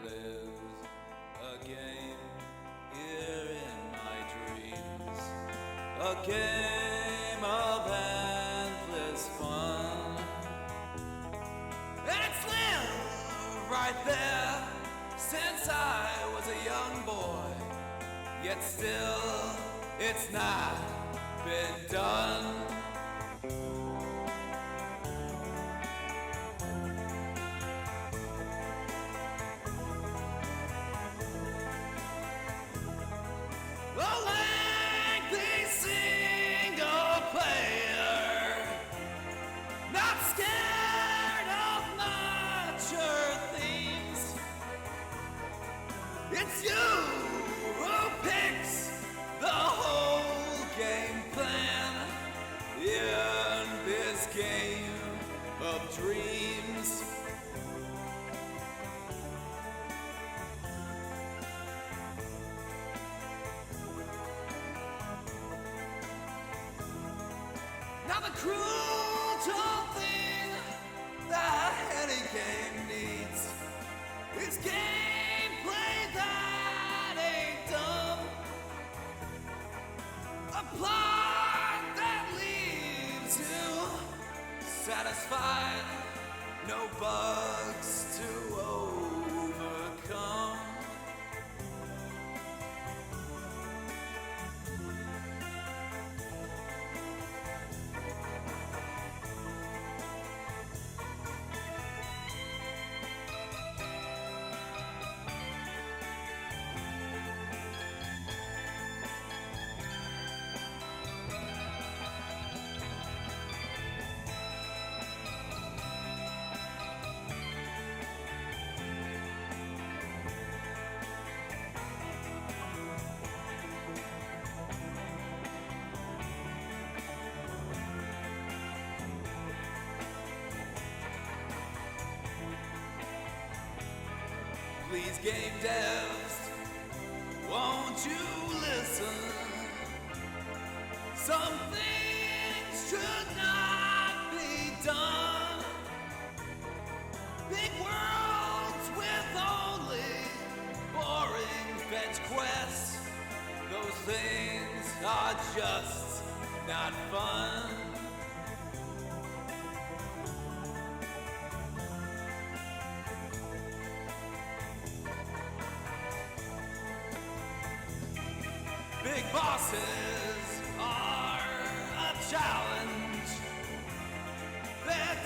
lives a game here in my dreams, a game of endless fun. And it's lived right there since I was a young boy, yet still it's not been done. A lengthy single player, not scared of mature themes. It's you who picks the whole game plan in this game of dreams. Now the crucial thing that any game needs is gameplay that ain't dumb, a plot that leaves you satisfied, no bugs to overcome. Please, game devs, won't you listen? Some things should not be done. Big worlds with only boring fetch quests, those things are just not fun. Big bosses are a challenge. They're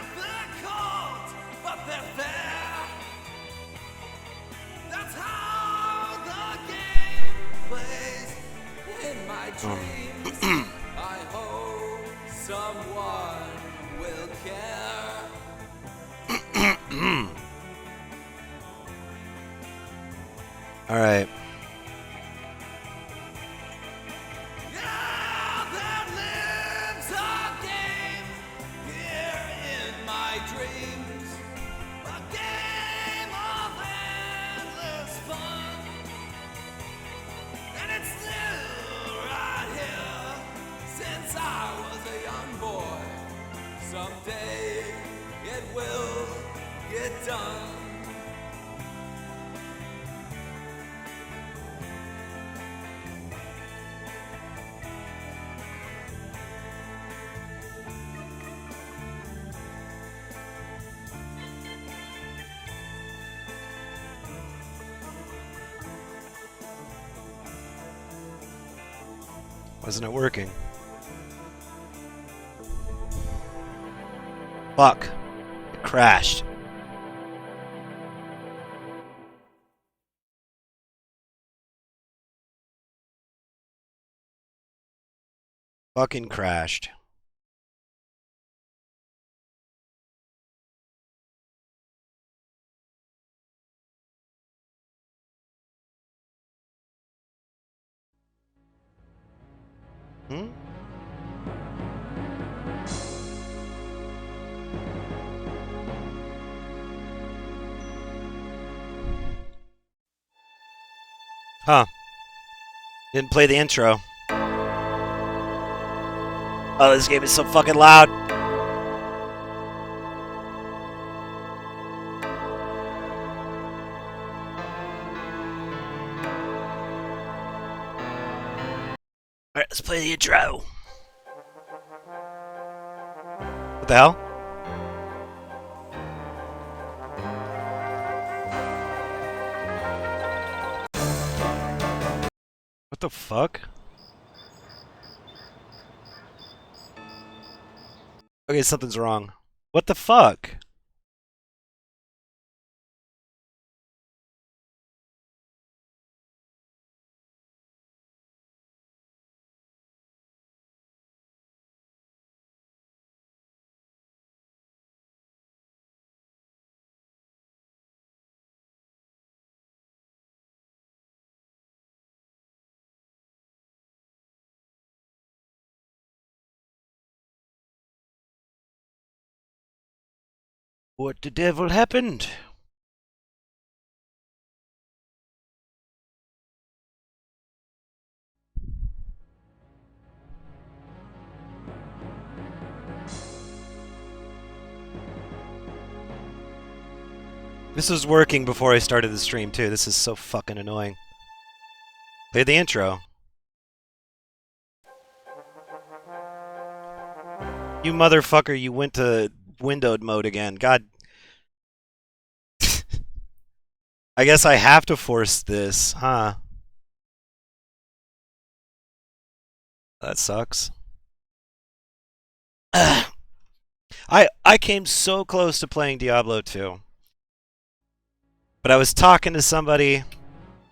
difficult, but they're fair. That's how the game plays in my dreams. I hope someone will care. All right. Dreams, a game of endless fun, and it's still right here since I was a young boy. Someday it will get done. Wasn't it working? Fuck. It crashed. Fucking crashed. Hmm? Huh. Didn't play the intro. Oh, this game is so fucking loud. Alright, let's play the intro. What the hell? What the fuck? Okay, something's wrong. What the fuck? What the devil happened? This was working before I started the stream, too. This is so fucking annoying. Play the intro. You motherfucker, you went to windowed mode again. God. I guess I have to force this, huh? That sucks. I came so close to playing Diablo 2. But I was talking to somebody, I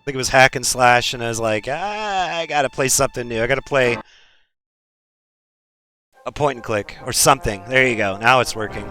think it was Hack and Slash, and I was like, I gotta play something new. I gotta play a point and click or something. There you go. Now it's working.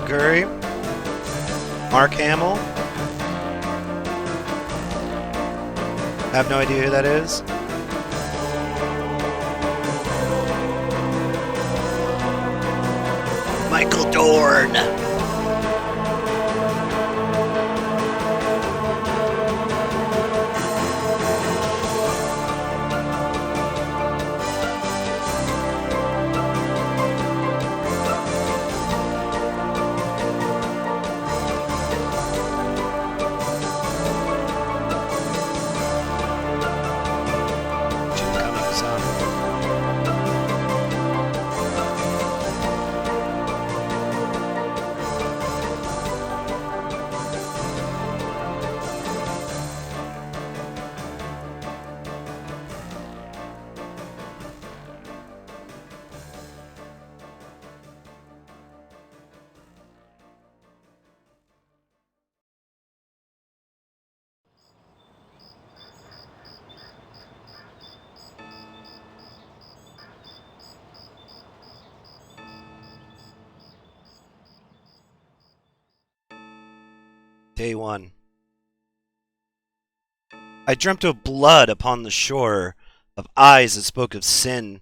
Curry, Mark Hamill. Have no idea who that is. Michael Dorn. Day 1. I dreamt of blood upon the shore, of eyes that spoke of sin.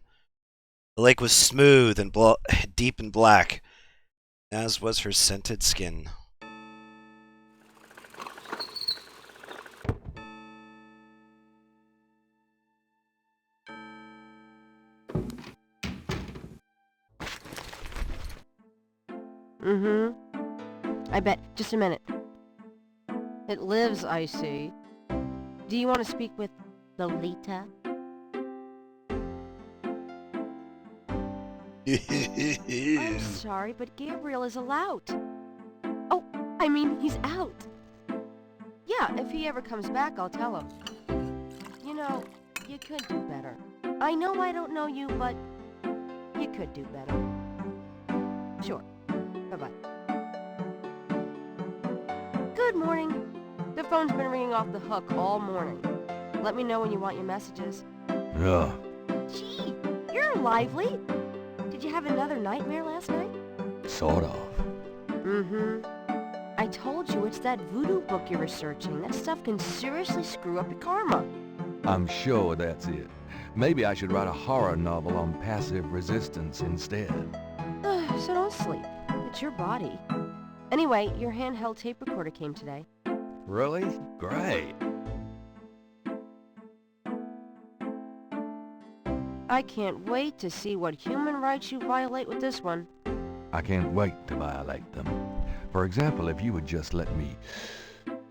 The lake was smooth and deep and black, as was her scented skin. I bet. Just a minute. It lives, I see. Do you want to speak with Lolita? I'm sorry, but Gabriel is allowed. Oh, I mean, he's out. Yeah, if he ever comes back, I'll tell him. You know, you could do better. I know I don't know you, but you could do better. Sure. Bye-bye. Good morning. The phone's been ringing off the hook all morning. Let me know when you want your messages. Yeah. Gee, you're lively. Did you have another nightmare last night? Sort of. I told you it's that voodoo book you're researching. That stuff can seriously screw up your karma. I'm sure that's it. Maybe I should write a horror novel on passive resistance instead. So don't sleep. It's your body. Anyway, your handheld tape recorder came today. Really? Great. I can't wait to see what human rights you violate with this one. I can't wait to violate them. For example, if you would just let me...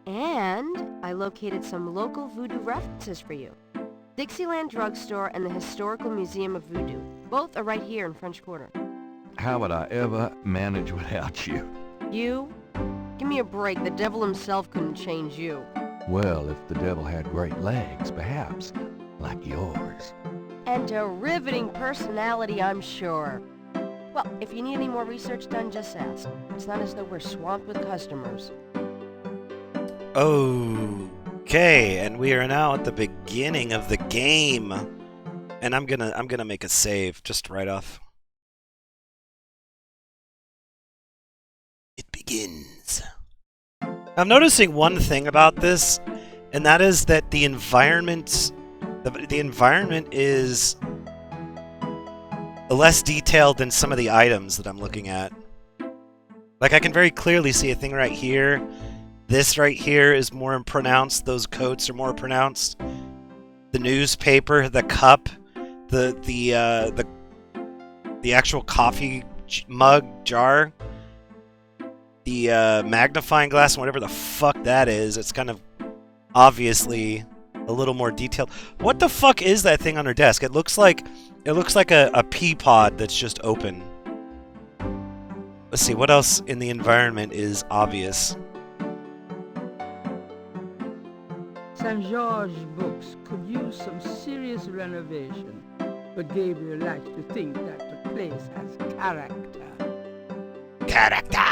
And I located some local voodoo references for you. Dixieland Drugstore and the Historical Museum of Voodoo. Both are right here in French Quarter. How would I ever manage without you? You? Give me a break. The devil himself couldn't change you. Well, if the devil had great legs, perhaps. Like yours. And a riveting personality, I'm sure. Well, if you need any more research done, just ask. It's not as though we're swamped with customers. Okay, and we are now at the beginning of the game. And I'm gonna make a save just right off. It begins. I'm noticing one thing about this, and that is that the environment is less detailed than some of the items that I'm looking at. Like, I can very clearly see a thing right here. This right here is more pronounced. Those coats are more pronounced. The newspaper, the cup, the actual coffee mug jar, the magnifying glass, and whatever the fuck that is. It's kind of obviously a little more detailed. What the fuck is that thing on her desk? It looks like a pea pod that's just open. Let's see, what else in the environment is obvious? St. George's books could use some serious renovation, but Gabriel likes to think that the place has character. Character!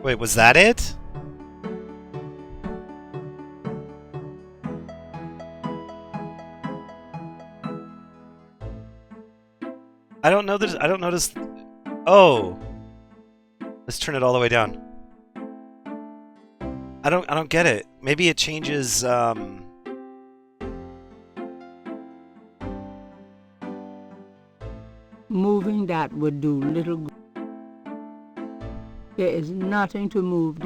Wait, was that it? I don't notice. Oh. Let's turn it all the way down. I don't get it. Maybe it changes Moving that would do little good. There is nothing to move.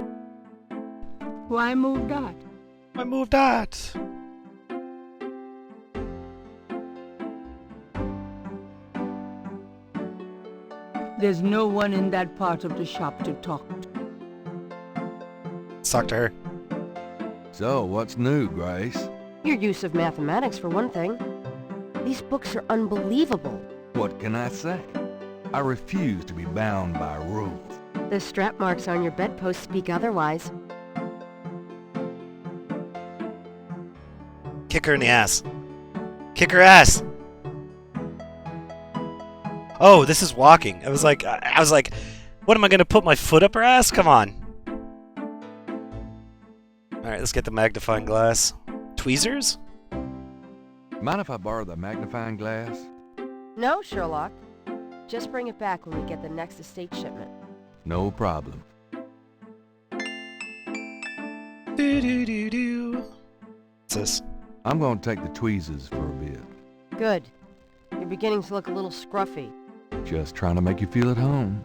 Why move that? I moved that. There's no one in that part of the shop to talk to. Let's talk to her. So, what's new, Grace? Your use of mathematics, for one thing. These books are unbelievable. What can I say? I refuse to be bound by rules. The strap marks on your bedpost speak otherwise. Kick her in the ass. Kick her ass. Oh, this is walking. I was like, what am I gonna put my foot up her ass? Come on. All right, let's get the magnifying glass. Tweezers? Mind if I borrow the magnifying glass? No, Sherlock. Just bring it back when we get the next estate shipment. No problem. What's this? I'm gonna take the tweezers for a bit. Good. You're beginning to look a little scruffy. Just trying to make you feel at home.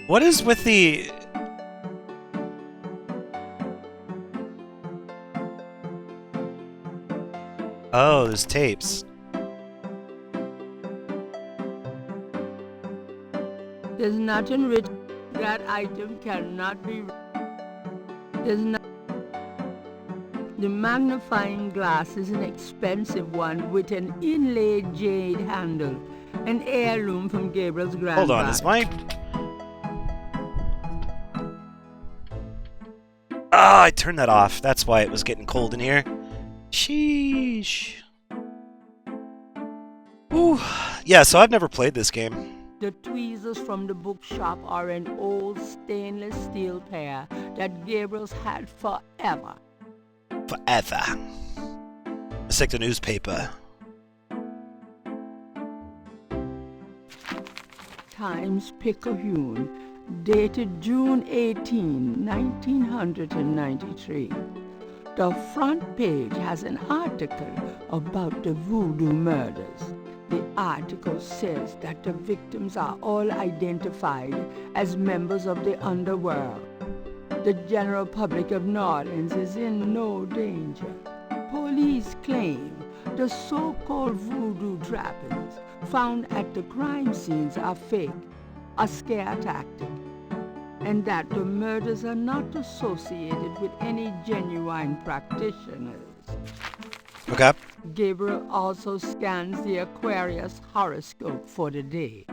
What is with the... Oh, there's tapes. There's nothing written. That item cannot be. There's not. The magnifying glass is an expensive one with an inlaid jade handle, an heirloom from Gabriel's grandfather. Hold on, is my... Ah, I turned that off. That's why it was getting cold in here. Sheesh. Ooh. Yeah, so I've never played this game. The tweezers from the bookshop are an old stainless steel pair that Gabriel's had forever. Forever. It's like the newspaper. Times Picayune, dated June 18, 1993. The front page has an article about the voodoo murders. The article says that the victims are all identified as members of the underworld. The general public of New Orleans is in no danger. Police claim the so-called voodoo trappings found at the crime scenes are fake, a scare tactic, and that the murders are not associated with any genuine practitioners. Okay. Gabriel also scans the Aquarius horoscope for the day.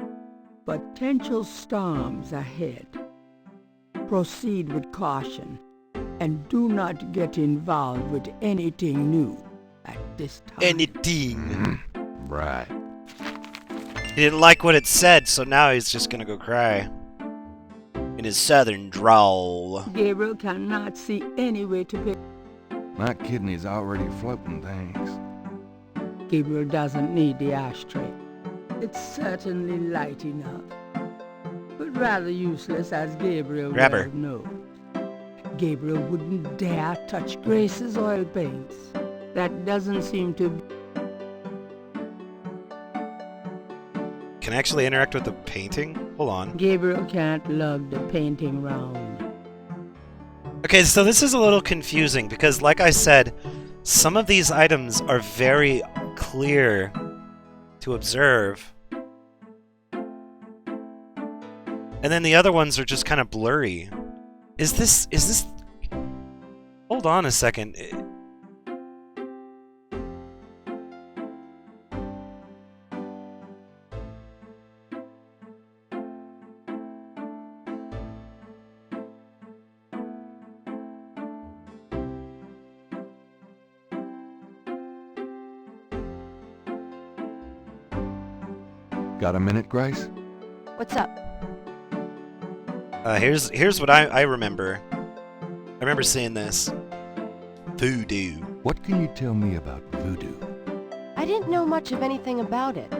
Potential storms ahead. Proceed with caution and do not get involved with anything new at this time. Anything. Right. He didn't like what it said, so now he's just gonna go cry. In his southern drawl. Gabriel cannot see any way to pick. My kidney's already floating, thanks. Gabriel doesn't need the ashtray. It's certainly light enough, but rather useless, as Gabriel Grab well her. knows. Gabriel wouldn't dare touch Grace's oil paints. That doesn't seem to be. Can I actually interact with the painting? Hold on. Gabriel can't lug the painting round. Okay, so this is a little confusing because, like I said, some of these items are very clear to observe. And then the other ones are just kind of blurry. Is this... Hold on a second. Got a minute, Grace? What's up? Here's what I remember. I remember seeing this. Voodoo. What can you tell me about voodoo? I didn't know much of anything about it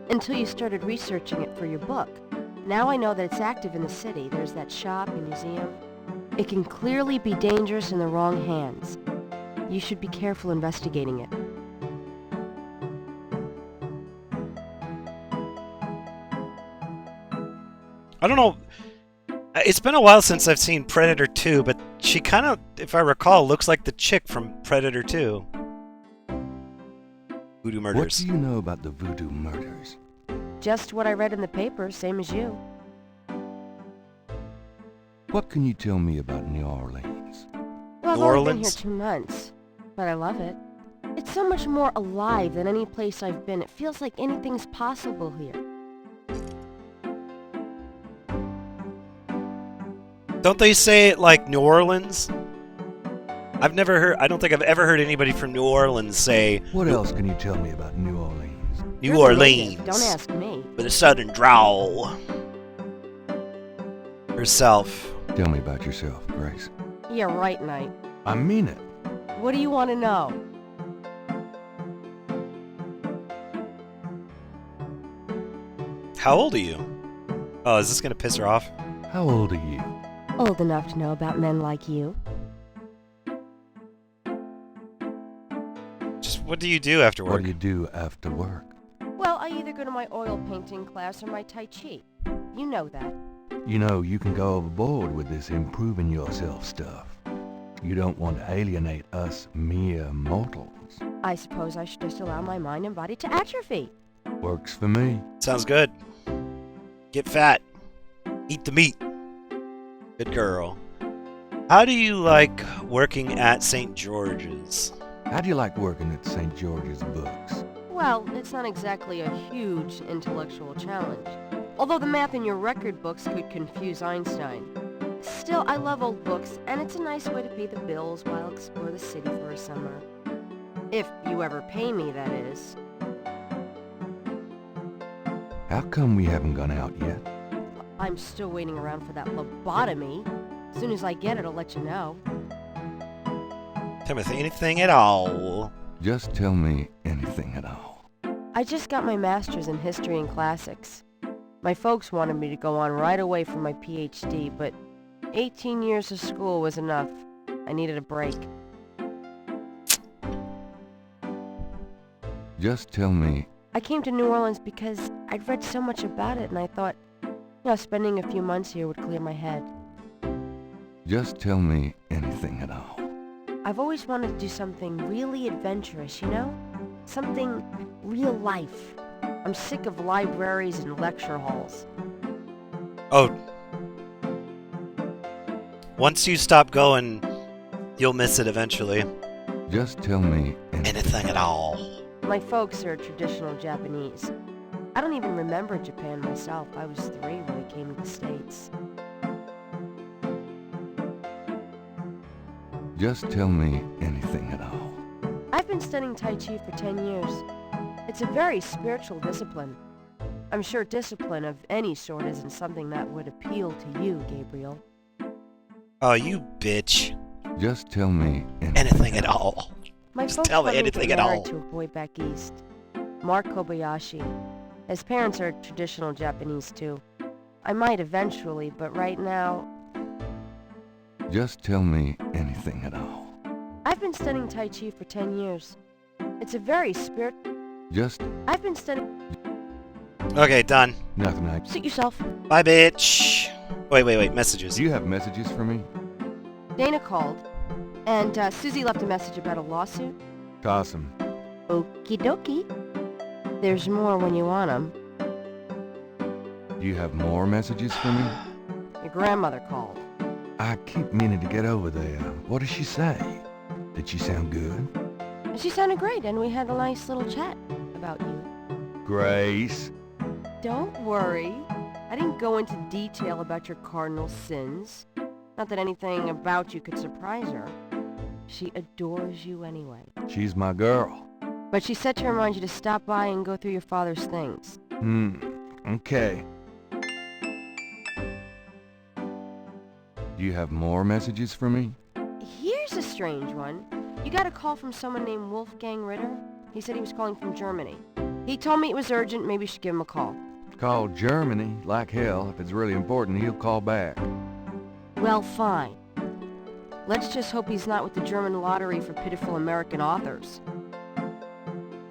until you started researching it for your book. Now I know that it's active in the city. There's that shop and museum. It can clearly be dangerous in the wrong hands. You should be careful investigating it. I don't know. It's been a while since I've seen Predator 2, but she kind of, if I recall, looks like the chick from Predator 2. Voodoo murders. What do you know about the voodoo murders? Just what I read in the paper, same as you. What can you tell me about New Orleans? Well, I've New only been here Orleans? 2 months, but I love it. It's so much more alive than any place I've been. It feels like anything's possible here. Don't they say it like New Orleans? I've never heard, I don't think I've ever heard anybody from New Orleans say What else can you tell me about New Orleans? New You're the Orleans. native. Don't ask me. With a southern drawl. Herself. Tell me about yourself, Grace. Yeah, right, Knight. I mean it. What do you want to know? how old are you? Oh, is this gonna piss her off? How old are you? Old enough to know about men like you. Just what do you do after What work? do you do after work? Well, I either go to my oil painting class or my Tai Chi. You know that. You know, you can go overboard with this improving yourself stuff. You don't want to alienate us mere mortals. I suppose I should just allow my mind and body to atrophy. Works for me. Sounds good. Get fat. Eat the meat. Good girl. How do you like working at St. George's? How do you like working at St. George's Books? Well, it's not exactly a huge intellectual challenge. Although the math in your record books could confuse Einstein. Still, I love old books, and it's a nice way to pay the bills while I explore the city for a summer. If you ever pay me, that is. How come we haven't gone out yet? I'm still waiting around for that lobotomy. As soon as I get it, I'll let you know. Timothy, anything at all? Just tell me anything at all. I just got my master's in history and classics. My folks wanted me to go on right away for my PhD, but 18 years of school was enough. I needed a break. Just tell me. I came to New Orleans because I'd read so much about it, and I thought, spending a few months here would clear my head. Just tell me anything at all. I've always wanted to do something really adventurous, Something real life. I'm sick of libraries and lecture halls. Oh. Once you stop going, you'll miss it eventually. Just tell me Anything at all. My folks are traditional Japanese. I don't even remember Japan myself. I was 3 when I came to the States. Just tell me anything at all. I've been studying Tai Chi for 10 years. It's a very spiritual discipline. I'm sure discipline of any sort isn't something that would appeal to you, Gabriel. Oh, you bitch. Just tell me Anything at all. My Just folks tell me want me to anything get at married all. to a boy back east, Mark Kobayashi. His parents are traditional Japanese too. I might eventually, but right now, Just tell me anything at all. I've been studying Tai Chi for 10 years. It's a very I've been studying... Okay, done. Nothing. Suit yourself. Bye, bitch. Wait. Messages. Do you have messages for me? Dana called, and Susie left a message about a lawsuit. Toss 'em. Okie dokie. There's more when you want 'em. Do you have more messages for me? Your grandmother called. I keep meaning to get over there. What did she say? Did she sound good? She sounded great, and we had a nice little chat about you. Grace. Don't worry. I didn't go into detail about your cardinal sins. Not that anything about you could surprise her. She adores you anyway. She's my girl. But she said to remind you to stop by and go through your father's things. Okay. Do you have more messages for me? Here's a strange one. You got a call from someone named Wolfgang Ritter? He said he was calling from Germany. He told me it was urgent, maybe you should give him a call. Call Germany. Like hell. If it's really important, he'll call back. Well, fine. Let's just hope he's not with the German lottery for pitiful American authors.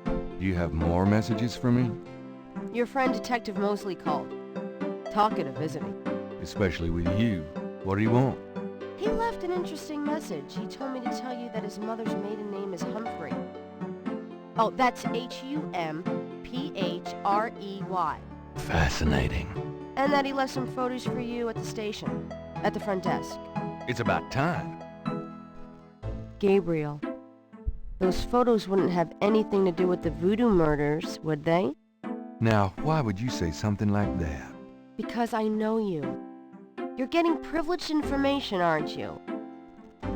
Do you have more messages for me? Your friend Detective Mosley called. Talkative, isn't he? Especially with you. What do you want? He left an interesting message. He told me to tell you that his mother's maiden name is Humphrey. Oh, that's Humphrey. Fascinating. And that he left some photos for you at the station, at the front desk. It's about time. Gabriel, those photos wouldn't have anything to do with the voodoo murders, would they? Now, why would you say something like that? Because I know you. You're getting privileged information, aren't you?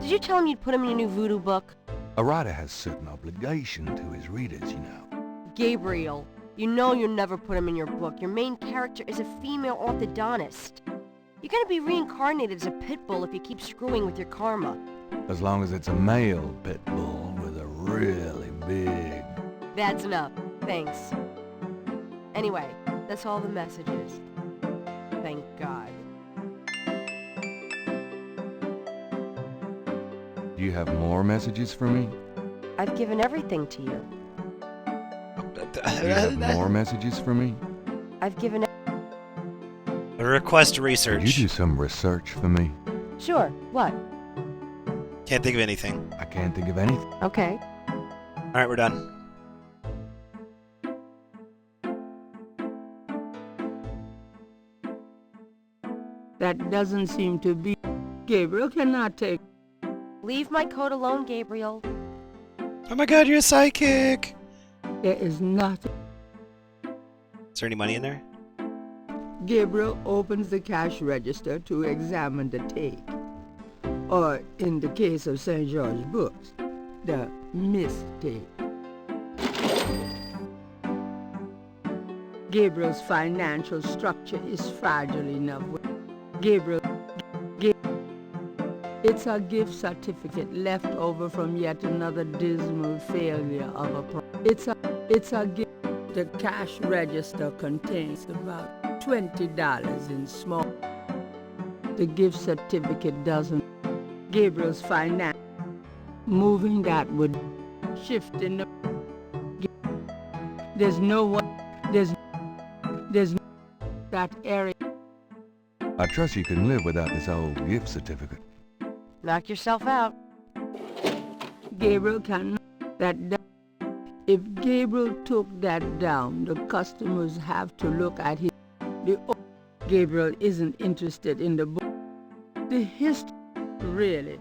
Did you tell him you'd put him in your new voodoo book? A writer has certain obligation to his readers, you know. Gabriel, you know you'll never put him in your book. Your main character is a female orthodontist. You're gonna be reincarnated as a pit bull if you keep screwing with your karma. As long as it's a male pit bull with a really big... That's enough. Thanks. Anyway, That's all the message is. Thank God. Do you have more messages for me? I've given everything to you. Do you have more messages for me? I've given... Request Could research. you do some research for me? Sure, what? Can't think of anything. I can't think of anything. Okay. Alright, we're done. That doesn't seem to be... Gabriel cannot take... Leave my coat alone, Gabriel. Oh my god, you're a psychic! There is nothing... Is there any money in there? Gabriel opens the cash register to examine the take. Or, in the case of St. George books, the mistake. Gabriel's financial structure is fragile enough. Gabriel, it's a gift certificate left over from yet another dismal failure of a It's a gift. The cash register contains about $20 in small. The gift certificate doesn't. Gabriel's finance. Moving that would shift in the. There's no one. There's that area. I trust you can live without this old gift certificate. Knock yourself out. Gabriel can. If Gabriel took that down, the customers have to look at his. Gabriel isn't interested in the book. The history, really.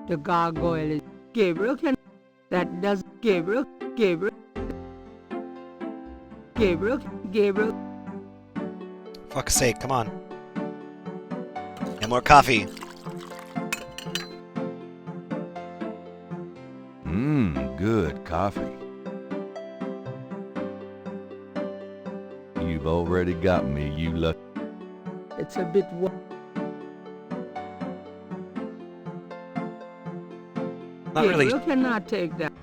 The gargoyle is. Gabriel can. That does. Gabriel. Fuck's sake, come on. And more coffee. Good coffee. You've already got me, you luck. It's a bit. Not really. Gabriel cannot take that.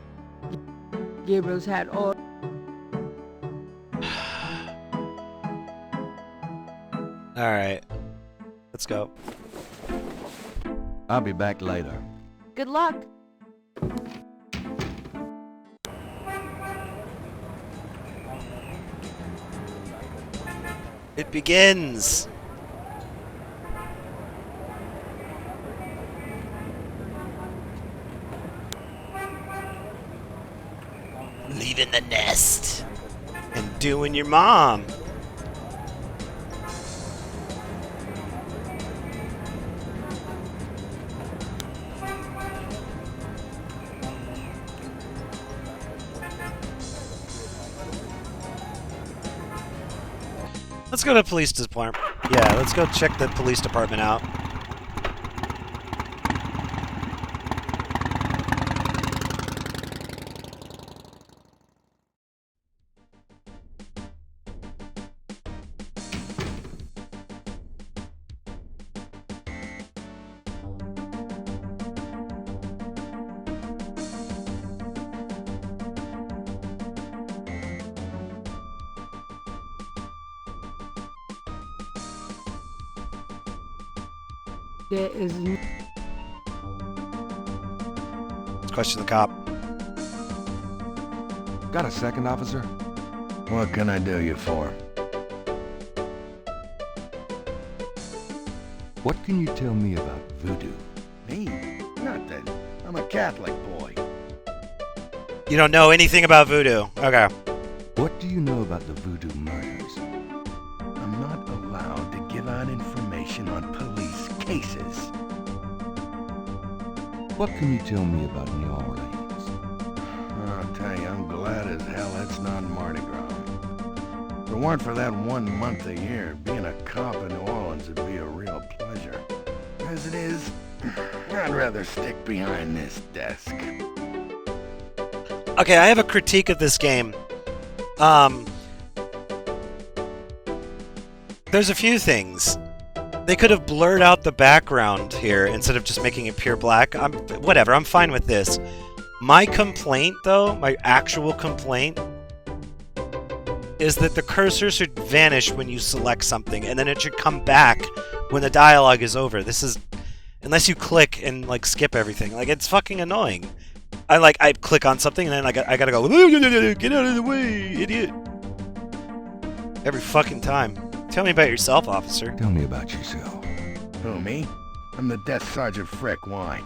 Gabriel's had all. Alright. Let's go. I'll be back later. Good luck. It begins! Leaving the nest. And doing your mom. Let's go to the police department. Yeah, let's go check the police department out. There is. Let's question the cop. Got a second, officer? What can I do you for? What can you tell me about voodoo? Me? Nothing. I'm a Catholic boy. You don't know anything about voodoo. Okay. What do you know about the voodoo murders? I'm not allowed to give out information on police cases. What can you tell me about New Orleans? I'll tell you, I'm glad as hell it's not Mardi Gras. If it weren't for that 1 month a year, being a cop in New Orleans would be a real pleasure. As it is, I'd rather stick behind this desk. Okay, I have a critique of this game. There's a few things. They could have blurred out the background here instead of just making it pure black. Whatever, I'm fine with this. My complaint, though, my actual complaint, is that the cursor should vanish when you select something, and then it should come back when the dialogue is over. This is... Unless you click and, like, skip everything. Like, it's fucking annoying. I click on something, and then I gotta go, get out of the way, idiot. Every fucking time. Tell me about yourself, officer. Tell me about yourself. Who, me? I'm the Desk Sergeant Frick. Why?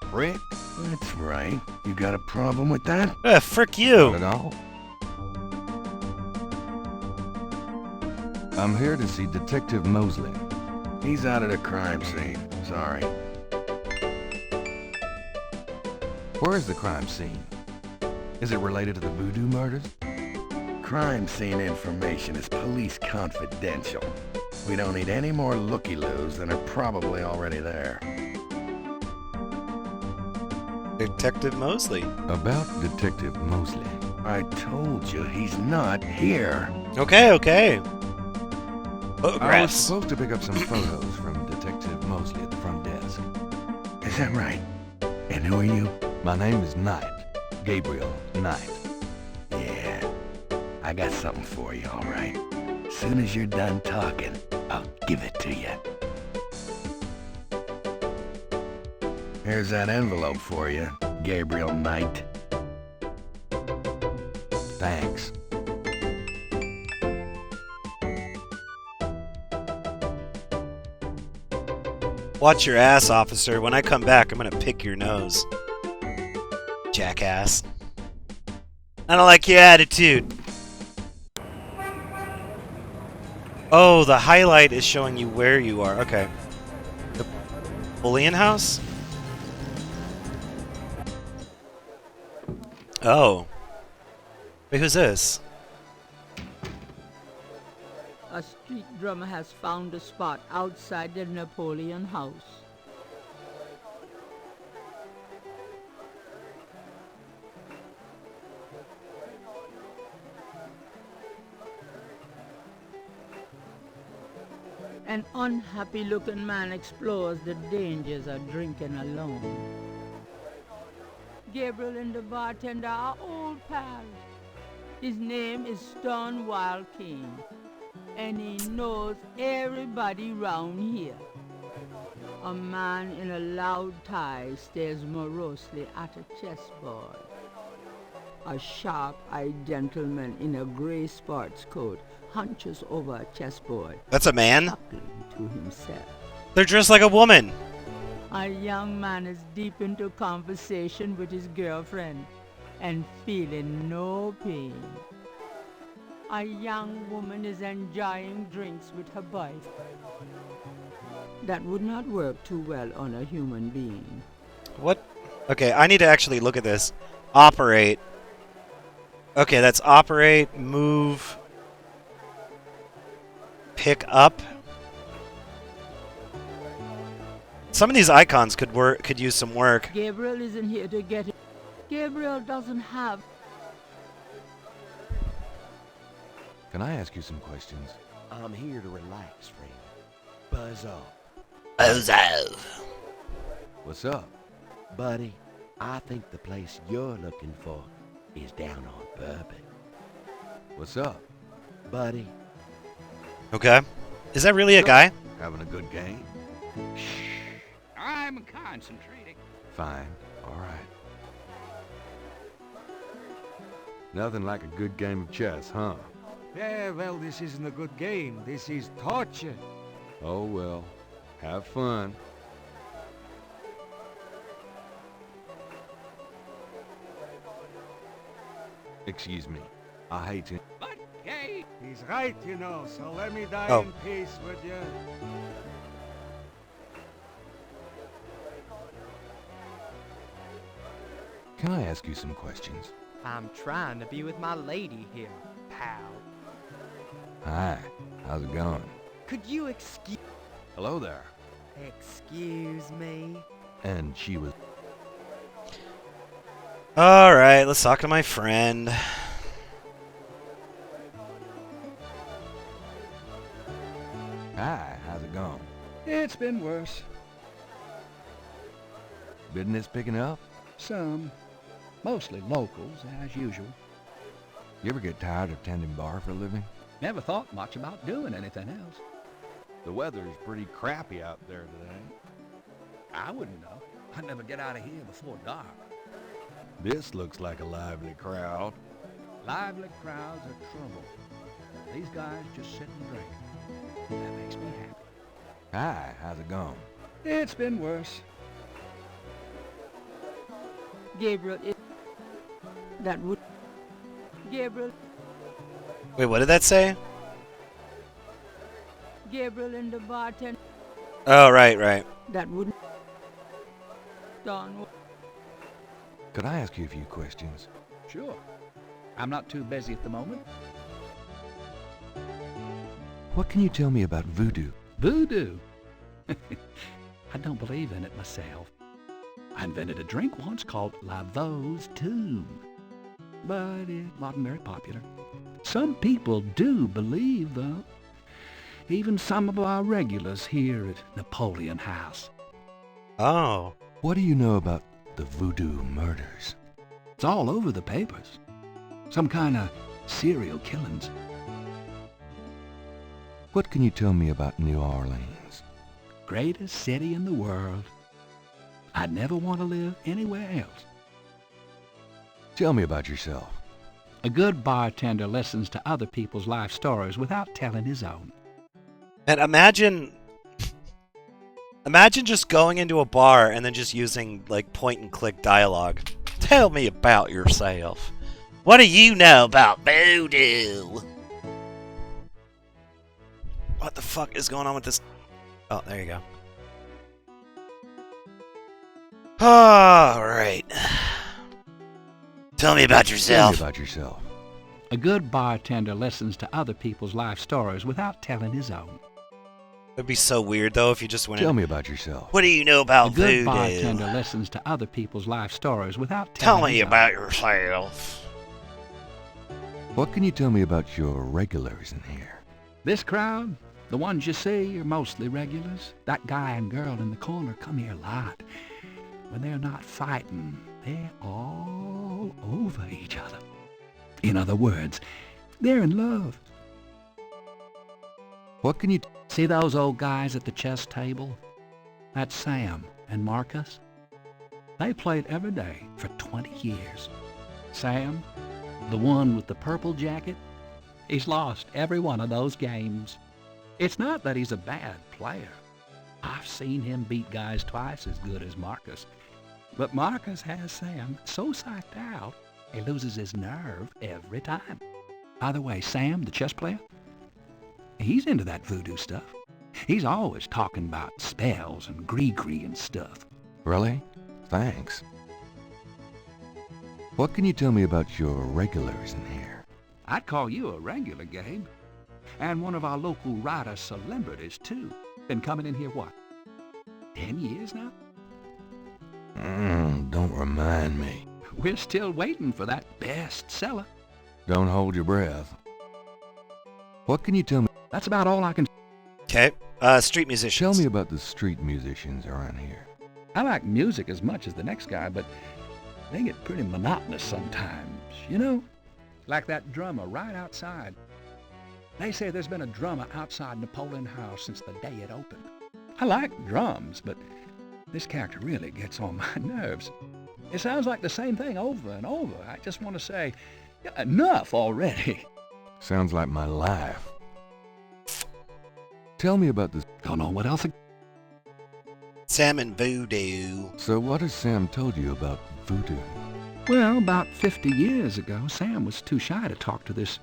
Frick? That's right. You got a problem with that? Frick Not you. at all. I'm here to see Detective Mosley. He's out of the crime scene. Sorry. Where is the crime scene? Is it related to the voodoo murders? Crime scene information is police confidential. We don't need any more looky-loos than are probably already there. Detective Mosley. About Detective Mosley. I told you he's not here. Okay. I was Photographs. supposed to pick up some photos from Detective Mosley at the front desk. Is that right? And who are you? My name is Knight. Gabriel Knight. Yeah, I got something for you, all right. As soon as you're done talking, I'll give it to you. Here's that envelope for you, Gabriel Knight. Thanks. Watch your ass, officer. When I come back, I'm gonna pick your nose. Jackass. I don't like your attitude. Oh, the highlight is showing you where you are. Okay. The bullion house? Oh. Wait, who's this? A street drummer has found a spot outside the Napoleon house. An unhappy-looking man explores the dangers of drinking alone. Gabriel and the bartender are old pals. His name is Stonewall King, and he knows everybody round here. A man in a loud tie stares morosely at a chessboard. A sharp-eyed gentleman in a gray sports coat hunches over a chessboard, That's a man? chuckling to himself. They're dressed like a woman. A young man is deep into conversation with his girlfriend and feeling no pain. A young woman is enjoying drinks with her boyfriend. That would not work too well on a human being. What? Okay, I need to actually look at this. Operate. Okay, that's operate, move, pick up. Some of these icons could use some work. Gabriel isn't here to get it. Gabriel doesn't have... Can I ask you some questions? I'm here to relax, friend. Buzz off. Ozo. What's up? Buddy, I think the place you're looking for is down on Bourbon. What's up? Buddy, Okay. Is that really a guy? Having a good game? I'm concentrating. Fine. All right. Nothing like a good game of chess, huh? Yeah, well, this isn't a good game. This is torture. Oh well. Have fun. Excuse me. I hate to... But, hey, he's right, you know, so let me die Oh. in peace, would you? Can I ask you some questions? I'm trying to be with my lady here, pal. Hi. How's it going? Could you excuse Hello there. me? And she was... Alright, let's talk to my friend. Hi. How's it going? It's been worse. Business picking up? Some. Mostly locals, as usual. You ever get tired of tending bar for a living? Never thought much about doing anything else. The weather's pretty crappy out there today. I wouldn't know. I'd never get out of here before dark. This looks like a lively crowd. Lively crowds are trouble. These guys just sit and drink. That makes me happy. Hi, how's it going? It's been worse. Gabriel, that would... Gabriel, Wait, what did that say? Gabriel and the bartender, Oh, right. that wouldn't... Don, Could I ask you a few questions? Sure. I'm not too busy at the moment. What can you tell me about voodoo? Voodoo? I don't believe in it myself. I invented a drink once called Laveau's Tomb, but it wasn't very popular. Some people do believe, though. Even some of our regulars here at Napoleon House. Oh. What do you know about the voodoo murders? It's all over the papers. Some kind of serial killings. What can you tell me about New Orleans? Greatest city in the world. I'd never want to live anywhere else. Tell me about yourself. A good bartender listens to other people's life stories without telling his own. And imagine just going into a bar and then just using like point and click dialogue. Tell me about yourself. What do you know about voodoo? What the fuck is going on with this? Oh, there you go. All right. Tell me about Tell yourself. me about yourself. A good bartender listens to other people's life stories without telling his own. It'd be so weird though if you just went Tell in. me about yourself. What do you know A about good voodoo? bartender listens to other people's life stories without Tell telling me his about own. yourself. What can you tell me about your regulars in here? This crowd, the ones you see, are mostly regulars. That guy and girl in the corner come here a lot. When they're not fighting, they're all over each other. In other words, they're in love. What can you... See those old guys at the chess table? That's Sam and Marcus. They played every day for 20 years. Sam, the one with the purple jacket, he's lost every one of those games. It's not that he's a bad player. I've seen him beat guys twice as good as Marcus. But Marcus has Sam so psyched out, he loses his nerve every time. By the way, Sam, the chess player, he's into that voodoo stuff. He's always talking about spells and gree-gree and stuff. Really? Thanks. What can you tell me about your regulars in here? I'd call you a regular, Gabe. And one of our local writer celebrities, too. Been coming in here, what, 10 years now? Don't remind me. We're still waiting for that bestseller. Don't hold your breath. What can you tell me? That's about all I can... Okay. Street musicians. Tell me about the street musicians around here. I like music as much as the next guy, but they get pretty monotonous sometimes, you know? Like that drummer right outside. They say there's been a drummer outside Napoleon House since the day it opened. I like drums, but this character really gets on my nerves. It sounds like the same thing over and over. I just want to say, enough already. Sounds like my life. Tell me about this. Don't know what else. Sam and voodoo. So what has Sam told you about voodoo? Well, about 50 years ago, Sam was too shy to talk to this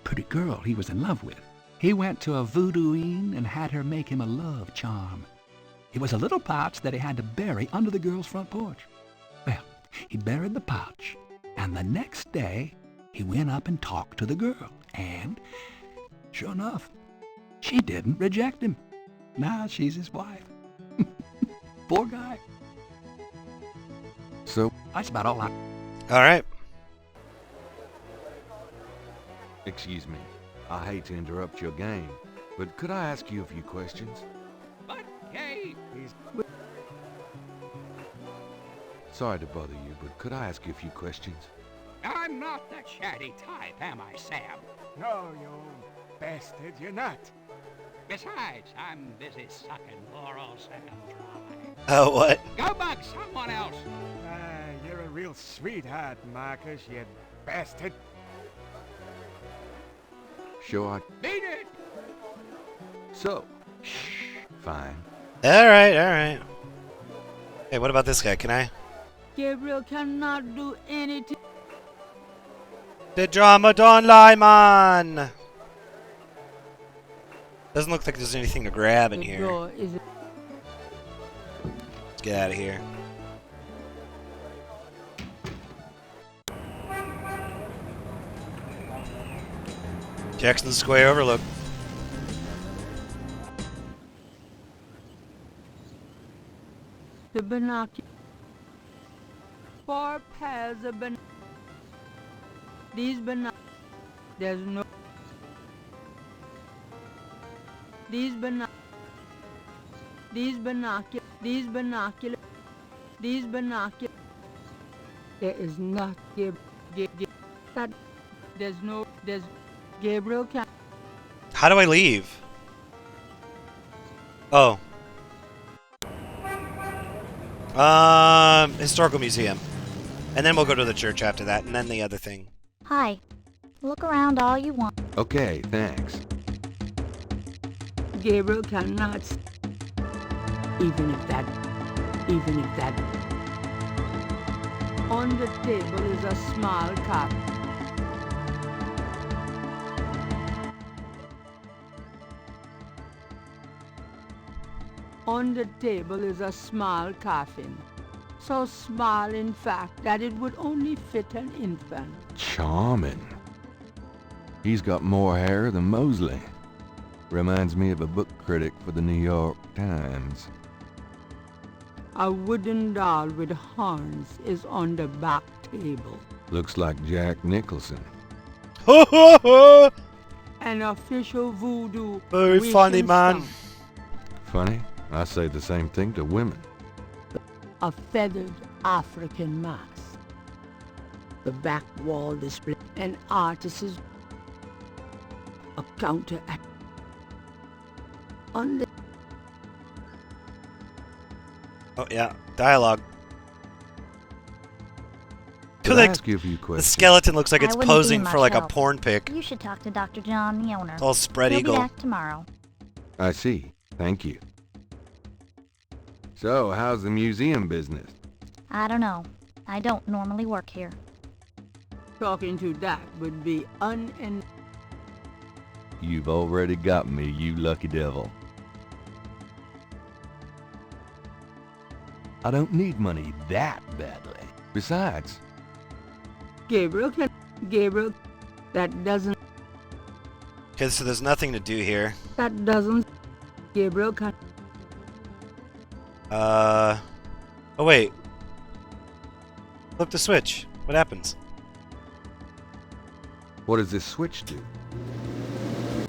pretty girl he was in love with. He went to a voodooine and had her make him a love charm. It was a little pouch that he had to bury under the girl's front porch. Well, he buried the pouch, and the next day, he went up and talked to the girl, and sure enough, she didn't reject him. Now she's his wife. Poor guy. So, That's about all I... All right. excuse me, I hate to interrupt your game, but could I ask you a few questions? But, hey, he's... Sorry to bother you, but could I ask you a few questions? I'm not the chatty type, am I, Sam? No, you bastard, you're not. Besides, I'm busy sucking poor old Sam dry. Oh, what? Go bug someone else. You're a real sweetheart, Marcus, you bastard. Sure. Beat it. So, shh, fine. Alright, alright. Hey, what about this guy? Can I? Gabriel cannot do anything. The drama don't lie, man! Doesn't look like there's anything to grab in The here. door is Let's get out of here. Jackson Square Overlook. the binocular. 4 pairs of These there's no. These binocular. There is not that. There's Gabriel can. How do I leave? Oh. Historical museum. And then we'll go to the church after that, and then the other thing. Hi. Look around all you want. Okay, thanks. Gabriel cannot. Even if that. On the table is a small cup. On the table is a small coffin. So small, in fact, that it would only fit an infant. Charming. He's got more hair than Mosley. Reminds me of a book critic for the New York Times. A wooden doll with horns is on the back table. Looks like Jack Nicholson. An official voodoo. Very funny, wishing man. stump. Funny? I say the same thing to women. A feathered African mask. The back wall display. An artist's a counter at on the Oh, yeah. Dialogue. Could I ask you a few The questions? skeleton looks like I it's wouldn't be posing for like a much help. porn pic. You should talk to Dr. John, the owner. It's all spread He'll eagle. be back tomorrow. I see. Thank you. So, how's the museum business? I don't know. I don't normally work here. talking to that would be You've already got me, you lucky devil. I don't need money that badly. Besides, Gabriel, that doesn't, Okay, so there's nothing to do here. Gabriel can, Oh wait. Flip the switch. What happens? what does this switch do?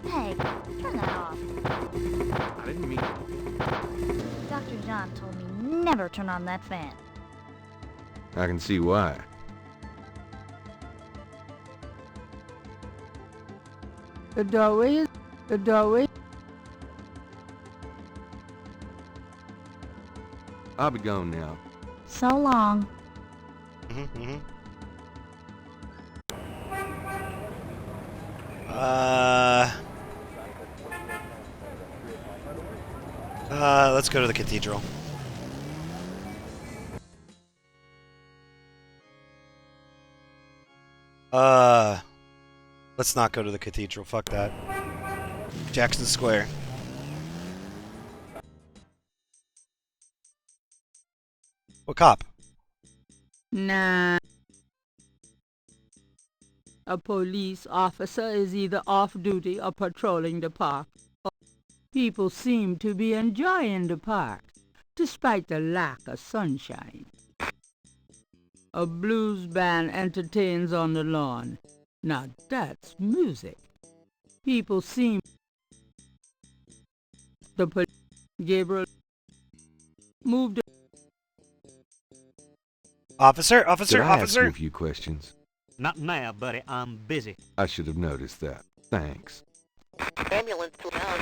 Hey, turn that off. I didn't mean it. Dr. John told me never turn on that fan. I can see why. the doorway, I'll be gone now. So long. Let's go to the cathedral. Let's not go to the cathedral. Fuck that. Jackson Square. What cop? Nah. A police officer is either off duty or patrolling the park. People seem to be enjoying the park, despite the lack of sunshine. A blues band entertains on the lawn. Now that's music. People seem... Gabriel moved... Officer, Did I ask you officer. a few questions? Not now, buddy. I'm busy. I should have noticed that. Thanks. Ambulance to town.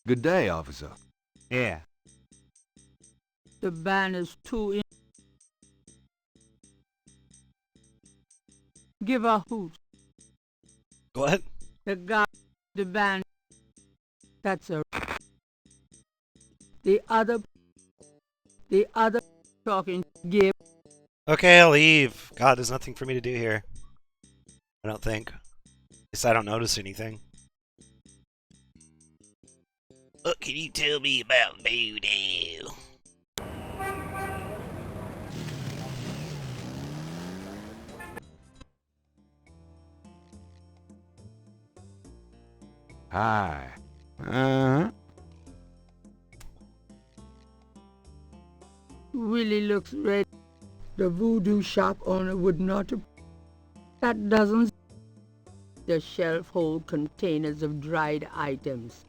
Good day, officer. Yeah. The band is too in. Give a hoot. What? The guy, the band. That's a. The other talking. Give. Okay, I'll leave. God, there's nothing for me to do here. I don't think. At least I don't notice anything. What can you tell me about voodoo? Hi. Uh-huh. Willie looks red. The voodoo shop owner would not. That doesn't. The shelf hold containers of dried items.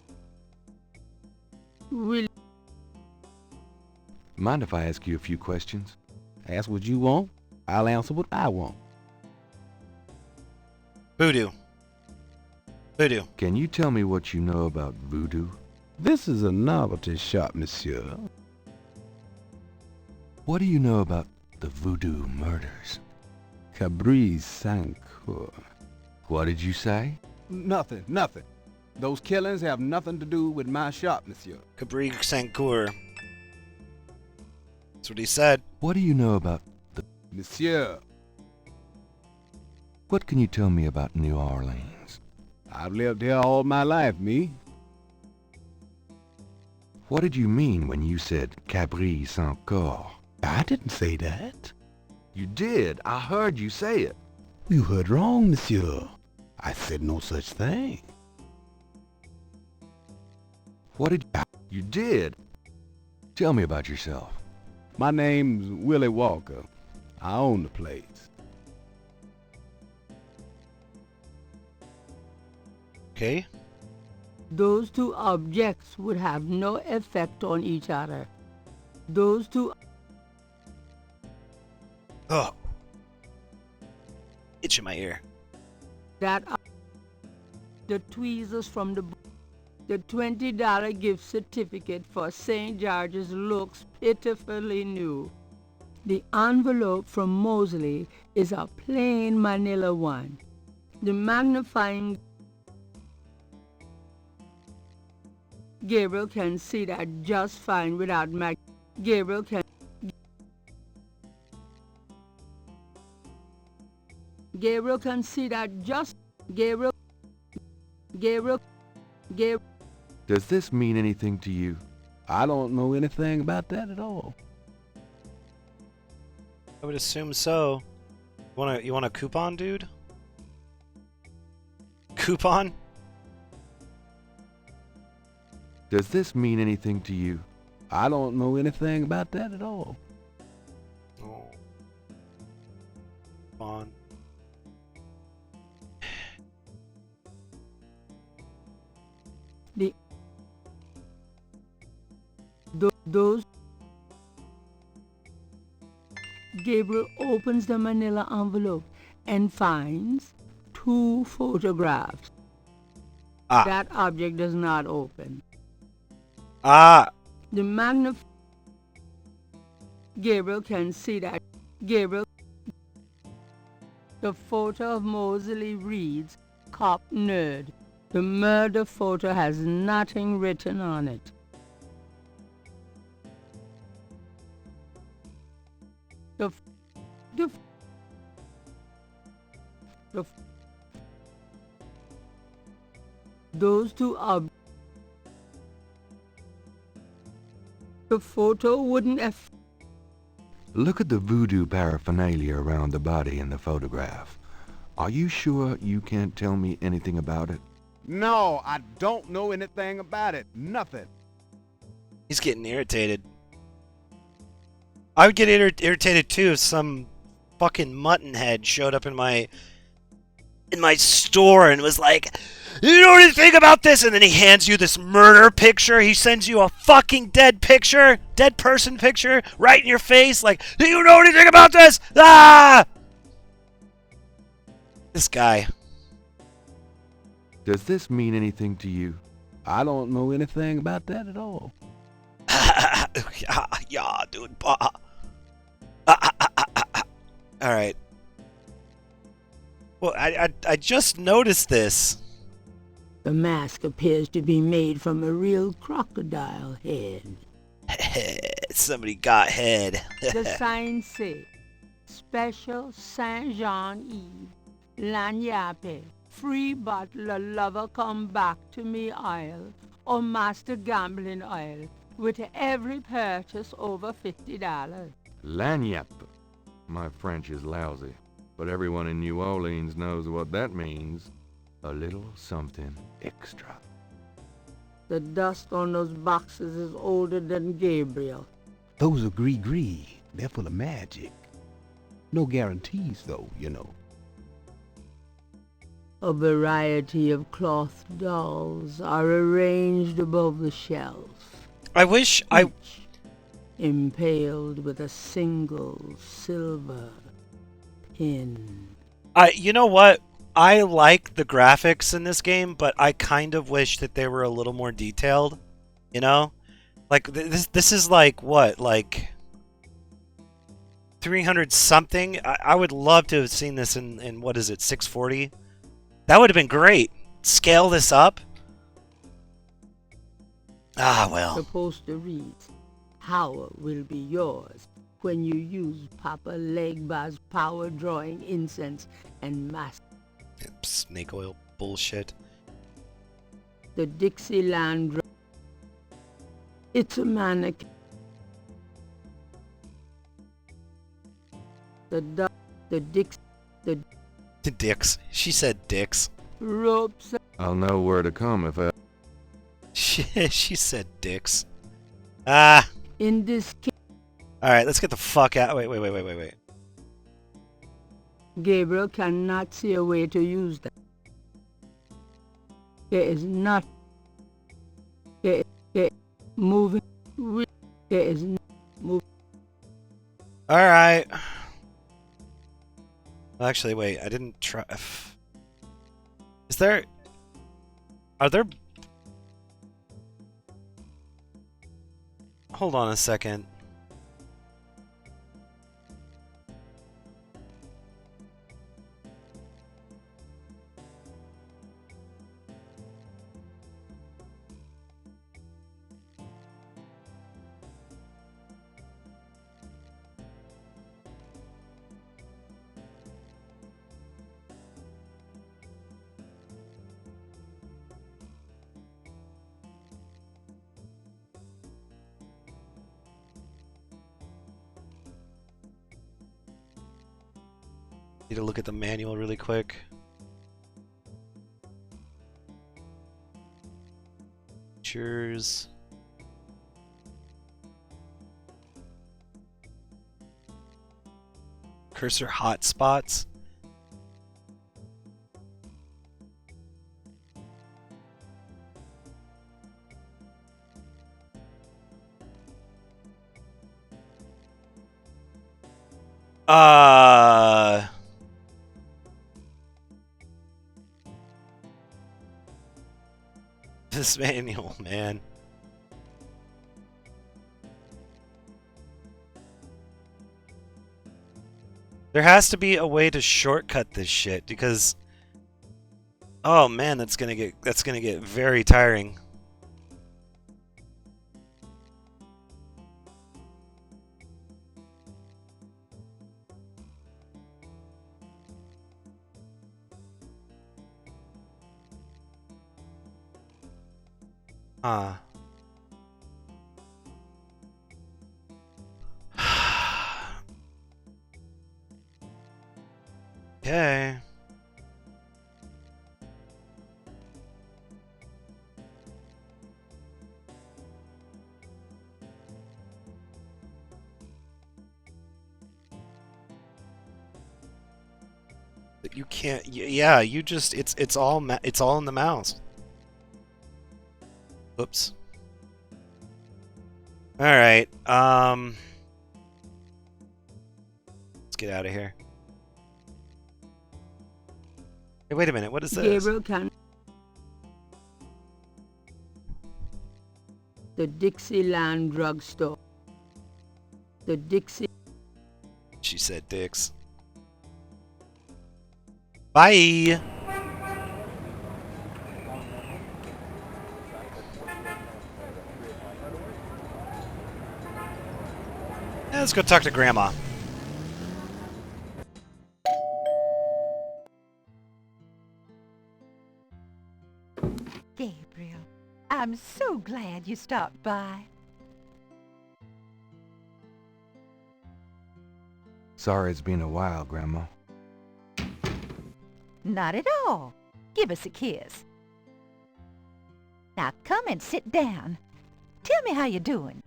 Willie. Mind if I ask you a few questions? Ask what you want. I'll answer what I want. Voodoo. Voodoo. Can you tell me what you know about voodoo? This is a novelty shop, monsieur. What do you know about the voodoo murders? Cabri Sancour. What did you say? Nothing. Those killings have nothing to do with my shop, monsieur. Cabri Sancour. That's what he said. What do you know about the... Monsieur. What can you tell me about New Orleans? I've lived here all my life, me. What did you mean when you said Cabri Sancour? I didn't say that. You did. I heard you say it. You heard wrong, monsieur. I said no such thing. What did you did? Tell me about yourself. My name's Willie Walker. I own the place. Okay. Those two objects would have no effect on each other. Those two... Oh. Itch in my ear. That are the tweezers from the $20 gift certificate for St. George's looks pitifully new. The envelope from Mosley is a plain manila one. The magnifying... Gabriel can see that just fine without Gabriel can see that just... Gabriel... Does this mean anything to you? I don't know anything about that at all. I would assume so. You want a coupon, dude? Coupon? Does this mean anything to you? I don't know anything about that at all. Oh. Coupon. Those... Gabriel opens the manila envelope and finds 2 photographs. That object does not open. The Gabriel can see that. Gabriel... The photo of Mosley reads, "Cop Nerd." The murder photo has nothing written on it. Those two are... The photo wouldn't have... Look at the voodoo paraphernalia around the body in the photograph. Are you sure you can't tell me anything about it? No, I don't know anything about it. Nothing. He's getting irritated. I would get irritated too if some fucking mutton head showed up in my store and was like, "You know anything about this?" And then he hands you this murder picture. He sends you a fucking dead person picture right in your face. Like, "Do you know anything about this?" Ah! This guy. Does this mean anything to you? I don't know anything about that at all. Yeah, dude. Alright. Well, I just noticed this. The mask appears to be made from a real crocodile head. Somebody got head. The sign says, Special Saint Jean Eve, Lagnappe, free bottle of lover come back to me oil, or master gambling oil, with every purchase over $50. Lagniappe. My French is lousy, but everyone in New Orleans knows what that means. A little something extra. The dust on those boxes is older than Gabriel. Those are gris-gris. They're full of magic. No guarantees, though, you know. A variety of cloth dolls are arranged above the shelf. I wish I... impaled with a single silver pin. You know what? I like the graphics in this game, but I kind of wish that they were a little more detailed. You know? Like, this is like, what? Like 300 something? I would love to have seen this in what is it, 640? That would have been great. Scale this up. Ah, well. The poster reads, Power will be yours when you use Papa Legba's power drawing incense and mask. Snake oil bullshit. The Dixieland. It's a mannequin. The dicks. She said dicks. Ropes. I'll know where to come if I... She said dicks. Ah. In this case. Alright, let's get the fuck out. Wait. Gabriel cannot see a way to use them. There is not. There moving. There is no moving. Alright. Actually, wait, I didn't try. Is there. Are there. Hold on a second. Need to look at the manual really quick. Features. Cursor hotspots. This manual, man. There has to be a way to shortcut this shit because oh man, that's gonna get very tiring. Okay. But you can't. Yeah, you just. It's all in the mouse. Oops. All right. Let's get out of here. Hey, wait a minute. What is this? Gabriel can... The Dixieland drugstore. The Dixie... She said dicks. Bye! Let's go talk to Grandma. Gabriel, I'm so glad you stopped by. Sorry it's been a while, Grandma. Not at all. Give us a kiss. Now come and sit down. Tell me how you're doing.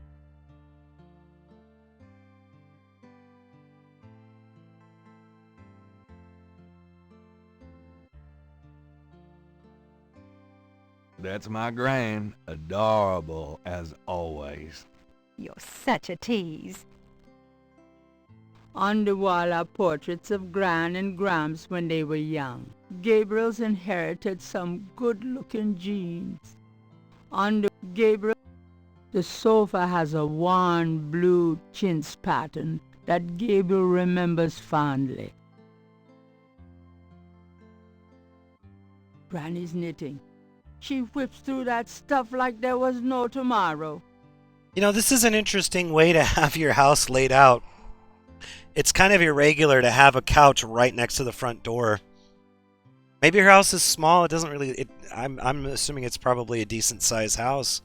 That's my gran. Adorable as always. You're such a tease. On the wall are portraits of Gran and Gramps when they were young. Gabriel's inherited some good-looking genes. On the Gabriel, the sofa has a worn blue chintz pattern that Gabriel remembers fondly. Granny's knitting. She whips through that stuff like there was no tomorrow. You know, this is an interesting way to have your house laid out. It's kind of irregular to have a couch right next to the front door. Maybe your house is small. It doesn't really... I'm assuming it's probably a decent-sized house.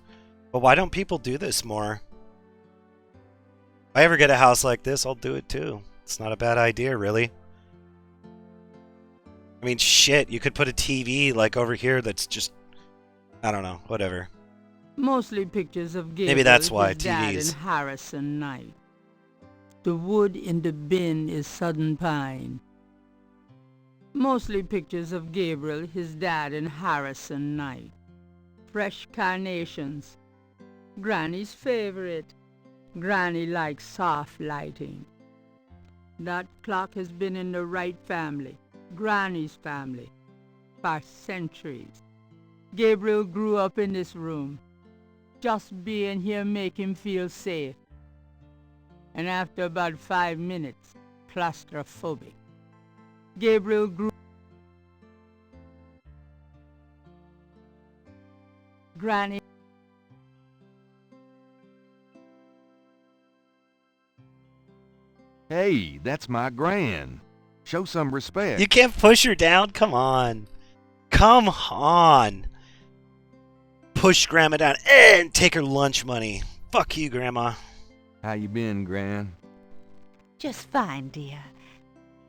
But why don't people do this more? If I ever get a house like this, I'll do it too. It's not a bad idea, really. I mean, shit, you could put a TV like over here that's just... I don't know, whatever. Mostly pictures of Gabriel, Maybe that's why his dad, TVs. and Harrison Knight. The wood in the bin is Southern Pine. Mostly pictures of Gabriel, his dad, and Harrison Knight. Fresh carnations. Granny's favorite. Granny likes soft lighting. That clock has been in the Wright family, Granny's family, for centuries. Gabriel grew up in this room. Just being here make him feel safe. And after about 5 minutes, claustrophobic. Gabriel grew... Granny... Hey, that's my gran. Show some respect. You can't push her down? Come on. Come on. Push Grandma down and take her lunch money. Fuck you, Grandma. How you been, Gran? Just fine, dear.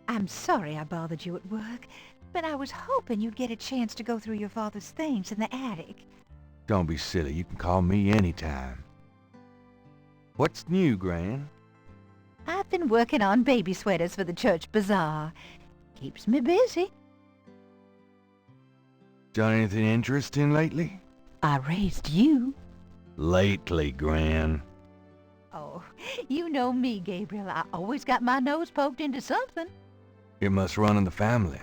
I'm sorry I bothered you at work, but I was hoping you'd get a chance to go through your father's things in the attic. Don't be silly. You can call me anytime. What's new, Gran? I've been working on baby sweaters for the church bazaar. Keeps me busy. Done anything interesting lately? I raised you. Lately, Gran. Oh, you know me, Gabriel. I always got my nose poked into something. It must run in the family.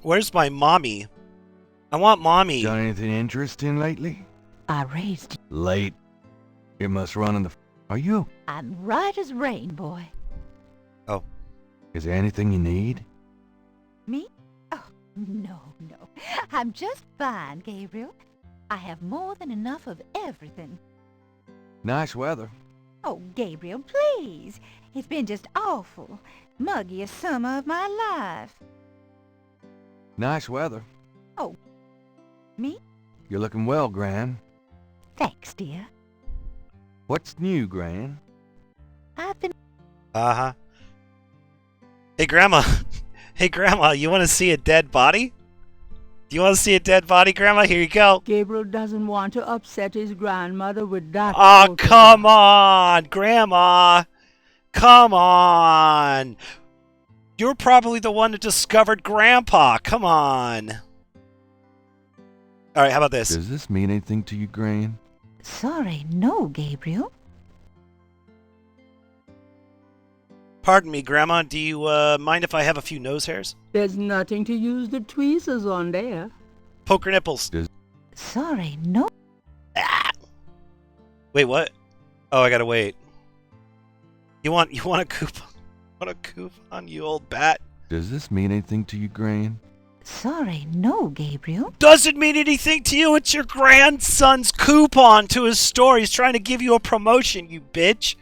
Where's my mommy? I want mommy. Done anything interesting lately? I raised you. Late. It must run in the... Are you? I'm right as rain, boy. Oh. Is there anything you need? Me? Oh, no. I'm just fine, Gabriel. I have more than enough of everything. Nice weather. Oh, Gabriel, please. It's been just awful. Muggiest summer of my life. Nice weather. Oh, me? You're looking well, Gran. Thanks, dear. What's new, Gran? I've been... Uh-huh. Hey, Grandma. Hey, Grandma, you want to see a dead body? Do you want to see a dead body, Grandma? Here you go. Gabriel doesn't want to upset his grandmother with that. Oh, come on, Grandma. Come on. You're probably the one that discovered Grandpa. Come on. All right, how about this? Does this mean anything to you, Gran? Sorry, no, Gabriel. Pardon me, Grandma. Do you mind if I have a few nose hairs? There's nothing to use the tweezers on there. Poker nipples. Sorry, no. Ah! Wait, what? Oh, I gotta wait. You want a coupon? Want a coupon, you old bat? Does this mean anything to you, Gran? Sorry, no, Gabriel. Doesn't mean anything to you. It's your grandson's coupon to his store. He's trying to give you a promotion, you bitch.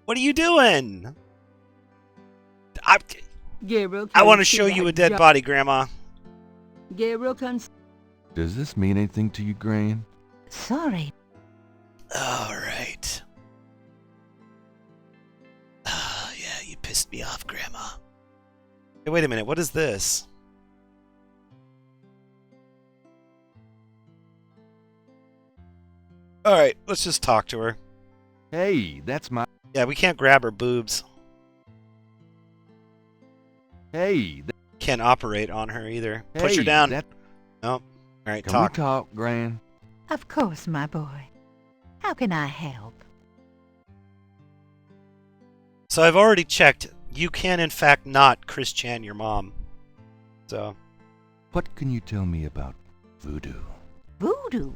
What are you doing? Gabriel, I want to show you a dead body, Grandma. Gabriel can... Does this mean anything to you, Gran? Sorry. All right. Yeah, you pissed me off, Grandma. Hey, wait a minute. What is this? All right, let's just talk to her. Hey, that's my... Yeah, we can't grab her boobs. Hey, can't operate on her either. Push her down. Nope. All right, Can talk. we talk, Gran? Of course, my boy. How can I help? So I've already checked. You can, in fact, not Chris Chan your mom. So. What can you tell me about voodoo? Voodoo?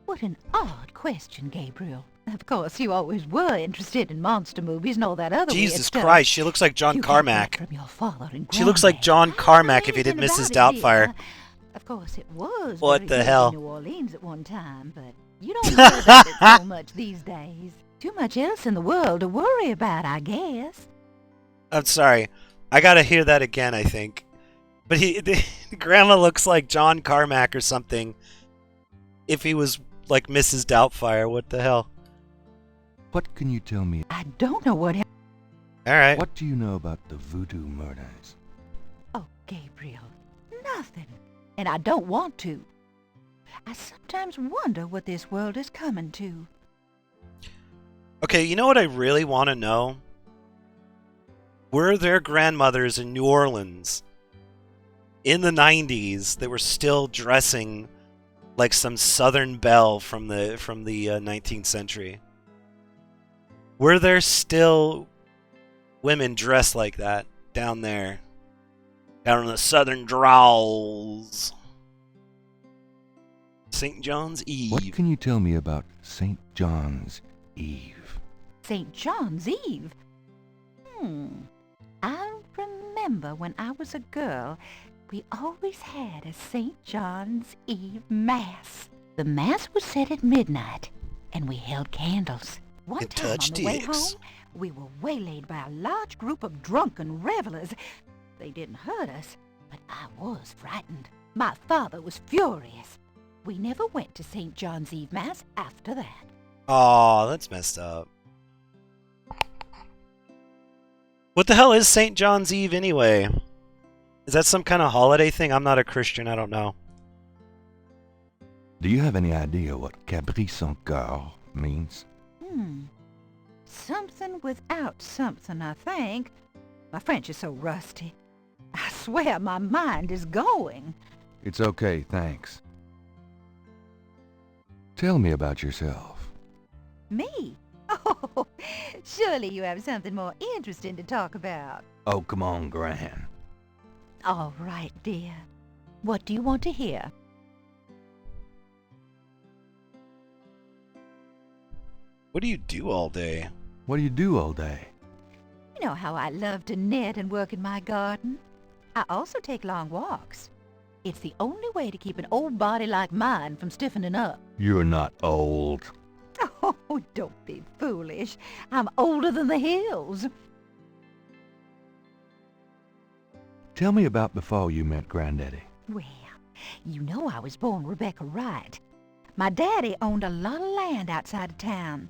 What an odd question, Gabriel. Of course, you always were interested in monster movies and all that other weird Jesus stuff. Christ, she looks like John You got that Carmack. from your father and She looks like John Carmack if he did Mrs. Doubtfire. Of course, it was What very the big hell? in New Orleans at one time, but you don't hear about it so much these days. Too much else in the world to worry about, I guess. I'm sorry. I gotta hear that again, I think. But Grandma looks like John Carmack or something. If he was like Mrs. Doubtfire, what the hell? What can you tell me? I don't know what... All right. What do you know about the voodoo murders? Oh, Gabriel, nothing. And I don't want to. I sometimes wonder what this world is coming to. Okay, you know what I really want to know? Were there grandmothers in New Orleans in the 90s that were still dressing like some Southern belle from the 19th century? Were there still women dressed like that down there? Down in the Southern drawls. St. John's Eve. What can you tell me about St. John's Eve? St. John's Eve? I remember when I was a girl, we always had a St. John's Eve Mass. The Mass was said at midnight, and we held candles. One time on the way home, we were waylaid by a large group of drunken revelers. They didn't hurt us, but I was frightened. My father was furious. We never went to St. John's Eve Mass after that. Aw, that's messed up. What the hell is St. John's Eve anyway? Is that some kind of holiday thing? I'm not a Christian, I don't know. Do you have any idea what Cabri sans Coeur means? Something without something, I think. My French is so rusty. I swear my mind is going. It's okay, thanks. Tell me about yourself. Me? Oh, surely you have something more interesting to talk about. Oh, come on, Gran. All right, dear. What do you want to hear? What do you do all day? What do you do all day? You know how I love to knit and work in my garden. I also take long walks. It's the only way to keep an old body like mine from stiffening up. You're not old. Oh, don't be foolish. I'm older than the hills. Tell me about before you met Granddaddy. Well, you know I was born Rebecca Wright. My daddy owned a lot of land outside of town.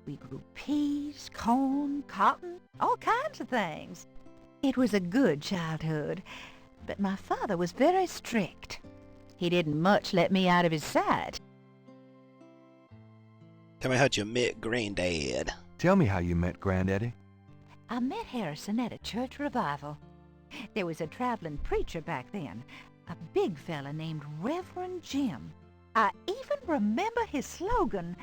We grew peas, corn, cotton, all kinds of things. It was a good childhood, but my father was very strict. He didn't much let me out of his sight. Tell me how you met Granddad. Tell me how you met Granddaddy. I met Harrison at a church revival. There was a traveling preacher back then, a big fella named Reverend Jim. I even remember his slogan,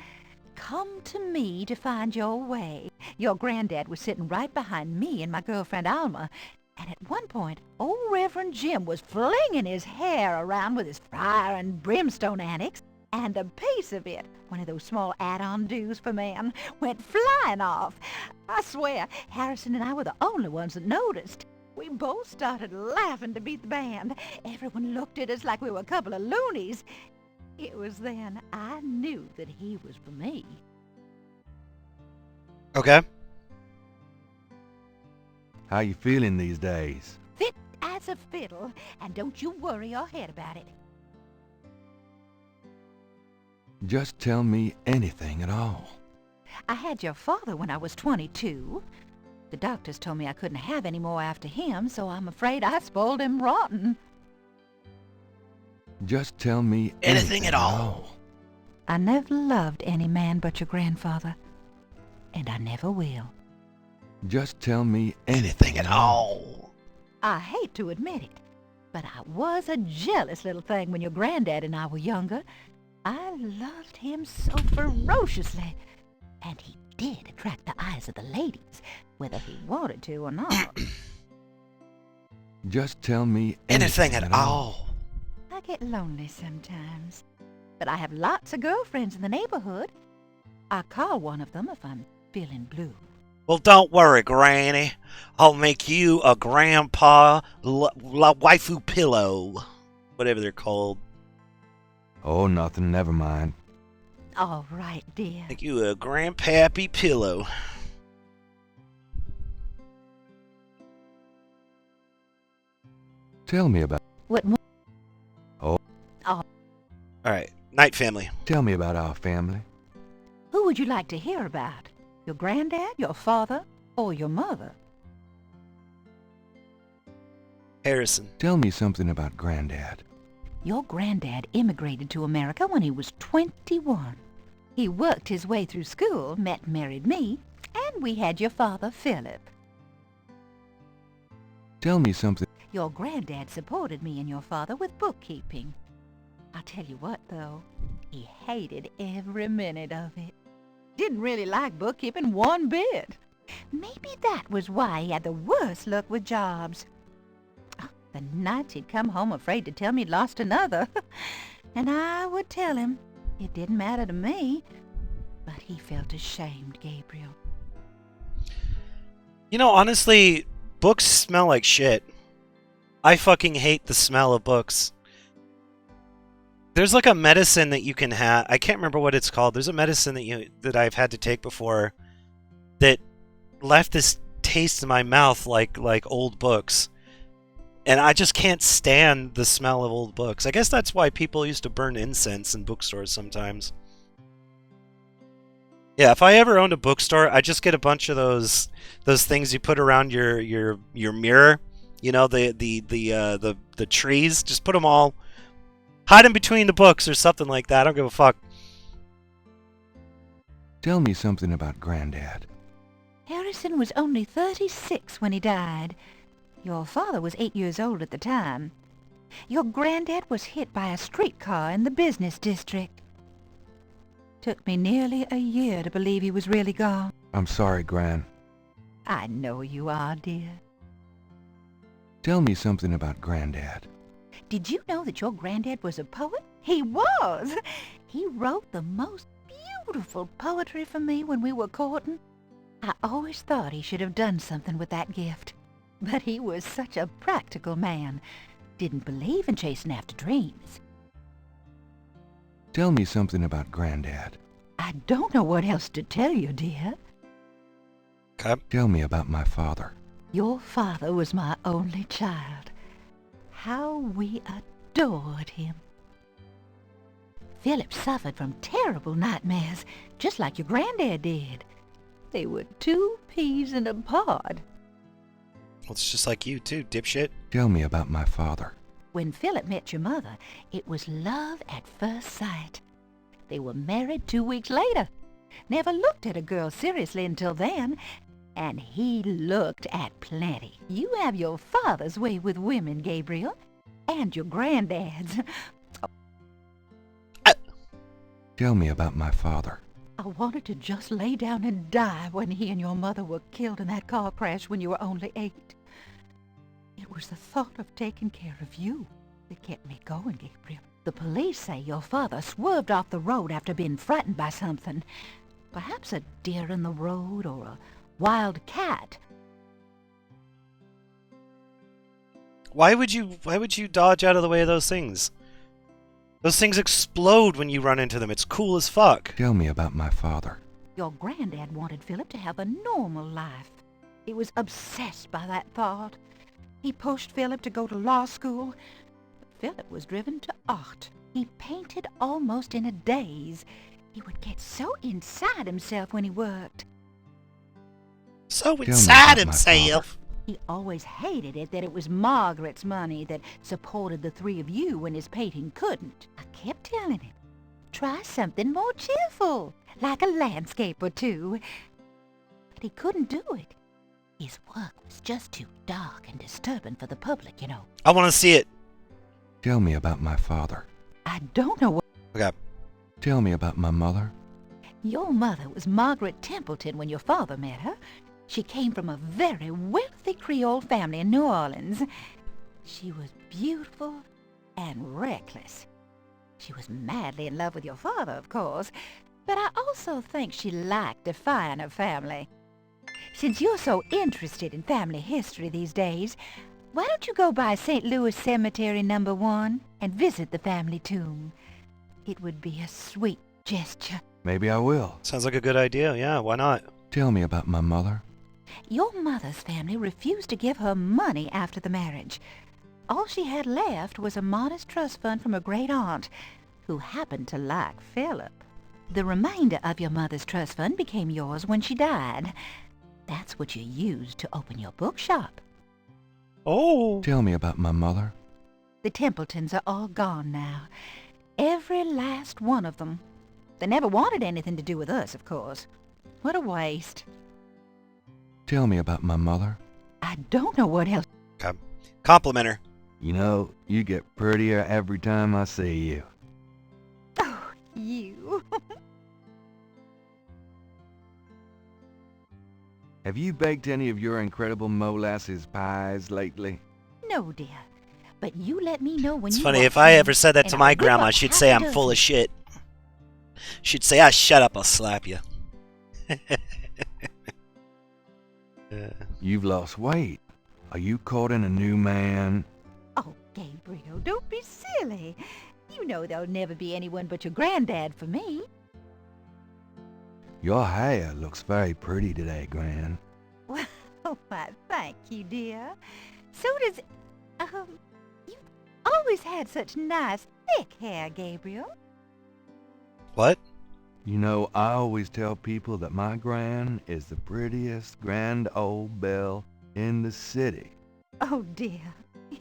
"Come to me to find your way." Your granddad was sitting right behind me and my girlfriend Alma, and at one point, old Reverend Jim was flinging his hair around with his fire and brimstone annex, and a piece of it, one of those small add-on do's for men, went flying off. I swear, Harrison and I were the only ones that noticed. We both started laughing to beat the band. Everyone looked at us like we were a couple of loonies. It was then I knew that he was for me. Okay. How you feeling these days? Fit as a fiddle, and don't you worry your head about it. Just tell me anything at all. I had your father when I was 22. The doctors told me I couldn't have any more after him, so I'm afraid I spoiled him rotten. Just tell me anything at all. I never loved any man but your grandfather, and I never will. Just tell me Anything at all. I hate to admit it, but I was a jealous little thing when your granddad and I were younger. I loved him so ferociously, and he did attract the eyes of the ladies, whether he wanted to or not. Just tell me Anything at all. I get lonely sometimes, but I have lots of girlfriends in the neighborhood. I call one of them if I'm feeling blue. Well, don't worry, Granny. I'll make you a grandpa waifu pillow. Whatever they're called. Oh, nothing, never mind. All right, dear. Make you a grandpappy pillow. Tell me about... What more? Oh. Oh. Alright, Knight family. Tell me about our family. Who would you like to hear about? Your granddad, your father, or your mother? Harrison. Tell me something about Granddad. Your granddad immigrated to America when he was 21. He worked his way through school, met and married me, and we had your father, Philip. Tell me something. Your granddad supported me and your father with bookkeeping. I'll tell you what, though, he hated every minute of it. Didn't really like bookkeeping one bit. Maybe that was why he had the worst luck with jobs. The nights he'd come home afraid to tell me he'd lost another. And I would tell him. It didn't matter to me. But he felt ashamed, Gabriel. You know, honestly, books smell like shit. I fucking hate the smell of books. There's like a medicine that you can have. I can't remember what it's called. There's a medicine that I've had to take before that left this taste in my mouth like old books. And I just can't stand the smell of old books. I guess that's why people used to burn incense in bookstores sometimes. Yeah, if I ever owned a bookstore, I'd just get a bunch of those things you put around your mirror. You know, the trees. Just put them all, hide them between the books or something like that. I don't give a fuck. Tell me something about Granddad. Harrison was only 36 when he died. Your father was 8 years old at the time. Your granddad was hit by a streetcar in the business district. Took me nearly a year to believe he was really gone. I'm sorry, Gran. I know you are, dear. Tell me something about Granddad. Did you know that your granddad was a poet? He was! He wrote the most beautiful poetry for me when we were courting. I always thought he should have done something with that gift. But he was such a practical man. Didn't believe in chasing after dreams. Tell me something about Granddad. I don't know what else to tell you, dear. Okay. Tell me about my father. Your father was my only child. How we adored him. Philip suffered from terrible nightmares, just like your granddad did. They were 2 peas in a pod. Well, it's just like you too, dipshit. Tell me about my father. When Philip met your mother, it was love at first sight. They were married 2 weeks later. Never looked at a girl seriously until then, and he looked at plenty. You have your father's way with women, Gabriel, and your granddad's. Tell me about my father. I wanted to just lay down and die when he and your mother were killed in that car crash when you were only 8. It was the thought of taking care of you that kept me going, Gabriel. The police say your father swerved off the road after being frightened by something. Perhaps a deer in the road or a wild cat. Why would you dodge out of the way of those things? Those things explode when you run into them. It's cool as fuck. Tell me about my father. Your granddad wanted Philip to have a normal life. He was obsessed by that thought. He pushed Philip to go to law school. Philip was driven to art. He painted almost in a daze. He would get so inside himself when he worked. So inside himself. He always hated it that it was Margaret's money that supported the 3 of you when his painting couldn't. I kept telling him, try something more cheerful, like a landscape or two. But he couldn't do it. His work was just too dark and disturbing for the public, you know. I want to see it. Tell me about my father. I don't know what... Okay. Tell me about my mother. Your mother was Margaret Templeton when your father met her. She came from a very wealthy Creole family in New Orleans. She was beautiful and reckless. She was madly in love with your father, of course, but I also think she liked defying her family. Since you're so interested in family history these days, why don't you go by St. Louis Cemetery No. 1 and visit the family tomb? It would be a sweet gesture. Maybe I will. Sounds like a good idea. Yeah, why not? Tell me about my mother. Your mother's family refused to give her money after the marriage. All she had left was a modest trust fund from her great-aunt, who happened to like Philip. The remainder of your mother's trust fund became yours when she died. That's what you used to open your bookshop. Oh. Tell me about my mother. The Templetons are all gone now. Every last one of them. They never wanted anything to do with us, of course. What a waste. Tell me about my mother. I don't know what else. Okay. Compliment her. You know, you get prettier every time I see you. Oh, you. Have you baked any of your incredible molasses pies lately? No, dear. But you let me know when It's you funny, want if I some, ever said that and to I'll my whip grandma, up she'd half say a I'm full dozen. of shit. She'd say, ah, shut up, I'll slap you. You've lost weight. Are you courting a new man? Oh, Gabriel, don't be silly. You know there'll never be anyone but your granddad for me. Your hair looks very pretty today, Gran. Well, why, thank you, dear. So does... you've always had such nice, thick hair, Gabriel. What? You know, I always tell people that my Gran is the prettiest grand old belle in the city. Oh, dear.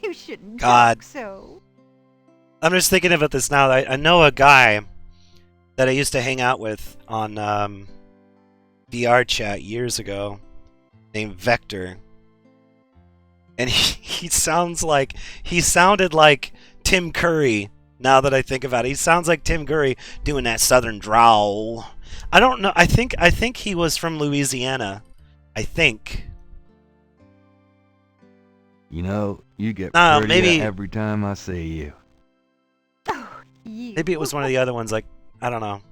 You shouldn't God. joke so. I'm just thinking about this now. I know a guy that I used to hang out with on VR chat years ago named Vector. And he sounded like Tim Curry. Now that I think about it, he sounds like Tim Curry doing that southern drawl. I don't know. I think he was from Louisiana. I think. You know, you get No, prettier maybe- every time I see you. Oh, you. Maybe it was one of the other ones. Like, I don't know.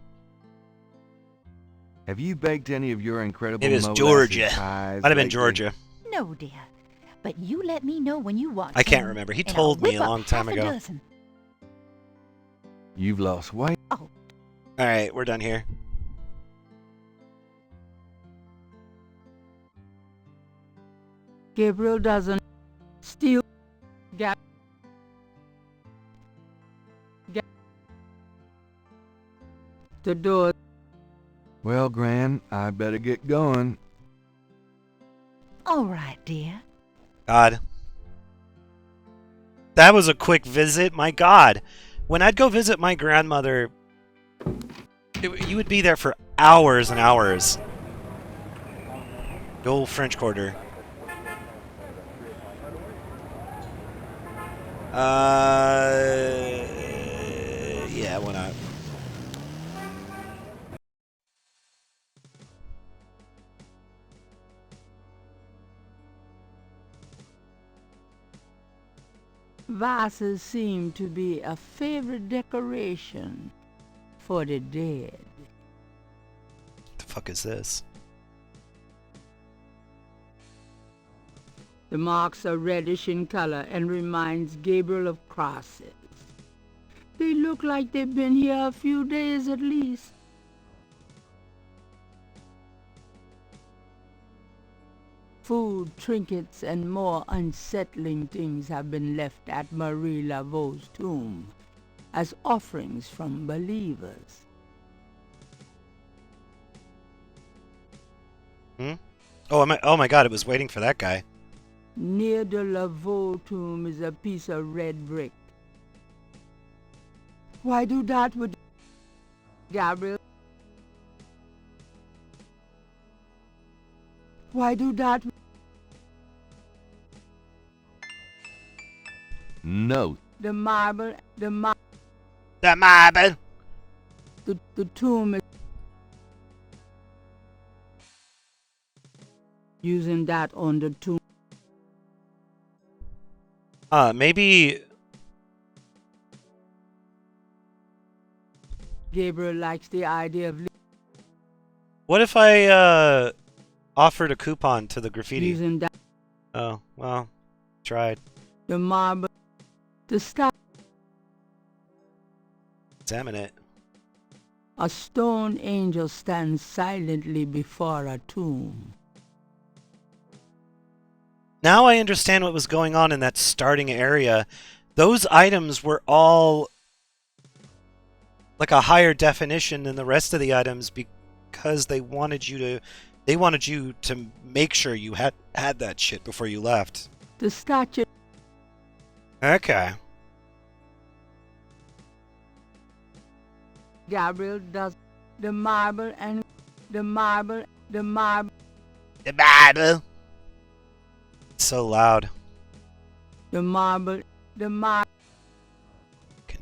Have you baked any of your incredible Maybe it's molasses Georgia. pies Might have been lately? Georgia. No, dear. But you let me know when you want I can't some, remember. He and told I'll me whip a up long time half a ago. dozen. You've lost weight. Oh, All right, we're done here. Gabriel doesn't steal. The door. Well, Gran, I better get going. all right, dear. God. That was a quick visit. My God. When I'd go visit my grandmother, you would be there for hours and hours. The old French Quarter. Yeah, why not? vases seem to be a favorite decoration for the dead. The fuck is this? The marks are reddish in color and reminds Gabriel of crosses. They look like they've been here a few days at least. Food, trinkets, and more unsettling things have been left at Marie Laveau's tomb as offerings from believers. Oh my god, it was waiting for that guy. Near the Laveau tomb is a piece of red brick. Why do that with Gabriel? Why do that? No. The marble. The marble. The tomb is using that on the tomb. Maybe Gabriel likes the idea of what if I offered a coupon to the graffiti? using that. Oh, well, tried. The marble. The stop. Examine it. A stone angel stands silently before a tomb. Now I understand what was going on in that starting area. Those items were all like a higher definition than the rest of the items because they wanted you to make sure you had that shit before you left. The statue. Okay. Gabriel does the marble and the marble. The Bible. It's so loud. The marble. Fucking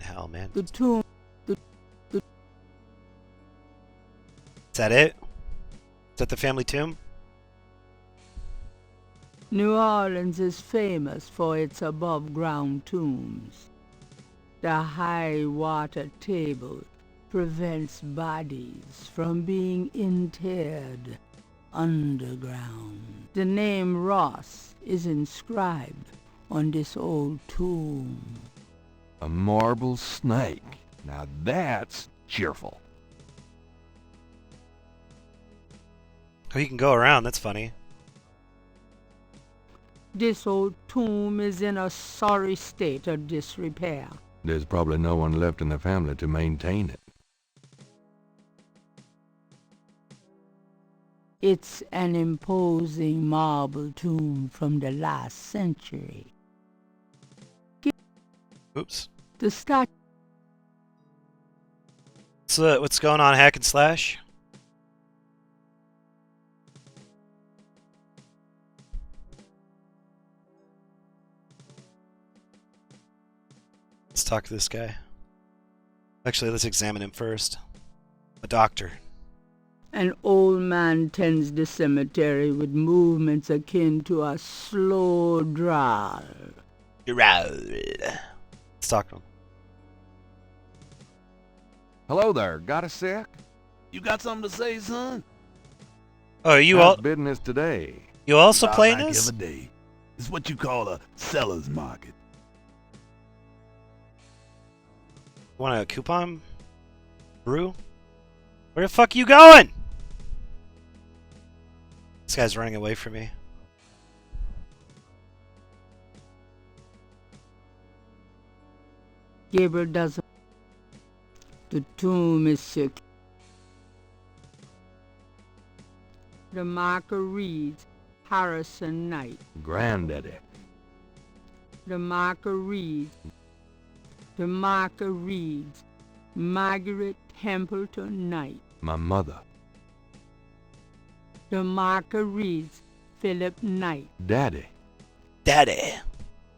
hell, man. The tomb. Is that it? Is that the family tomb? New Orleans is famous for its above-ground tombs. The high water table prevents bodies from being interred underground. The name Ross is inscribed on this old tomb. A marble snake. Now that's cheerful. Oh, you can go around. That's funny. This old tomb is in a sorry state of disrepair. There's probably no one left in the family to maintain it. It's an imposing marble tomb from the last century. Oops. The statue. So what's going on, Hack and Slash? Let's talk to this guy. Actually, let's examine him first. A doctor. An old man tends the cemetery with movements akin to a slow drawl. Let's talk to him. Hello there, got a sec? You got something to say, son? Oh, you How's all business today? You also About playing like this? every day. It's what you call a seller's market. Want a coupon? Brew? Where the fuck you going? This guy's running away from me. Gabriel doesn't. The tomb is secure. The marker reads Harrison Knight. Granddaddy. The marker reads Margaret Templeton Knight. My mother. The marker reads Philip Knight. Daddy. Daddy.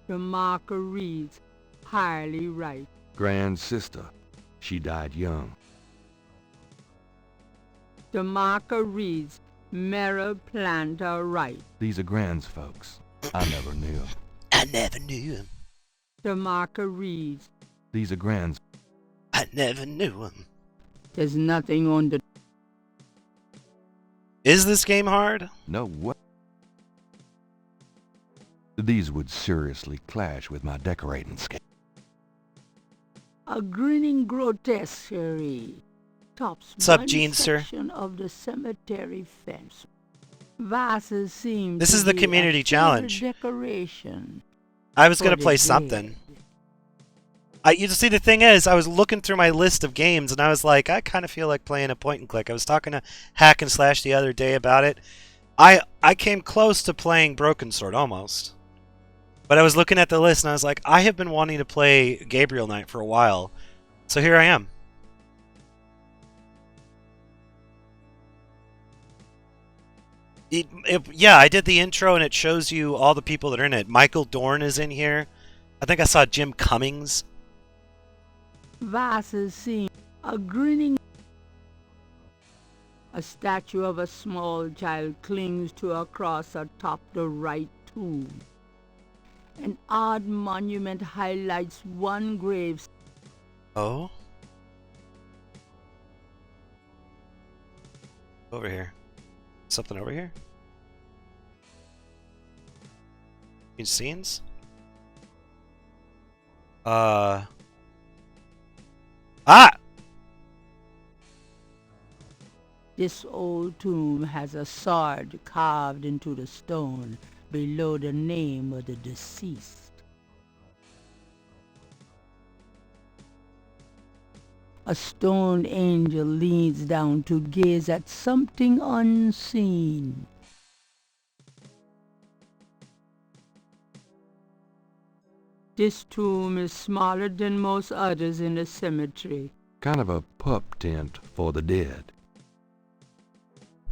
The marker reads Harley Wright. Grand sister. She died young. The marker reads Mera Planter Wright. These are Grand's folks. I never knew 'em. I never knew him. The marker reads, These are grands. I never knew him. there's nothing on the... Is this game hard? No what? These would seriously clash with my decorating skills. A grinning grotesquerie tops What's up, one Gene, sir? section of the cemetery fence. Vases seem This to is the be community a challenge. decoration. I was for gonna the play dead. something. You see, the thing is, I was looking through my list of games, and I was like, I kind of feel like playing a point and click. I was talking to Hack and Slash the other day about it. I came close to playing Broken Sword, almost. But I was looking at the list, and I was like, I have been wanting to play Gabriel Knight for a while. So here I am. Yeah, I did the intro, and it shows you all the people that are in it. Michael Dorn is in here. I think I saw Jim Cummings. Vases seem a grinning... A statue of a small child clings to a cross atop the right tomb. An odd monument highlights one grave. Oh? Over here. Something over here? In scenes? Ah! This old tomb has a sword carved into the stone below the name of the deceased. A stone angel leans down to gaze at something unseen. This tomb is smaller than most others in the cemetery. Kind of a pup tent for the dead.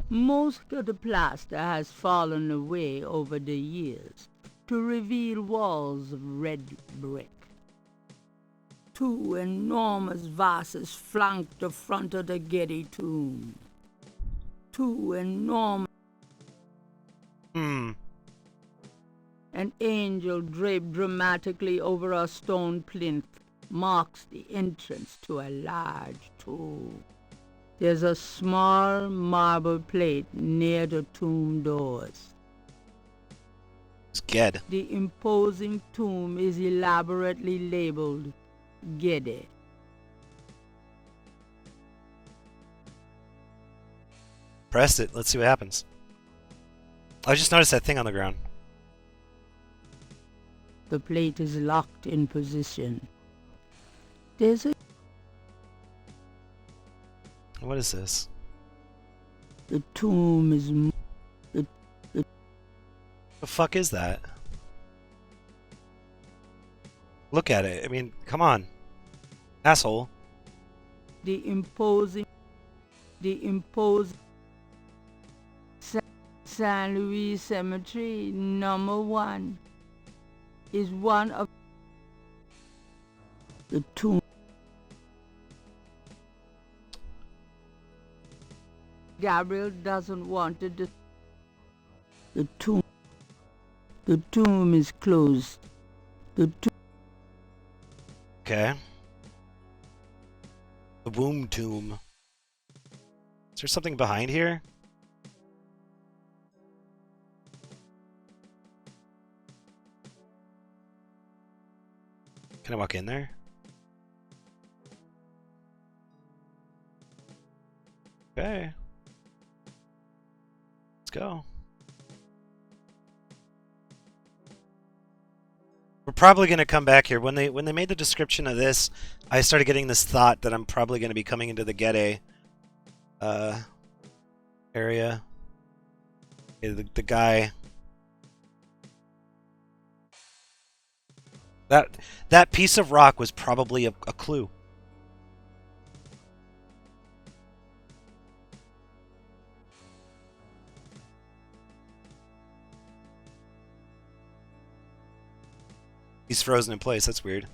Most of the plaster has fallen away over the years to reveal walls of red brick. Two enormous vases flank the front of the Getty tomb. Two enormous... An angel draped dramatically over a stone plinth marks the entrance to a large tomb. There's a small marble plate near the tomb doors. It's Ged. The imposing tomb is elaborately labeled Getty. Press it. Let's see what happens. I just noticed that thing on the ground. The plate is locked in position. There's a... What is this? The tomb is... The fuck is that? Look at it. I mean, come on. Asshole. The imposing... San Luis Cemetery number 1 is one of the tomb. Gabriel doesn't want to the tomb. The tomb is closed. The tomb. Okay. The womb tomb. Is there something behind here? Can I walk in there? Okay. Let's go. We're probably going to come back here. When they made the description of this, I started getting this thought that I'm probably going to be coming into the Getty area. Okay, the guy... That piece of rock was probably a clue. He's frozen in place. That's weird.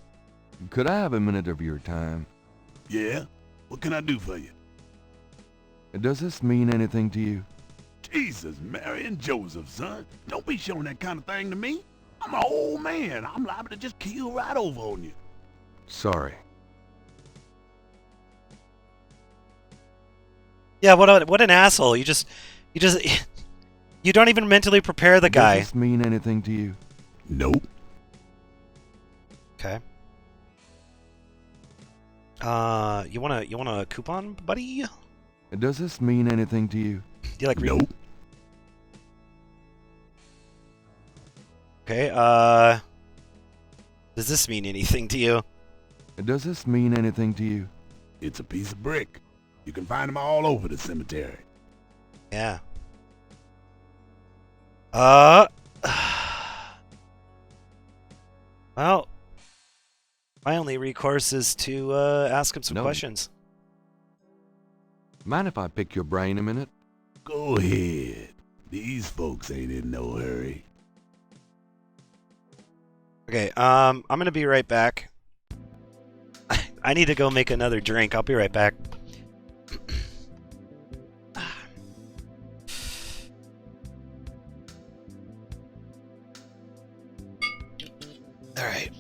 Could I have a minute of your time? Yeah? What can I do for you? Does this mean anything to you? Jesus, Mary and Joseph, son. Don't be showing that kind of thing to me. I'm an old man. I'm liable to just keel right over on you. Sorry. Yeah, what an asshole. You don't even mentally prepare the guy. Does this mean anything to you? Nope. Okay. You want a coupon, buddy? Does this mean anything to you? Do you like Nope. Okay, does this mean anything to you? Does this mean anything to you? It's a piece of brick. You can find them all over the cemetery. Yeah. Well, my only recourse is to ask him some questions. Mind if I pick your brain a minute? Go ahead. These folks ain't in no hurry. Okay, I'm gonna be right back. I need to go make another drink. I'll be right back. All right.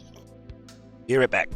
Be right back.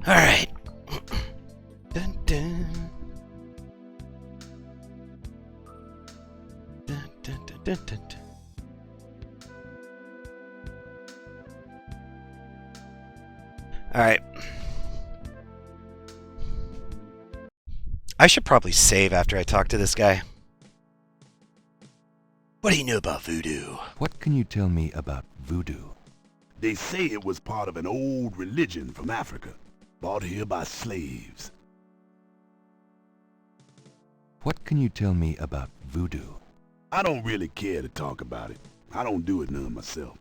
All right. Dun, dun. Dun, dun, dun, dun, dun, dun. All right. I should probably save after I talk to this guy. What do you know about voodoo? What can you tell me about voodoo? They say it was part of an old religion from Africa, brought here by slaves. What can you tell me about voodoo? I don't really care to talk about it. I don't do it none myself.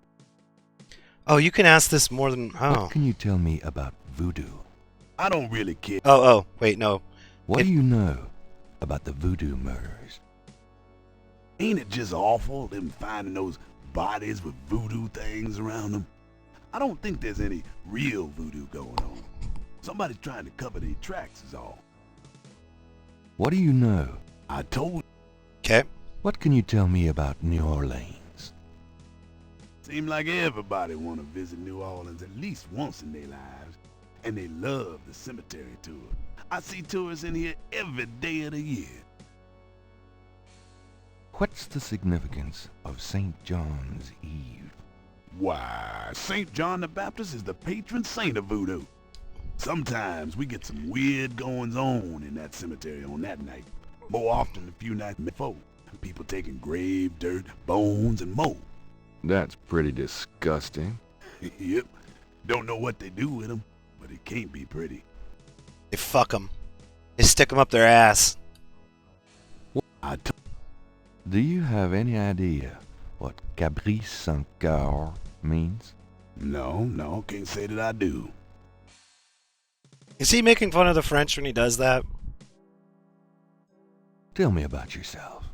Oh, you can ask this more than... Oh. What can you tell me about voodoo? I don't really care. Oh, wait, no. What do you know about the voodoo murders? Ain't it just awful, them finding those bodies with voodoo things around them? I don't think there's any real voodoo going on. Somebody's trying to cover their tracks is all. What do you know? I told... Okay. What can you tell me about New Orleans? Seem like everybody want to visit New Orleans at least once in their lives. And they love the cemetery tour. I see tourists in here every day of the year. What's the significance of St. John's Eve? Why, St. John the Baptist is the patron saint of voodoo. Sometimes we get some weird goings-on in that cemetery on that night. More often a few nights before. People taking grave dirt, bones, and mold. That's pretty disgusting. Yep. Don't know what they do with them, but it can't be pretty. They fuck them. They stick them up their ass. Do you have any idea what Caprice sans cœur means? No, can't say that I do. Is he making fun of the French when he does that? Tell me about yourself.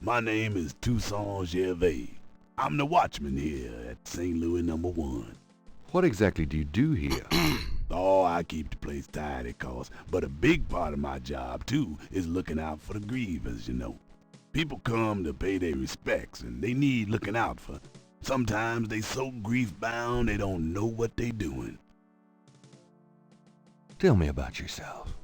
My name is Toussaint Gervais. I'm the watchman here at St. Louis No. 1. What exactly do you do here? Oh, I keep the place tidy, but a big part of my job, too, is looking out for the grievers, you know. People come to pay their respects, and they need looking out for. Sometimes they so grief-bound they don't know what they doing. Tell me about yourself.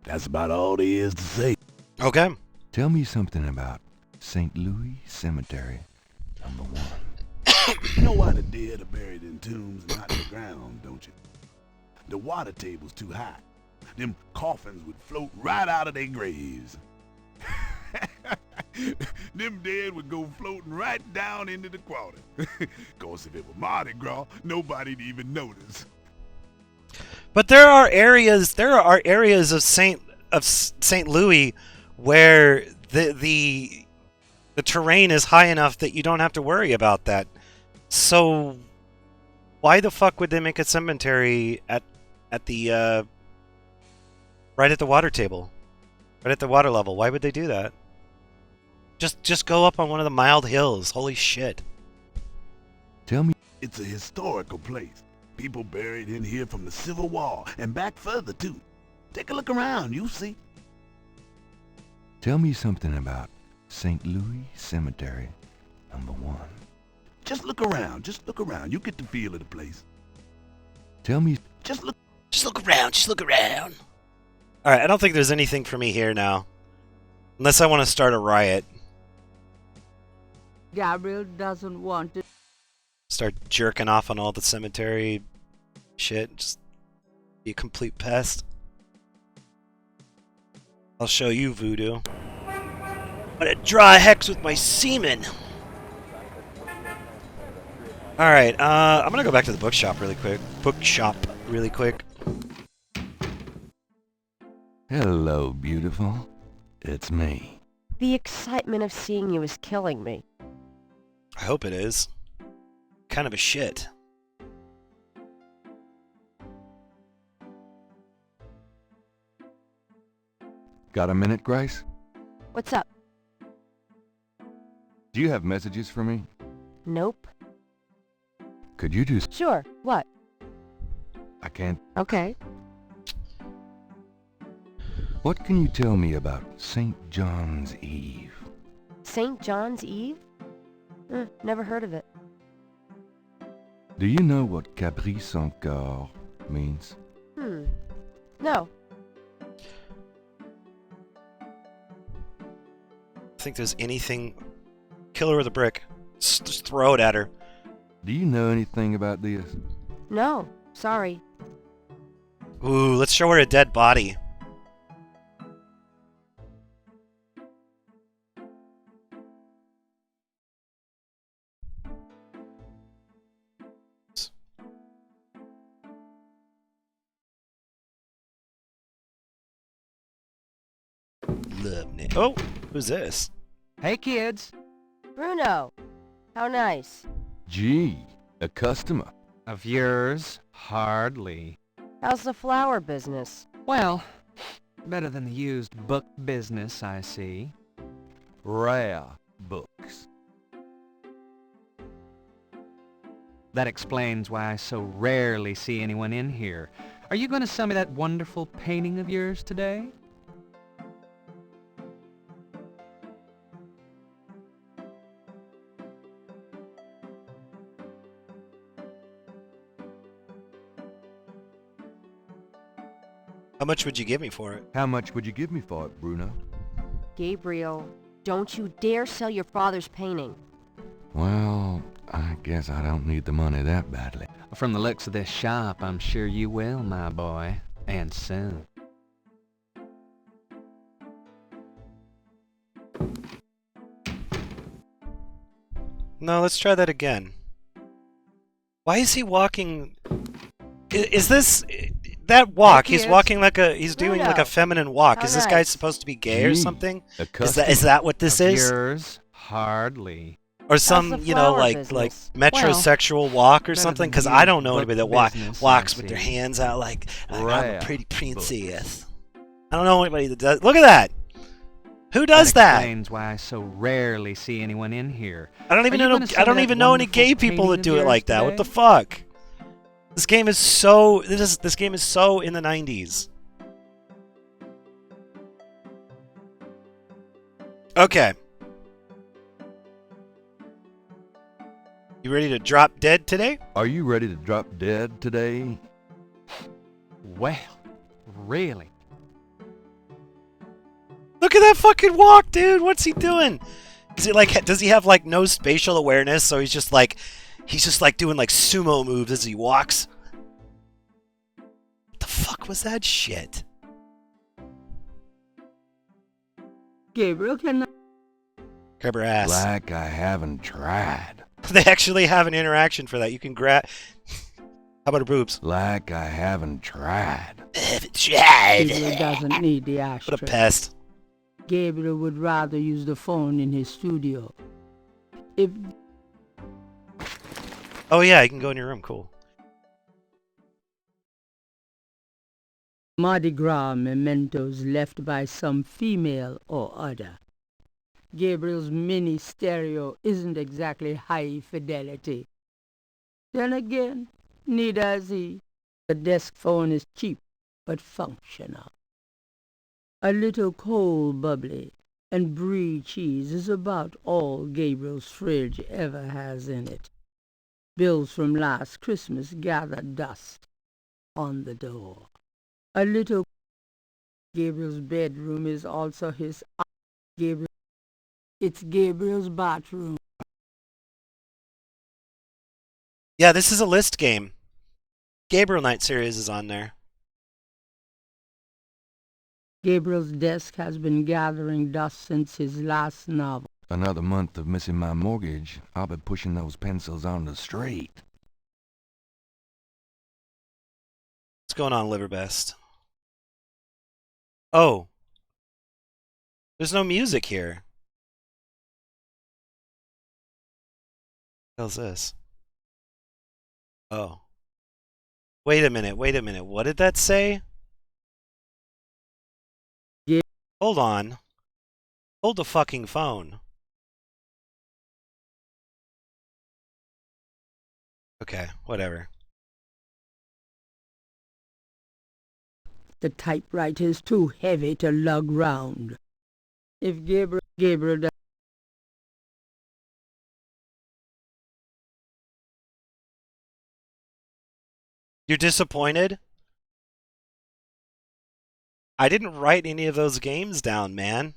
That's about all there is to say. Okay. Tell me something about St. Louis Cemetery No. 1. You know why the dead are buried in tombs and not in the ground, don't you? The water table's too high. Them coffins would float right out of their graves. Them dead would go floating right down into the water. 'Cause if it were Mardi Gras, nobody'd even notice. But there are areas of St. Louis where the terrain is high enough that you don't have to worry about that. So why the fuck would they make a cemetery at the right at the water table? Right at the water level. Why would they do that? Just go up on one of the mild hills. Holy shit. Tell me. It's a historical place. People buried in here from the Civil War and back further too. Take a look around, you'll see. Tell me something about St. Louis Cemetery No. 1. Just look around. You get the feel of the place. Tell me. Just look around. Alright, I don't think there's anything for me here now. Unless I want to start a riot. Gabriel doesn't want to Start jerking off on all the cemetery shit. Just be a complete pest. I'll show you, Voodoo. I'm gonna draw a hex with my semen. Alright, I'm gonna go back to the bookshop really quick. Hello, beautiful. It's me. The excitement of seeing you is killing me. I hope it is. Kind of a shit. Got a minute, Grace? What's up? Do you have messages for me? Nope. Could you do... Sure. What? I can't... Okay. What can you tell me about St. John's Eve? St. John's Eve? Never heard of it. Do you know what Caprice sans cœur means? No. Think there's anything... Kill her with a brick. Just throw it at her. Do you know anything about this? No. Sorry. Ooh, let's show her a dead body. Oh, who's this? Hey, kids. Bruno. How nice. Gee, a customer. Of yours? Hardly. How's the flower business? Well, better than the used book business, I see. Rare books. That explains why I so rarely see anyone in here. Are you going to sell me that wonderful painting of yours today? How much would you give me for it? How much would you give me for it, Bruno? Gabriel, don't you dare sell your father's painting. Well, I guess I don't need the money that badly. From the looks of this shop, I'm sure you will, my boy. And soon. No, let's try that again. Why is he walking? Is this that walk? He He's is. walking like he's doing like a Bruno. feminine walk. How Is this guy nice. supposed to be gay or Gee, something? a Is that what this Of is? yours? Hardly. Or the some, you know, flower like business? metrosexual walk or better something? than Because you, I don't know book anybody that business, walks I with their see. hands out like I'm a Rare pretty books. princess. I don't know anybody that does. Look at that. Who does that? Explains why I so rarely see anyone in here. I don't even Are you know. gonna I send don't that even know any wonderful gay people painting that of do it yours like that. What the today? fuck? This game is so. This game is so in the 90s. Okay. You ready to drop dead today? Are you ready to drop dead today? Well, really? Look at that fucking walk, dude. What's he doing? Is it like? Does he have like no spatial awareness? So he's just like doing like sumo moves as he walks. What the fuck was that shit? Gabriel cannot. Grab her ass. Like I haven't tried. They actually have an interaction for that. You can grab. How about her boobs? Like I haven't tried. Gabriel doesn't need the ashtray. What a pest. Gabriel would rather use the phone in his studio. If Oh yeah, you can go in your room. Cool. Mardi Gras mementos left by some female or other. Gabriel's mini stereo isn't exactly high fidelity. Then again, neither is he. The desk phone is cheap but functional. A little cold bubbly and brie cheese is about all Gabriel's fridge ever has in it. Bills from last Christmas gather dust on the door. A little. Gabriel's bedroom is also his. Gabriel. It's Gabriel's bathroom. Yeah, this is a list game. Gabriel Knight series is on there. Gabriel's desk has been gathering dust since his last novel. Another month of missing my mortgage. I'll be pushing those pencils on the street. What's going on, Liverbest? Oh. There's no music here. What the hell's this? Oh. Wait a minute. What did that say? Yeah. Hold on. Hold the fucking phone. Okay, whatever. The typewriter is too heavy to lug round. If Gabriel does. You're disappointed? I didn't write any of those games down, man.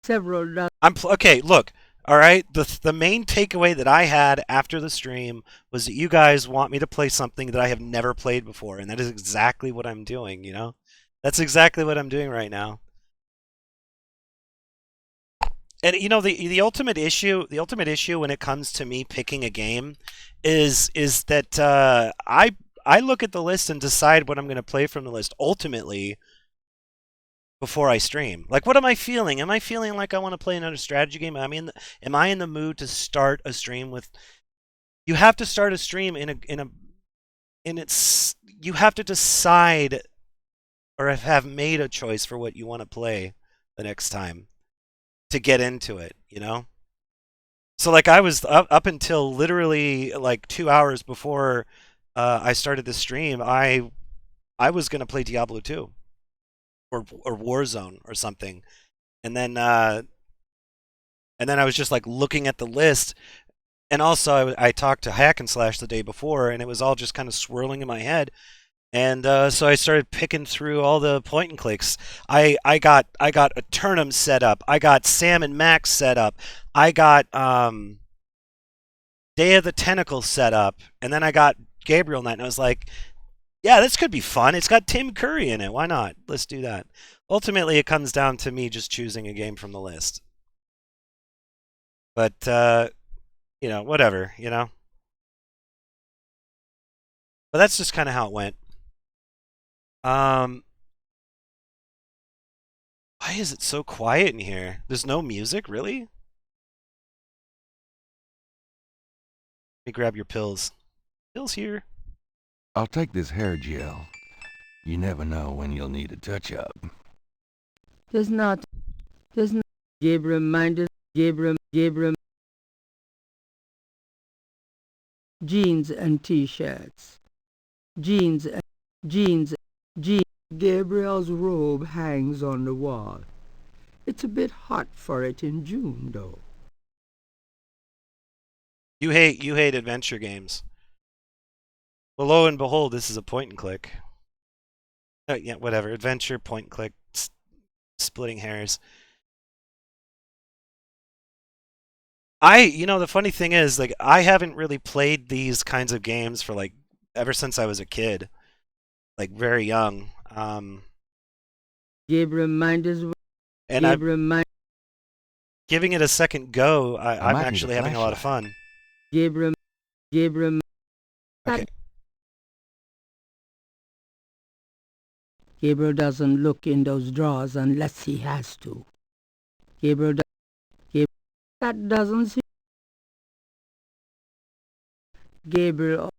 Several dozen. Okay, look. All right, the main takeaway that I had after the stream was that you guys want me to play something that I have never played before, and that is exactly what I'm doing, you know? That's exactly what I'm doing right now. And you know, the ultimate issue when it comes to me picking a game is that I look at the list and decide what I'm going to play from the list ultimately before I stream. Like, what am I feeling? Am I feeling like I want to play another strategy game? Am I in the mood to start a stream with? You have to start a stream you have to decide or have made a choice for what you want to play the next time to get into it, you know? So like I was up until literally like 2 hours before I started the stream, I was going to play Diablo 2 or Warzone or something. And then I was just like looking at the list, and also I talked to Hack and Slash the day before, and it was all just kind of swirling in my head. And so I started picking through all the point and clicks. I got Eternum set up. I got Sam and Max set up. I got Day of the Tentacle set up. And then I got Gabriel Knight. And I was like, yeah, this could be fun. It's got Tim Curry in it. Why not? Let's do that. Ultimately, it comes down to me just choosing a game from the list. But, you know, whatever, you know? But that's just kind of how it went. Why is it so quiet in here? There's no music, really? Let me grab your pills. Pills here. I'll take this hair gel. You never know when you'll need a touch-up. Does not. Gabriel Minders. Gabriel. Jeans and t-shirts. Jeans. Gabriel's robe hangs on the wall. It's a bit hot for it in June, though. You hate adventure games. Well, lo and behold, this is a point and click. Yeah, whatever. Adventure, point and click, splitting hairs. You know, the funny thing is, like, I haven't really played these kinds of games for, like, ever since I was a kid. Like, very young. Gabriel Minders. And I'm giving it a second go. I'm actually having a lot of fun. Gabriel. Okay. Gabriel doesn't look in those drawers unless he has to. That doesn't seem... Gabriel.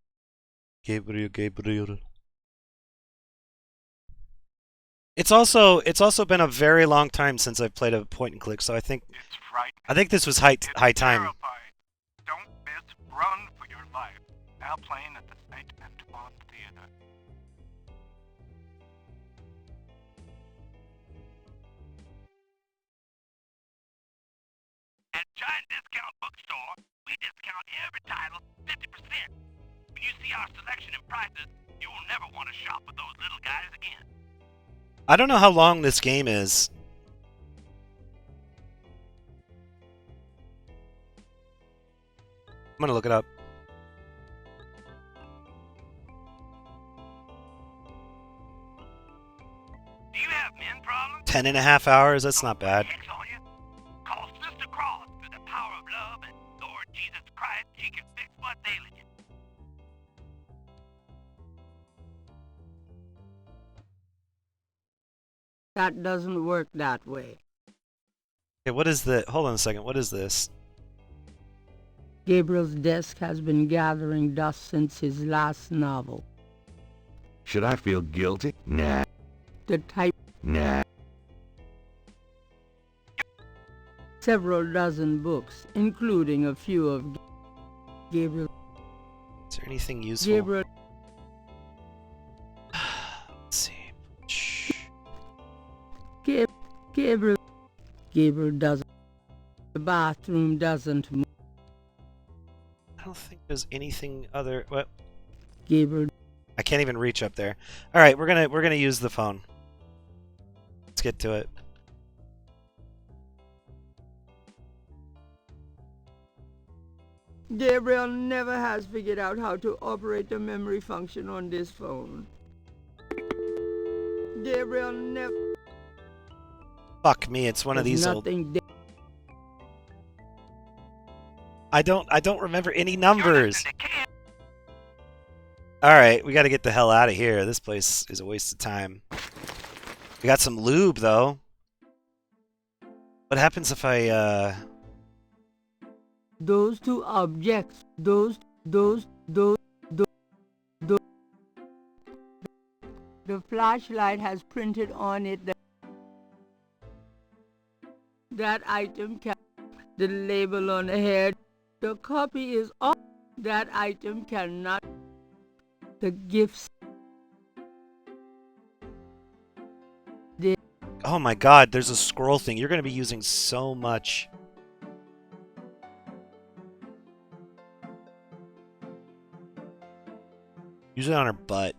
It's also been a very long time since I've played a point and click, so I think this was high time. Don't miss Run for Your Life. Now playing at the St. Antoine Theater. At Giant Discount Bookstore, we discount every title 50%. When you see our selection and prices, you will never want to shop with those little guys again. I don't know how long this game is. I'm gonna look it up. Do you have men problems? 10.5 hours, that's not bad. Call Sister Cross through the power of love and Lord Jesus Christ. She can fix what's ailing you. That doesn't work that way. Okay, what is the... Hold on a second, what is this? Gabriel's desk has been gathering dust since his last novel. Should I feel guilty? Nah. The type... Nah. Several dozen books, including a few of Gabriel... Is there anything useful? Gabriel... Let's see. Shh. Gabriel doesn't... The bathroom doesn't move. I don't think there's anything other... What? Gabriel... I can't even reach up there. All right, we're gonna use the phone. Let's get to it. Gabriel never has figured out how to operate the memory function on this phone. Gabriel never... Fuck me, it's one of these old... I don't remember any numbers. Alright, we gotta get the hell out of here. This place is a waste of time. We got some lube, though. What happens if I, Those two objects, the flashlight has printed on it that item can... The label on the head, the copy is off. That item cannot... The gifts... Oh my god, there's a scroll thing. You're gonna be using so much. Use it on her butt.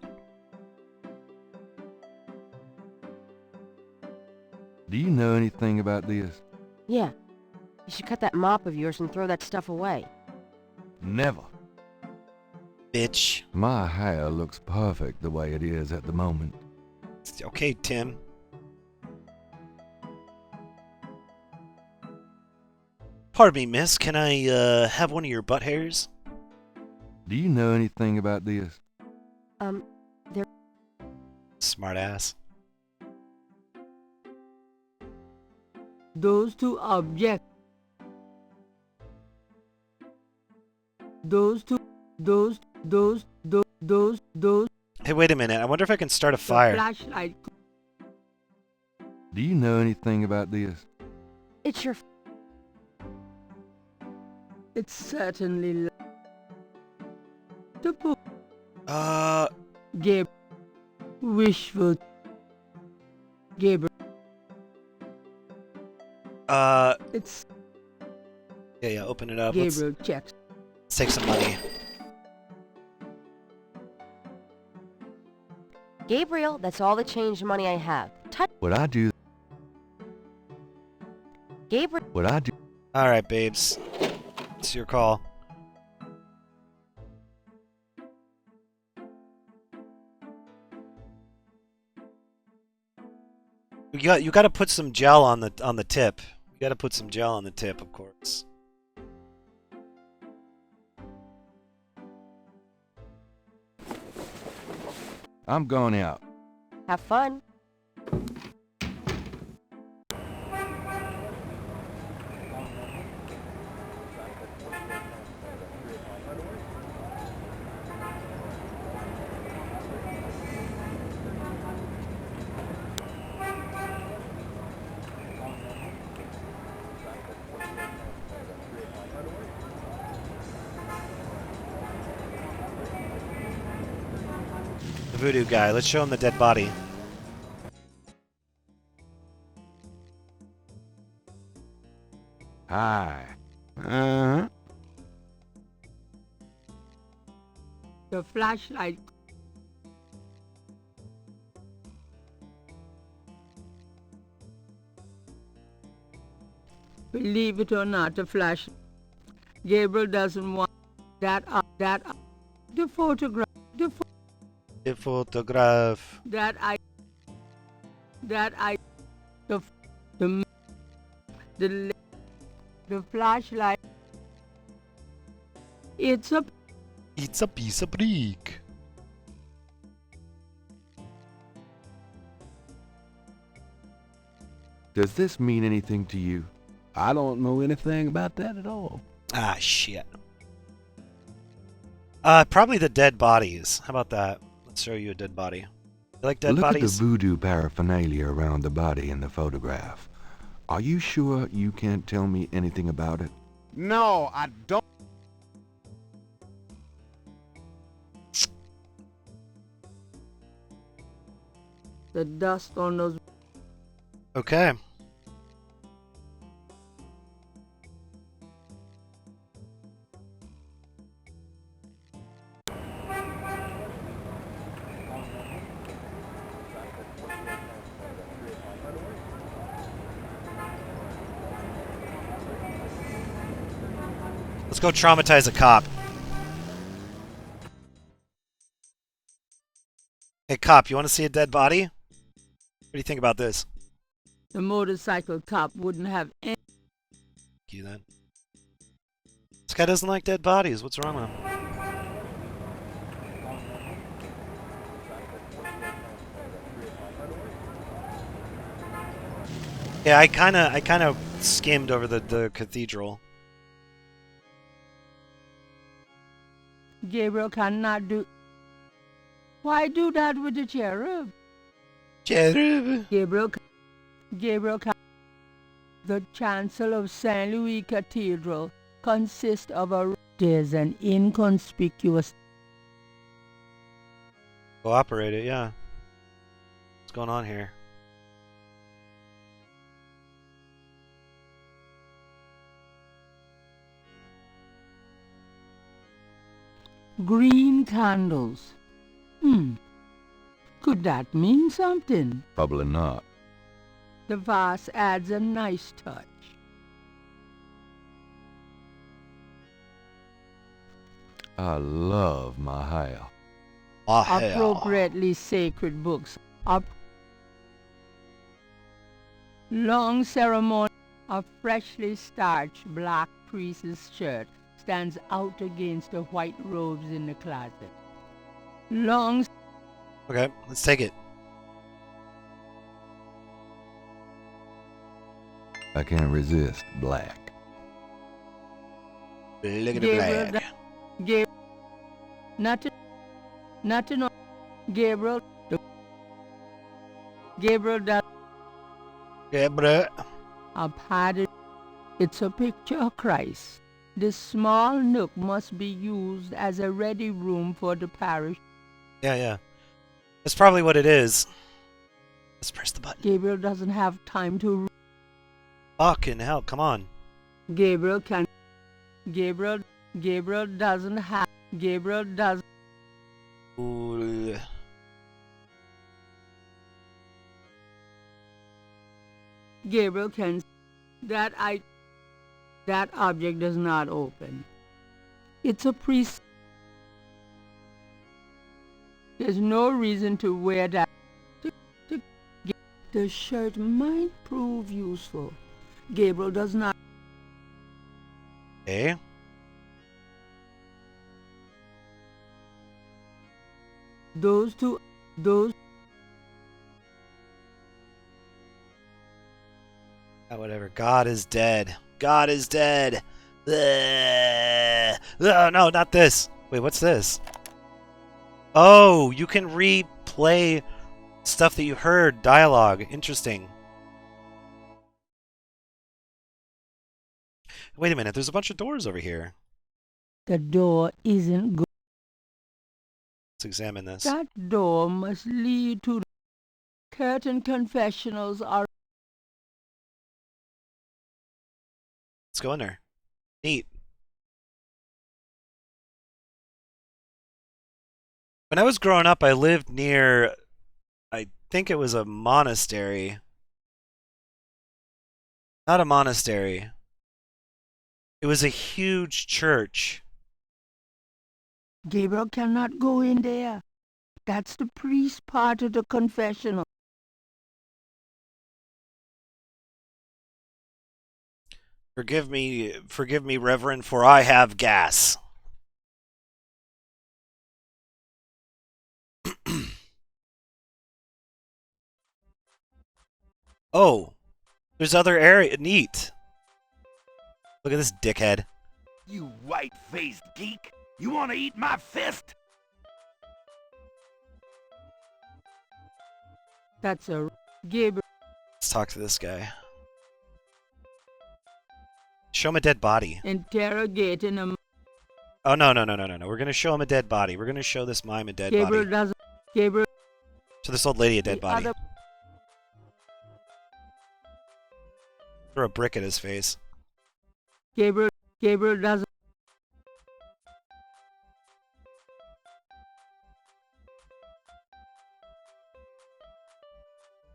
Do you know anything about this? Yeah. You should cut that mop of yours and throw that stuff away. Never. Bitch. My hair looks perfect the way it is at the moment. Okay, Tim. Pardon me, miss. Can I have one of your butt hairs? Do you know anything about this? There... Smart ass. Those two objects. Those. Hey, wait a minute. I wonder if I can start a The fire. flashlight. Do you know anything about this? It's your... It's certainly the book. Gabriel. Wishful. Gabriel. It's Yeah, open it up. Gabriel checks. Let's take some money. Gabriel, that's all the change money I have. Touch... Would I do? Gabriel... Would I do? All right, babes. It's your call. You got to put some gel on the tip. You got to put some gel on the tip, of course. I'm going out. Have fun. The voodoo guy. Let's show him the dead body. Hi. The flashlight. Believe it or not, the flash. Gabriel doesn't want the photograph. The photograph. The flashlight. It's a piece of brick. Does this mean anything to you? I don't know anything about that at all. Ah, shit. Probably the dead bodies. How about that? Let's show you a dead body. You like dead Look bodies? at the voodoo paraphernalia around the body in the photograph. Are you sure you can't tell me anything about it? No, I don't. the dust on those. Okay. Let's go traumatize a cop. Hey, cop, you want to see a dead body? What do you think about this? The motorcycle cop wouldn't have any. You then. This guy doesn't like dead bodies. What's wrong with him? Yeah, I kind of skimmed over the cathedral. Gabriel cannot do. Why do that with the cherub? Cherub. Gabriel. The chancel of St. Louis Cathedral consists of a. There's an inconspicuous. Cooperate it, yeah. What's going on here? Green candles. Could that mean something? Probably not. The vase adds a nice touch. I love my hair. Appropriately sacred books. Long ceremony. A freshly starched black priest's shirt stands out against the white robes in the closet. Long. Okay, let's take it. I can't resist black. Look at Gabriel, the Gabriel, not to know, Gabriel, Gabriel does. Gabriel. A padded. It's a picture of Christ. This small nook must be used as a ready room for the parish. Yeah. That's probably what it is. Let's press the button. Gabriel doesn't have time to. Fucking hell, come on. Gabriel can. Gabriel doesn't have. Gabriel does. Ooh. Gabriel can. That object does not open. It's a priest. There's no reason to wear that. The shirt might prove useful. Gabriel does not. Eh? Those. Whatever. God is dead. God is dead. Oh, no, not this. Wait, what's this? Oh, you can replay stuff that you heard. Dialogue. Interesting. Wait a minute. There's a bunch of doors over here. The door isn't good. Let's examine this. That door must lead to. Curtain confessionals are. Let's go in there. Neat. When I was growing up, I lived near, I think it was a monastery. Not a monastery. It was a huge church. Gabriel cannot go in there. That's the priest part of the confessional. Forgive me, Reverend, for I have gas. Oh, there's other area. Neat. Look at this dickhead. You white-faced geek! You want to eat my fist? That's a. Gabriel. Let's talk to this guy. Show him a dead body. Interrogating him. Oh, no. We're going to show him a dead body. We're going to show this mime a dead Gabriel body. doesn't. Gabriel. So this old lady a dead body. Throw a brick at his face. Gabriel doesn't.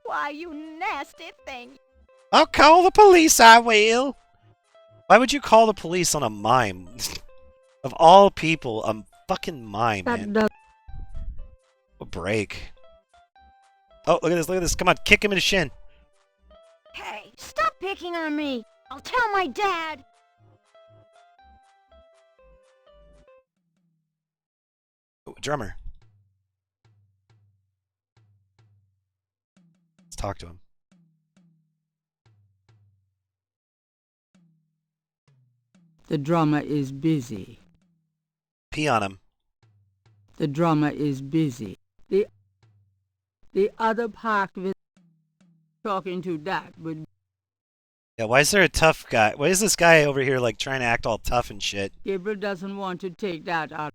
Why, you nasty thing. I'll call the police, I will. Why would you call the police on a mime? Of all people, a fucking mime, man. A break. Oh, look at this. Come on, kick him in the shin. Hey, stop picking on me. I'll tell my dad. Oh, drummer. Let's talk to him. The drummer is busy. Pee on him. The drummer is busy. The other park visit talking to that would. Yeah, why is there a tough guy? Why is this guy over here like trying to act all tough and shit? Gabriel doesn't want to take that out.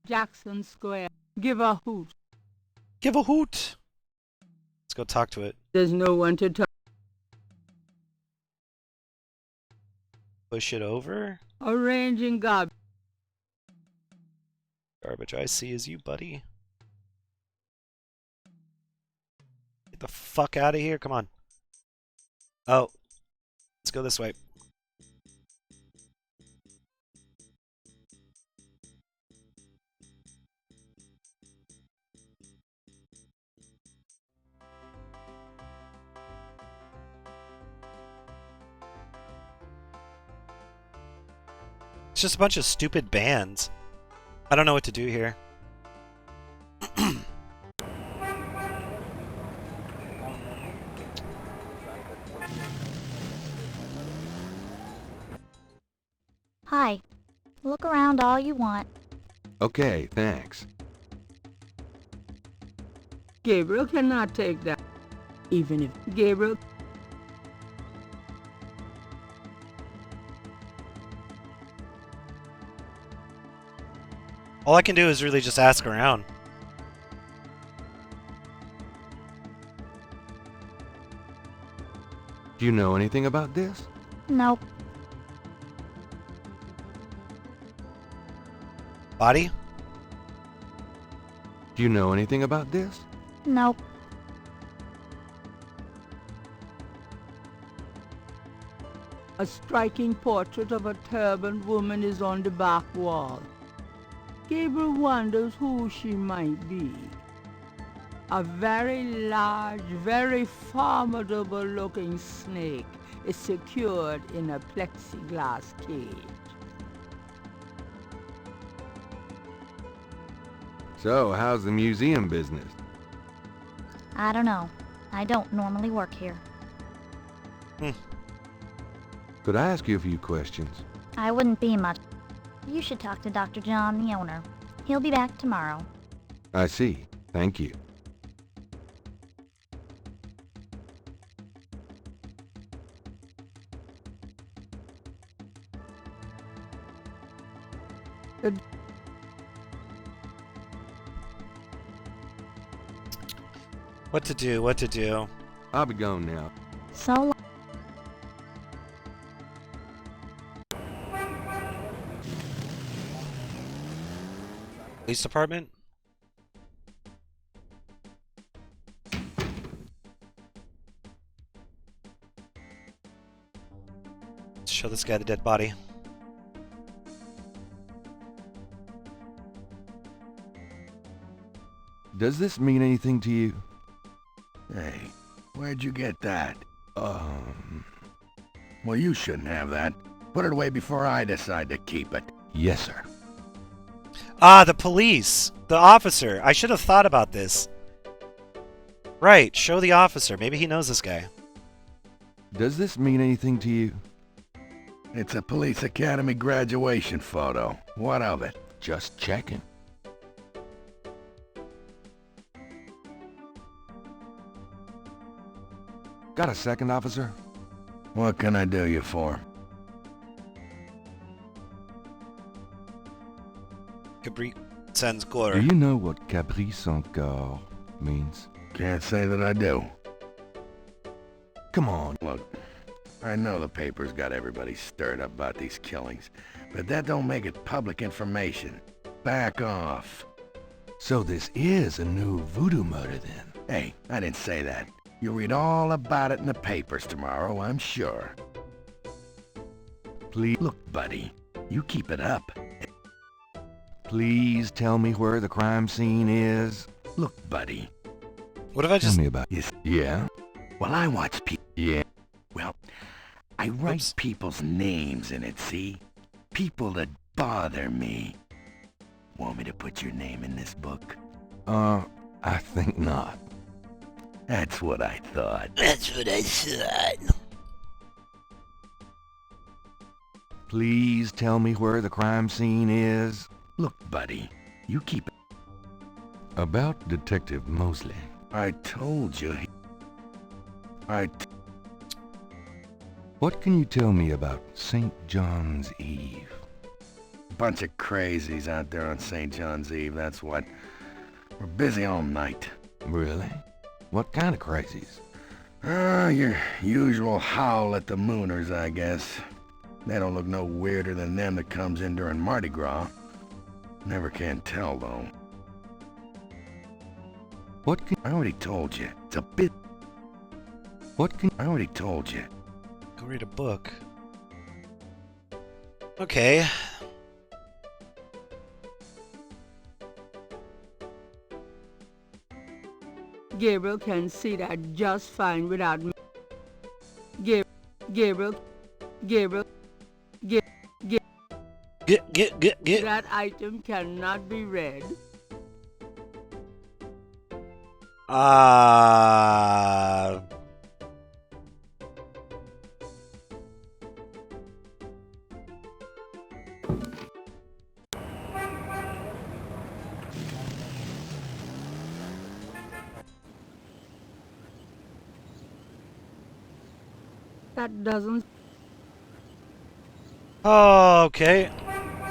Jackson Square. Give a hoot. Give a hoot. Let's go talk to it. There's no one to talk. Push it over. Arranging garbage. Garbage I see is you, buddy. Get the fuck out of here. Come on. Oh. Let's go this way. just a bunch of stupid bands. I don't know what to do here. Hi. Look around all you want. Okay, thanks. Gabriel cannot take that. Even if Gabriel... All I can do is really just ask around. Do you know anything about this? Nope. Body? Do you know anything about this? Nope. A striking portrait of a turbaned woman is on the back wall. Gabriel wonders who she might be. A very large, very formidable-looking snake is secured in a plexiglass cage. So, how's the museum business? I don't know. I don't normally work here. Could I ask you a few questions? I wouldn't be much. You should talk to Dr. John, the owner. He'll be back tomorrow. I see. Thank you. What to do? What to do? I'll be gone now. So long. Police department? Let's show this guy the dead body. Does this mean anything to you? Hey, where'd you get that? Well, you shouldn't have that. Put it away before I decide to keep it. Yes, sir. Ah, the police! The officer! I should have thought about this. Right, show the officer. Maybe he knows this guy. Does this mean anything to you? It's a police academy graduation photo. What of it? Just checking. Got a second, officer? What can I do you for? Cabri sends Gore. Do you know what caprice encore means? Can't say that I do. Come on. Look, I know the paper's got everybody stirred up about these killings, but that don't make it public information. Back off. So this is a new voodoo murder then? Hey, I didn't say that. You'll read all about it in the papers tomorrow, I'm sure. Please. Look, buddy, you keep it up. Please tell me where the crime scene is. Look, buddy. What if I just... Tell me about it. Yeah? Well, I watch people... Yeah. Well, I write people's names in it, see? People that bother me. Want me to put your name in this book? I think not. That's what I thought. That's what I thought. Please tell me where the crime scene is. Look, buddy, you keep it. About Detective Mosley. I told you. What can you tell me about St. John's Eve? Bunch of crazies out there on St. John's Eve, that's what. We're busy all night. Really? What kind of crazies? Your usual howl at the mooners, I guess. They don't look no weirder than them that comes in during Mardi Gras. Never can tell, though. What can... I already told you. It's a bit... What can... I already told you. Go read a book. Okay. Gabriel can see that just fine without me. Gabriel. Get Get. That item cannot be read. That doesn't... Oh, okay.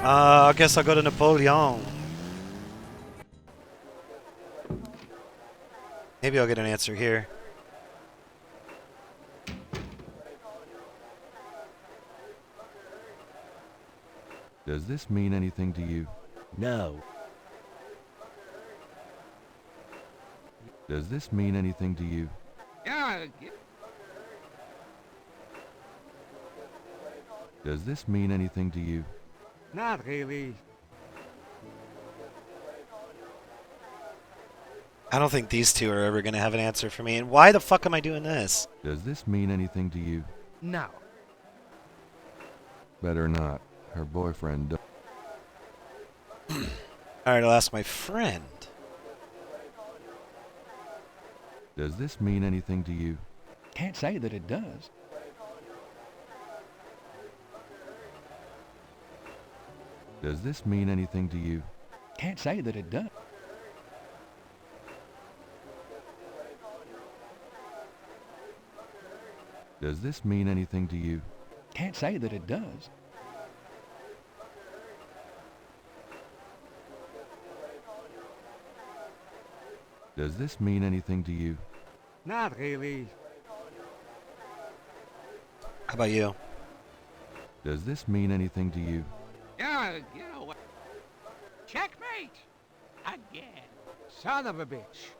I guess I'll go to Napoleon. Maybe I'll get an answer here. Does this mean anything to you? No. Does this mean anything to you? Does this mean anything to you? Not really. I don't think these two are ever going to have an answer for me. And why the fuck am I doing this? Does this mean anything to you? No. Better not. Her boyfriend Alright, I'll ask my friend. Does this mean anything to you? Can't say that it does. Does this mean anything to you? Can't say that it does. Does this mean anything to you? Can't say that it does. Does this mean anything to you? Not really. How about you? Does this mean anything to you? Yeah, you know what? Checkmate! Again. Son of a bitch.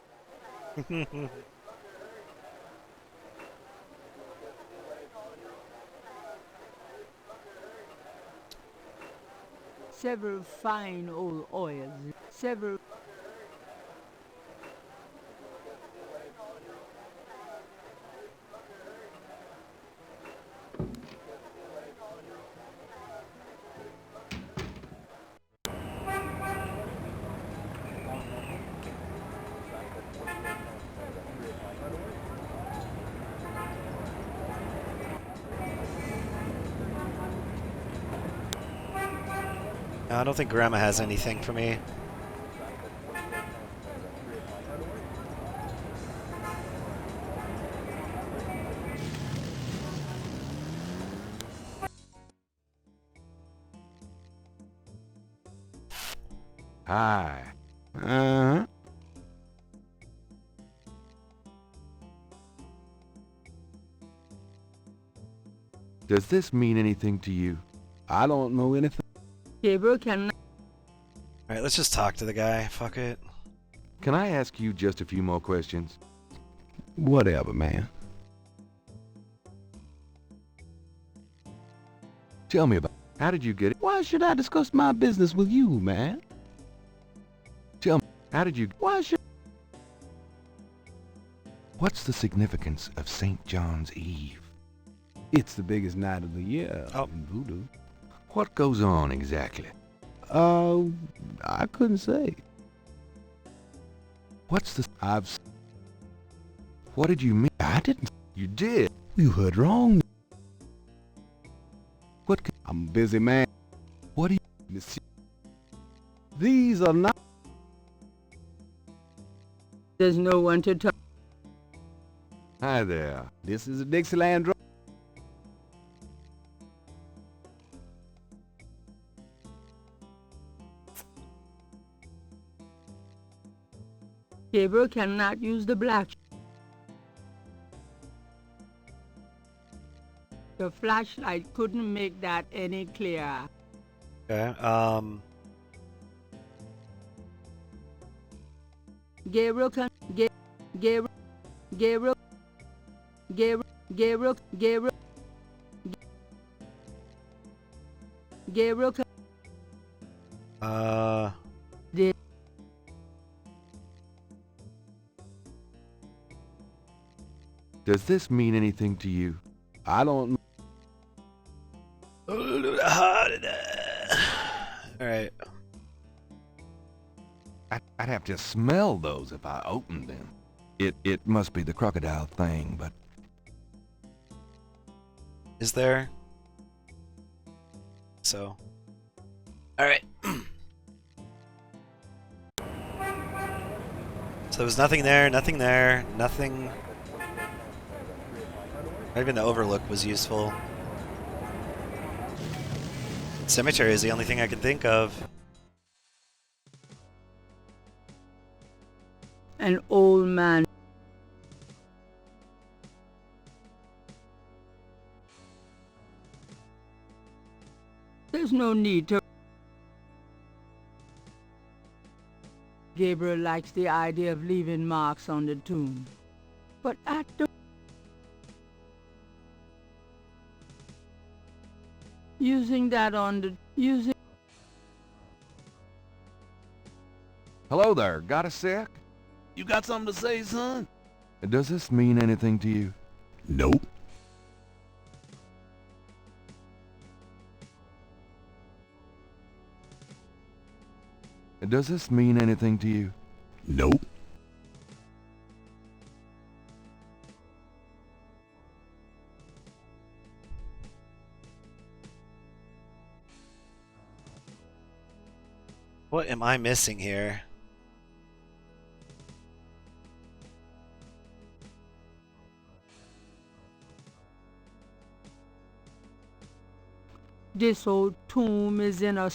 Several fine old oils. Several... No, I don't think Grandma has anything for me. Hi. Uh-huh. Does this mean anything to you? I don't know anything. Gabriel cannot... Alright, let's just talk to the guy. Fuck it. Can I ask you just a few more questions? Whatever, man. Tell me about how did you get it? Why should I discuss my business with you, man? Tell me, how did you... Why should... What's the significance of St. John's Eve? It's the biggest night of the year in voodoo. What goes on exactly? I couldn't say. What's the... What did you mean? I didn't. You did. You heard wrong. What? I'm a busy man. What do you... Monsieur. These are not... There's no one to talk. Hi there. This is a Dixieland drawl. Gabriel cannot use the black. The flashlight couldn't make that any clearer. Okay, Gabriel can... Gabriel... Gabriel... Gabriel... Gabriel... Gabriel... Gabriel can... Does this mean anything to you? I don't... might just smell those if I opened them. It must be the crocodile thing, but... Is there? So. Alright. So there was nothing there, nothing there, nothing... Not even the overlook was useful. Cemetery is the only thing I can think of. An old man. There's no need to... Gabriel likes the idea of leaving marks on the tomb. But at the... Using that on the... Using... Hello there, got a sec? You got something to say, son? Does this mean anything to you? Nope. Does this mean anything to you? Nope. What am I missing here? This old tomb is in a...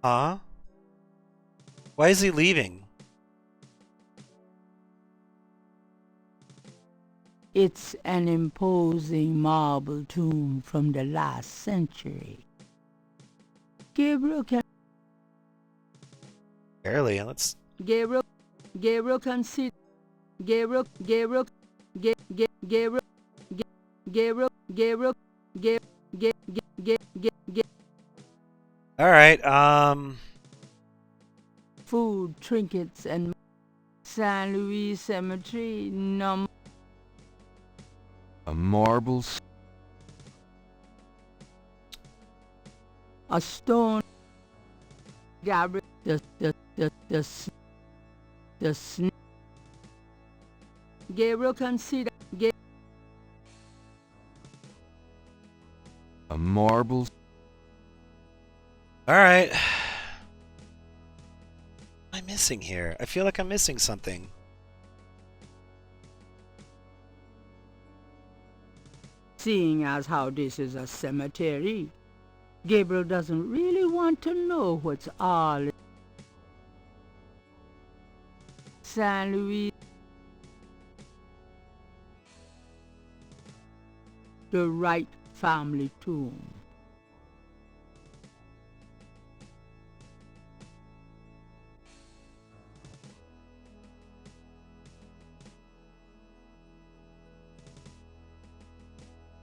Huh? Why is he leaving? It's an imposing marble tomb from the last century. Gabriel can... Barely, let's... Gabriel can see... Gabriel, Gabriel, Gabriel, Alright, food, trinkets, and San Luis Cemetery, A marble... A stone... Gabriel, the Gabriel can see that... A marble... Alright. What am I missing here? I feel like I'm missing something. Seeing as how this is a cemetery, Gabriel doesn't really want to know what's all... San Luis... The Wright family tomb.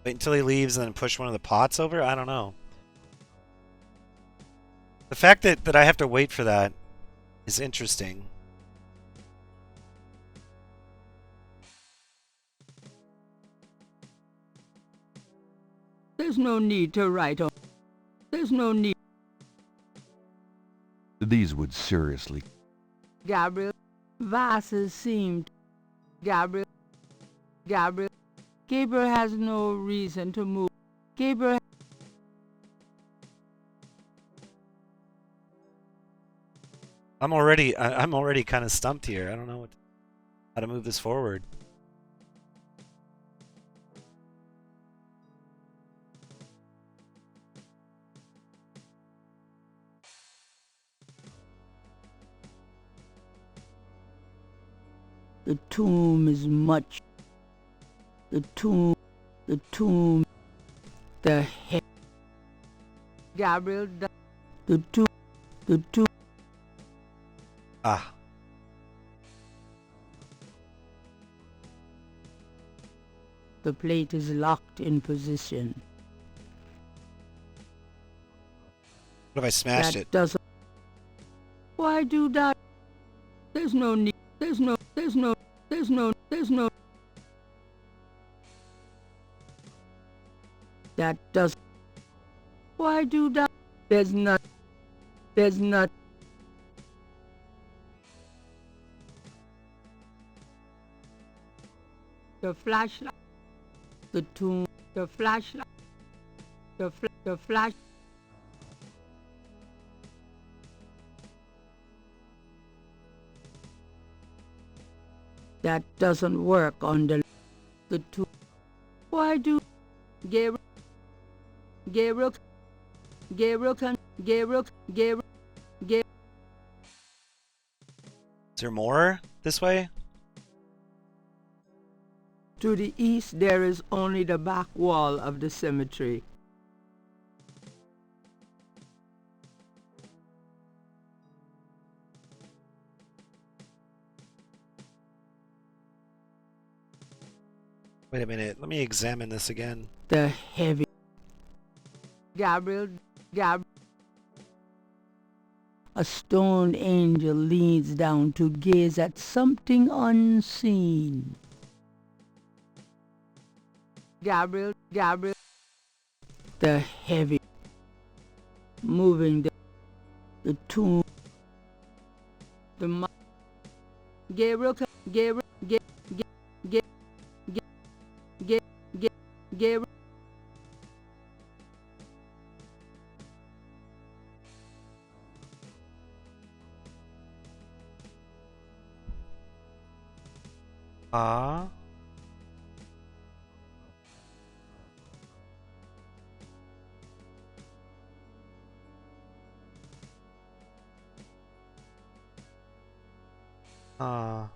Wait until he leaves and then push one of the pots over? I don't know. The fact that I have to wait for that is interesting. There's no need to write on... There's no need... These would seriously... Gabriel, vases seemed... Gabriel... Gabriel has no reason to move. Gabriel... I'm already kind of stumped here. I don't know how to move this forward. The tomb is much... The tomb... The head... Gabriel... The tomb... Ah. The plate is locked in position. What if I smashed That it? doesn't... Why do that? There's no need... There's no... That doesn't... Why do that? There's not. There's not. The flashlight. The tomb. The flashlight. The flash. That doesn't work on the tomb. Why do Gabriel Is there more this way? To the east there is only the back wall of the cemetery. Wait a minute, let me examine this again. The heavy Gabriel. A stone angel leans down to gaze at something unseen. Gabriel. The heavy moving the tomb. The Gabriel. Ah. Ah.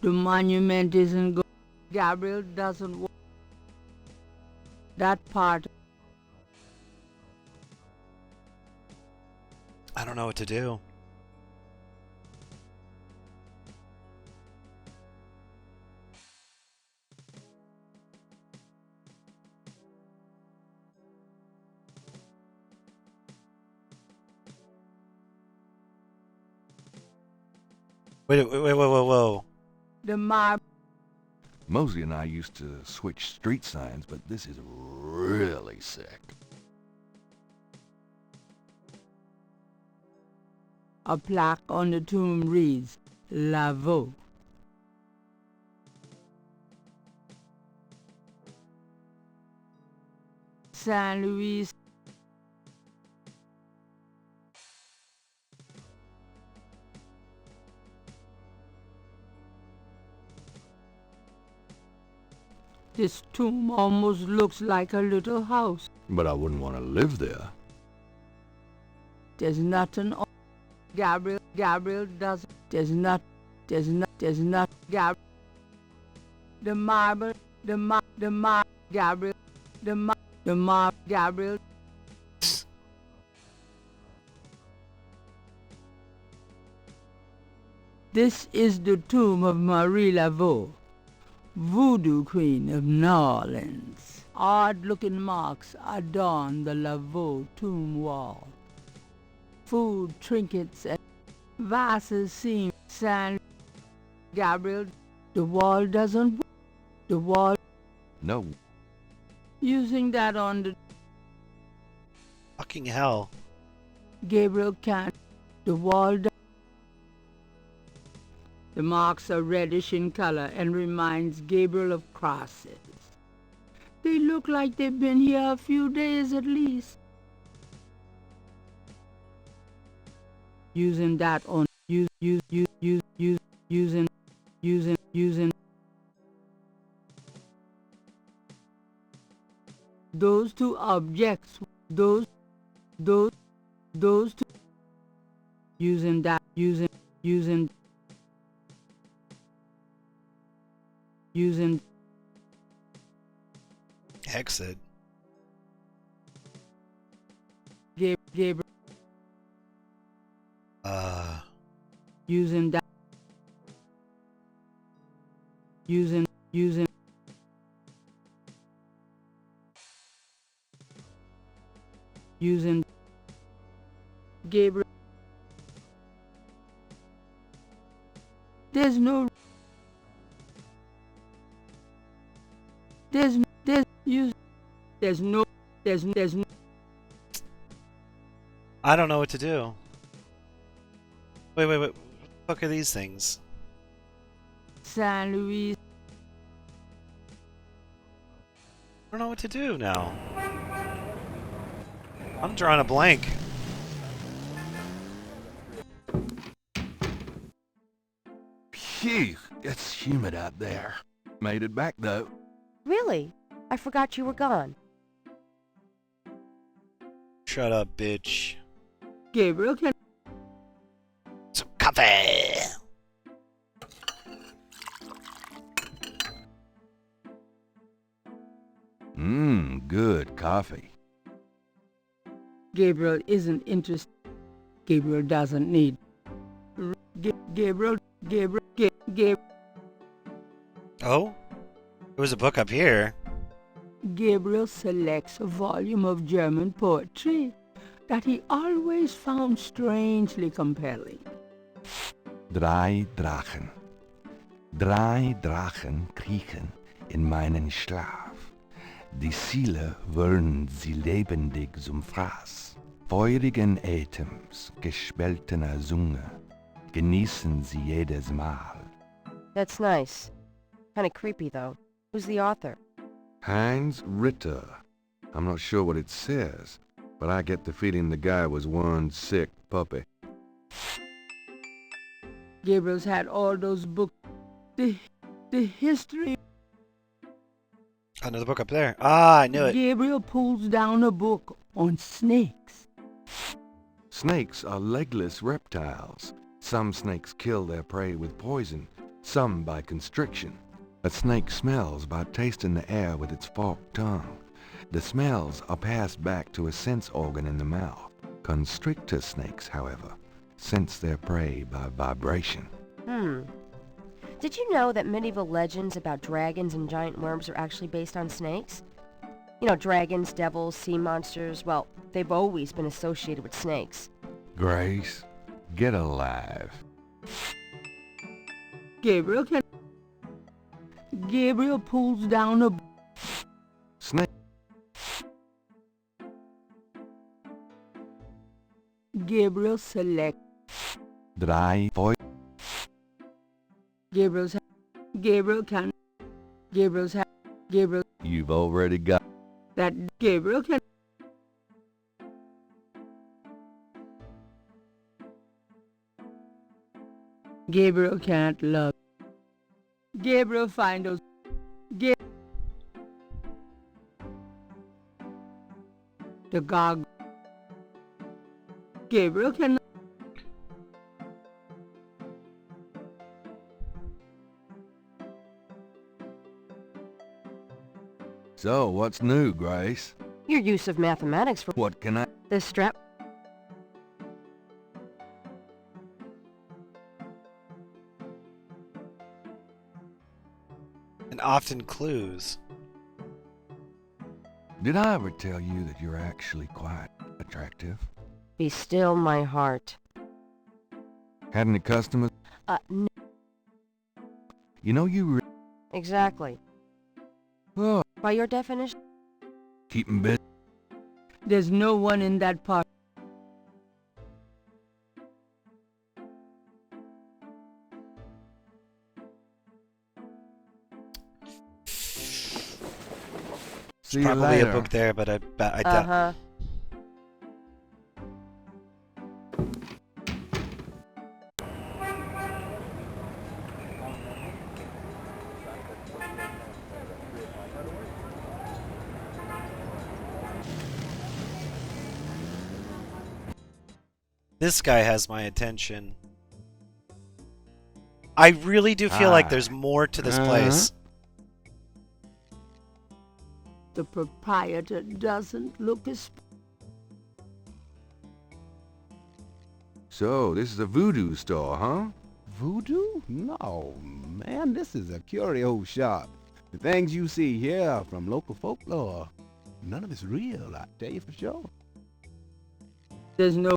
The monument isn't good. Gabriel doesn't want that part. I don't know what to do. Wait, whoa. The mob. Mosley and I used to switch street signs, but this is really sick. A plaque on the tomb reads, Laveau. San Luis. This tomb almost looks like a little house. But I wouldn't want to live there. There's nothing on Gabriel doesn't. There's not. Gabriel. The marble. Gabriel. Gabriel. This is the tomb of Marie Laveau, Voodoo Queen of New Orleans. Odd-looking marks adorn the Laveau tomb wall. Food, trinkets, and vases seem San Gabriel. The wall doesn't. The wall. No. Using that on the Fucking hell. Gabriel can't. The wall. The marks are reddish in color and reminds Gabriel of crosses. They look like they've been here a few days at least. Using that on using those two objects, those two, using that using Exit. Gabriel using that Using Gabriel. There's no I don't know what to do. Wait. What the fuck are these things? San Luis. I don't know what to do now. I'm drawing a blank. Phew, it's humid out there. Made it back though. Really? I forgot you were gone. Shut up, bitch. Gabriel can. Some coffee. Good coffee. Gabriel isn't interested. Gabriel doesn't need. Gabriel. Oh? There was a book up here. Gabriel selects a volume of German poetry that he always found strangely compelling. Drei Drachen. Drei Drachen kriechen in meinen Schlaf. Die Ziele wollen sie lebendig zum Fraß. Feurigen Atems, gespaltener Zunge, genießen sie jedes Mal. That's nice. Kinda creepy, though. Who's the author? Heinz Ritter. I'm not sure what it says, but I get the feeling the guy was one sick puppy. Gabriel's had all those books. The history. Another book up there. Ah, I knew it. Gabriel pulls down a book on snakes. Snakes are legless reptiles. Some snakes kill their prey with poison, some by constriction. A snake smells by tasting the air with its forked tongue. The smells are passed back to a sense organ in the mouth. Constrictor snakes, however, sense their prey by vibration. Did you know that medieval legends about dragons and giant worms are actually based on snakes? You know, dragons, devils, sea monsters, well, they've always been associated with snakes. Grace, get alive. Gabriel pulls down a Snake. Gabriel select. Drei Feu. Gabriel. You've already got That Gabriel can. Gabriel can't love. Gabriel find those. The gog. Gabriel can. So, what's new, Grace? Your use of mathematics for What can I... the strap. And often clues. Did I ever tell you that you're actually quite attractive? Be still my heart. Had any customers? No. You know you Exactly. Oh, By your definition? keep 'em busy. There's no one in that part. See you Probably later. a book there, but I doubt. This guy has my attention. I really do feel like there's more to this place. The proprietor doesn't look as... So, this is a voodoo store, huh? Voodoo? No, man, this is a curio shop. The things you see here are from local folklore. None of it's real, I tell you for sure. There's no...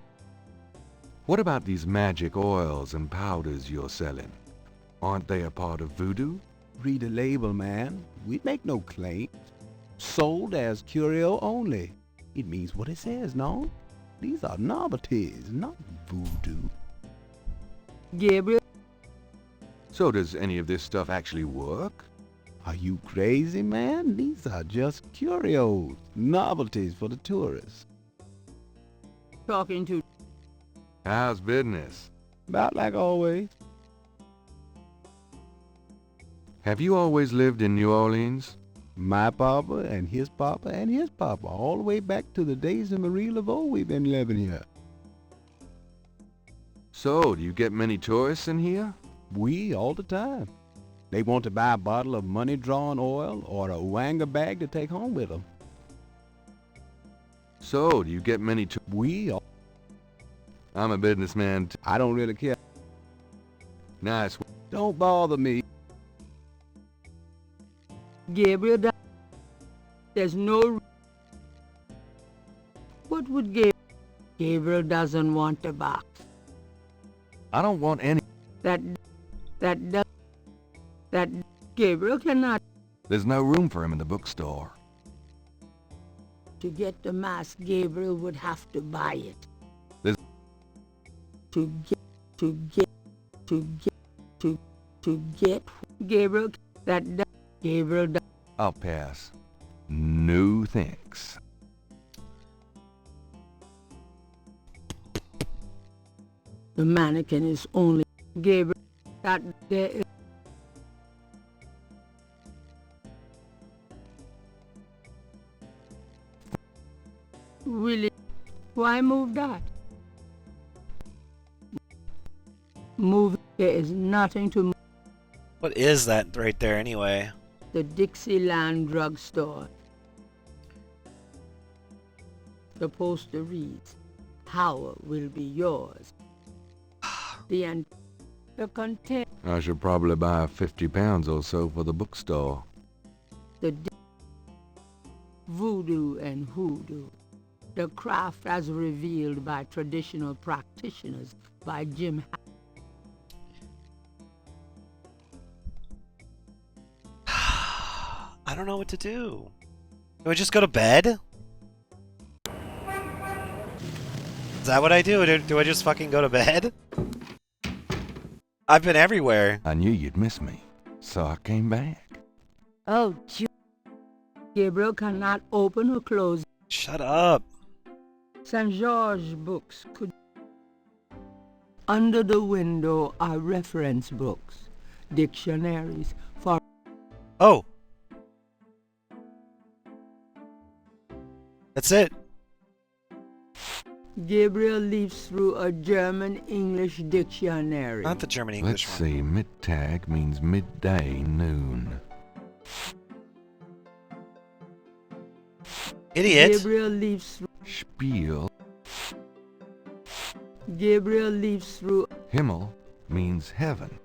What about these magic oils and powders you're selling? Aren't they a part of voodoo? Read the label, man. We make no claims. Sold as curio only. It means what it says, no? These are novelties, not voodoo. Gabriel... So does any of this stuff actually work? Are you crazy, man? These are just curios, novelties for the tourists. Talking to... How's business? About like always. Have you always lived in New Orleans? My papa and his papa and his papa, all the way back to the days of Marie Laveau we've been living here. So, do you get many tourists in here? We, all the time. They want to buy a bottle of money-drawing oil or a wanga bag to take home with them. So, do you get many We all... I'm a businessman I don't really care. Nice. Don't bother me. Gabriel... There's no... What would Gabriel... Gabriel doesn't want a box. I don't want any. That Gabriel cannot... There's no room for him in the bookstore. To get the mask, Gabriel would have to buy it. There's... To get Gabriel... Gabriel... I'll pass. No thanks. The mannequin is only... Gabriel... That there is... Really? Why move that? Move... There is nothing to move. What is that right there anyway? The Dixieland drugstore. The poster reads, "Power will be yours." The content. I should probably buy 50 pounds or so for the bookstore. The voodoo and hoodoo. The craft as revealed by traditional practitioners by Jim. I don't know what to do. Do I just go to bed? Is that what I do? Do I just fucking go to bed? I've been everywhere. I knew you'd miss me, so I came back. Oh, Gabriel cannot open or close. Shut up. St. George books could... Under the window are reference books, dictionaries for... Oh! That's it. Gabriel leaves through a German-English dictionary. Not the German-English Let's one. see, Mittag means midday, noon. Idiot. Gabriel leaves through... Spiel. Gabriel leaves through... Himmel means heaven.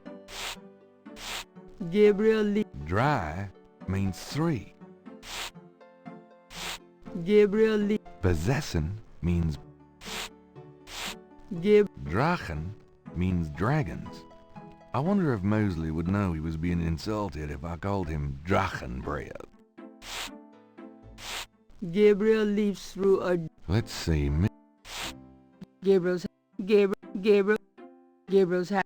Gabriel leaves... Dry means 3. Gabriel leaves... Besessen means... Drachen means dragons. I wonder if Mosley would know he was being insulted if I called him Drachenbreath. Gabriel leaves through a... Let's see, Gabriel's had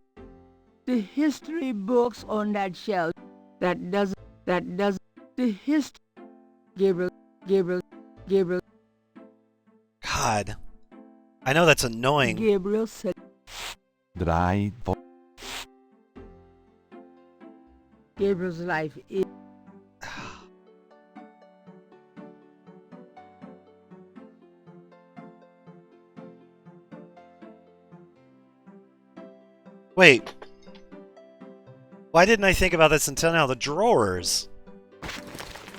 the history books on that shelf. That doesn't the history. Gabriel. God. I know that's annoying. Gabriel said that I... Gabriel's life is... Wait. Why didn't I think about this until now? The drawers.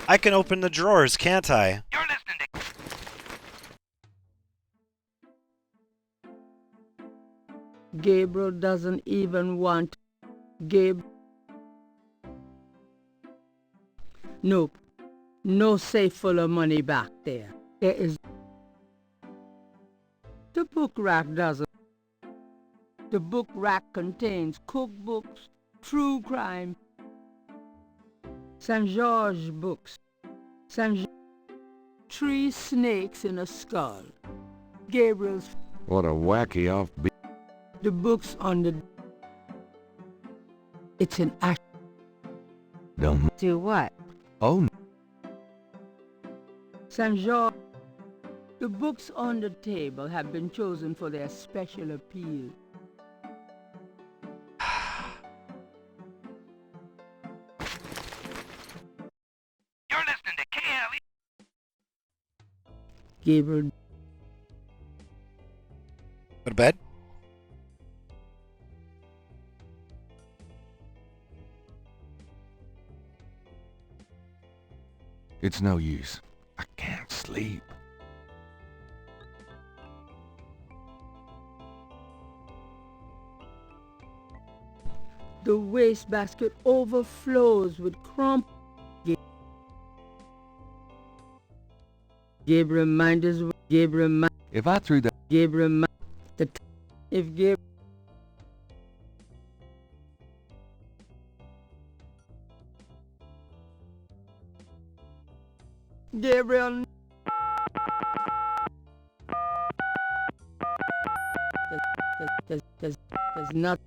I can open the drawers, can't I? You're listening to... Gabriel doesn't even want... Nope. No safe full of money back there. There is... The book rack doesn't. The book rack contains cookbooks, true crime, St. George books, three snakes in a skull, Gabriel's... What a wacky offbeat. The books on the... It's an ash... Don't... Do what? Oh, no. St. George... The books on the table have been chosen for their special appeal. You're listening to KLE. Gabriel... Go to bed? It's no use. I can't sleep. The wastebasket overflows with crump. Gabriel reminders... Gabriel... If I threw that... Gabriel... If Gabriel... Gabriel... There's not...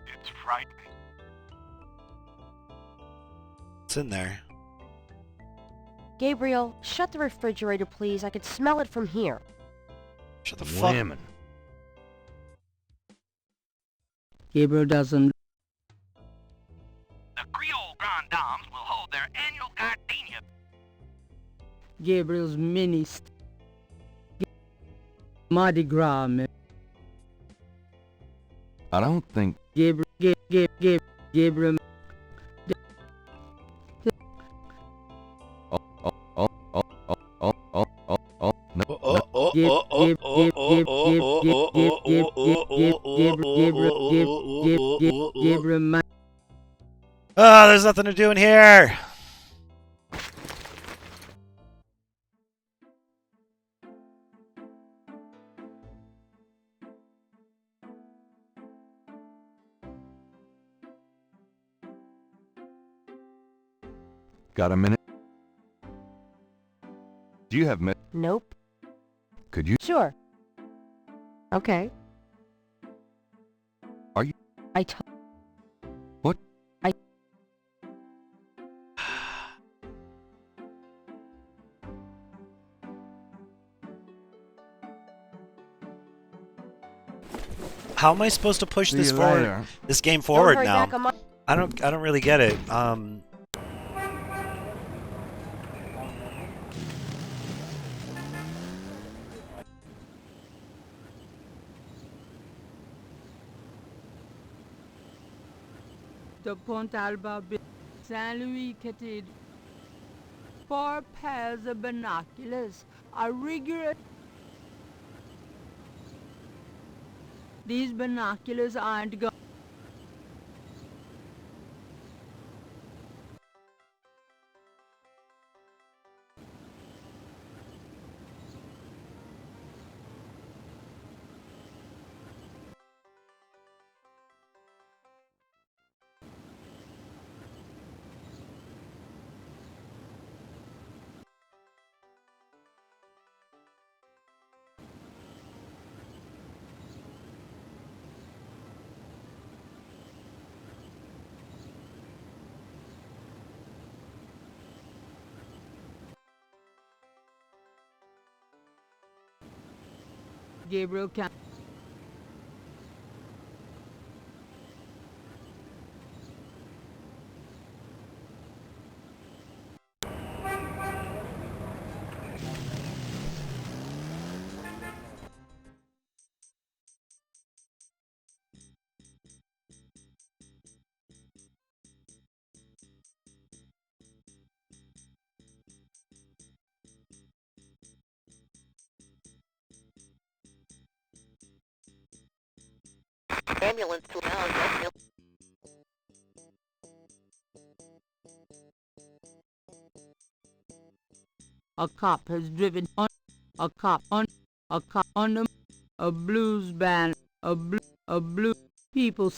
It's frightening. It's in there. Gabriel, shut the refrigerator, please. I could smell it from here. Shut the fuck. Women. Gabriel doesn't... The Creole Grand Dames will hold their annual gardenia. Gabriel's mini... Mardi Gras, man. I don't think... Gabriel... Oh, there's nothing to do in here. Got a minute? Do you have Nope. Could you... Sure. Okay. Are you... What? How am I supposed to push See this you forward? later. This game forward hurry now? back on my- I don't really get it. The Pont Alba, Saint Louis Cathedral. 4 pairs of binoculars are rigorous. These binoculars aren't going... Gabriel can... Ambulance to town. A cop has driven on a cop on a blues band, a blue people.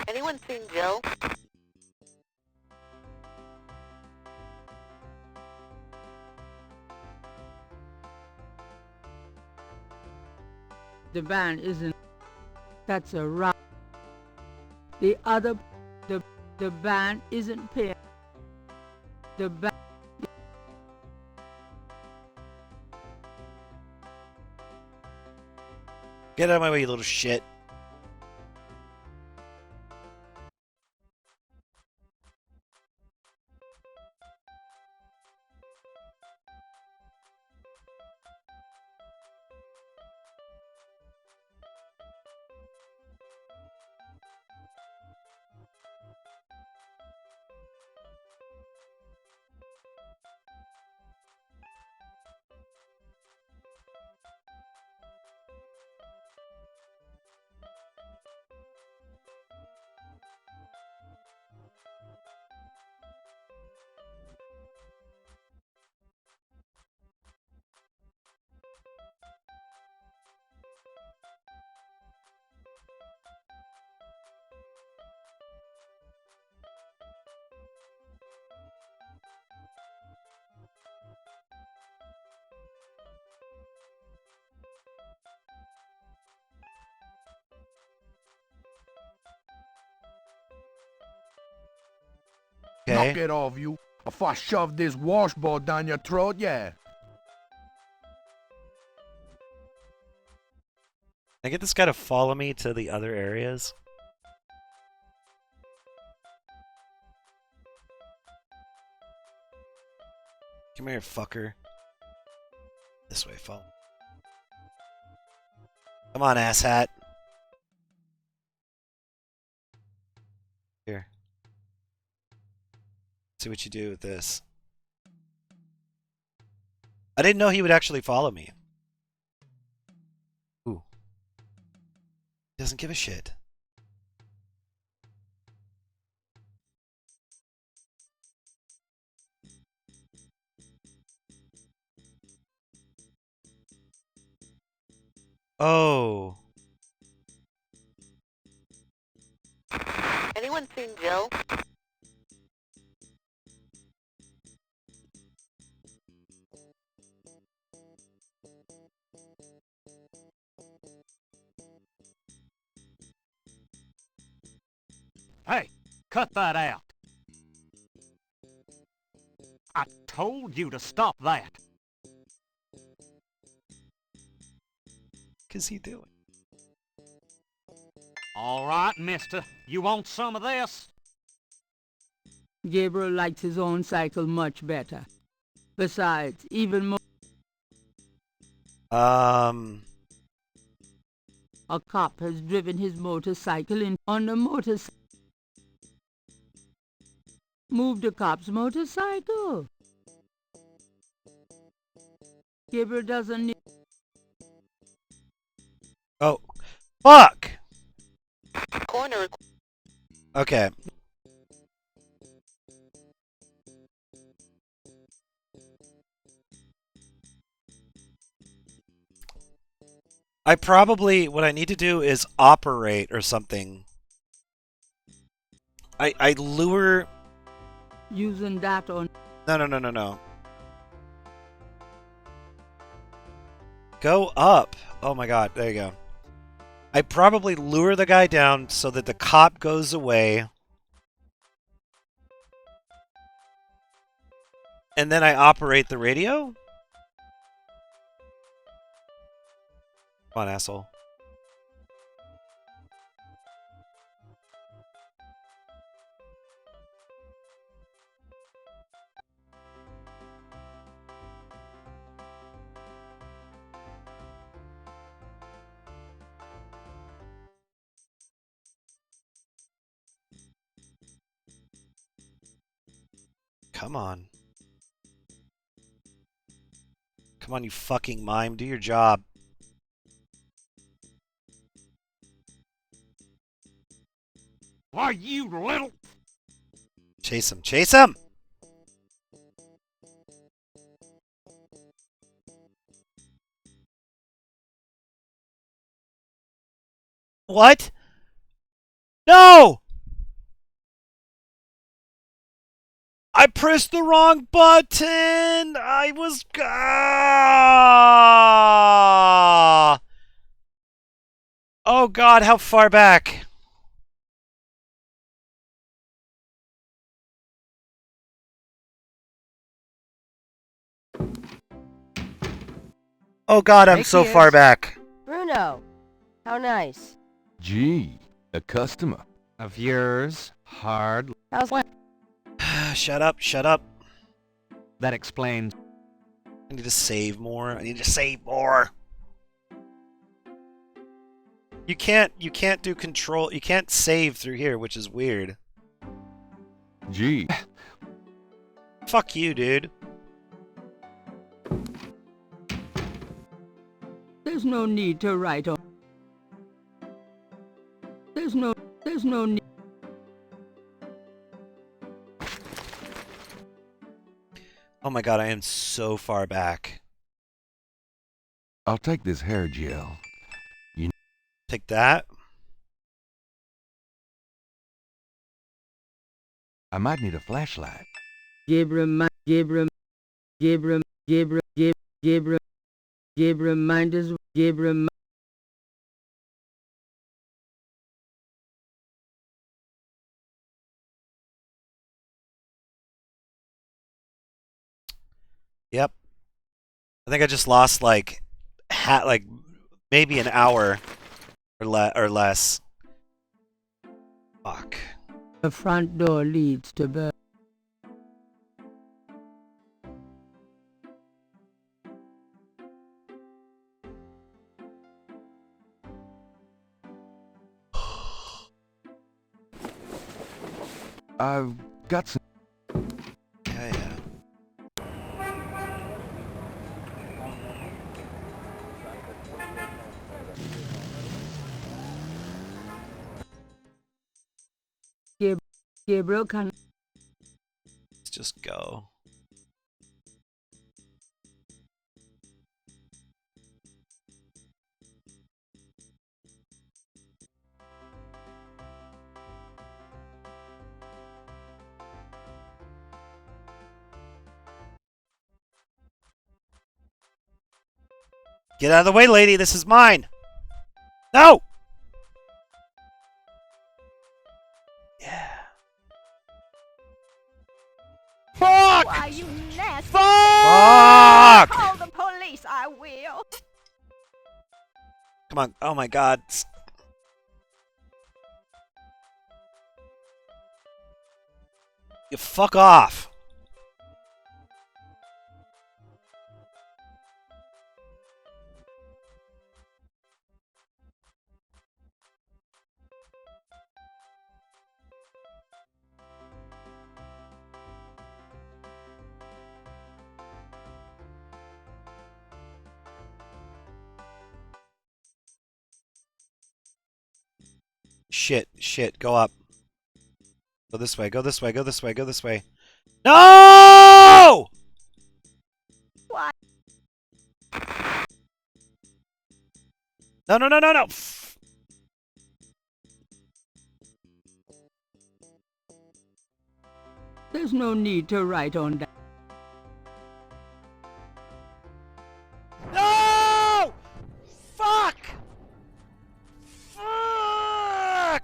Anyone seen Joe? The band isn't. That's a right. The other, the band isn't paying. The band. Get out of my way, you little shit. Okay. Knock it off, you. If I shove this washboard down your throat, yeah. Can I get this guy to follow me to the other areas? Come here, fucker. This way, follow. Come on, asshat. Here. See what you do with this. I didn't know he would actually follow me. Ooh. He doesn't give a shit. Oh. Anyone seen Joe? Hey, cut that out. I told you to stop that. What's he doing? All right, mister. You want some of this? Gabriel likes his own cycle much better. Besides, even more. A cop has driven his motorcycle in on the motorcycle. Move the cop's motorcycle. Gabriel doesn't need. Oh. Fuck! Corner. Okay. I probably, what I need to do is operate or something. I lure... Using that on... No. Go up. Oh my god, there you go. I probably lure the guy down so that the cop goes away. And then I operate the radio? Come on, asshole. Come on. Come on, you fucking mime. Do your job. Why, you little... Chase him. Chase him! What? No! I pressed the wrong button! I was... Ah! Oh god, how far back? Oh god, I'm so far back. Bruno, how nice. Gee, a customer. Of yours, hard. How's what? Shut up, shut up. That explains. I need to save more. I need to save more. You can't do control. You can't save through here, which is weird. Gee. Fuck you, dude. There's no need to write on. There's no need. Oh my god, I am so far back. I'll take this hair gel. Take that. I might need a flashlight. Gabriel, Gabriel, Gabriel, Gabriel, Gabriel, Gabriel, minders, Gabriel. Yep. I think I just lost like maybe an hour or less. Fuck. The front door leads to bed. I've got some... Yeah, yeah. Gabriel can... Let's just go. Get out of the way, lady. This is mine. No! Yeah. Fuck! Why, you nasty Fuck! Call the police, I will. Come on. Oh my god. You fuck off. Shit, go up. Go this way, go this way, go this way, go this way. No! Why? No. There's no need to write on that. No! Fuck! Fuck!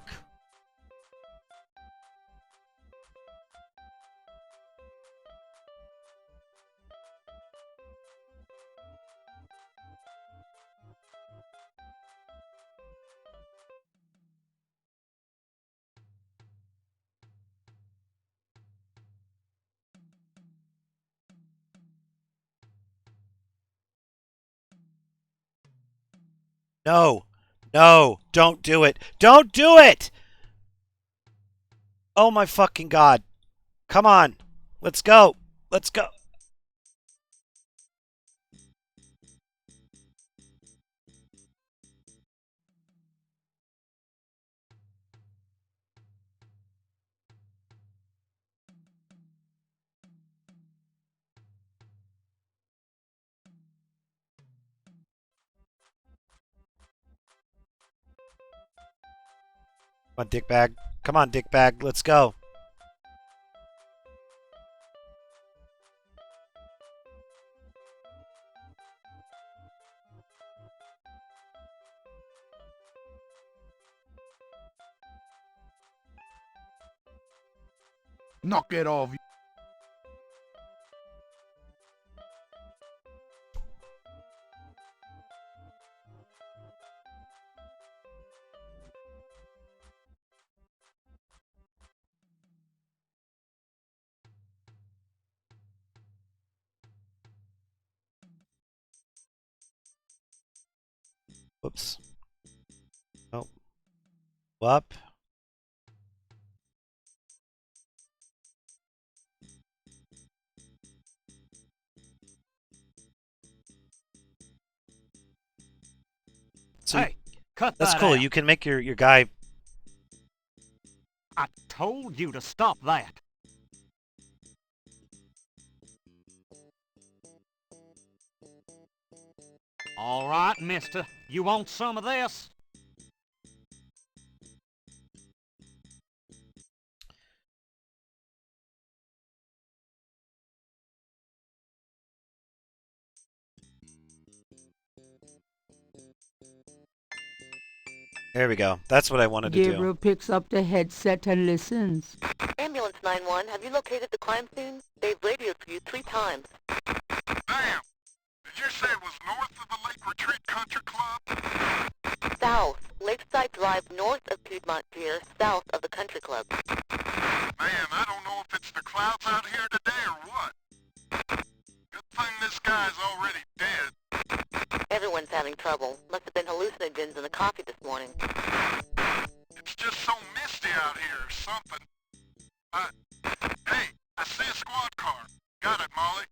No. No. Don't do it. Don't do it! Oh my fucking god. Come on. Let's go. Let's go. on, dickbag. Come on, dickbag. Let's go. Knock it off. Whoops. Oh. Up. So Hey, cut that's that cool. out. You can make your guy. I told you to stop that. All right, mister. You want some of this? There we go. That's what I wanted to Gabriel picks up the headset and listens. Ambulance 911, have you located the crime scene? They've radioed for you 3 times. Damn! Did you say it was north of the Lake Retreat Country Club? South. Lakeside Drive north of Piedmont Pier, south of the country club. Man, I don't know if it's the clouds out here today or what. Good thing this guy's already dead. Everyone's having trouble. Must have been hallucinogens in the coffee this morning. It's just so misty out here or something. Hey, I see a squad car. Got it, Molly.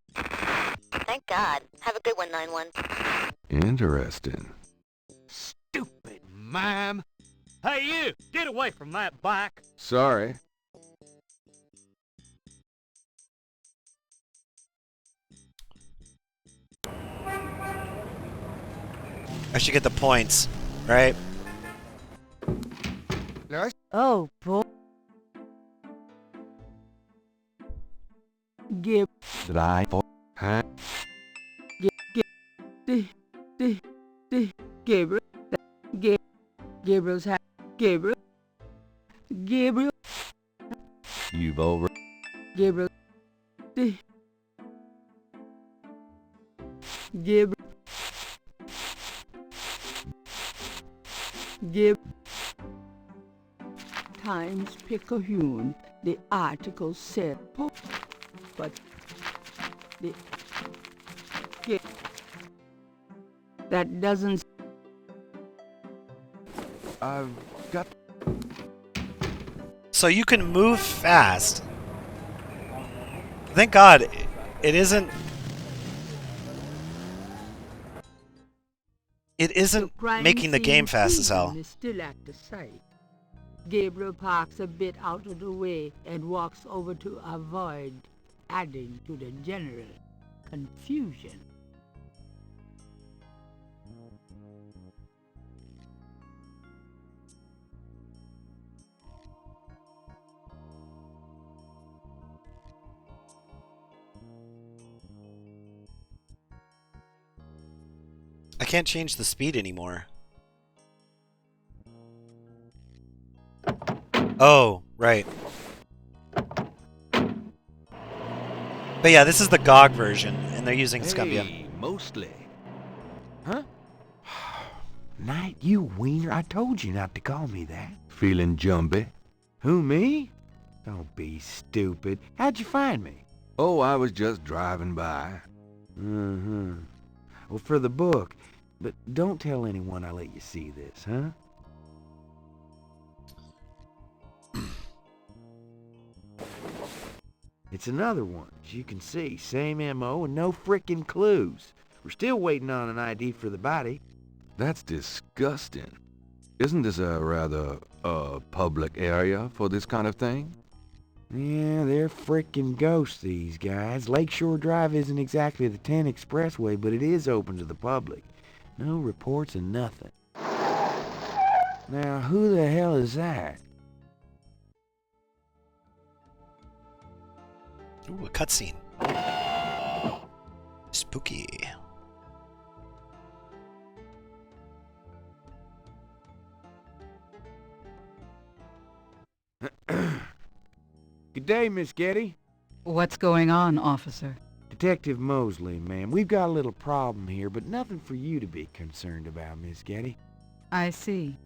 Thank God. Have a good one, 911. Interesting. Stupid mime. Hey, you! Get away from that bike. Sorry. I should get the points, right? Oh, boy. Gib, Did I? Huh? Gabriel, Gabriel's Gabriel, You've over. Gabriel, Gabriel, Times Picayune, the article said, but the that doesn't. I've got. So you can move fast. Thank God it isn't. It isn't Crime making the game scene fast as hell. Susan is still at the site. Gabriel parks a bit out of the way and walks over to avoid adding to the general confusion. I can't change the speed anymore. Oh, right. But yeah, this is the GOG version, and they're using Scumbia. Hey, mostly. Huh? Knight, you wiener, I told you not to call me that. Feeling jumpy? Who, me? Don't be stupid. How'd you find me? Oh, I was just driving by. Mm-hmm. Well, for the book. But don't tell anyone I let you see this, huh? It's another one, as you can see. Same M.O. and no frickin' clues. We're still waiting on an ID for the body. That's disgusting. Isn't this a rather, public area for this kind of thing? Yeah, they're frickin' ghosts, these guys. Lakeshore Drive isn't exactly the 10 expressway, but it is open to the public. No reports and nothing. Now, who the hell is that? Ooh, a cutscene. Spooky. Good day, Miss Getty. What's going on, officer? Detective Mosley, ma'am. We've got a little problem here, but nothing for you to be concerned about, Miss Getty. I see.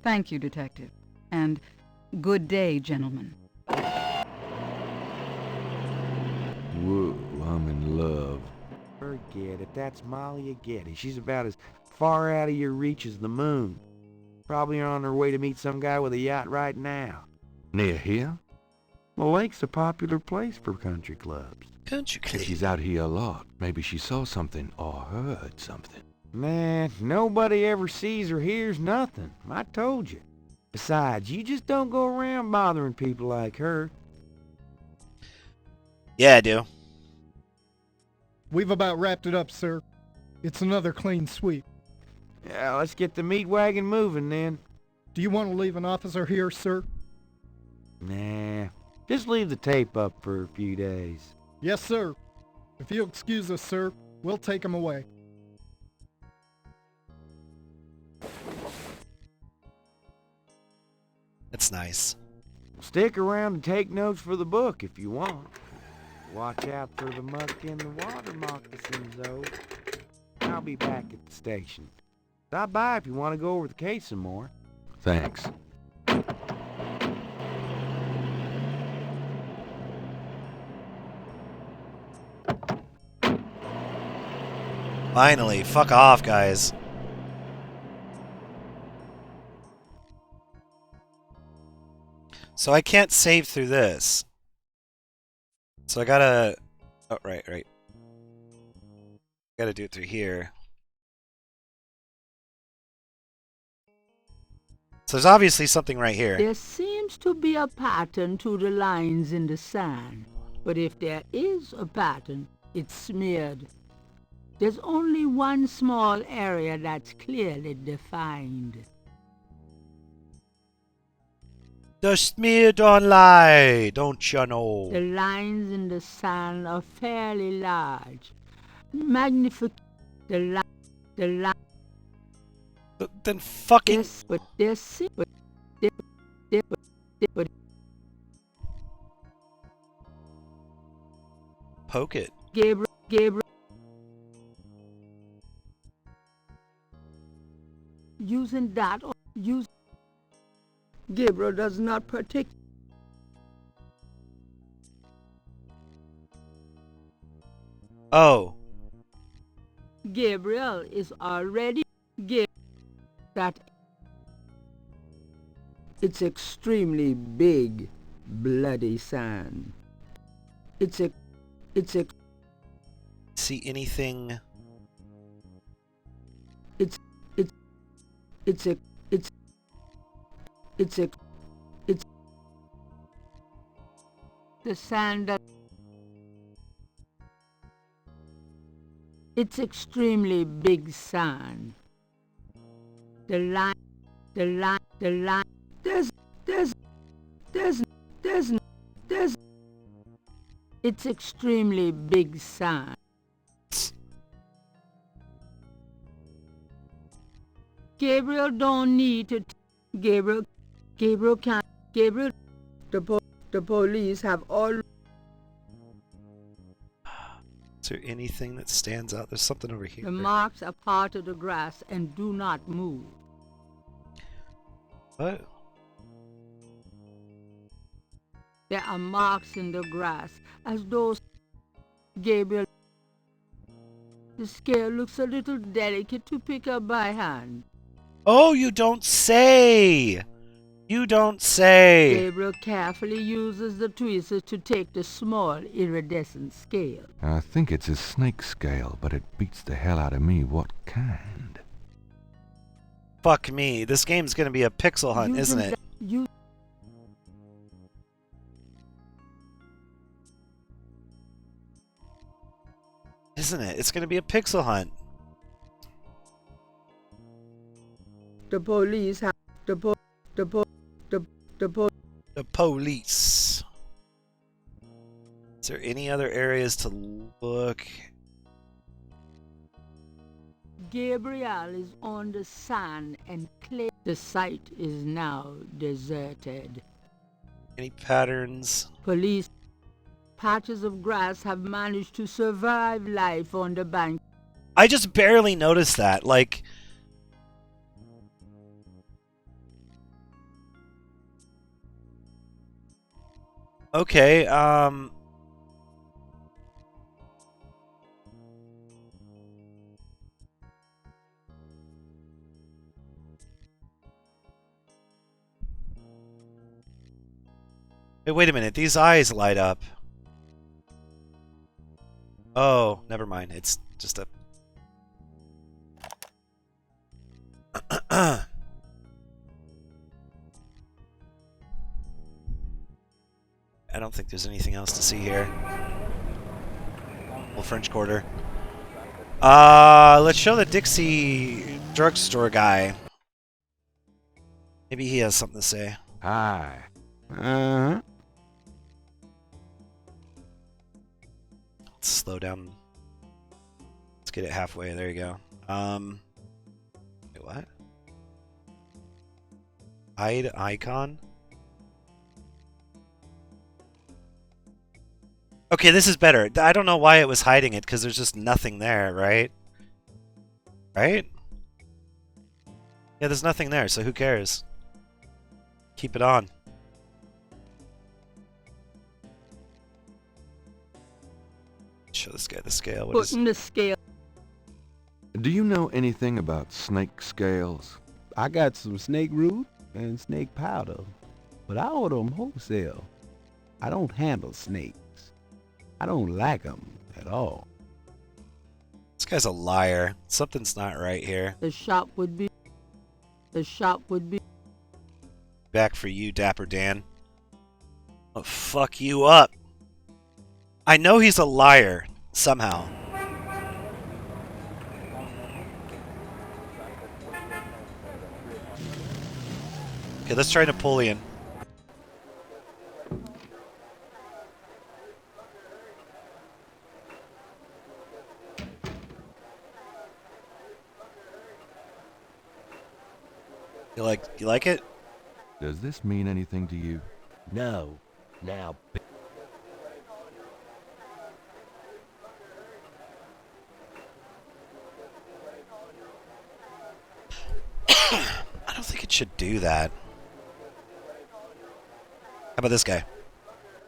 Thank you, Detective. And good day, gentlemen. Whoa, I'm in love. Forget it. That's Malia Getty. She's about as far out of your reach as the moon. Probably on her way to meet some guy with a yacht right now. Near here? The lake's a popular place for country clubs. Country club. If she's out here a lot, maybe she saw something or heard something. Man, nobody ever sees or hears nothing. I told you. Besides, you just don't go around bothering people like her. Yeah, I do. We've about wrapped it up, sir. It's another clean sweep. Yeah, let's get the meat wagon moving then. Do you want to leave an officer here, sir? Nah, just leave the tape up for a few days. Yes, sir. If you'll excuse us, sir, we'll take him away. That's nice. Stick around and take notes for the book if you want. Watch out for the muck in the water moccasins, though. I'll be back at the station. Stop by if you want to go over the case some more. Thanks. Finally, fuck off, guys. So I can't save through this. So I gotta... Oh, right. Gotta do it through here. So there's obviously something right here. There seems to be a pattern to the lines in the sand, but if there is a pattern, it's smeared. There's only one small area that's clearly defined. The smear don't lie, don't you know? The lines in the sand are fairly large. Magnific. Then fucking... Yes, but there's... But poke it. Gabriel. Using that or use... Gabriel does not protect... Oh. Gabriel is already... That... It's extremely big, bloody sand. It's a... See anything? It's the sand that... It's extremely big sand. The line... There's... It's extremely big sand. Gabriel don't need to... Gabriel can't... Gabriel... The police have all... Is there anything that stands out? There's something over here. The marks are part of the grass and do not move. What? There are marks in the grass, as though... Gabriel... The scale looks a little delicate to pick up by hand. Oh, you don't say! You don't say! Gabriel carefully uses the tweezers to take the small, iridescent scale. I think it's a snake scale, but it beats the hell out of me what kind. Fuck me. This game's gonna be a pixel hunt, isn't it? Isn't it? It's gonna be a pixel hunt. The police have... The police... Is there any other areas to look? Gabriel is on the sand and clay. The site is now deserted. Any patterns? Police patches of grass have managed to survive life on the bank. I just barely noticed that. Like, okay, hey, wait a minute. These eyes light up. Oh, never mind. It's just a... I don't think there's anything else to see here. Well, French Quarter. Let's show the Dixie drugstore guy. Maybe he has something to say. Hi. Uh-huh. Let's slow down. Let's get it halfway. There you go. Wait, what? Hide icon? Okay, this is better. I don't know why it was hiding it, because there's just nothing there, right? Right? Yeah, there's nothing there, so who cares? Keep it on. Show this guy the scale. What is... Putting the scale. Do you know anything about snake scales? I got some snake root and snake powder, but I order 'em wholesale. I don't handle snakes. I don't like 'em at all. This guy's a liar. Something's not right here. The shop would be. Back for you, Dapper Dan. I'll fuck you up. I know he's a liar, somehow. Okay, let's try Napoleon. You like it? Does this mean anything to you? No. Now... I don't think it should do that. How about this guy?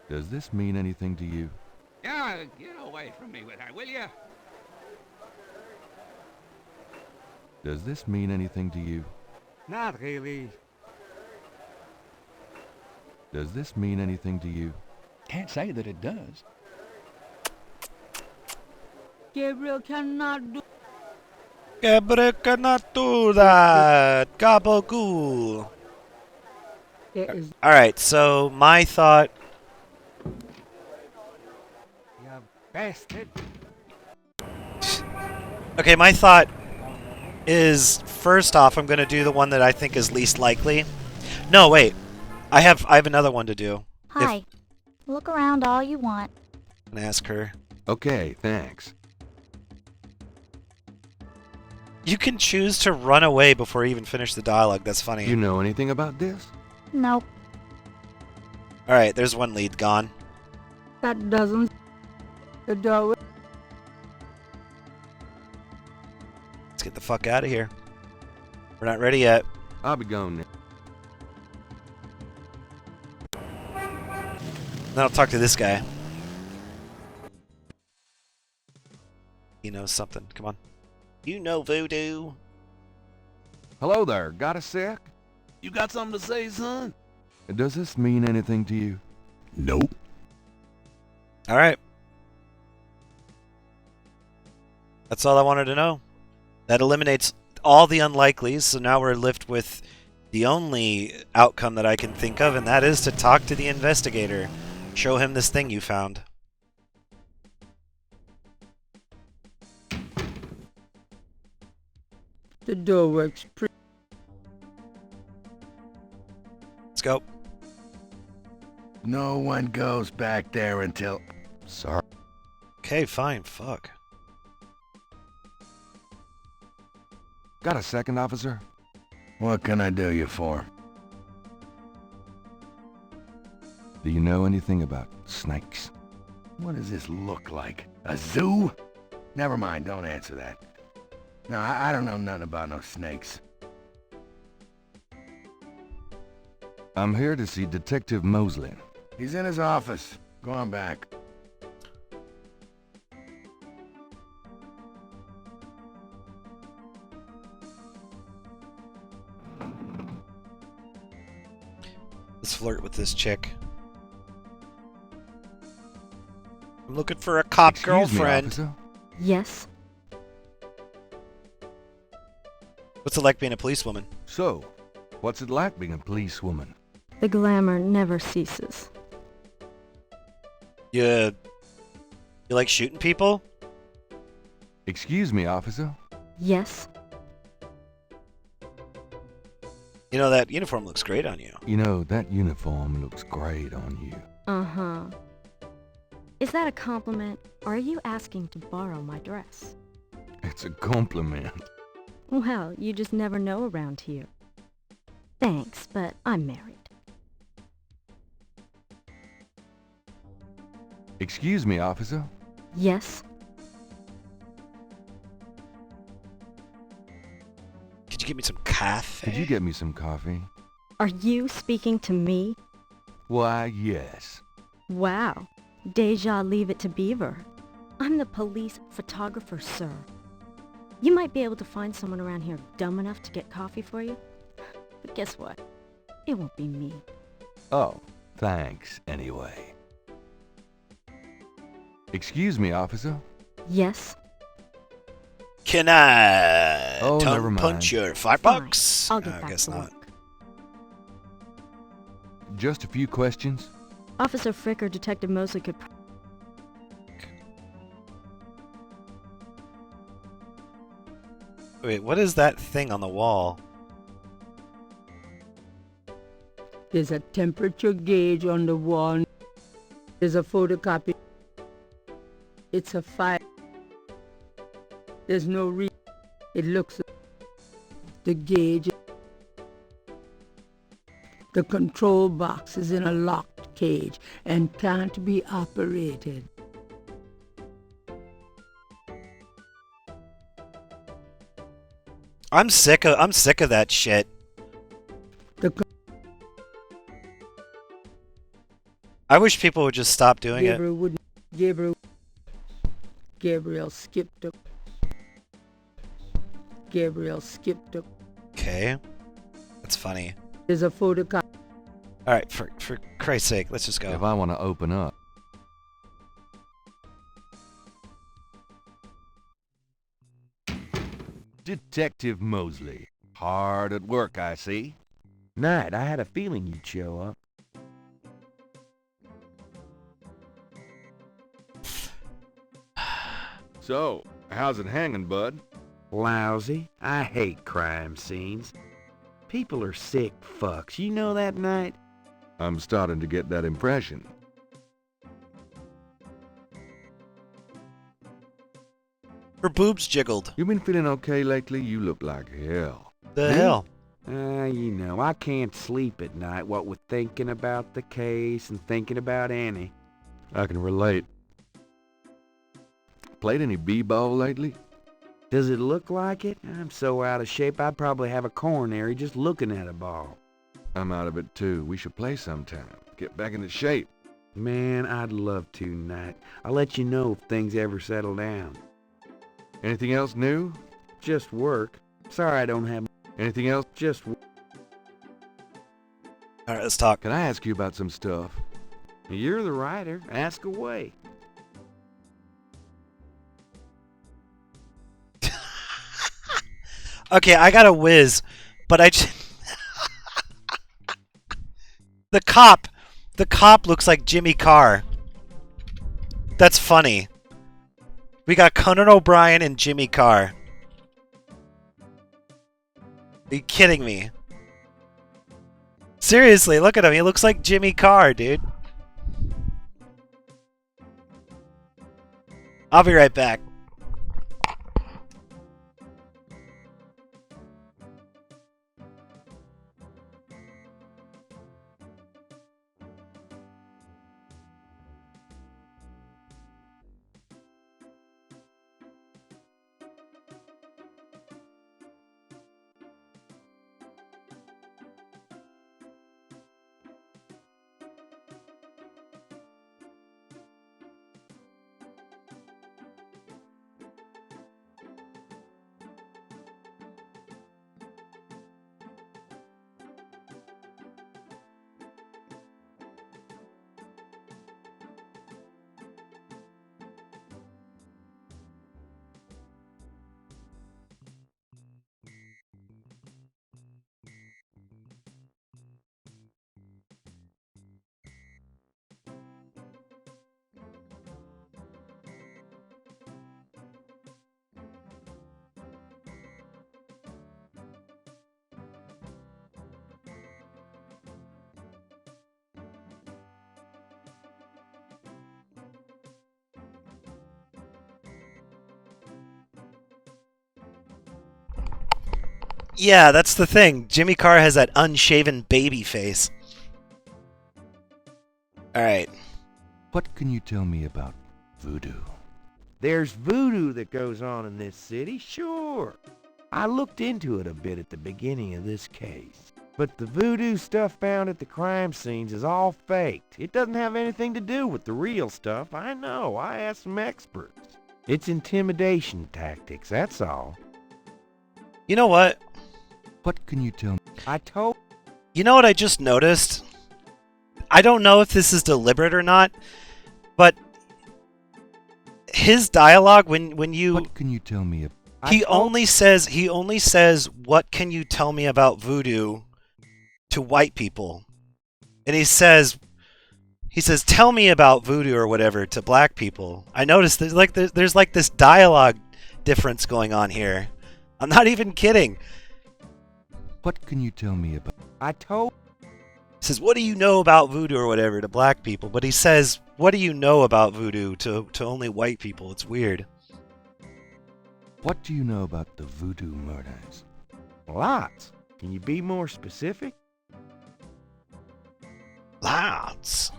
Does this mean anything to you? Yeah, get away from me with her, will you? Does this mean anything to you? Not really. Does this mean anything to you? Can't say that it does. Gabriel cannot do. Gabriel cannot do that. Gabagool. Alright, so my thought... You bastard. Okay, my thought is, first off, I'm going to do the one that I think is least likely. No, wait. I have another one to do. Hi. Look around all you want. And ask her. Okay, thanks. You can choose to run away before you even finish the dialogue. That's funny. You know anything about this? Nope. Alright, there's one lead gone. That doesn't. The doorway. Let's get the fuck out of here. We're not ready yet. I'll be gone now. Then I'll talk to this guy. He knows something. Come on. You know voodoo. Hello there. Got a sec? You got something to say, son? Does this mean anything to you? Nope. Alright. That's all I wanted to know. That eliminates all the unlikelies, so now we're left with the only outcome that I can think of, and that is to talk to the investigator. Show him this thing you found. The door works pretty. Let's go. No one goes back there until... Sorry. Okay, fine. Fuck. Got a second, officer? What can I do you for? Do you know anything about snakes? What does this look like? A zoo? Never mind, don't answer that. No, I don't know nothing about no snakes. I'm here to see Detective Mosley. He's in his office. Go on back. Let's flirt with this chick. I'm looking for a cop Excuse girlfriend. Me, officer. Yes? What's it like being a policewoman? So, what's it like being a policewoman? The glamour never ceases. You like shooting people? Excuse me, officer. Yes? You know, that uniform looks great on you. You know, that uniform looks great on you. Uh-huh. Is that a compliment, or are you asking to borrow my dress? It's a compliment. Well, you just never know around here. Thanks, but I'm married. Excuse me, officer. Yes? Could you get me some coffee? Could you get me some coffee? Are you speaking to me? Why, yes. Wow. Deja leave it to Beaver. I'm the police photographer, sir. You might be able to find someone around here dumb enough to get coffee for you. But guess what? It won't be me. Oh, thanks, anyway. Excuse me, officer. Yes? Can I Oh, never tongue mind. punch your Fine. $5? I'll get I back guess to not. work. Just a few questions. Officer Frick or Detective Mosley could... Wait, what is that thing on the wall? There's a temperature gauge on the wall. There's a photocopy. It's a file. There's no reason. It looks... The gauge... The control box is in a locked cage and can't be operated. I'm sick of that shit. I wish people would just stop doing Gabriel it. wouldn't... Gabriel skipped a... Gabriel skipped a... Okay. That's funny. There's a photocopy. Alright, for Christ's sake, let's just go. If I want to open up. Detective Mosley. Hard at work, I see. Knight, I had a feeling you'd show up. So, how's it hanging, bud? Lousy. I hate crime scenes. People are sick fucks. You know that, Knight? I'm starting to get that impression. Her boobs jiggled. You been feeling okay lately? You look like hell. The hell? You know, I can't sleep at night, what with thinking about the case and thinking about Annie. I can relate. Played any b-ball lately? Does it look like it? I'm so out of shape I'd probably have a coronary just looking at a ball. I'm out of it too. We should play sometime. Get back into shape. Man, I'd love to, Knight. I'll let you know if things ever settle down. Anything else new? Just work. Sorry I don't have... Anything else? Just... Alright, let's talk. Can I ask you about some stuff? You're the writer. Ask away. Okay, I got a whiz, but I just... The cop looks like Jimmy Carr. That's funny. We got Conan O'Brien and Jimmy Carr. Are you kidding me? Seriously, look at him. He looks like Jimmy Carr, dude. I'll be right back. Yeah, that's the thing. Jimmy Carr has that unshaven baby face. Alright. What can you tell me about voodoo? There's voodoo that goes on in this city, sure. I looked into it a bit at the beginning of this case. But the voodoo stuff found at the crime scenes is all faked. It doesn't have anything to do with the real stuff. I know. I asked some experts. It's intimidation tactics, that's all. You know what? What can you tell me? You know what I just noticed? I don't know if this is deliberate or not, but his dialogue when you... What can you tell me? He only says, what can you tell me about voodoo to white people? And he says, tell me about voodoo or whatever to black people. I noticed there's like this dialogue difference going on here. I'm not even kidding. What can you tell me about? He says, what do you know about voodoo or whatever to black people? But he says, what do you know about voodoo to only white people? It's weird. What do you know about the voodoo murders? Lots. Can you be more specific? Lots.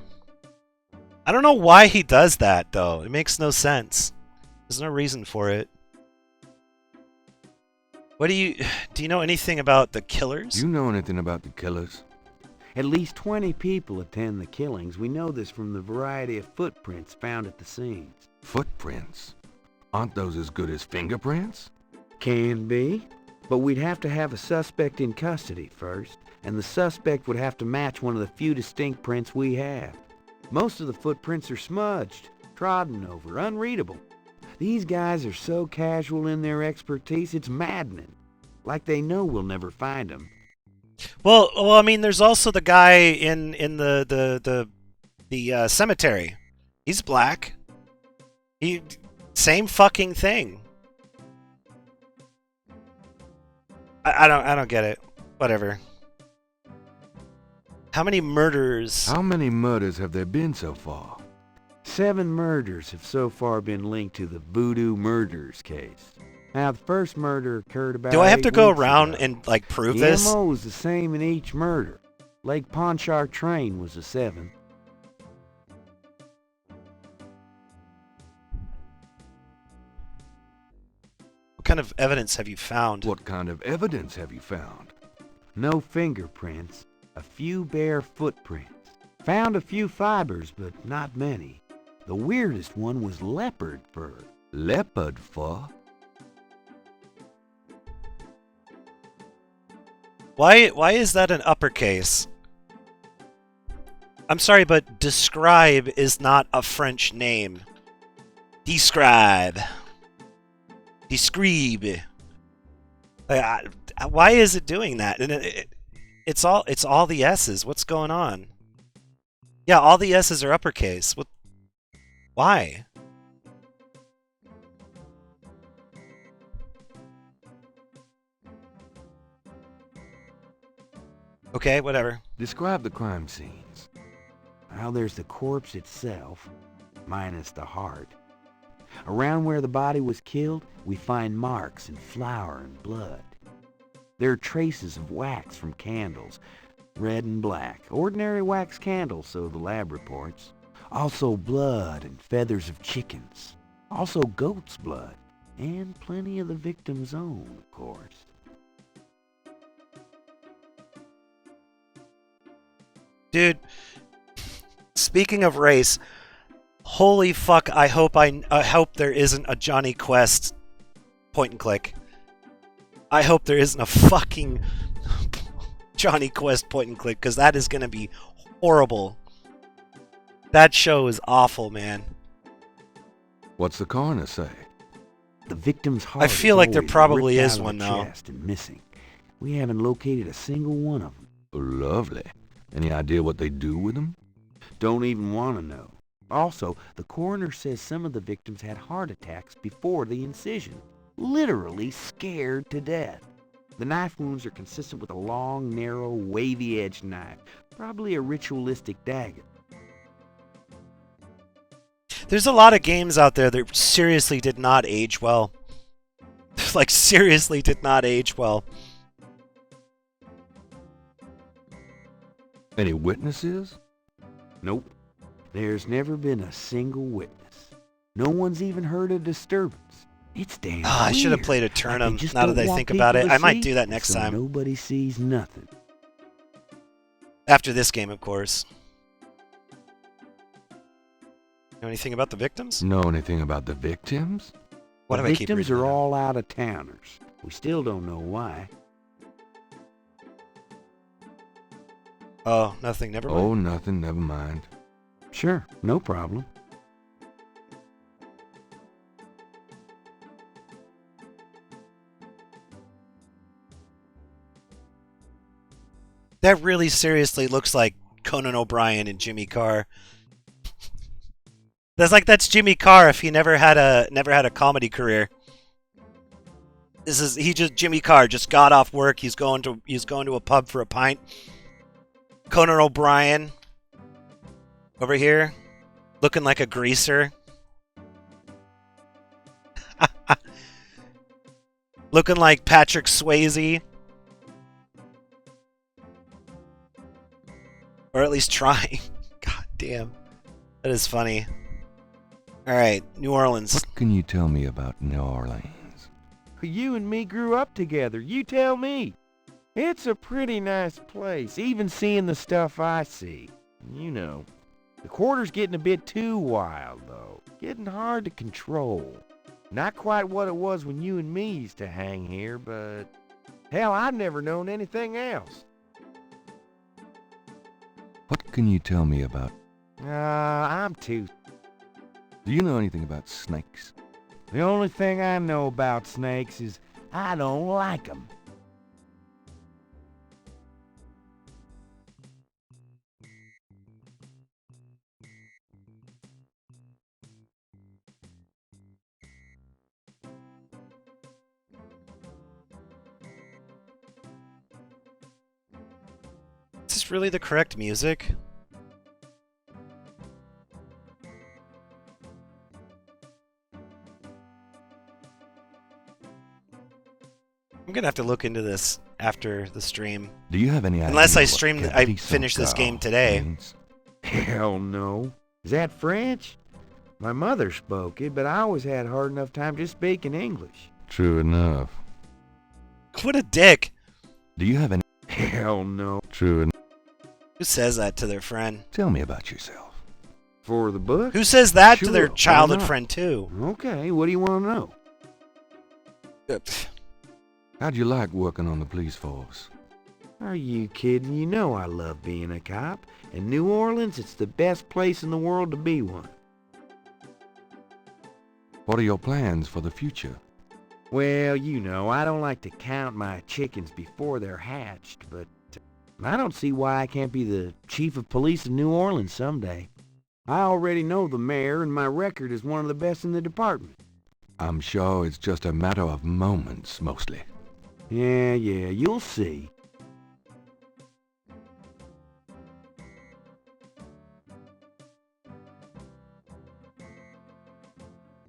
I don't know why he does that, though. It makes no sense. There's no reason for it. Do you know anything about the killers? Do you know anything about the killers? At least 20 people attend the killings. We know this from the variety of footprints found at the scenes. Footprints? Aren't those as good as fingerprints? Can be, but we'd have to have a suspect in custody first, and the suspect would have to match one of the few distinct prints we have. Most of the footprints are smudged, trodden over, unreadable. These guys are so casual in their expertise, it's maddening. Like they know we'll never find them. Well, I mean, there's also the guy in the cemetery. He's black. Same fucking thing. I don't get it. Whatever. How many murders? How many murders have there been so far? 7 murders have so far been linked to the voodoo murders case. Now, the first murder occurred about 8 Do I have to go weeks around ago. and, like, prove the this? The MO was the same in each murder. Lake Ponchar Train was the 7th. What kind of evidence have you found? What kind of evidence have you found? No fingerprints, a few bare footprints. Found a few fibers, but not many. The weirdest one was leopard fur. Leopard fur? Why is that an uppercase? I'm sorry, but describe is not a French name. Describe. Describe. Why is it doing that? And it's all the S's. What's going on? Yeah, all the S's are uppercase. What? Why? Okay, whatever. Describe the crime scenes. Well, there's the corpse itself, minus the heart. Around where the body was killed, we find marks and flour and blood. There are traces of wax from candles, red and black. Ordinary wax candles, so the lab reports. Also blood and feathers of chickens. Also goat's blood. And plenty of the victim's own, of course. Dude, speaking of race, holy fuck, I hope there isn't a Johnny Quest point and click. I hope there isn't a fucking Johnny Quest point and click, because that is going to be horrible. That show is awful, man. What's the coroner say? The victim's heart I feel like there always probably ripped is out of one the now. chest and missing. We haven't located a single one of them. Lovely. Any idea what they do with them? Don't even want to know. Also, the coroner says some of the victims had heart attacks before the incision. Literally scared to death. The knife wounds are consistent with a long, narrow, wavy-edged knife. Probably a ritualistic dagger. There's a lot of games out there that seriously did not age well. Like, seriously did not age well. Any witnesses? Nope. There's never been a single witness. No one's even heard a disturbance. It's damn I should have weird. played a Like they Turnham, just now that don't I want think about it. people to I might see, do that next so time. Nobody sees nothing. After this game, of course. Know anything about the victims? Know anything about the victims? Why The do I keep victims reading are that? all out-of-towners. We still don't know why. Oh, nothing, never mind. Oh, nothing, never mind. Sure, no problem. That really seriously looks like Conan O'Brien and Jimmy Carr. That's Jimmy Carr if he never had a comedy career. Jimmy Carr just got off work, he's going to a pub for a pint. Conan O'Brien over here looking like a greaser. Looking like Patrick Swayze. Or at least trying. God damn. That is funny. Alright, New Orleans. What can you tell me about New Orleans? You and me grew up together. You tell me. It's a pretty nice place, even seeing the stuff I see. You know, the quarter's getting a bit too wild, though. Getting hard to control. Not quite what it was when you and me used to hang here, but hell, I've never known anything else. What can you tell me about... I'm too... Do you know anything about snakes? The only thing I know about snakes is I don't like them. Is this really the correct music? I'm gonna have to look into this after the stream. Do you have any idea? Unless I what stream, I Caprice finish this Sauce game today. means? Hell no. Is that French? My mother spoke it, but I always had a hard enough time just speaking English. True enough. What a dick! Do you have any... Hell no. True enough. Who says that to their friend? Tell me about yourself. For the book? Who says that Sure, to their why childhood not? friend too? Okay, what do you want to know? How'd you like working on the police force? Are you kidding? You know I love being a cop. In New Orleans, it's the best place in the world to be one. What are your plans for the future? Well, you know, I don't like to count my chickens before they're hatched, but I don't see why I can't be the chief of police of New Orleans someday. I already know the mayor, and my record is one of the best in the department. I'm sure it's just a matter of moments, mostly. Yeah, you'll see.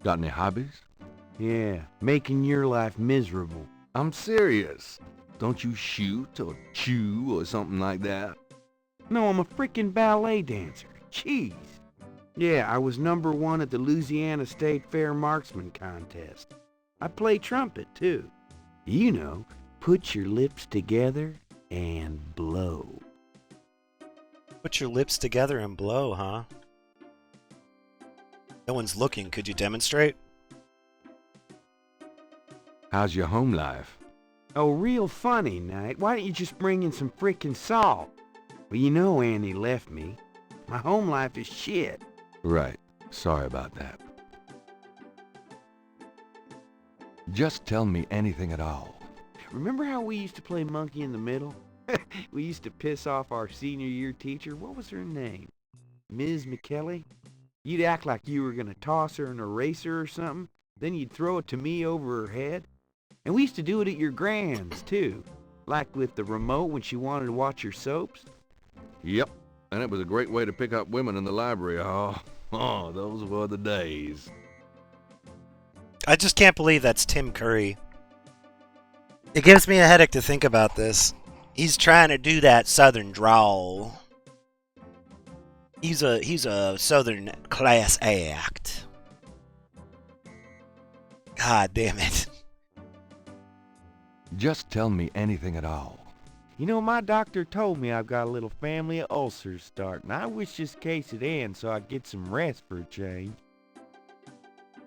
Got any hobbies? Yeah, making your life miserable. I'm serious. Don't you shoot or chew or something like that? No, I'm a freaking ballet dancer. Jeez. Yeah, I was #1 at the Louisiana State Fair Marksman Contest. I play trumpet, too. You know, put your lips together and blow. Put your lips together and blow, huh? No one's looking. Could you demonstrate? How's your home life? Oh, real funny, Knight. Why don't you just bring in some frickin' salt? Well, you know Annie left me. My home life is shit. Right. Sorry about that. Just tell me anything at all. Remember how we used to play monkey in the middle? We used to piss off our senior year teacher. What was her name? Ms. McKelly? You'd act like you were gonna toss her an eraser or something. Then you'd throw it to me over her head. And we used to do it at your grand's, too. Like with the remote when she wanted to watch her soaps. Yep. And it was a great way to pick up women in the library. Oh, those were the days. I just can't believe that's Tim Curry. It gives me a headache to think about this. He's trying to do that southern drawl. He's a southern class act. God damn it. Just tell me anything at all. You know, my doctor told me I've got a little family of ulcers starting. I wish this case would end so I'd get some rest for a change.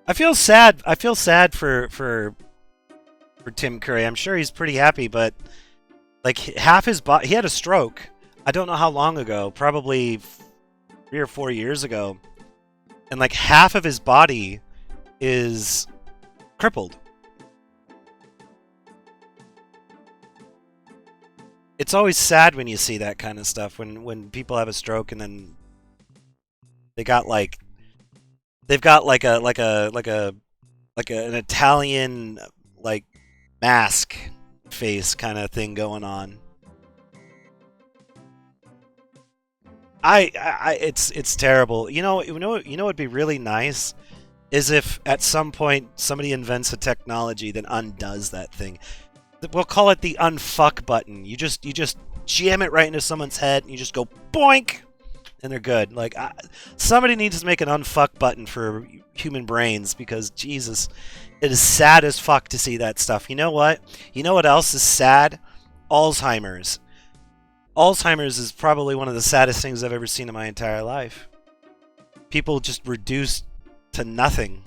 I feel sad. I feel sad for Tim Curry. I'm sure he's pretty happy, but like half his body, he had a stroke. I don't know how long ago, probably 3 or 4 years ago, and like half of his body is crippled. It's always sad when you see that kind of stuff, when people have a stroke and then they've got like an Italian like mask face kind of thing going on. It's terrible. You know what'd be really nice is if at some point somebody invents a technology that undoes that thing. We'll call it the unfuck button. You just jam it right into someone's head and you just go boink and they're good. Like somebody needs to make an unfuck button for human brains because Jesus, it is sad as fuck to see that stuff. You know what? You know what else is sad? Alzheimer's. Alzheimer's is probably one of the saddest things I've ever seen in my entire life. People just reduced to nothing.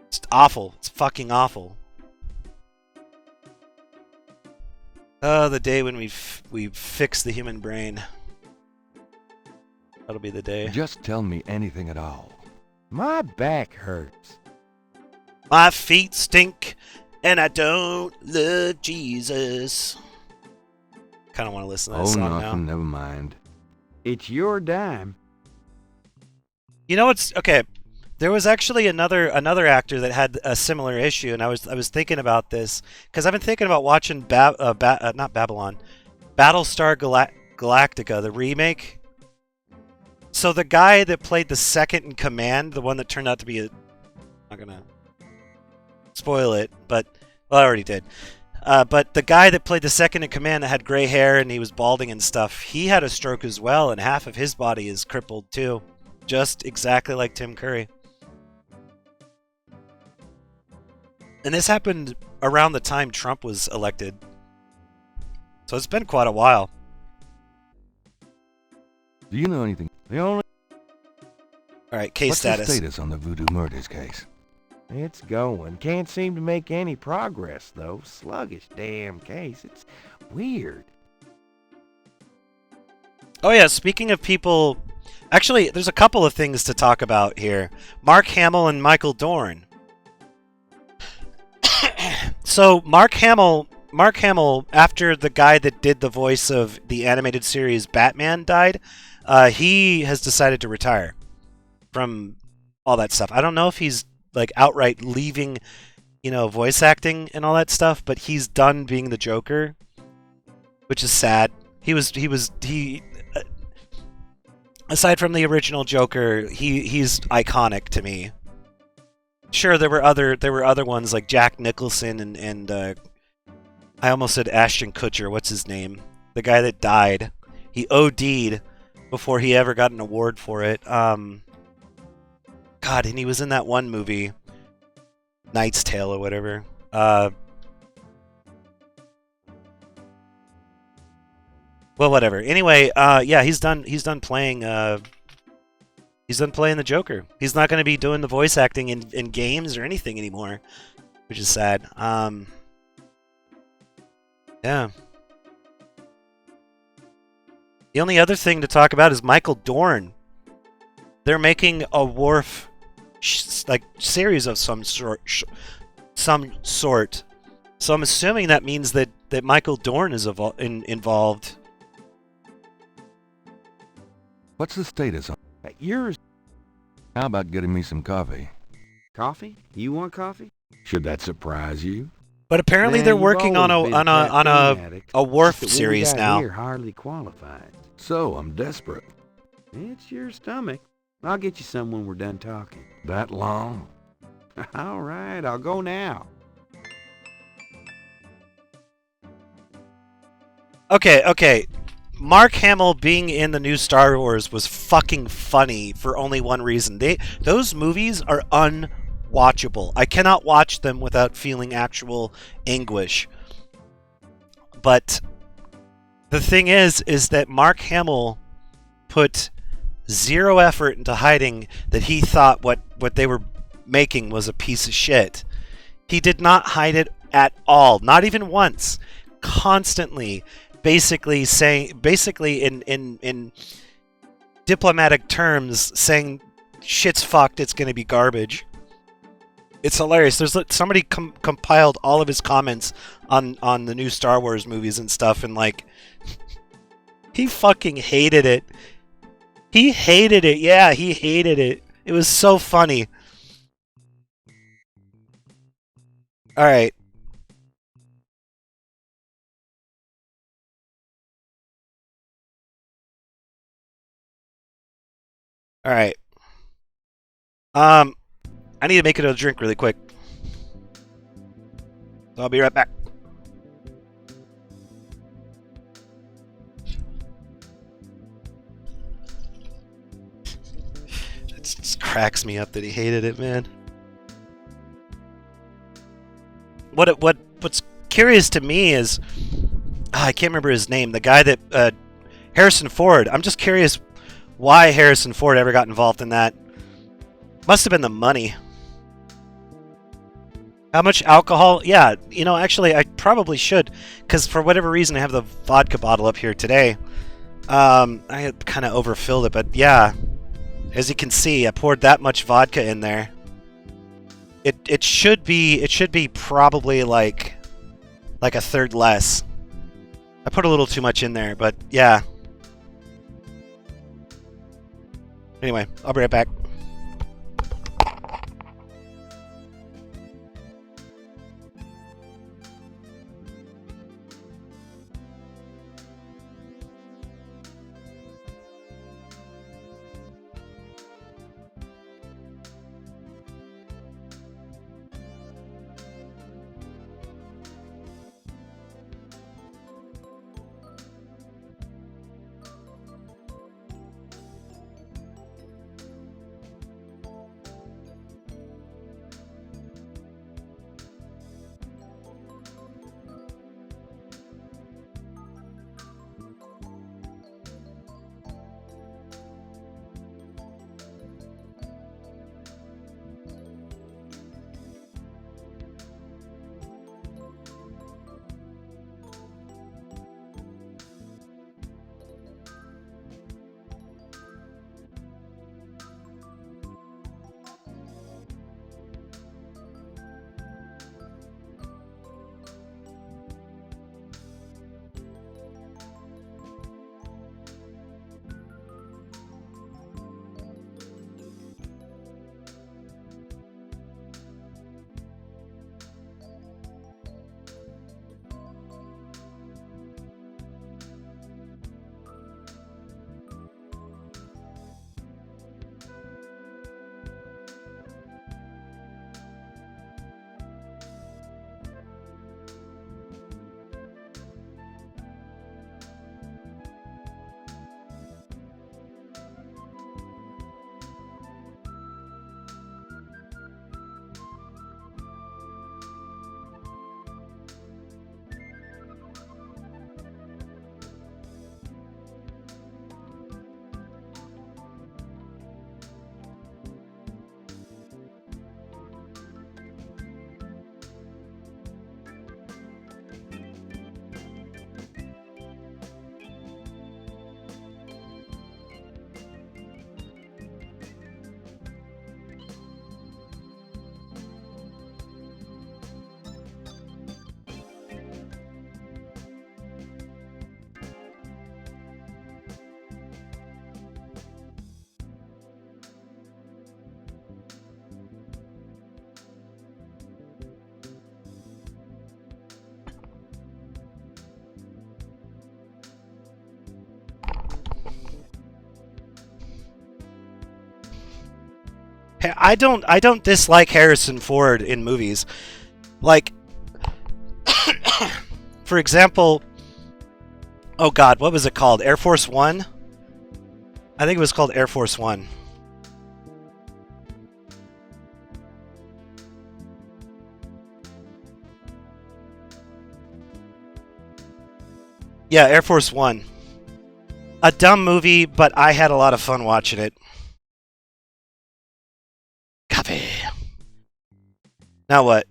It's awful. It's fucking awful. Oh, the day when we fix the human brain. That'll be the day. Just tell me anything at all. My back hurts. My feet stink, and I don't love Jesus. Kind of want to listen to that song now. Nothing, never mind. It's your dime. You know what's okay? There was actually another actor that had a similar issue, and I was thinking about this because I've been thinking about watching not Babylon, Battlestar Galactica, the remake. So the guy that played the second in command, the one that turned out to be I'm not gonna spoil it, but well, I already did. But the guy that played the second in command that had gray hair and he was balding and stuff, he had a stroke as well, and half of his body is crippled too, just exactly like Tim Curry. And this happened around the time Trump was elected. So it's been quite a while. Do you know anything? Alright, case status. What's the status on the Voodoo murders case? It's going. Can't seem to make any progress, though. Sluggish damn case. It's weird. Oh yeah, speaking of people... Actually, there's a couple of things to talk about here. Mark Hamill and Michael Dorn. So Mark Hamill, after the guy that did the voice of the animated series Batman died, he has decided to retire from all that stuff. I don't know if he's like outright leaving, voice acting and all that stuff, but he's done being the Joker, which is sad. He aside from the original Joker, he's iconic to me. Sure, there were other ones like Jack Nicholson and I almost said Ashton Kutcher. What's his name? The guy that died. He OD'd before he ever got an award for it. God, and he was in that one movie, Knight's Tale or whatever. Well, whatever. Anyway, yeah, he's done playing. He's done playing the Joker. He's not going to be doing the voice acting in games or anything anymore, which is sad. Yeah. The only other thing to talk about is Michael Dorn. They're making a Worf series of some sort. So I'm assuming that means that Michael Dorn is involved. What's the status on Yours. How about getting me some coffee? Coffee? You want coffee? Should that surprise you? But apparently Man, they're you've working on always been caffeine addict. a Worf Just that what we series got now. Here hardly qualified. So, I'm desperate. It's your stomach. I'll get you some when we're done talking. That long? All right, I'll go now. Okay. Mark Hamill being in the new Star Wars was fucking funny for only one reason. Those movies are unwatchable. I cannot watch them without feeling actual anguish. But the thing is that Mark Hamill put zero effort into hiding that he thought what they were making was a piece of shit. He did not hide it at all, not even once. Constantly, basically in diplomatic terms, saying shit's fucked, it's gonna be garbage. It's hilarious. There's somebody compiled all of his comments on the new Star Wars movies and stuff, and like he fucking hated it. He hated it. Yeah, he hated it. It was so funny. All right. All right. I need to make it a drink really quick. So I'll be right back. It just cracks me up that he hated it, man. What's curious to me is I can't remember his name. The guy that Harrison Ford. I'm just curious why Harrison Ford ever got involved in that. Must have been the money. How much alcohol? Yeah, actually, I probably should, because for whatever reason, I have the vodka bottle up here today. I had kind of overfilled it, but yeah, as you can see, I poured that much vodka in there. It should be probably like a third less. I put a little too much in there, but yeah. Anyway, I'll be right back. Hey, I don't dislike Harrison Ford in movies. Like, for example, oh God, what was it called? Air Force One? I think it was called Air Force One. Yeah, Air Force One. A dumb movie, but I had a lot of fun watching it. Copy. Now what?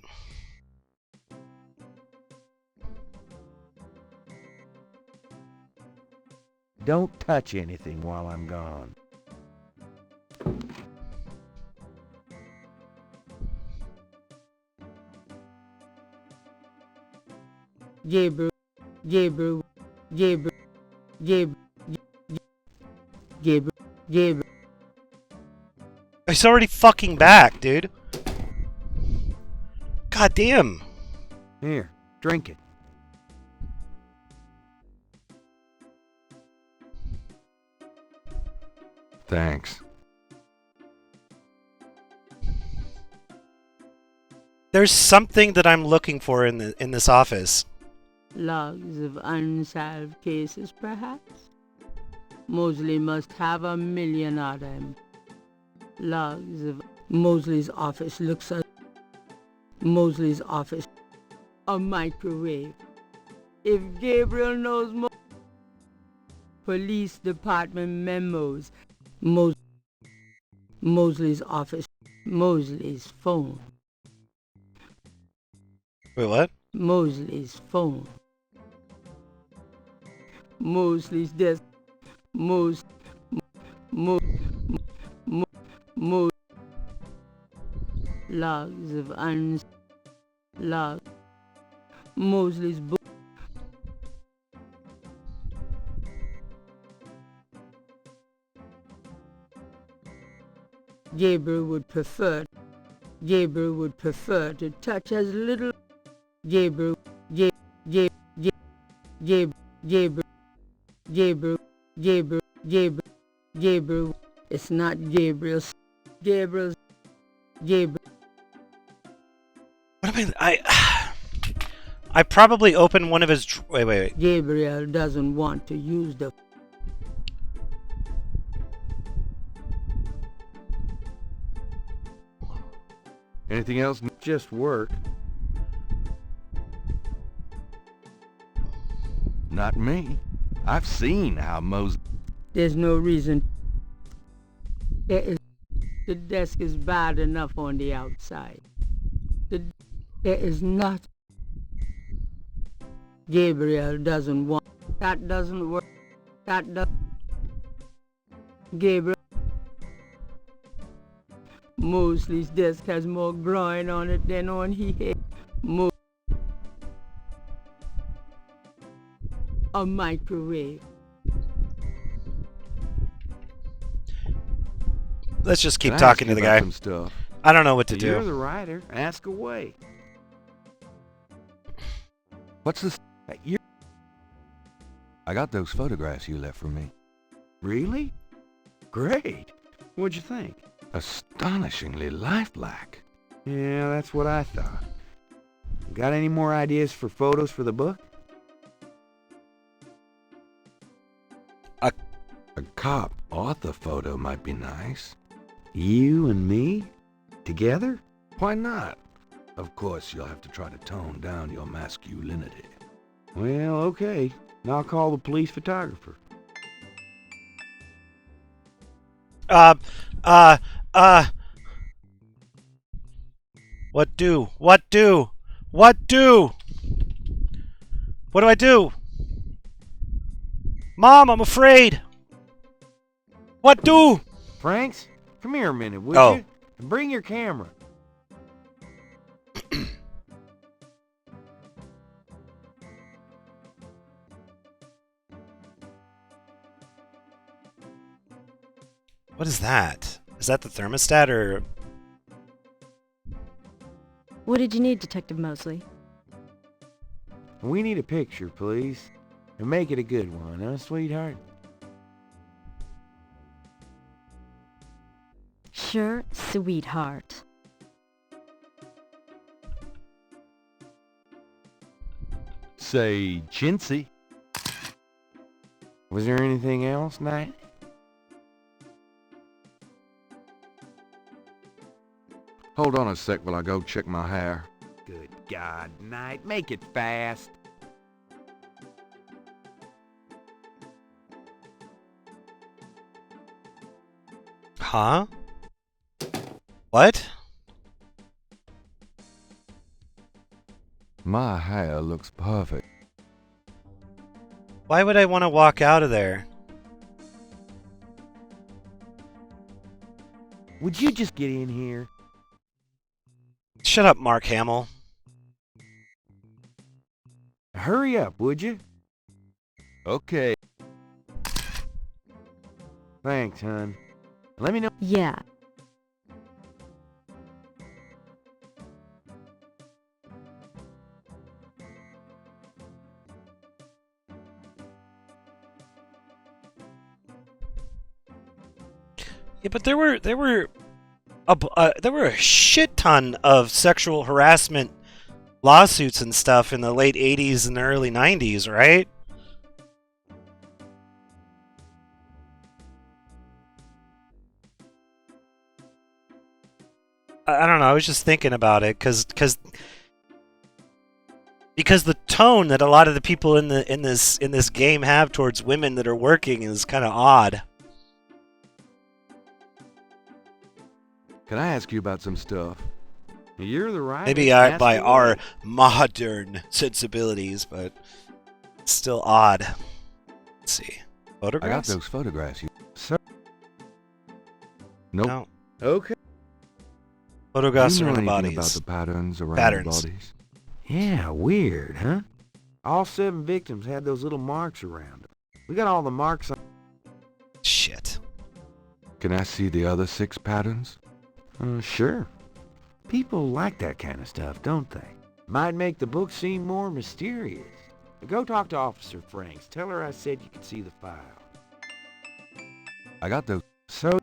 Don't touch anything while I'm gone. Gabriel, Gabriel, Gabriel, Gabriel, Gabriel, Gabriel. He's already fucking back, dude. God damn. Here, drink it. Thanks. There's something that I'm looking for in this office. Logs of unsolved cases, perhaps? Mosley must have 1,000,000 of them. Logs of Mosley's office looks at Mosley's office. A microwave. If Gabriel knows more. Police department memos. Mosley's office. Mosley's phone. Wait, what? Mosley's phone. Mosley's desk. Logs of log. Mosley's book. Gabriel would prefer to touch as little. Gabriel. It's not Gabriel's. Gabriel's. What am I probably opened one of his... Wait. Gabriel doesn't want to use the... Anything else? Just work. Not me. I've seen how There's no reason. The desk is bad enough on the outside. There is not. Gabriel doesn't want. That doesn't work. That does. Gabriel. Mosley's desk has more groin on it than on his head. A microwave. Let's just keep talking to the guy. I don't know what to do. You're the writer. Ask away. What's this? I got those photographs you left for me. Really? Great. What'd you think? Astonishingly lifelike. Yeah, that's what I thought. Got any more ideas for photos for the book? A cop author photo might be nice. You and me? Together? Why not? Of course, you'll have to try to tone down your masculinity. Well, okay. I'll call the police photographer. What do? What do I do? Mom, I'm afraid. What do? Franks, come here a minute, would you? And bring your camera. What is that? Is that the thermostat or... What did you need, Detective Mosley? We need a picture, please. And make it a good one, huh, sweetheart? Sure, sweetheart. Say, chintzy. Was there anything else, Knight? Hold on a sec while I go check my hair. Good God, Knight, make it fast. Huh? What? My hair looks perfect. Why would I want to walk out of there? Would you just get in here? Shut up, Mark Hamill. Hurry up, would you? Okay. Thanks, hon. Let me know. Yeah. Yeah, but there were a shit ton of sexual harassment lawsuits and stuff in the late 80s and the early 90s, right? I don't know. I was just thinking about it because the tone that a lot of the people in this game have towards women that are working is kind of odd. Can I ask you about some stuff? You're the right. Maybe by our modern sensibilities, but it's still odd. Let's see. Photographs? I got those photographs. Sir? Nope. No. Okay. Photographs you know are in the anything bodies. about the patterns around the bodies? Yeah, weird, huh? All 7 victims had those little marks around them. We got all the marks on... Shit. Can I see the other 6 patterns? Sure. People like that kind of stuff, don't they? Might make the book seem more mysterious. Go talk to Officer Franks. Tell her I said you could see the file. I got those. So...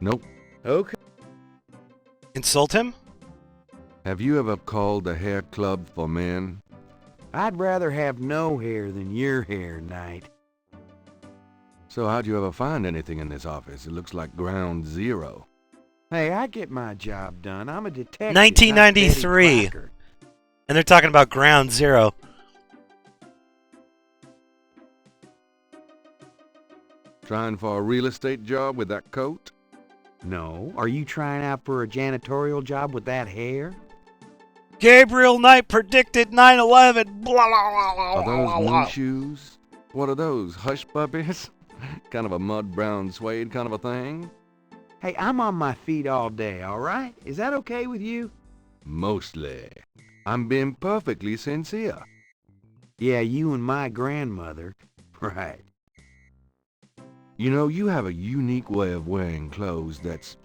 Nope. Okay. Insult him? Have you ever called the hair club for men? I'd rather have no hair than your hair, Knight. So how'd you ever find anything in this office? It looks like ground zero. Hey, I get my job done. I'm a detective. 1993. And they're talking about ground zero. Trying for a real estate job with that coat? No. Are you trying out for a janitorial job with that hair? Gabriel Knight predicted 9/11. Blah, blah, blah, blah, Are those blah, moon blah. shoes? What are those, hush puppies? Kind of a mud brown suede kind of a thing? Hey, I'm on my feet all day, all right? Is that okay with you? Mostly. I'm being perfectly sincere. Yeah, you and my grandmother. Right. You know, you have a unique way of wearing clothes that's,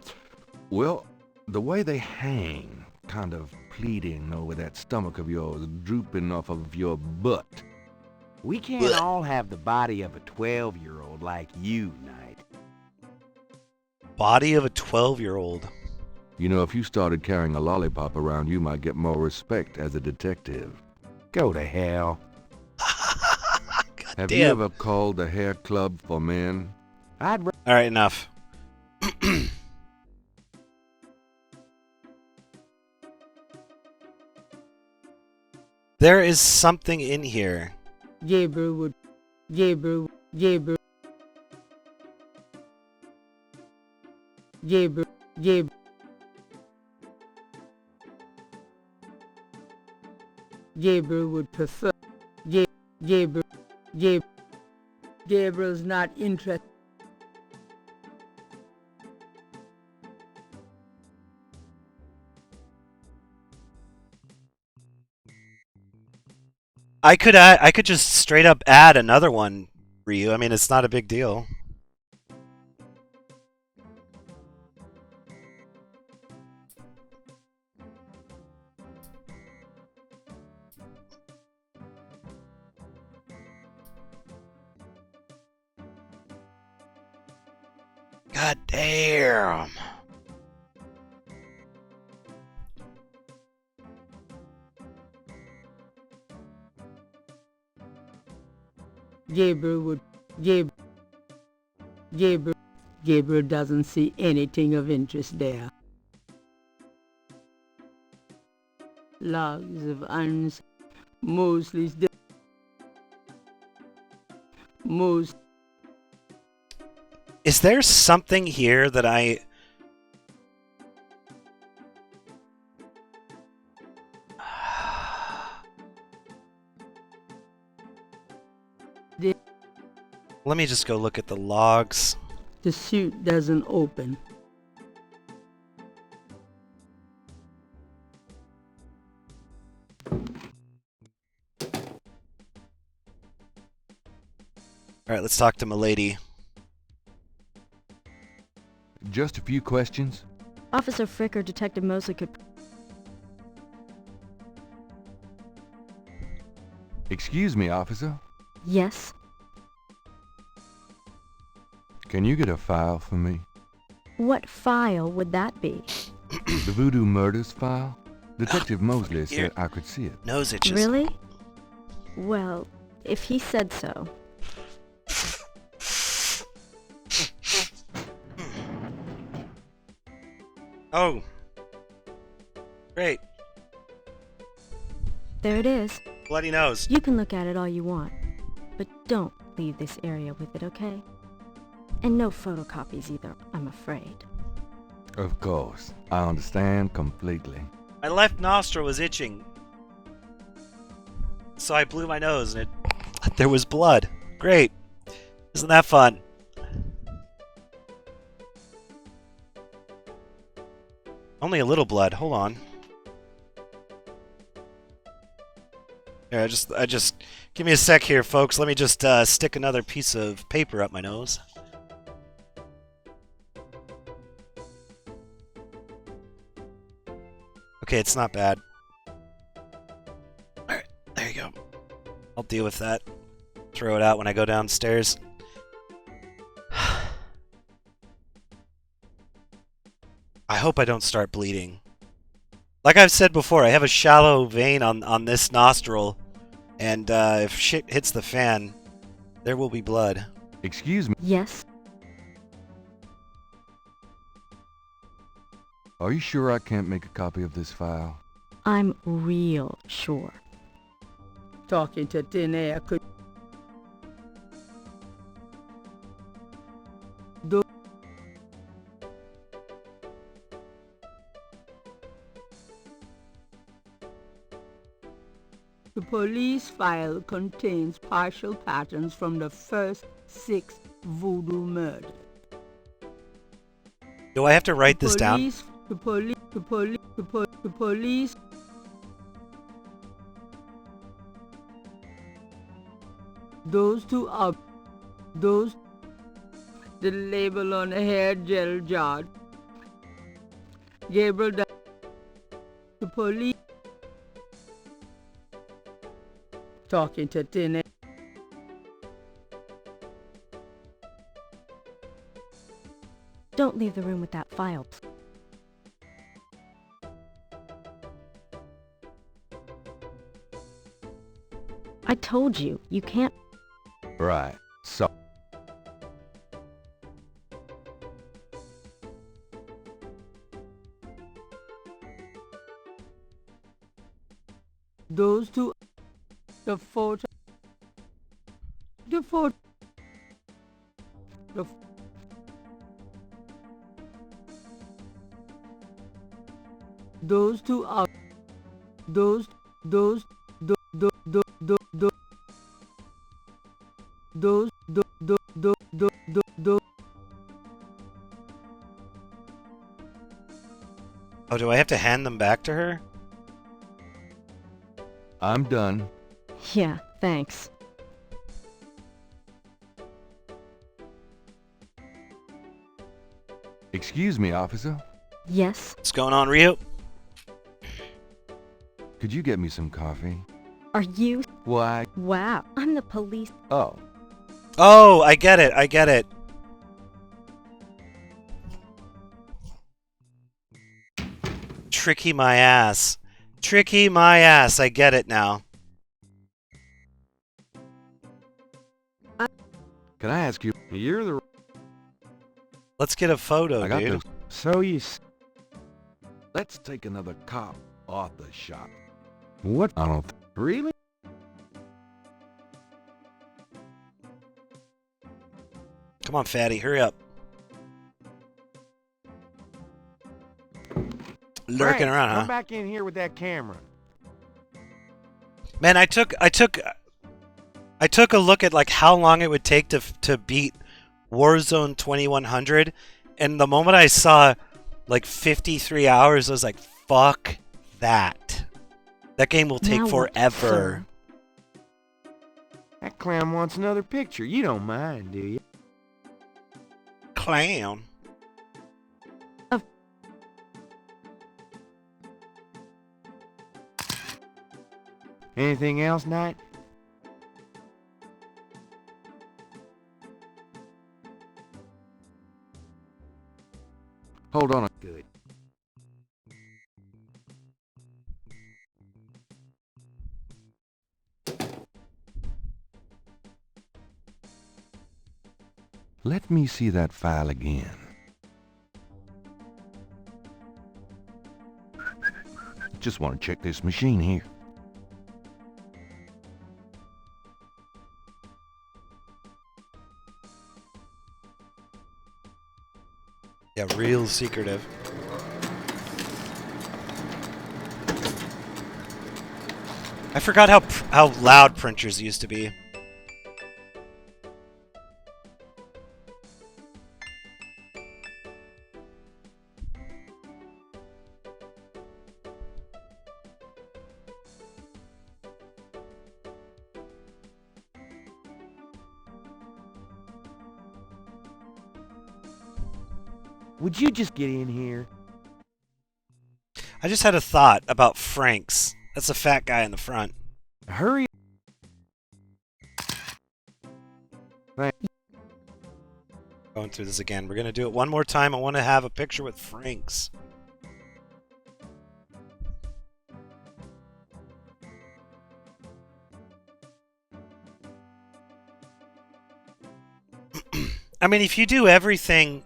well, the way they hang, kind of pleating over that stomach of yours, drooping off of your butt. We can't all have the body of a 12-year-old like you, Knight. Body of a 12-year-old. You know, if you started carrying a lollipop around, you might get more respect as a detective. Go to hell. Have you ever called the hair club for men? All right, enough. There is something in here. Gabriel would... Gabriel... Gabriel... Gabriel... Gabriel... Gabriel would prefer... Gabriel... Gabriel's not interested. I could just straight up add another one for you. I mean, it's not a big deal. God damn. Gabriel would... Gabriel doesn't see anything of interest there. Logs of mostly... Most... Is there something here that I... Let me just go look at the logs. The suit doesn't open. Alright, let's talk to Milady. Just a few questions. Officer Frick or Detective Mosley could... Excuse me, officer. Yes? Can you get a file for me? What file would that be? The Voodoo Murders file? Detective Mosley said I could see it. Nose itches. Really? Well, if he said so. Oh. Great. There it is. Bloody nose. You can look at it all you want, but don't leave this area with it, okay? And no photocopies either, I'm afraid. Of course. I understand completely. My left nostril was itching. So I blew my nose and there was blood. Great. Isn't that fun? Only a little blood. Hold on. Here, I just give me a sec here, folks. Let me just stick another piece of paper up my nose. Okay, it's not bad. Alright, there you go. I'll deal with that. Throw it out when I go downstairs. I hope I don't start bleeding. Like I've said before, I have a shallow vein on this nostril, and if shit hits the fan, there will be blood. Excuse me. Yes? Are you sure I can't make a copy of this file? I'm real sure. Talking to thin air could... The police file contains partial patterns from the first 6 voodoo murders. Do I have to write this down? The police... Those two are... Those... The label on the hair gel jar. Gabriel... The police... Talking to thin air. Don't leave the room with that file. I told you, you can't... Right. So... Those two... The photo... The photo... The... Those two are... Those... Those... Oh, do I have to hand them back to her? I'm done. Yeah, thanks. Excuse me, officer. Yes? What's going on, Rio? Could you get me some coffee? Are you... Why? Wow, I'm the police. Oh. Oh, I get it, I get it. Tricky my ass. Tricky my ass, I get it now. Can I ask you? You're the... Let's get a photo, I got dude. those. So let's take another cop off the shop. What? I don't... Really? Come on, fatty, hurry up. Lurking Frank, around, huh? Come back in here with that camera. Man, I took a look at like how long it would take to beat Warzone 2100, and the moment I saw like 53 hours, I was like, fuck that. That game will take Now what, forever. sir? That clown wants another picture. You don't mind, do you? Clown. Anything else, Knight? Hold on. Good. Let me see that file again. Just want to check this machine here. Yeah, real secretive. I forgot how loud printers used to be. Would you just get in here? I just had a thought about Frank's. That's a fat guy in the front. Hurry. Going through this again. We're gonna do it one more time. I want to have a picture with Frank's. I mean, if you do everything,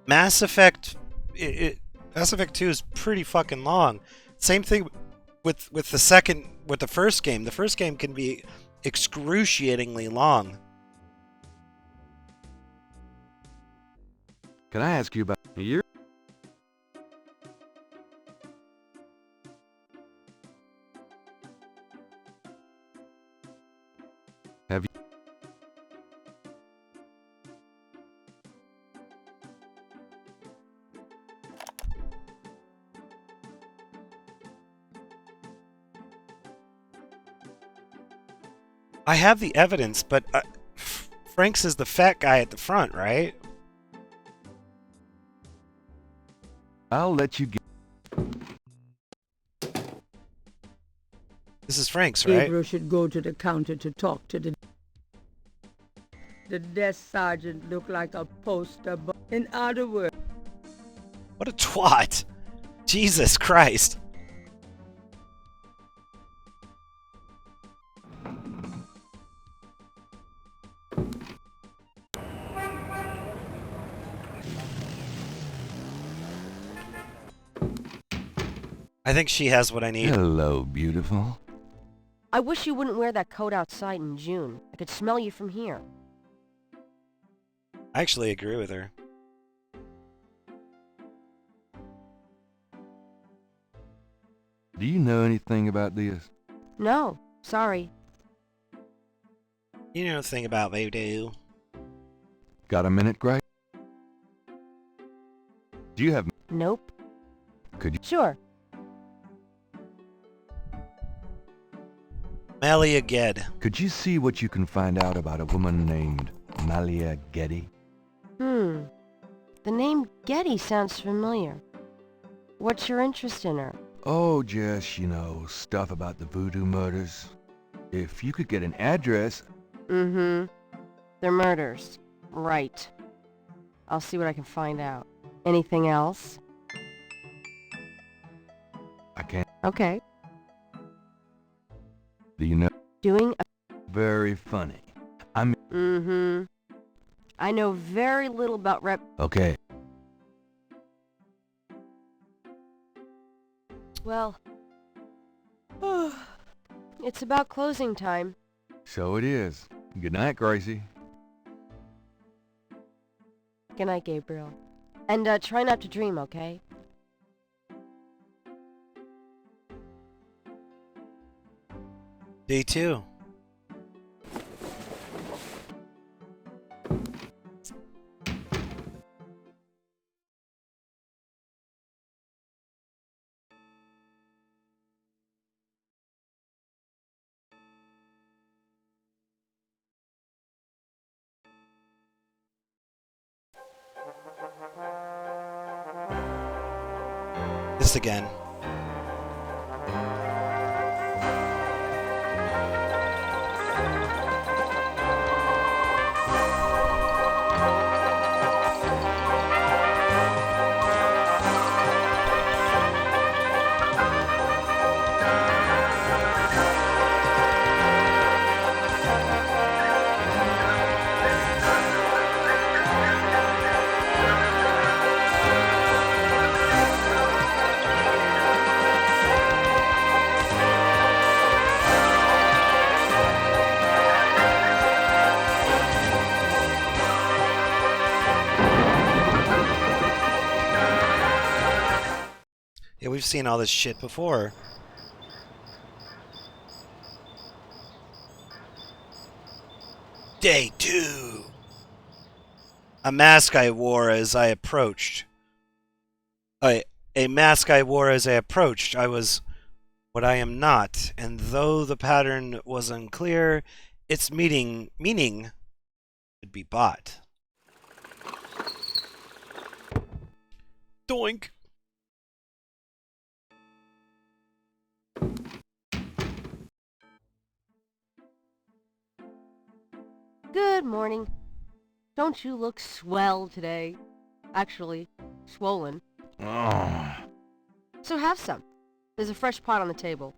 Mass Effect 2 is pretty fucking long. Same thing with the first game. The first game can be excruciatingly long. Can I ask you about your... Have you... I have the evidence, but Frank's is the fat guy at the front, right? I'll let you get... This is Frank's, right? Gabriel should go to the counter to talk to the... The desk sergeant looked like a poster boy. In other words... What a twat! Jesus Christ! I think she has what I need. Hello, beautiful. I wish you wouldn't wear that coat outside in June. I could smell you from here. I actually agree with her. Do you know anything about this? No, sorry. You know nothing about voodoo. Got a minute, Gray? Do you have... Nope. Could you... Sure. Malia Ged. Could you see what you can find out about a woman named Malia Getty? The name Getty sounds familiar. What's your interest in her? Oh, just, stuff about the voodoo murders. If you could get an address... They're murders. Right. I'll see what I can find out. Anything else? I can't... Okay. Do you know... Doing a... Very funny. I know very little about Okay. Well, it's about closing time. So it is. Good night, Gracie. Good night, Gabriel. And try not to dream, okay? Day 2. This again. Yeah, we've seen all this shit before. Day 2. A mask I wore as I approached. A mask I wore as I approached. I was what I am not, and though the pattern was unclear, its meaning could be bought. Doink. Good morning. Don't you look swell today? Actually, swollen. Oh. So have some. There's a fresh pot on the table.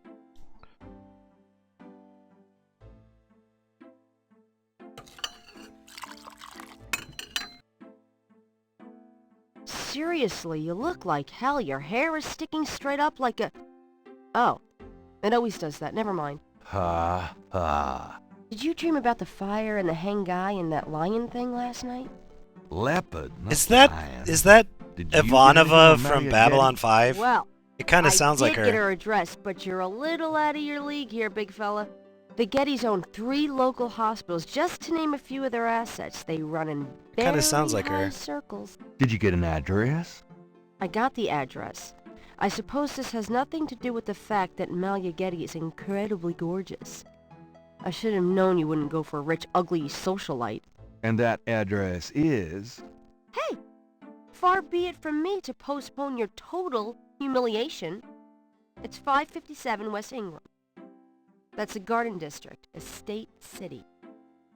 Seriously, you look like hell. Your hair is sticking straight up like a... Oh, it always does that. Never mind. Ha ha. Did you dream about the fire and the hang guy and that lion thing last night? Leopard. Is that Ivanova from Babylon 5? Well, it kind of sounds like I did get her. her address, but you're a little out of your league here, big fella. The Gettys own 3 local hospitals, just to name a few of their assets. They run in very sounds like high her. circles. Did you get an address? I got the address. I suppose this has nothing to do with the fact that Malia Getty is incredibly gorgeous. I should have known you wouldn't go for a rich, ugly socialite. And that address is... Hey! Far be it from me to postpone your total humiliation. It's 557 West Ingram. That's a garden district, a state city.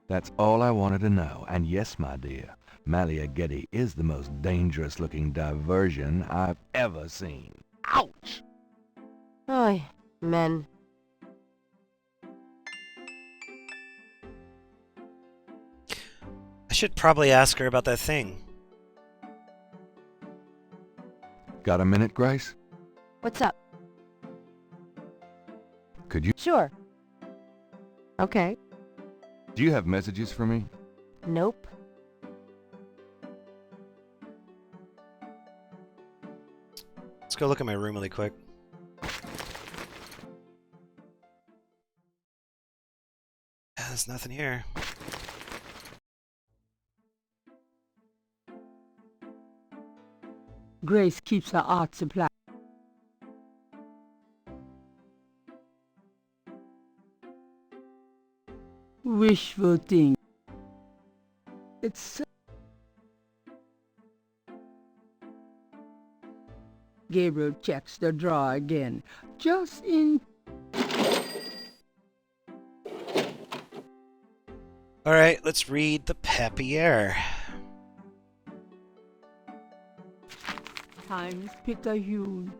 That's all I wanted to know. And yes, my dear, Malia Getty is the most dangerous-looking diversion I've ever seen. Ouch! Oy, men. I should probably ask her about that thing. Got a minute, Grace? What's up? Could you... Sure. Okay. Do you have messages for me? Nope. Let's go look at my room really quick. There's nothing here. Grace keeps her art supply. Wishful thing. It's... Gabriel checks the drawer again, just in... Alright, let's read the papier. Times Picayune,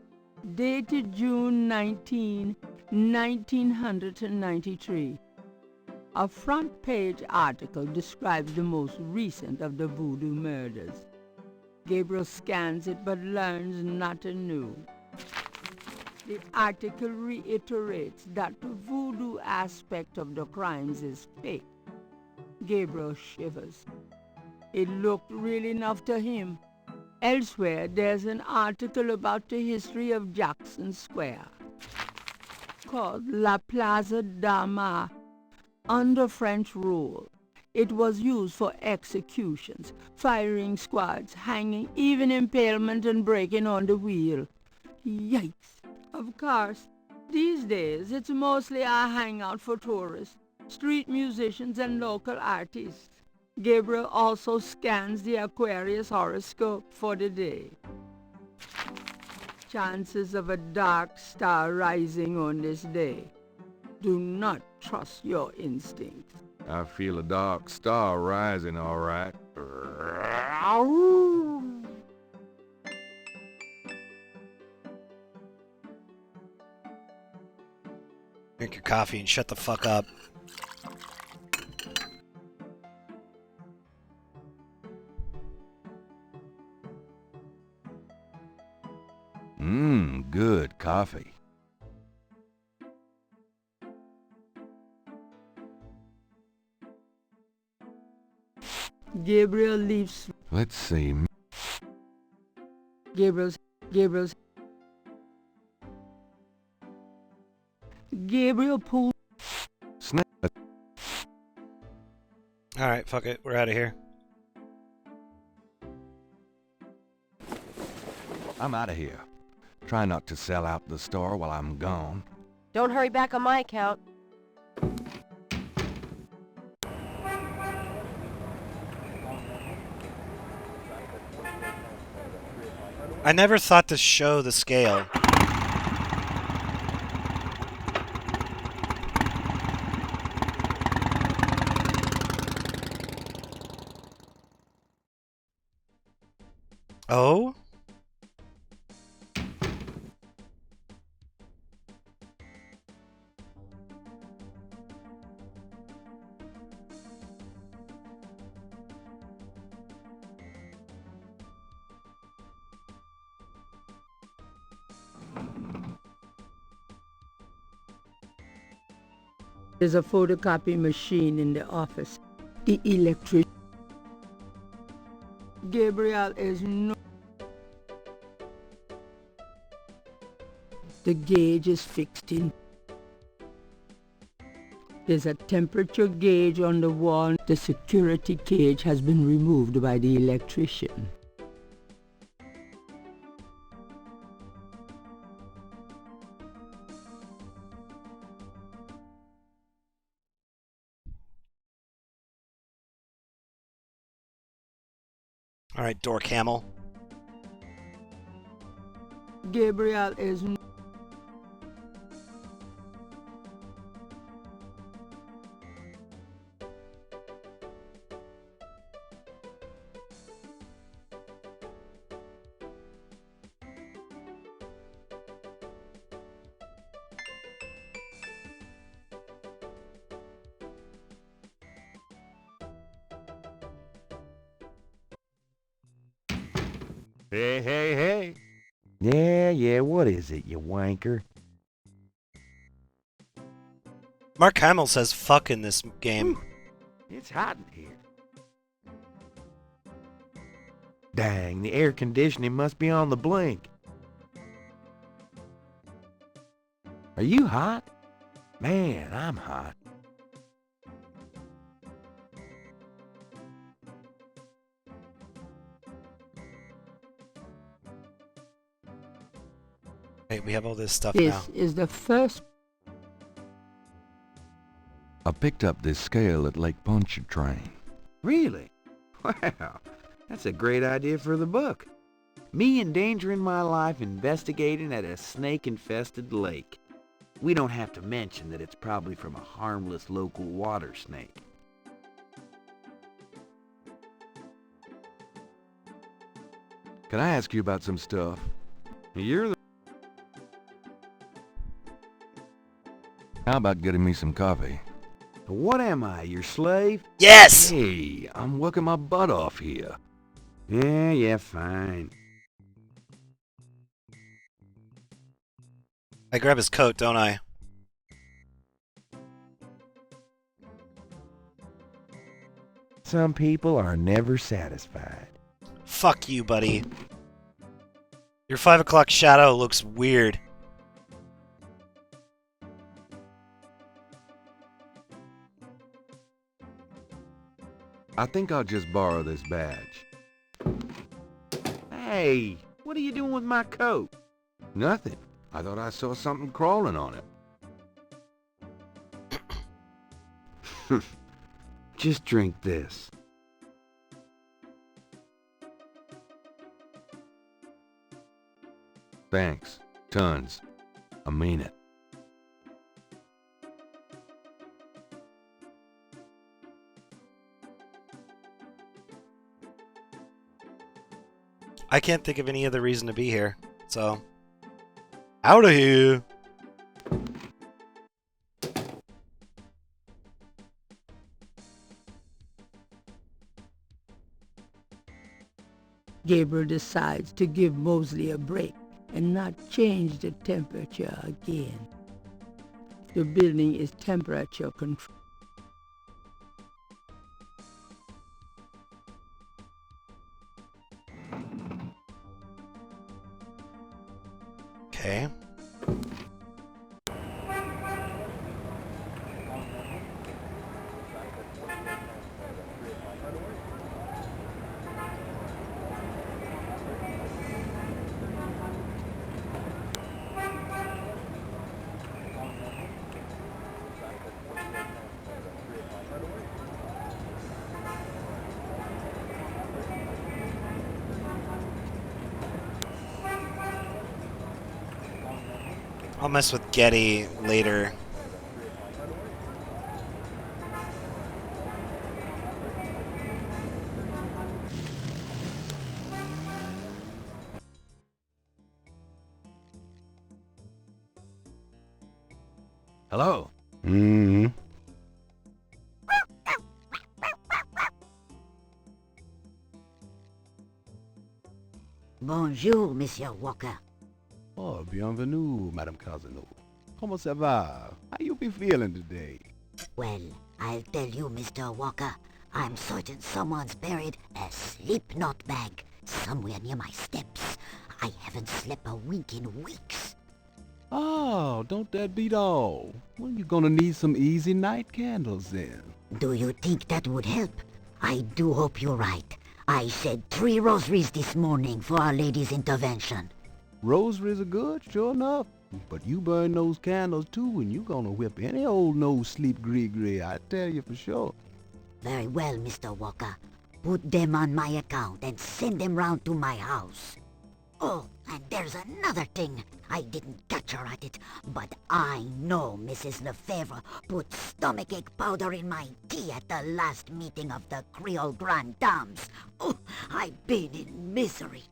dated June 19, 1993. A front-page article describes the most recent of the voodoo murders. Gabriel scans it but learns nothing new. The article reiterates that the voodoo aspect of the crimes is fake. Gabriel shivers. It looked real enough to him. Elsewhere, there's an article about the history of Jackson Square, called La Plaza d'Armas. Under French rule, it was used for executions, firing squads, hanging, even impalement and breaking on the wheel. Yikes! Of course, these days it's mostly a hangout for tourists, street musicians and local artists. Gabriel also scans the Aquarius horoscope for the day. Chances of a dark star rising on this day. Do not trust your instincts. I feel a dark star rising, all right. Drink your coffee and shut the fuck up. Good coffee. Gabriel leaves. Let's see. Gabriel pulls. Snap. Alright, fuck it. We're out of here. I'm out of here. Try not to sell out the store while I'm gone. Don't hurry back on my account. I never thought to show the scale. Oh? There's a photocopy machine in the office. The electric. Gabriel is no. The gauge is fixed in. There's a temperature gauge on the wall. The security cage has been removed by the electrician. All right, door camel. Gabriel is Hey. Yeah, what is it, you wanker? Mark Hamill says fuck in this game. It's hot in here. Dang, the air conditioning must be on the blink. Are you hot? Man, I'm hot. Hey, we have all this stuff now. This is the first. I picked up this scale at Lake Pontchartrain. Really? Wow, that's a great idea for the book. Me endangering my life investigating at a snake-infested lake. We don't have to mention that it's probably from a harmless local water snake. Can I ask you about some stuff? You're the... How about getting me some coffee? What am I, your slave? Yes! Hey, I'm working my butt off here. Yeah, fine. I grab his coat, don't I? Some people are never satisfied. Fuck you, buddy. Your 5 o'clock shadow looks weird. I think I'll just borrow this badge. Hey, what are you doing with my coat? Nothing. I thought I saw something crawling on it. Just drink this. Thanks. Tons. I mean it. I can't think of any other reason to be here, so... Out of here! Gabriel decides to give Mosley a break and not change the temperature again. The building is temperature controlled. Okay. I'll mess with Getty later. Hello. Bonjour, Monsieur Walker. Oh, bienvenue, Madame Casino. Comment ça va? How you be feeling today? Well, I'll tell you, Mr. Walker. I'm certain someone's buried a sleep note bag somewhere near my steps. I haven't slept a wink in weeks. Oh, don't that beat all? Well, you're gonna need some easy night candles then. Do you think that would help? I do hope you're right. I said 3 rosaries this morning for Our Lady's intervention. Rosaries are good, sure enough. But you burn those candles too, and you gonna whip any old no-sleep gree-gree, I tell you for sure. Very well, Mr. Walker. Put them on my account and send them round to my house. Oh, and there's another thing. I didn't catch her at it, but I know Mrs. Lefebvre put stomachache powder in my tea at the last meeting of the Creole Grand Dames. Oh, I've been in misery.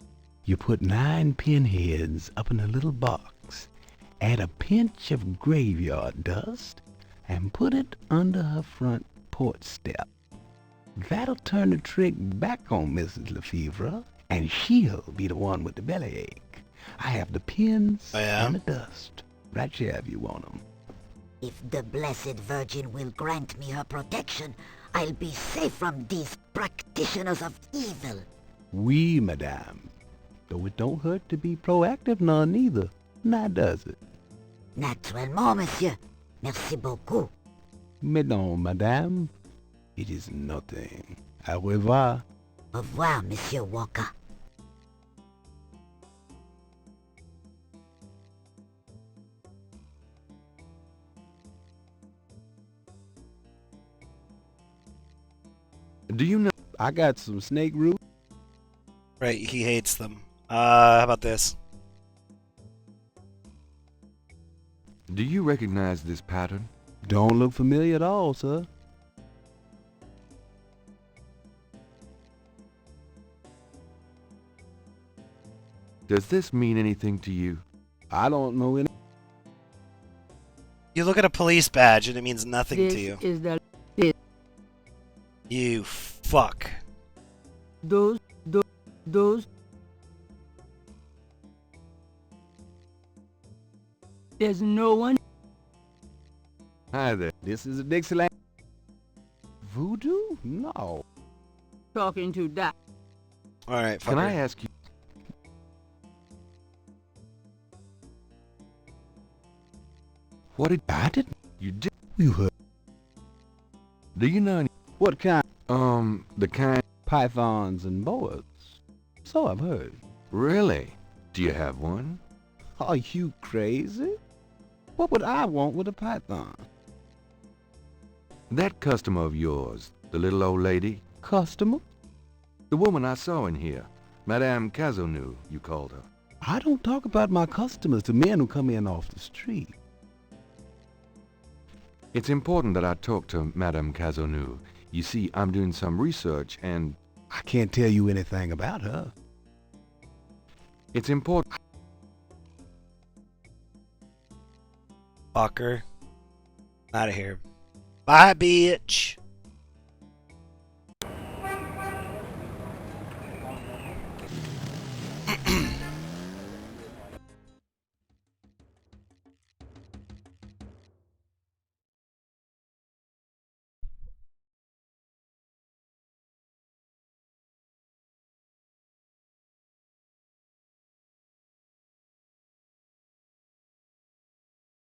You put 9 pinheads up in a little box, add a pinch of graveyard dust, and put it under her front porch step. That'll turn the trick back on Mrs. Lefebvre, and she'll be the one with the bellyache. I have the pins and the dust. Right here if you want 'em. If the Blessed Virgin will grant me her protection, I'll be safe from these practitioners of evil. Oui, madame. Though it don't hurt to be proactive none either, now does it? Naturellement, monsieur. Merci beaucoup. Mais non, madame. It is nothing. Au revoir. Au revoir, Monsieur Walker. Do you know... I got some snake root. Right, he hates them. How about this? Do you recognize this pattern? Don't look familiar at all, sir. Does this mean anything to you? I don't know any... You look at a police badge and it means nothing This to you. is the You fuck. Those. There's no one. Hi there. This is a Dixieland. Voodoo? No. Talking to that. Alright, Can I ask you? What did I did? You did? You heard? Do you know any? What kind? The kind. Pythons and boas. So I've heard. Really? Do you have one? Are you crazy? What would I want with a python? That customer of yours, the little old lady. Customer? The woman I saw in here. Madame Cazonou, you called her. I don't talk about my customers to men who come in off the street. It's important that I talk to Madame Cazonou. You see, I'm doing some research and... I can't tell you anything about her. It's important... Fucker. Out of here. Bye, bitch.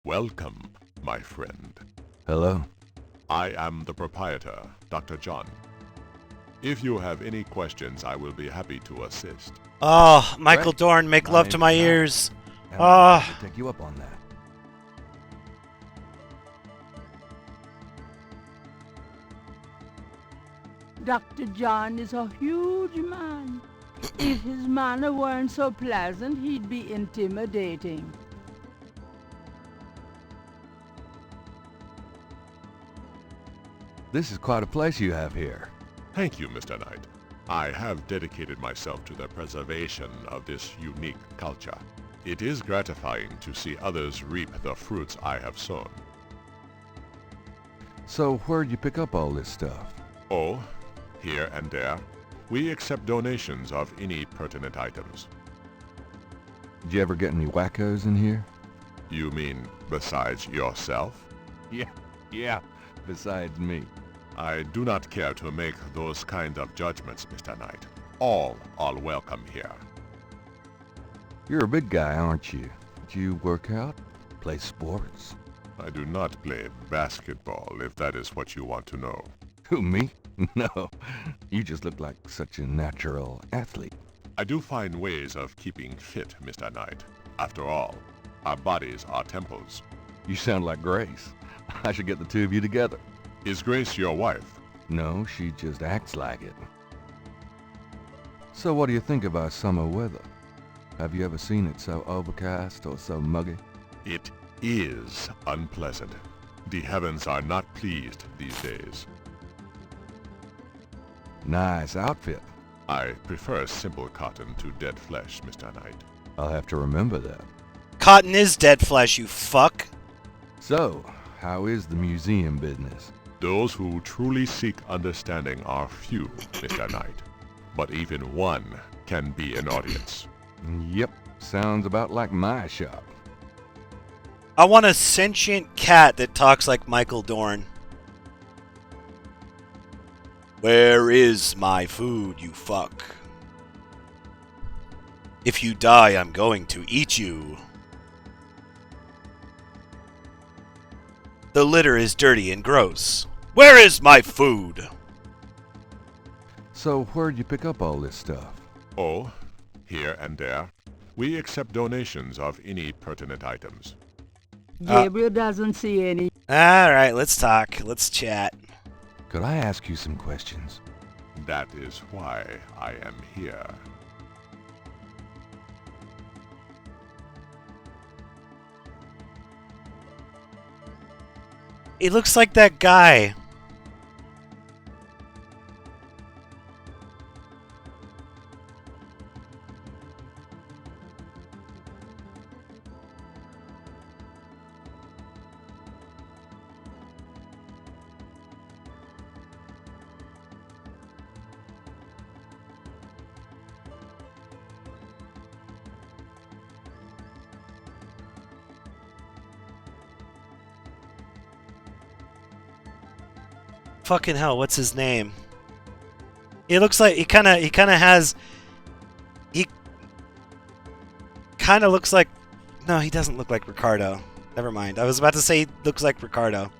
Welcome, my friend. Hello? I am the proprietor, Dr. John. If you have any questions, I will be happy to assist. Oh, Michael Dorn, make love to my ears. I'll take you up on that. Dr. John is a huge man. If his manner weren't so pleasant, he'd be intimidating. This is quite a place you have here. Thank you, Mr. Knight. I have dedicated myself to the preservation of this unique culture. It is gratifying to see others reap the fruits I have sown. So where'd you pick up all this stuff? Oh, here and there. We accept donations of any pertinent items. Did you ever get any wackos in here? You mean besides yourself? Yeah, besides me. I do not care to make those kind of judgments, Mr. Knight. All are welcome here. You're a big guy, aren't you? Do you work out? Play sports? I do not play basketball, if that is what you want to know. Who, me? No. You just look like such a natural athlete. I do find ways of keeping fit, Mr. Knight. After all, our bodies are temples. You sound like Grace. I should get the two of you together. Is Grace your wife? No, she just acts like it. So what do you think of our summer weather? Have you ever seen it so overcast or so muggy? It is unpleasant. The heavens are not pleased these days. Nice outfit. I prefer simple cotton to dead flesh, Mr. Knight. I'll have to remember that. Cotton is dead flesh, you fuck. So, how is the museum business? Those who truly seek understanding are few, Mr. Knight. But even one can be an audience. Yep, sounds about like my shop. I want a sentient cat that talks like Michael Dorn. Where is my food, you fuck? If you die, I'm going to eat you. The litter is dirty and gross. Where is my food? So where'd you pick up all this stuff? Oh, here and there. We accept donations of any pertinent items. Gabriel doesn't see any. Alright, let's talk. Let's chat. Could I ask you some questions? That is why I am here. It looks like that guy. fucking hell, what's his name? He looks like he kind of has. He kind of looks like. No, he doesn't look like Ricardo. Never mind. I was about to say he looks like Ricardo.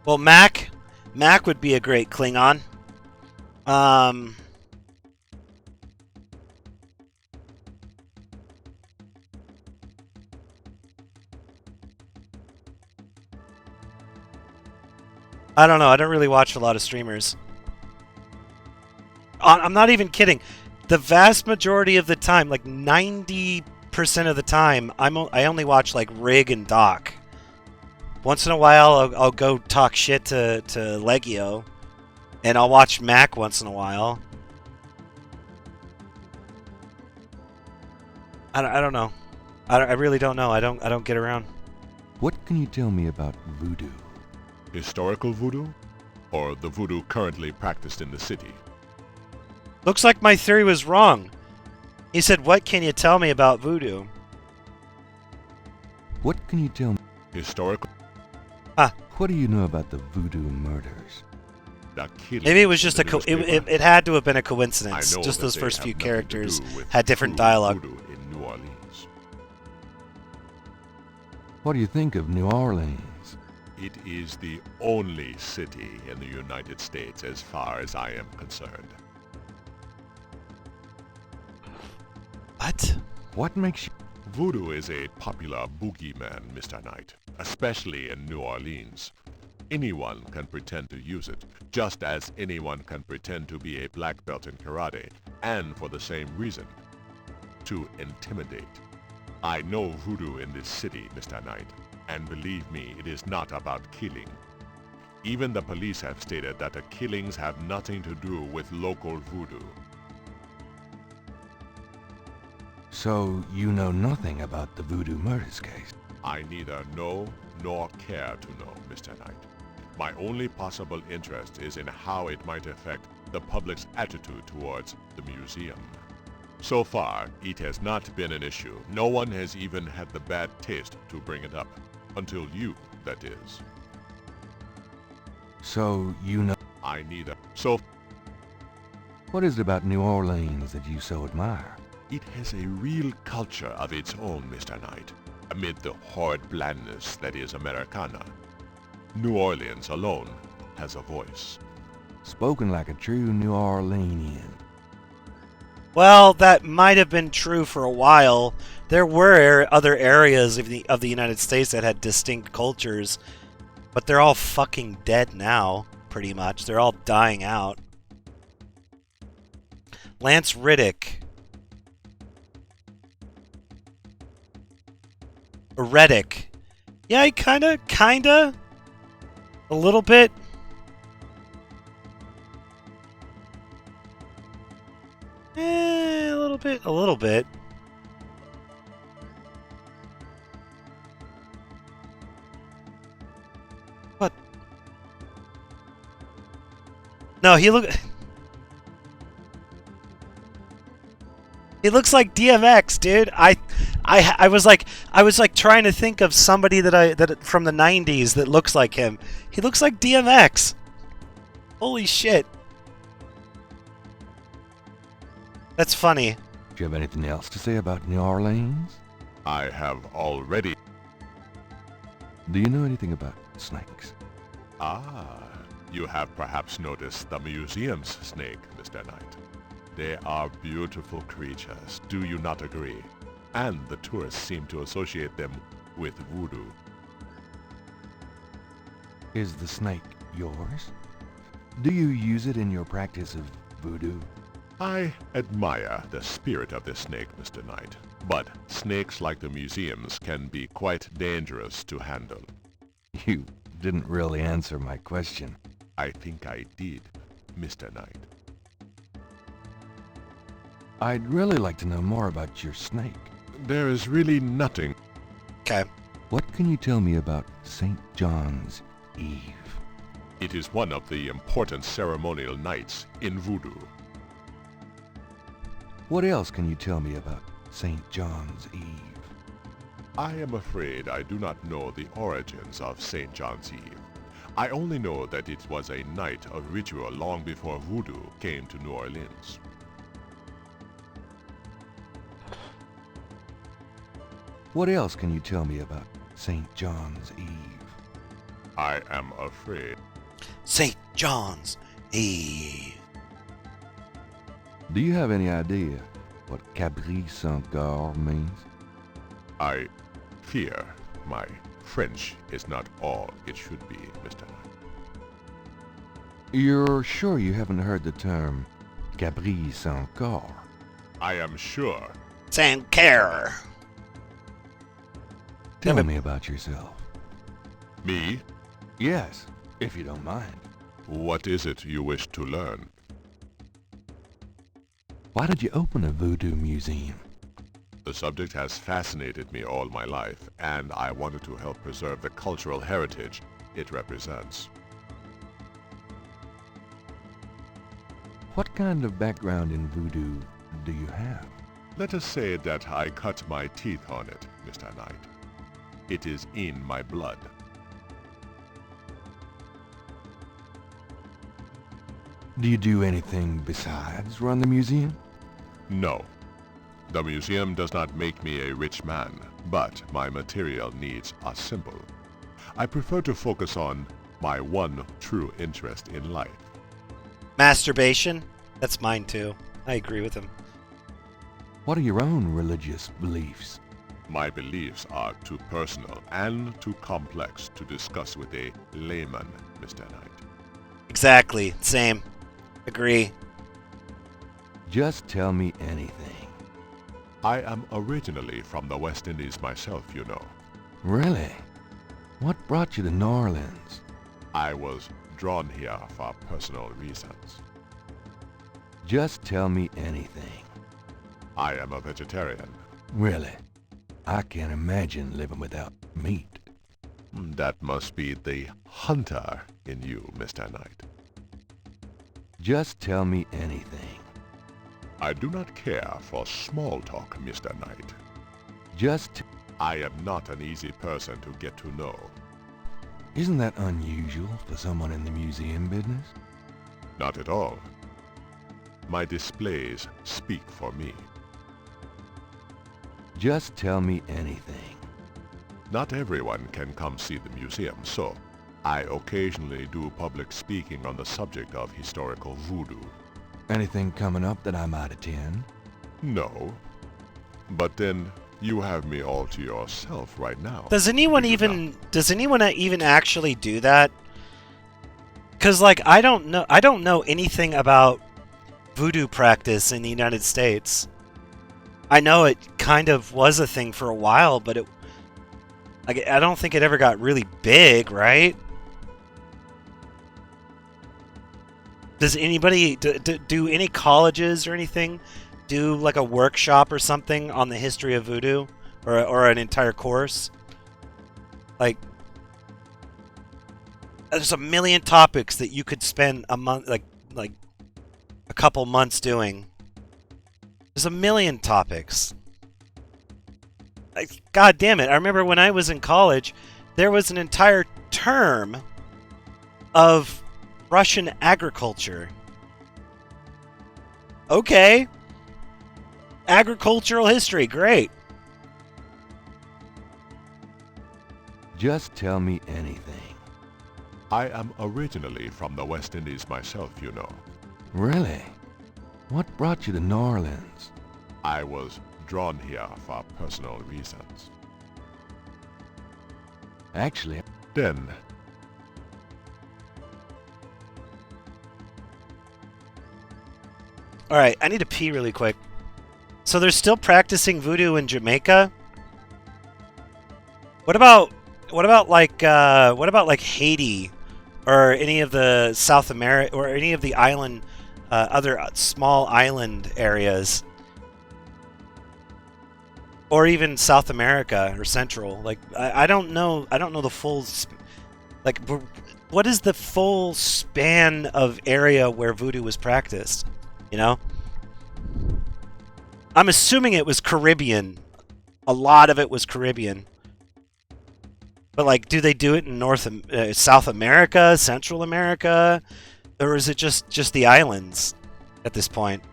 Well, Mac would be a great Klingon. I don't know. I don't really watch a lot of streamers. I'm not even kidding. The vast majority of the time, like 90% of the time, I only watch like Rig and Doc. Once in a while, I'll go talk shit to Legio, and I'll watch Mac once in a while. I don't know. I really don't know. I don't get around. What can you tell me about voodoo? Historical voodoo? Or the voodoo currently practiced in the city? Looks like my theory was wrong. He said, "What can you tell me about voodoo?" What can you tell me? Historical? What do you know about the voodoo murders? Maybe it was just it had to have been a coincidence. I know Just that those they first have few nothing to characters do with had different true dialogue. voodoo in New Orleans. What do you think of New Orleans? It is the only city in the United States as far as I am concerned. What? What makes you... Voodoo is a popular boogeyman, Mr. Knight, especially in New Orleans. Anyone can pretend to use it, just as anyone can pretend to be a black belt in karate, and for the same reason, to intimidate. I know voodoo in this city, Mr. Knight, and believe me, it is not about killing. Even the police have stated that the killings have nothing to do with local voodoo. So, you know nothing about the voodoo murders case? I neither know nor care to know, Mr. Knight. My only possible interest is in how it might affect the public's attitude towards the museum. So far, it has not been an issue. No one has even had the bad taste to bring it up. Until you, that is. So, you know... I neither. So... What is it about New Orleans that you so admire? It has a real culture of its own, Mr. Knight, amid the horrid blandness that is Americana. New Orleans alone has a voice. Spoken like a true New Orleanian. Well, that might have been true for a while. There were other areas of the United States that had distinct cultures, but they're all fucking dead now, pretty much. They're all dying out. Lance Riddick. Reddick. Yeah, kinda. A little bit. A little bit. What? No, he looks like DMX, dude. I was like trying to think of somebody that from the 90s that looks like him. He looks like DMX. Holy shit. That's funny. Do you have anything else to say about New Orleans? I have already... Do you know anything about snakes? Ah, you have perhaps noticed the museum's snake, Mr. Knight. They are beautiful creatures, do you not agree? And the tourists seem to associate them with voodoo. Is the snake yours? Do you use it in your practice of voodoo? I admire the spirit of this snake, Mr. Knight, but snakes like the museums can be quite dangerous to handle. You didn't really answer my question. I think I did, Mr. Knight. I'd really like to know more about your snake. There is really nothing. Okay. What can you tell me about St. John's Eve? It is one of the important ceremonial nights in voodoo. What else can you tell me about St. John's Eve? I am afraid I do not know the origins of St. John's Eve. I only know that it was a night of ritual long before voodoo came to New Orleans. What else can you tell me about St. John's Eve? I am afraid. St. John's Eve. Do you have any idea what Cabri Saint-Gar means? I fear my French is not all it should be, Mr. Knight. You're sure you haven't heard the term Cabri Saint-Gar? I am sure. Saint-Car. Tell me about yourself. Me? Yes, if you don't mind. What is it you wish to learn? Why did you open a voodoo museum? The subject has fascinated me all my life, and I wanted to help preserve the cultural heritage it represents. What kind of background in voodoo do you have? Let us say that I cut my teeth on it, Mr. Knight. It is in my blood. Do you do anything besides run the museum? No. The museum does not make me a rich man, but my material needs are simple. I prefer to focus on my one true interest in life. Masturbation? That's mine too. I agree with him. What are your own religious beliefs? My beliefs are too personal and too complex to discuss with a layman, Mr. Knight. Exactly. Same. Agree. Just tell me anything. I am originally from the West Indies myself, you know. Really? What brought you to New Orleans? I was drawn here for personal reasons. Just tell me anything. I am a vegetarian. Really? I can't imagine living without meat. That must be the hunter in you, Mr. Knight. Just tell me anything. I do not care for small talk, Mr. Knight. I am not an easy person to get to know. Isn't that unusual for someone in the museum business? Not at all. My displays speak for me. Just tell me anything. Not everyone can come see the museum, so I occasionally do public speaking on the subject of historical voodoo. Anything coming up that I might attend? No. But then you have me all to yourself right now. Does anyone even actually do that? Cuz like I don't know anything about voodoo practice in the United States. I know it kind of was a thing for a while, but I don't think it ever got really big, right? Does anybody do any colleges or anything do like a workshop or something on the history of voodoo or an entire course? Like there's a million topics that you could spend a month like a couple months doing. There's a million topics. Like, God damn it. I remember when I was in college, there was an entire term of Russian agriculture. Okay. Agricultural history, great. Just tell me anything. I am originally from the West Indies myself, you know. Really? What brought you to New Orleans? I was drawn here for personal reasons. Actually, then Alright, I need to pee really quick. So they're still practicing voodoo in Jamaica? What about like Haiti or any of the South America or any of the island other small island areas? Or even South America or Central. Like I don't know the full like what is the full span of area where voodoo was practiced? You know? I'm assuming it was Caribbean. A lot of it was Caribbean. But like, do they do it in South America, Central America, or is it just the islands at this point?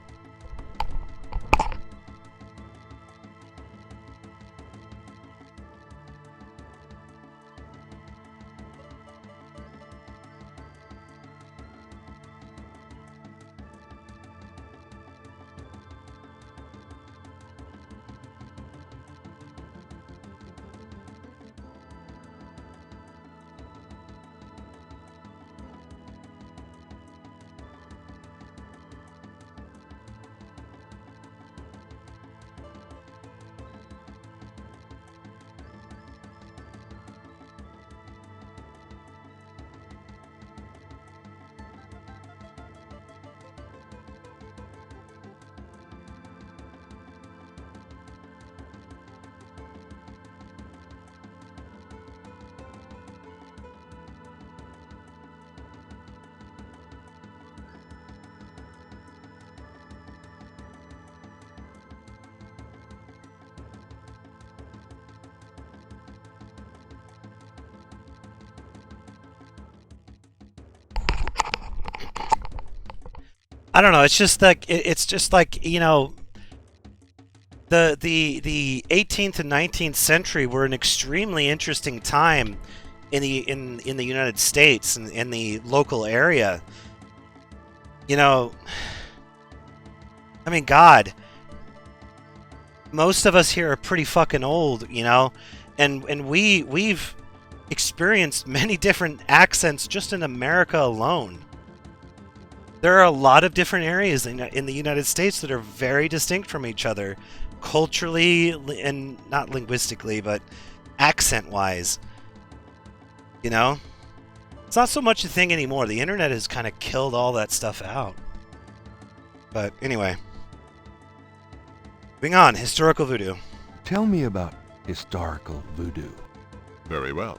I don't know. It's just like you know, the 18th and 19th century were an extremely interesting time in the United States and in the local area. You know, I mean, God, most of us here are pretty fucking old, you know, and we've experienced many different accents just in America alone. There are a lot of different areas in the United States that are very distinct from each other, culturally and not linguistically, but accent-wise. You know? It's not so much a thing anymore. The internet has kind of killed all that stuff out. But anyway. Moving on, historical voodoo. Tell me about historical voodoo. Very well.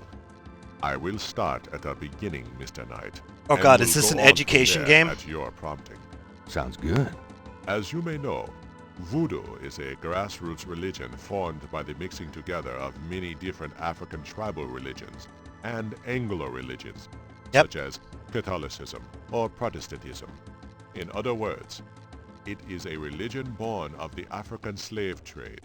I will start at the beginning, Mr. Knight. Oh God, and is we'll this go an on education from there game? At your prompting. Sounds good. As you may know, voodoo is a grassroots religion formed by the mixing together of many different African tribal religions and Anglo religions, such as Catholicism or Protestantism. In other words, it is a religion born of the African slave trade.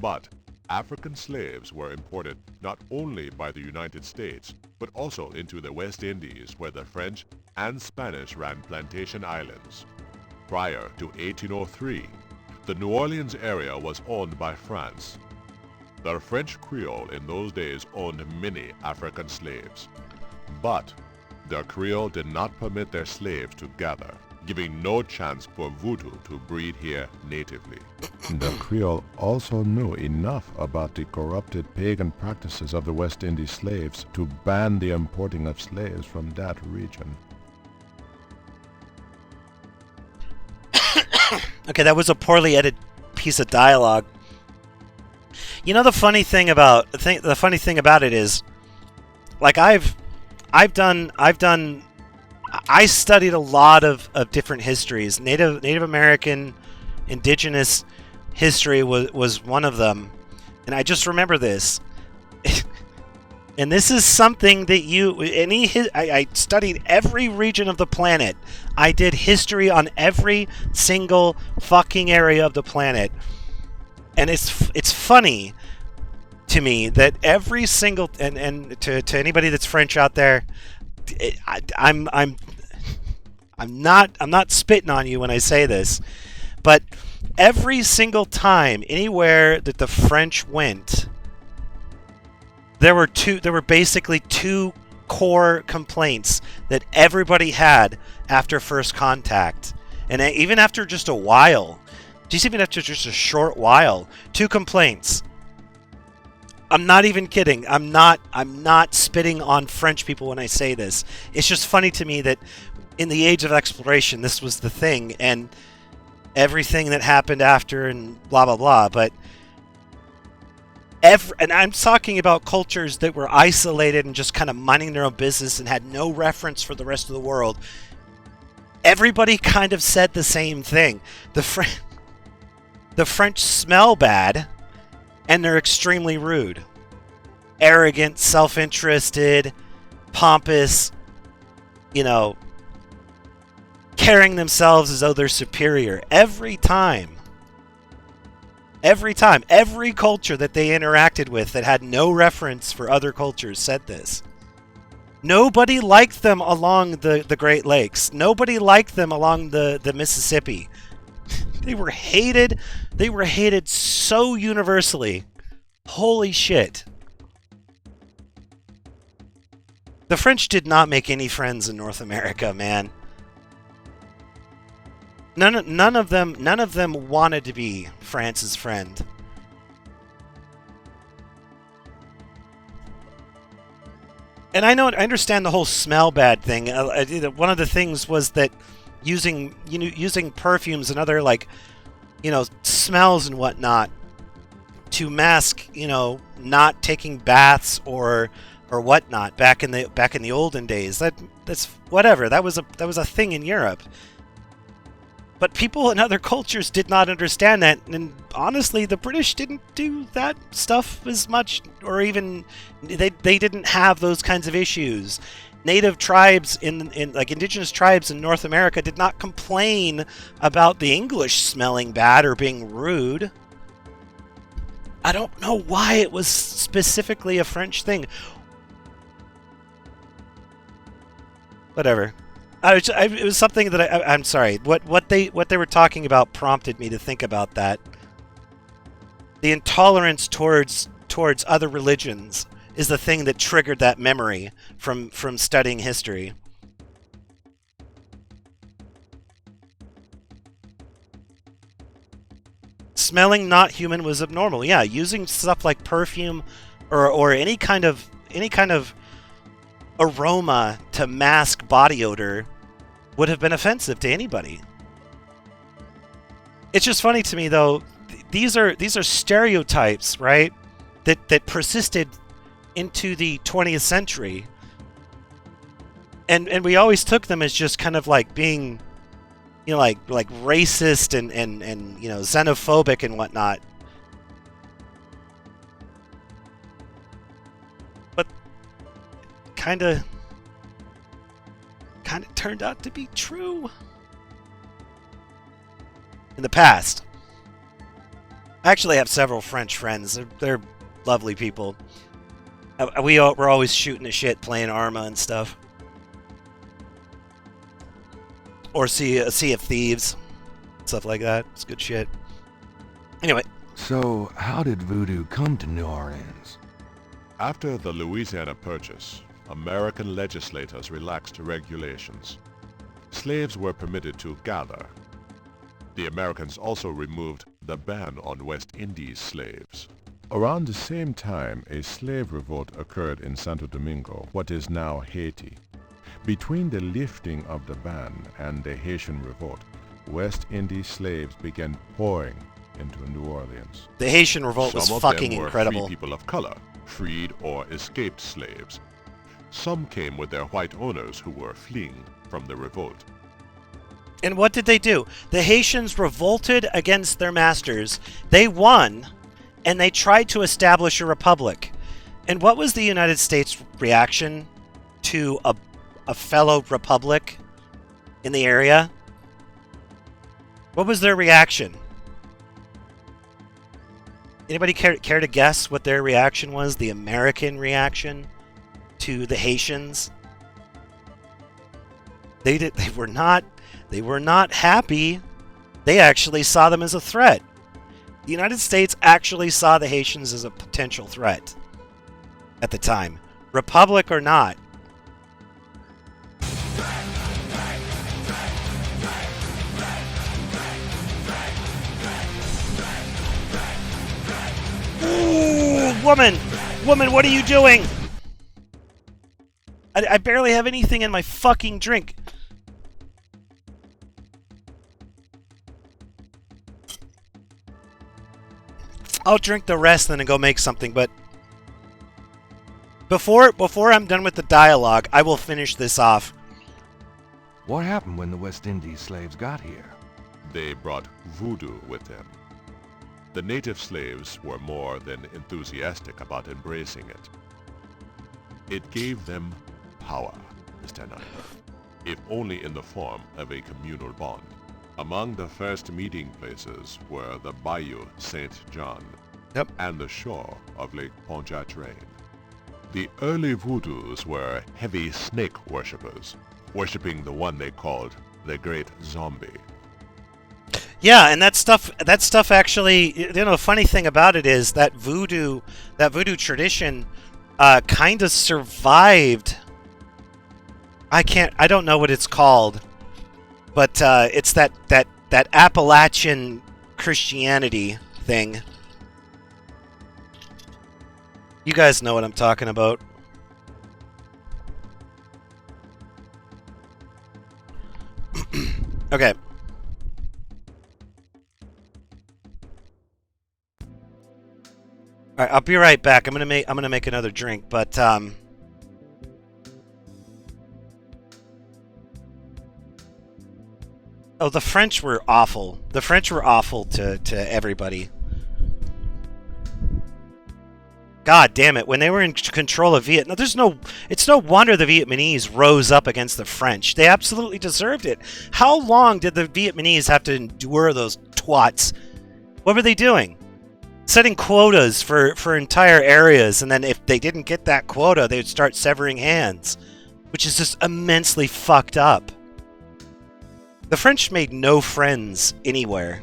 But African slaves were imported not only by the United States, but also into the West Indies, where the French and Spanish ran plantation islands. Prior to 1803, the New Orleans area was owned by France. The French Creole in those days owned many African slaves. But the Creole did not permit their slaves to gather, giving no chance for voodoo to breed here natively. The Creole also knew enough about the corrupted pagan practices of the West Indies slaves to ban the importing of slaves from that region. Okay, that was a poorly edited piece of dialogue. You know, the funny thing about it is, like I studied a lot of different histories. Native American, indigenous history was one of them, and I just remember this. And this is something that I studied every region of the planet. I did history on every single fucking area of the planet. And it's funny to me that every single and to anybody that's French out there, I'm not spitting on you when I say this, but every single time anywhere that the French went, there were basically two core complaints that everybody had after first contact, and even after just a while, just even after just a short while, two complaints. I'm not even kidding. I'm not spitting on French people when I say this. It's just funny to me that in the age of exploration, this was the thing, and everything that happened after and blah blah blah. But and I'm talking about cultures that were isolated and just kind of minding their own business and had no reference for the rest of the world. Everybody kind of said the same thing. The French smell bad, and they're extremely rude. Arrogant, self-interested, pompous, carrying themselves as though they're superior. Every time. Every culture that they interacted with that had no reference for other cultures said this. Nobody liked them along the Great Lakes. Nobody liked them along the Mississippi. They were hated. They were hated so universally. Holy shit. The French did not make any friends in North America, man. None of them wanted to be France's friend. And I understand the whole smell bad thing. One of the things was that using perfumes and other smells and whatnot to mask not taking baths or whatnot back in the olden days. That's whatever. That was a thing in Europe. But people in other cultures did not understand that, and honestly, the British didn't do that stuff as much, or even they didn't have those kinds of issues. Native tribes indigenous tribes in North America did not complain about the English smelling bad or being rude. I don't know why it was specifically a French thing. Whatever. It was something that I'm sorry. What they were talking about prompted me to think about that. The intolerance towards other religions is the thing that triggered that memory from studying history. Smelling not human was abnormal. Yeah, using stuff like perfume or any kind of aroma to mask body odor would have been offensive to anybody. It's just funny to me, though. These are stereotypes, right? That persisted into the 20th century, and we always took them as just kind of like being, like racist and xenophobic and whatnot. But kind of turned out to be true in the past. I actually have several French friends. They're lovely people. We're always shooting the shit, playing Arma and stuff, or Sea of Thieves, stuff like that. It's good shit. Anyway. So, how did voodoo come to New Orleans? After the Louisiana Purchase, American legislators relaxed regulations. Slaves were permitted to gather. The Americans also removed the ban on West Indies slaves. Around the same time, a slave revolt occurred in Santo Domingo, what is now Haiti. Between the lifting of the ban and the Haitian revolt, West Indies slaves began pouring into New Orleans. The Haitian revolt was fucking incredible. Some of them were free people of color, freed or escaped slaves. Some came with their white owners who were fleeing from the revolt. And what did they do? The Haitians revolted against their masters. They won, and they tried to establish a republic. And what was the United States' reaction to a fellow republic in the area? What was their reaction? Anybody care to guess what their reaction was? The American reaction to the Haitians? They were not happy. They actually saw them as a threat. The United States actually saw the Haitians as a potential threat at the time, republic or not. Ooh, woman, what are you doing? I barely have anything in my fucking drink. I'll drink the rest and then go make something, but before I'm done with the dialogue, I will finish this off. What happened when the West Indies slaves got here? They brought voodoo with them. The native slaves were more than enthusiastic about embracing it. It gave them power, Mr. Knight, if only in the form of a communal bond. Among the first meeting places were the Bayou St. John and the shore of Lake Pontchartrain. The early voodoos were heavy snake worshippers, worshipping the one they called the Great Zombie. Yeah, and that stuff actually, you know, funny thing about it is that voodoo tradition kind of survived. I don't know what it's called, but it's that Appalachian Christianity thing. You guys know what I'm talking about. Okay. All right, I'll be right back. I'm gonna make another drink, but oh, the French were awful. The French were awful to everybody. God damn it! When they were in control of Vietnam, it's no wonder the Vietnamese rose up against the French. They absolutely deserved it. How long did the Vietnamese have to endure those twats? What were they doing? Setting quotas for entire areas, and then if they didn't get that quota, they would start severing hands, which is just immensely fucked up. The French made no friends anywhere.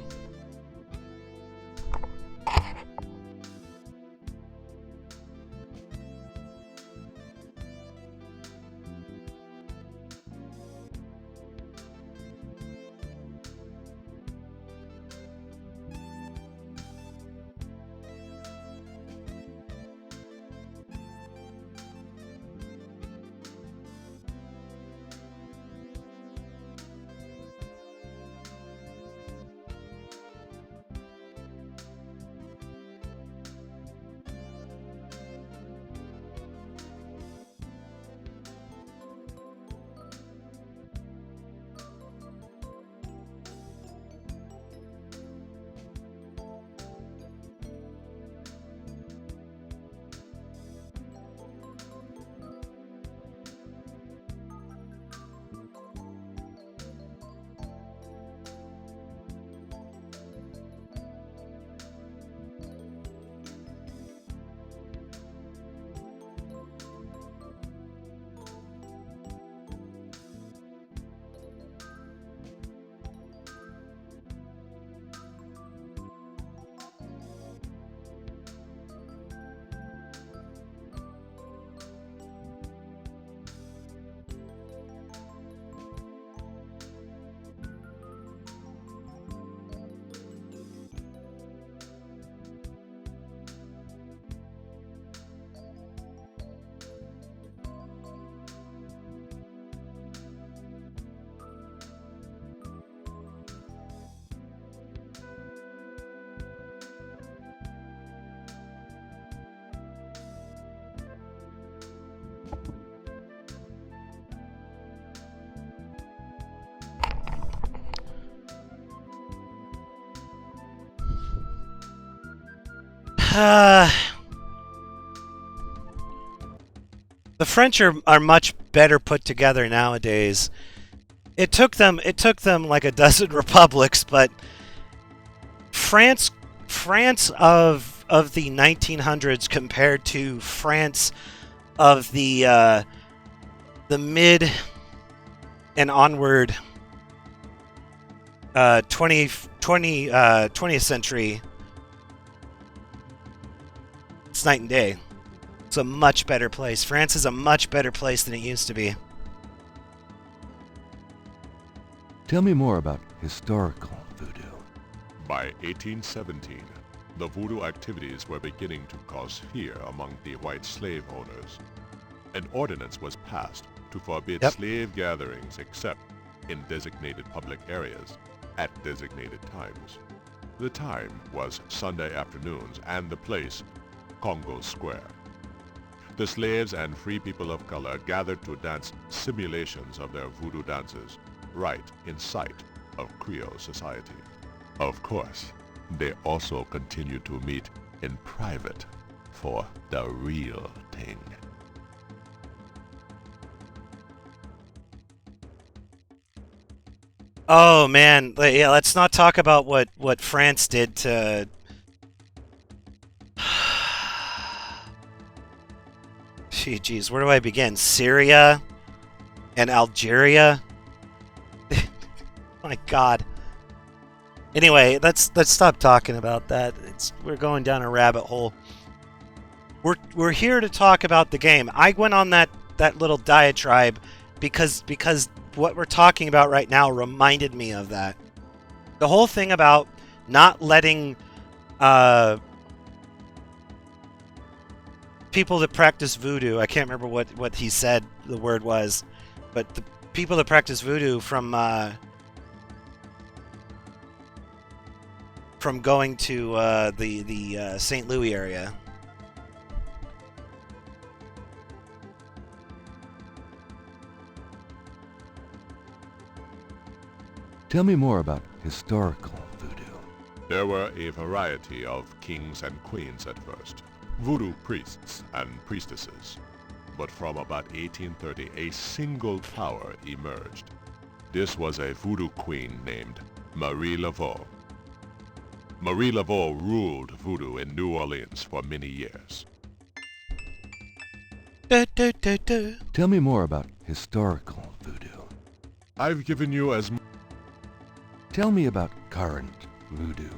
The French are much better put together nowadays. It took them like a dozen republics, but France of the 1900s compared to France of the mid and onward 20th century, it's night and day. It's a much better place. France is a much better place than it used to be. Tell me more about historical voodoo. By 1817, the voodoo activities were beginning to cause fear among the white slave owners. An ordinance was passed to forbid slave gatherings except in designated public areas at designated times. The time was Sunday afternoons and the place Congo Square. The slaves and free people of color gathered to dance simulations of their voodoo dances right in sight of Creole society. Of course, They also continue to meet in private for the real thing. Oh man, yeah, let's not talk about what France did to Jeez, where do I begin? Syria and Algeria? My god. Anyway, let's stop talking about that. We're going down a rabbit hole. We're here to talk about the game. I went on that little diatribe because what we're talking about right now reminded me of that. The whole thing about not letting people that practice voodoo, I can't remember what he said the word was, but the people that practice voodoo from going to the St. Louis area. Tell me more about historical voodoo. There were a variety of kings and queens at first, voodoo priests and priestesses. But from about 1830, a single power emerged. This was a voodoo queen named Marie Laveau. Marie Laveau ruled voodoo in New Orleans for many years. Tell me more about historical voodoo. I've given you as... Tell me about current voodoo.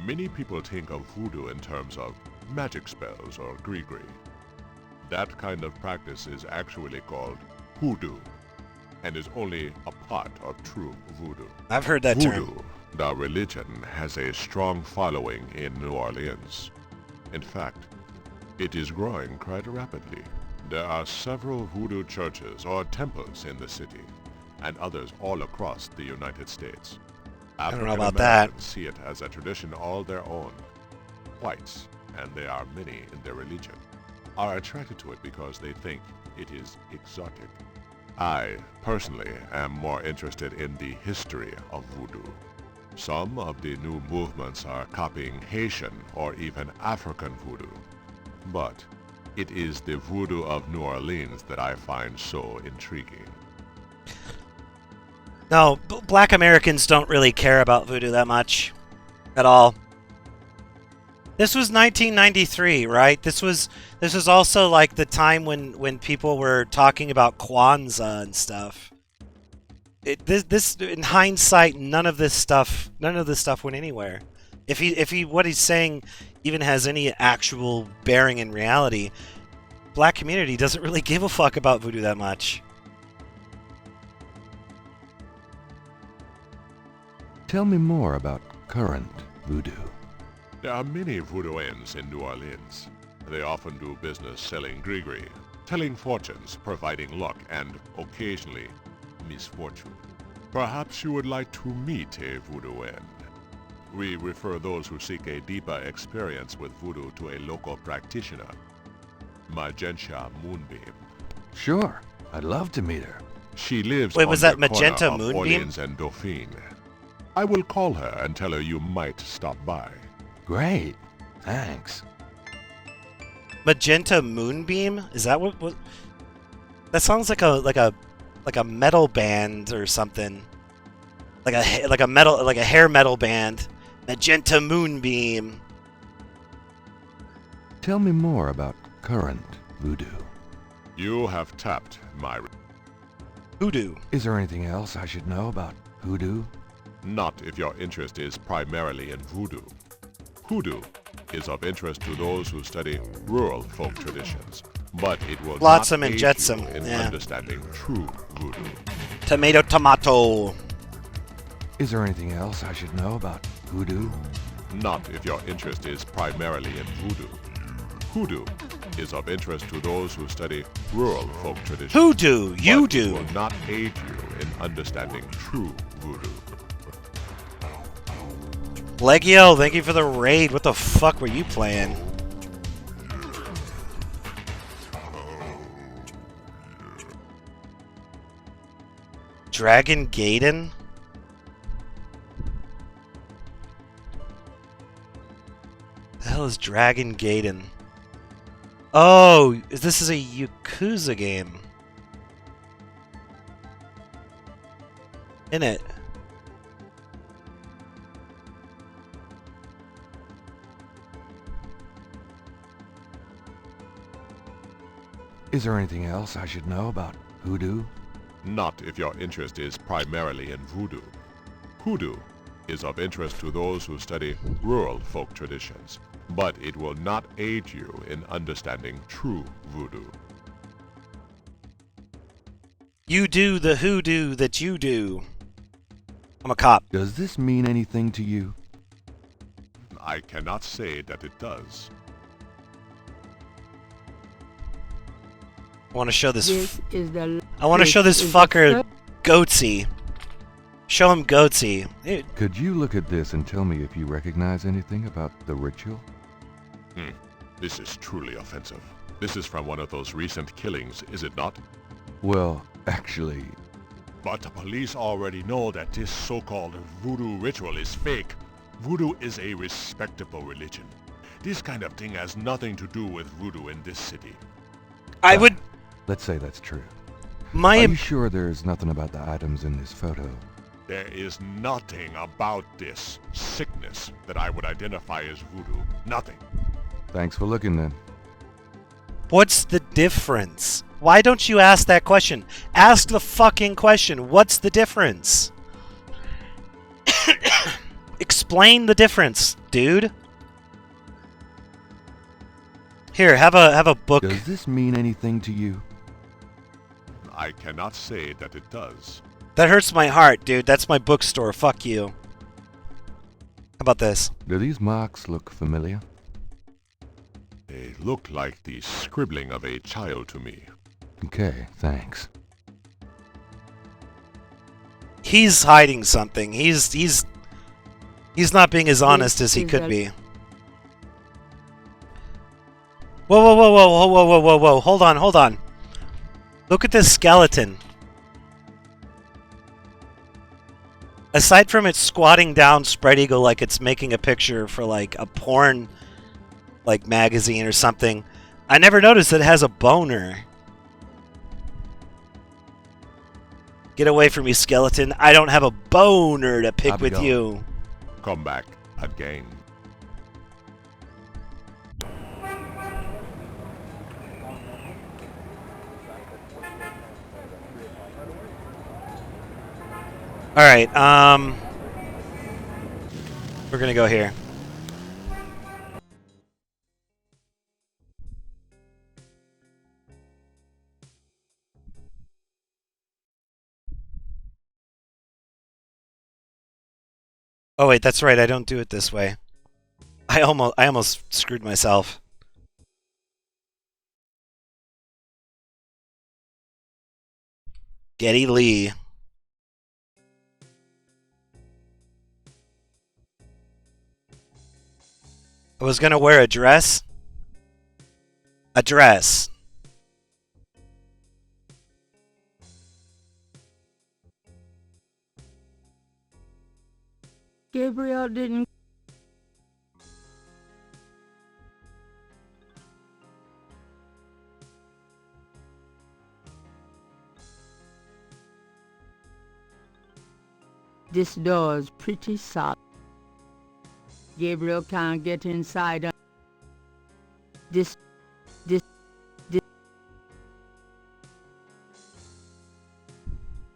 Many people think of voodoo in terms of magic spells or gree-gree. That kind of practice is actually called hoodoo, and is only a part of true voodoo. I've heard that voodoo, term. The religion, has a strong following in New Orleans. In fact, it is growing quite rapidly. There are several voodoo churches or temples in the city, and others all across the United States. I don't know about that. African-Americans see it as a tradition all their own. Whites, and there are many in their religion, are attracted to it because they think it is exotic. I, personally, am more interested in the history of voodoo. Some of the new movements are copying Haitian or even African voodoo. But it is the voodoo of New Orleans that I find so intriguing. No, black Americans don't really care about voodoo that much. At all. This was 1993, right? This was also like the time when people were talking about Kwanzaa and stuff. This in hindsight, none of this stuff went anywhere. If what he's saying even has any actual bearing in reality, black community doesn't really give a fuck about voodoo that much. Tell me more about current voodoo. There are many voodooians in New Orleans. They often do business selling gree-gree, telling fortunes, providing luck, and occasionally misfortune. Perhaps you would like to meet a voodooian. We refer those who seek a deeper experience with voodoo to a local practitioner, Magenta Moonbeam. Sure, I'd love to meet her. She lives Wait, on was the that Magenta corner of Moonbeam? Orleans and Dauphine. I will call her and tell her you might stop by. Great, thanks. Magenta Moonbeam? Is that what? That sounds like a metal band or something. Like a hair metal band. Magenta Moonbeam. Tell me more about current voodoo. You have tapped my... Hoodoo. Is there anything else I should know about hoodoo? Not if your interest is primarily in voodoo. Hoodoo is of interest to those who study rural folk traditions, but it will Flotsam not and aid jetsam, you in yeah. understanding true voodoo. Tomato. Is there anything else I should know about hoodoo? Not if your interest is primarily in voodoo. Hoodoo is of interest to those who study rural folk traditions. Hoodoo, you but do. It will not aid you in understanding true voodoo. Legio, thank you for the raid. What the fuck were you playing? Dragon Gaiden? is Dragon Gaiden? Oh, this is a Yakuza game. In it. Is there anything else I should know about hoodoo? Not if your interest is primarily in voodoo. Hoodoo is of interest to those who study rural folk traditions, but it will not aid you in understanding true voodoo. You do the hoodoo that you do. I'm a cop. Does this mean anything to you? I cannot say that it does. I want to show this. I want to this show this is the fucker Goatsy. Show him Goatsy. Could you look at this and tell me if you recognize anything about the ritual? This is truly offensive. This is from one of those recent killings, is it not? Well, actually... But the police already know that this so-called voodoo ritual is fake. Voodoo is a respectable religion. This kind of thing has nothing to do with voodoo in this city. I would... Let's say that's true. Are you sure there's nothing about the items in this photo? There is nothing about this sickness that I would identify as voodoo. Nothing. Thanks for looking then. What's the difference? Why don't you ask that question? Ask the fucking question. What's the difference? Explain the difference, dude. Here, have a book. Does this mean anything to you? I cannot say that it does. That hurts my heart, dude. That's my bookstore. Fuck you. How about this? Do these marks look familiar? They look like the scribbling of a child to me. Okay, thanks. He's hiding something. He's not being as honest as he could be. Whoa, whoa, whoa, whoa, whoa, whoa, whoa, whoa, whoa. Hold on, hold on. Look at this skeleton. Aside from it squatting down spread eagle like it's making a picture for like a porn like magazine or something, I never noticed that it has a boner. Get away from me, skeleton. I don't have a boner to pick with you. Come back again. Alright, we're gonna go here. Oh wait, that's right, I don't do it this way. I almost screwed myself. Geddy Lee. I was gonna wear a dress. A dress. Gabriel didn't... This door's pretty solid. Gabriel can't get inside. This.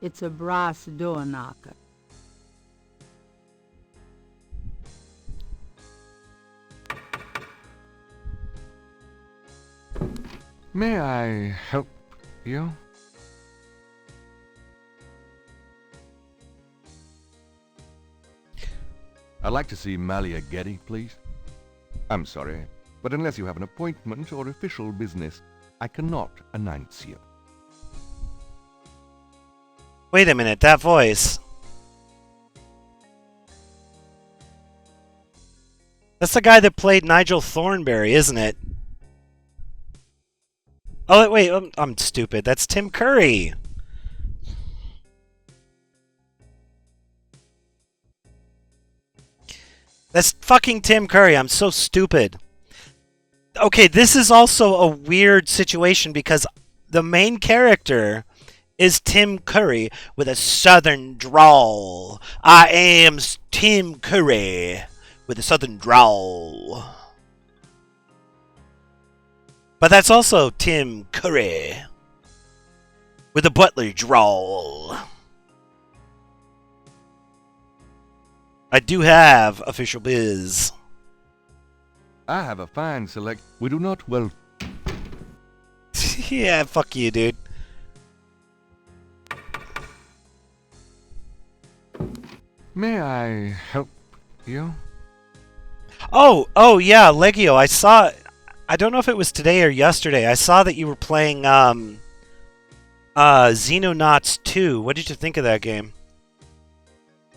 It's a brass door knocker. May I help you? I'd like to see Malia Getty, please. I'm sorry, but unless you have an appointment or official business, I cannot announce you. Wait a minute, that voice. That's the guy that played Nigel Thornberry, isn't it? Oh, wait, I'm stupid. That's Tim Curry. That's fucking Tim Curry. I'm so stupid. okay, this is also a weird situation because the main character is Tim Curry with a southern drawl. I am Tim Curry with a southern drawl. But that's also Tim Curry with a butler drawl. I do have official biz. I have a fine select. We do not well. Yeah, fuck you, dude. May I help you? Oh yeah, Legio. I don't know if it was today or yesterday. I saw that you were playing Xenonauts 2. What did you think of that game?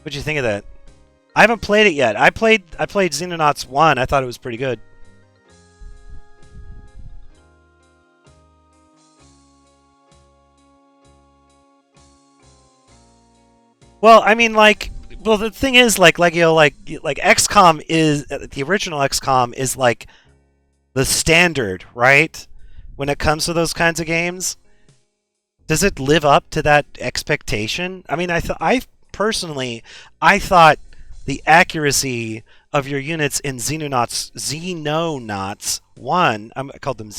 What did you think of that? I haven't played it yet. I played Xenonauts 1. I thought it was pretty good. Well, I mean, like, well, the thing is, like Legio, like XCOM is the original XCOM is like the standard, right? When it comes to those kinds of games, does it live up to that expectation? I mean, I personally thought the accuracy of your units in Xenonauts 1, I called them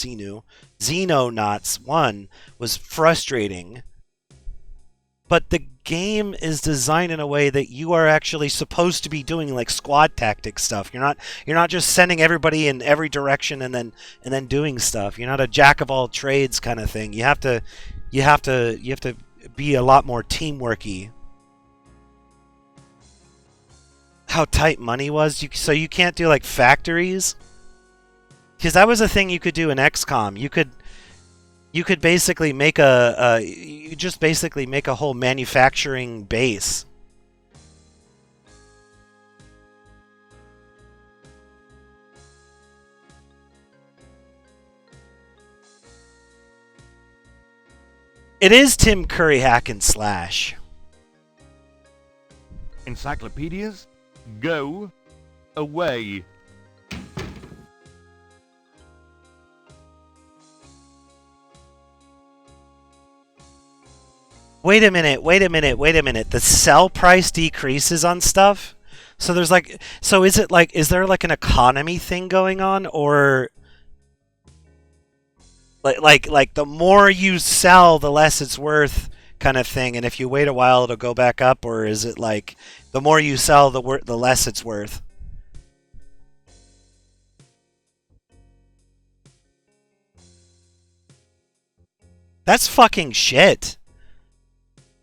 Xenonauts 1 was frustrating. But the game is designed in a way that you are actually supposed to be doing like squad tactic stuff. You're not just sending everybody in every direction and then doing stuff. You're not a jack of all trades kind of thing. You have to be a lot more teamworky. How tight money was, so you can't do like factories, because that was a thing you could do in XCOM. You could basically make make a whole manufacturing base. It is Tim Curry hack and slash. Encyclopedias? Go away. Wait a minute. The sell price decreases on stuff? So there's like, so is there like an economy thing going on, or like the more you sell, the less it's worth kind of thing, and if you wait a while it'll go back up, or is it like the more you sell, the less it's worth? That's fucking shit.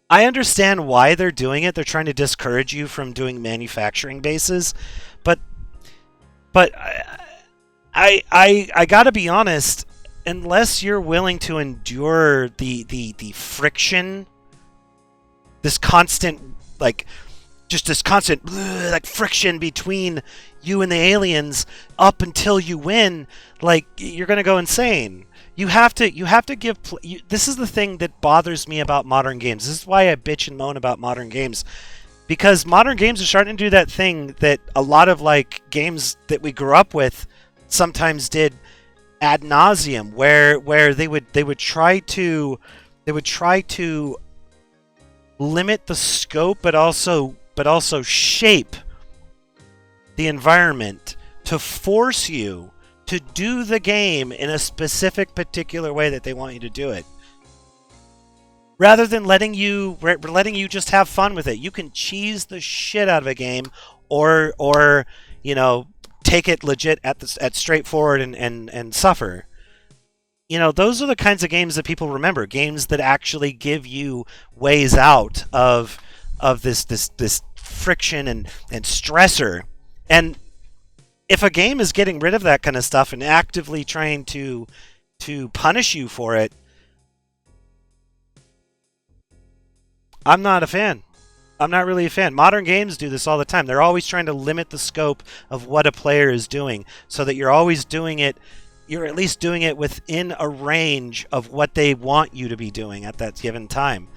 I understand why they're doing it. They're trying to discourage you from doing manufacturing bases, but I gotta be honest. Unless you're willing to endure the friction, this constant like friction between you and the aliens up until you win, like you're gonna go insane. You have to give. This is the thing that bothers me about modern games. This is why I bitch and moan about modern games, because modern games are starting to do that thing that a lot of like games that we grew up with sometimes did ad nauseum, where they would try to limit the scope, but also shape the environment to force you to do the game in a specific particular way that they want you to do it, rather than letting you just have fun with it. You can cheese the shit out of a game, or you know, take it legit at straightforward and suffer. You know, those are the kinds of games that people remember. Games that actually give you ways out of this friction and stressor. And if a game is getting rid of that kind of stuff and actively trying to punish you for it, I'm not a fan. I'm not really a fan. Modern games do this all the time. They're always trying to limit the scope of what a player is doing, so that you're always doing it, you're at least doing it within a range of what they want you to be doing at that given time.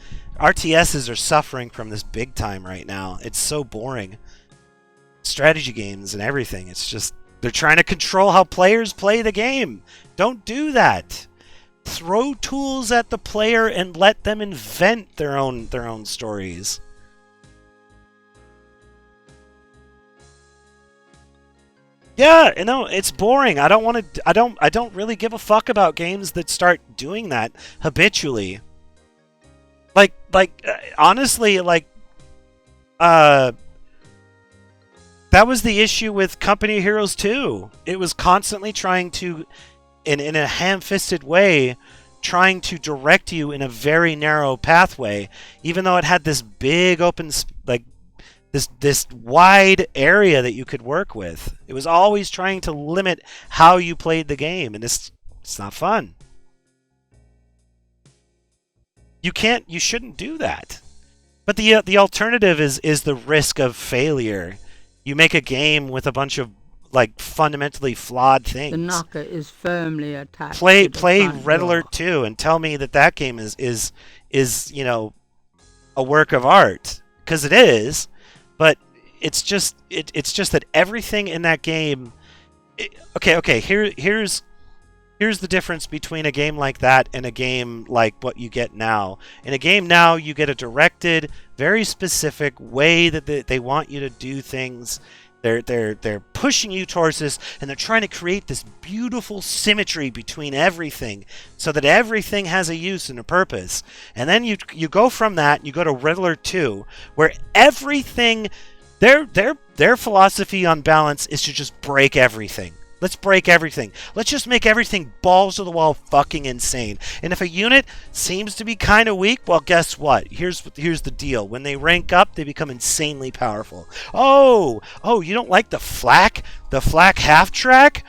RTSs are suffering from this big time right now. It's so boring. Strategy games and everything. It's just, They're trying to control how players play the game. Don't do that. Throw tools at the player and let them invent their own stories. Yeah, no, it's boring. I don't really give a fuck about games that start doing that habitually. Honestly, that was the issue with Company of Heroes 2. It was constantly trying to, in a ham-fisted way, trying to direct you in a very narrow pathway, even though it had this big open, this wide area that you could work with. It was always trying to limit how you played the game, and it's not fun. You shouldn't do that. But the alternative is the risk of failure. You make a game with a bunch of fundamentally flawed things. The knocker is firmly attached. Play to the front Red door. Alert 2 and tell me that game is a work of art, because it is. But it's just that everything in that game. Okay. Here's the difference between a game like that and a game like what you get now. In a game now, you get a directed, very specific way that they want you to do things. They're pushing you towards this, and they're trying to create this beautiful symmetry between everything, so that everything has a use and a purpose. And then you go from that, you go to Red Alert 2, where everything, their philosophy on balance is to just break everything. Let's break everything. Let's just make everything balls to the wall fucking insane. And if a unit seems to be kind of weak, well, guess what? Here's the deal. When they rank up, they become insanely powerful. Oh, you don't like the flak half track?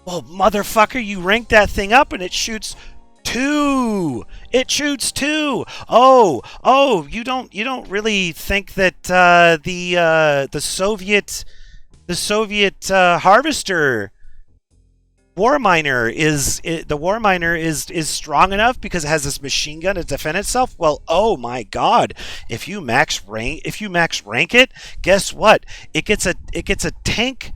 Well, motherfucker, you rank that thing up and it shoots 2. It shoots 2. Oh, you don't really think that the Soviet harvester war miner is strong enough because it has this machine gun to defend itself? Well, oh my god, if you max rank it, guess what? It gets a tank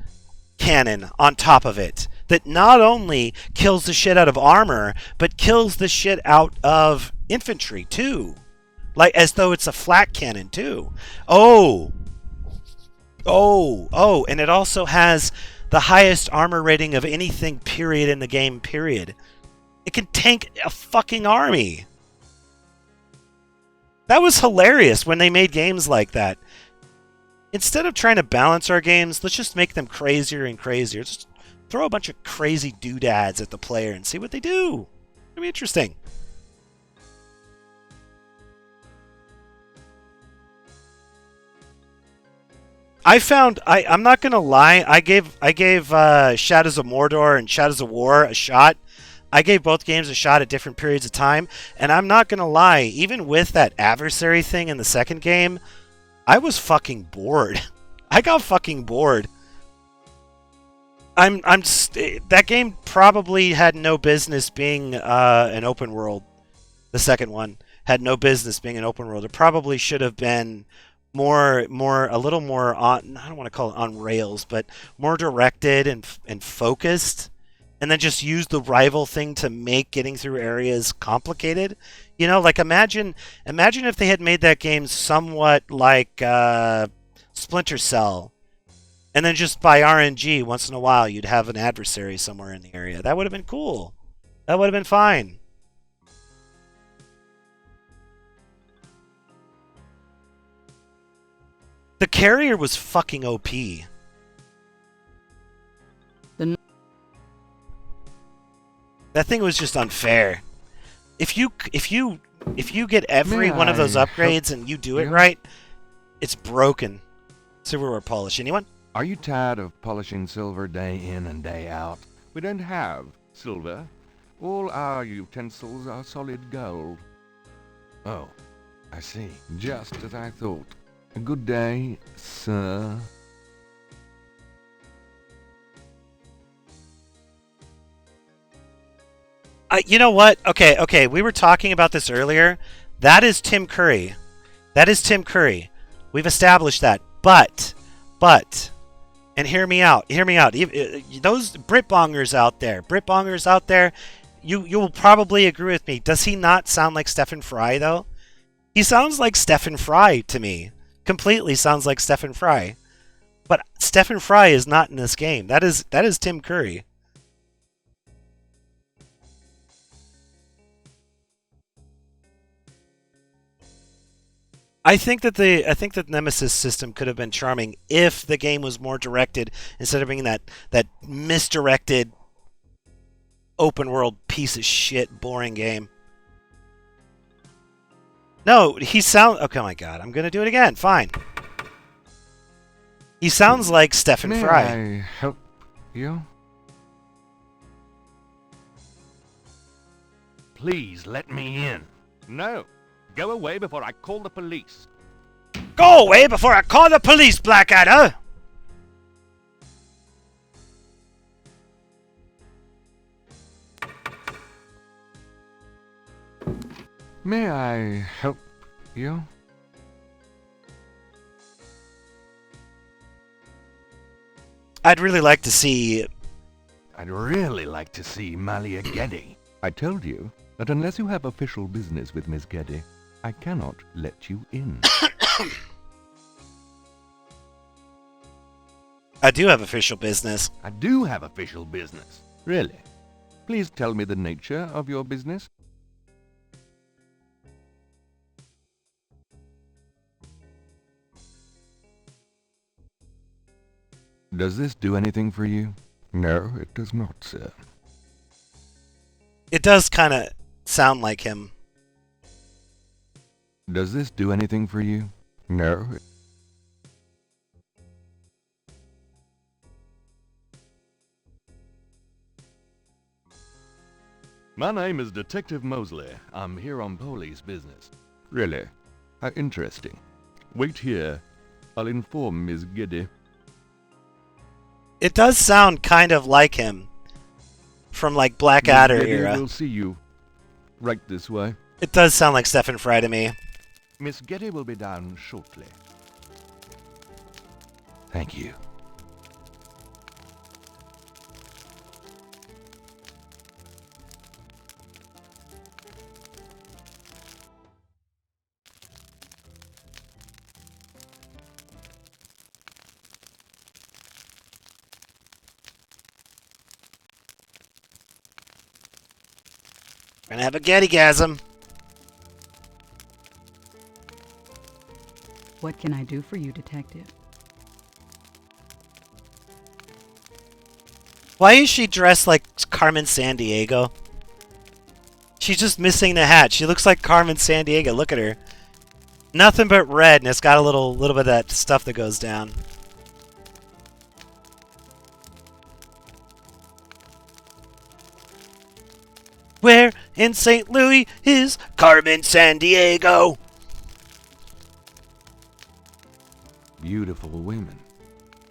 cannon on top of it that not only kills the shit out of armor, but kills the shit out of infantry too, as though it's a flak cannon too. And it also has the highest armor rating of anything, period, in the game, period. It can tank a fucking army. That was hilarious when they made games like that. Instead of trying to balance our games, let's just make them crazier and crazier. Just throw a bunch of crazy doodads at the player and see what they do. It'll be interesting. I'm not gonna lie, I gave Shadows of Mordor and Shadows of War a shot. I gave both games a shot at different periods of time, and I'm not gonna lie, even with that adversary thing in the second game, I was fucking bored. I got fucking bored. That game probably had no business being an open world. The second one had no business being an open world. It probably should have been a little more on, I don't want to call it on rails, but more directed and focused, and then just use the rival thing to make getting through areas complicated. Imagine if they had made that game somewhat like Splinter Cell, and then just by RNG once in a while you'd have an adversary somewhere in the area. That would have been cool. That would have been fine. The carrier was fucking OP. That thing was just unfair. If you get every one of those upgrades and you do it right, it's broken. Silverware polish. Anyone? Are you tired of polishing silver day in and day out? We don't have silver. All our utensils are solid gold. Oh, I see. Just as I thought. Good day, sir. You know what? Okay. We were talking about this earlier. That is Tim Curry. We've established that. But, And hear me out. Hear me out. Those Britbongers out there, you will probably agree with me. Does he not sound like Stephen Fry though? He sounds like Stephen Fry to me. Completely sounds like Stephen Fry. But Stephen Fry is not in this game. That is Tim Curry. I think that the Nemesis system could have been charming if the game was more directed instead of being that misdirected open world piece of shit boring game. No, he sounds... Okay, oh my god, I'm gonna do it again. Fine. He sounds like Stephen Fry. May I help you? Please let me in. No. Go away before I call the police. Go away before I call the police, Blackadder! May I help you? I'd really like to see... I'd really like to see Malia Geddy. I told you that unless you have official business with Miss Geddy, I cannot let you in. I do have official business. I do have official business. Really? Please tell me the nature of your business. Does this do anything for you? No, it does not, sir. It does kind of sound like him. Does this do anything for you? No. My name is Detective Mosley. I'm here on police business. Really? How interesting. Wait here. I'll inform Miss Geddy. It does sound kind of like him. From like Blackadder Miss Geddy era. will see you. Right this way. It does sound like Stephen Fry to me. Miss Geddy will be down shortly. Thank you. Gonna have a Geddygasm. What can I do for you, Detective? Why is she dressed like Carmen Sandiego? She's just missing the hat. She looks like Carmen Sandiego. Look at her. Nothing but red, and it's got a little bit of that stuff that goes down. Where in St. Louis is Carmen Sandiego? Beautiful women.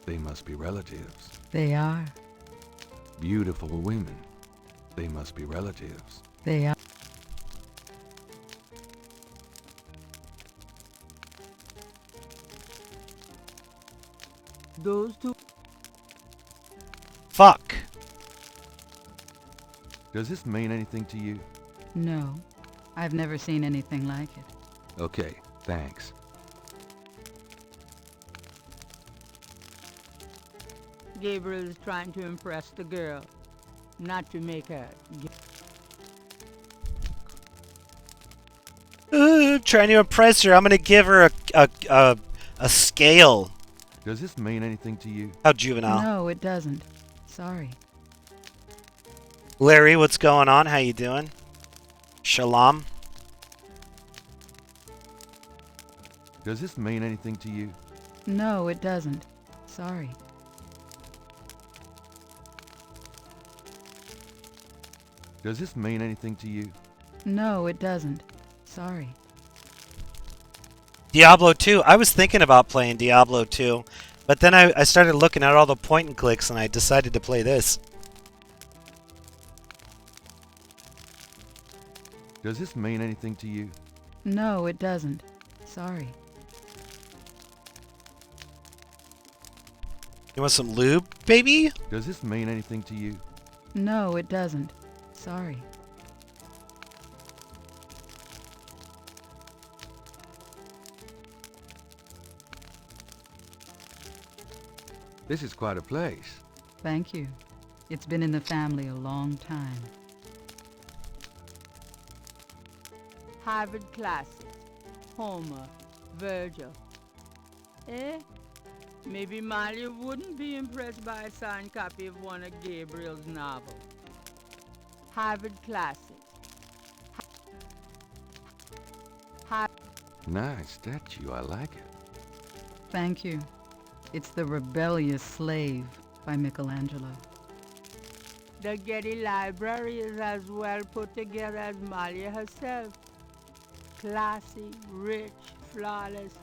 They must be relatives. They are. Beautiful women. They must be relatives. They are. Those two... Fuck. Does this mean anything to you? No. I've never seen anything like it. Okay, thanks. Gabriel is trying to impress the girl, not to make her... Trying to impress her. I'm gonna give her a scale. Does this mean anything to you? How juvenile. No, it doesn't. Sorry. Larry, what's going on? How you doing? Shalom. Does this mean anything to you? No, it doesn't. Sorry. Does this mean anything to you? No, it doesn't. Sorry. Diablo 2. I was thinking about playing Diablo 2, but then I started looking at all the point and clicks and I decided to play this. Does this mean anything to you? No, it doesn't. Sorry. You want some lube, baby? Does this mean anything to you? No, it doesn't. Sorry. This is quite a place. Thank you. It's been in the family a long time. Harvard classics. Homer, Virgil. Eh? Maybe Malia wouldn't be impressed by a signed copy of one of Gabriel's novels. Harvard classics. Nice statue, I like it. Thank you. It's The Rebellious Slave by Michelangelo. The Getty Library is as well put together as Malia herself. Classy, rich, flawless.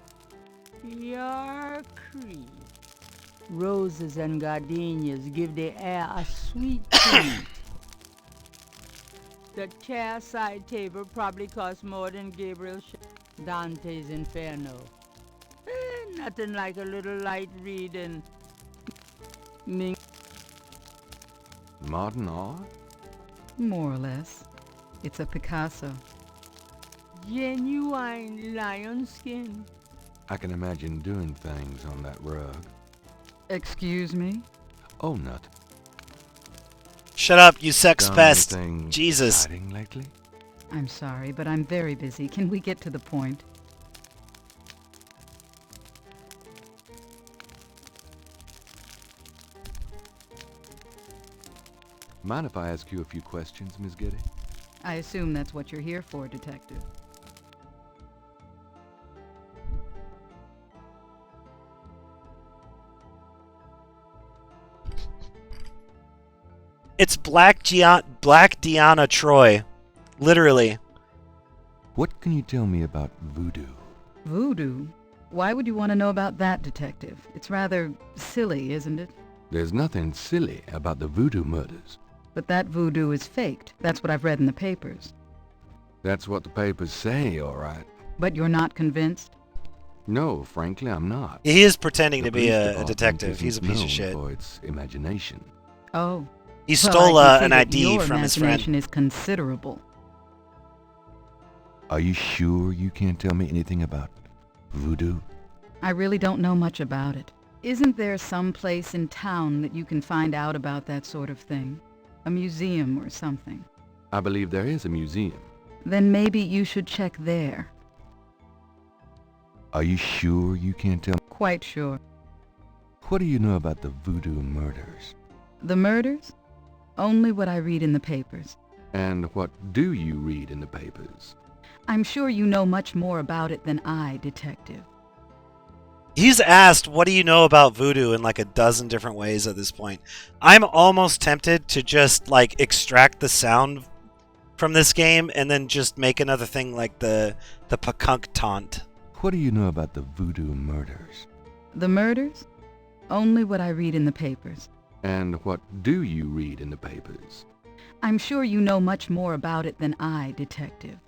Your creed. Roses and gardenias give the air a sweet tint. The chair side table probably costs more than Gabriel's Dante's Inferno. Nothing like a little light reading. Modern art? More or less. It's a Picasso. Genuine lion skin. I can imagine doing things on that rug. Excuse me? Oh, nothing. Shut up, you sex Done pest. anything Jesus. exciting lately? I'm sorry, but I'm very busy. Can we get to the point? Mind if I ask you a few questions, Miss Getty? I assume that's what you're here for, Detective. It's Black Diana Troy. Literally. What can you tell me about voodoo? Voodoo? Why would you want to know about that, Detective? It's rather silly, isn't it? There's nothing silly about the voodoo murders. But that voodoo is faked. That's what I've read in the papers. That's what the papers say, all right. But you're not convinced? No, frankly, I'm not. He is pretending The to be police a department detective. He's a isn't piece of known shit. for its imagination. Oh. He Well, stole I can say an that ID your from his friend. imagination is considerable. Are you sure you can't tell me anything about voodoo? I really don't know much about it. Isn't there some place in town that you can find out about that sort of thing? A museum or something? I believe there is a museum. Then maybe you should check there. Are you sure you can't tell? Quite sure. What do you know about the voodoo murders? The murders? Only what I read in the papers. And what do you read in the papers? I'm sure you know much more about it than I, Detective. He's asked, what do you know about voodoo in like a dozen different ways at this point. I'm almost tempted to just like extract the sound from this game and then just make another thing like the pakunk taunt. What do you know about the voodoo murders? The murders? Only what I read in the papers. And what do you read in the papers? I'm sure you know much more about it than I, Detective.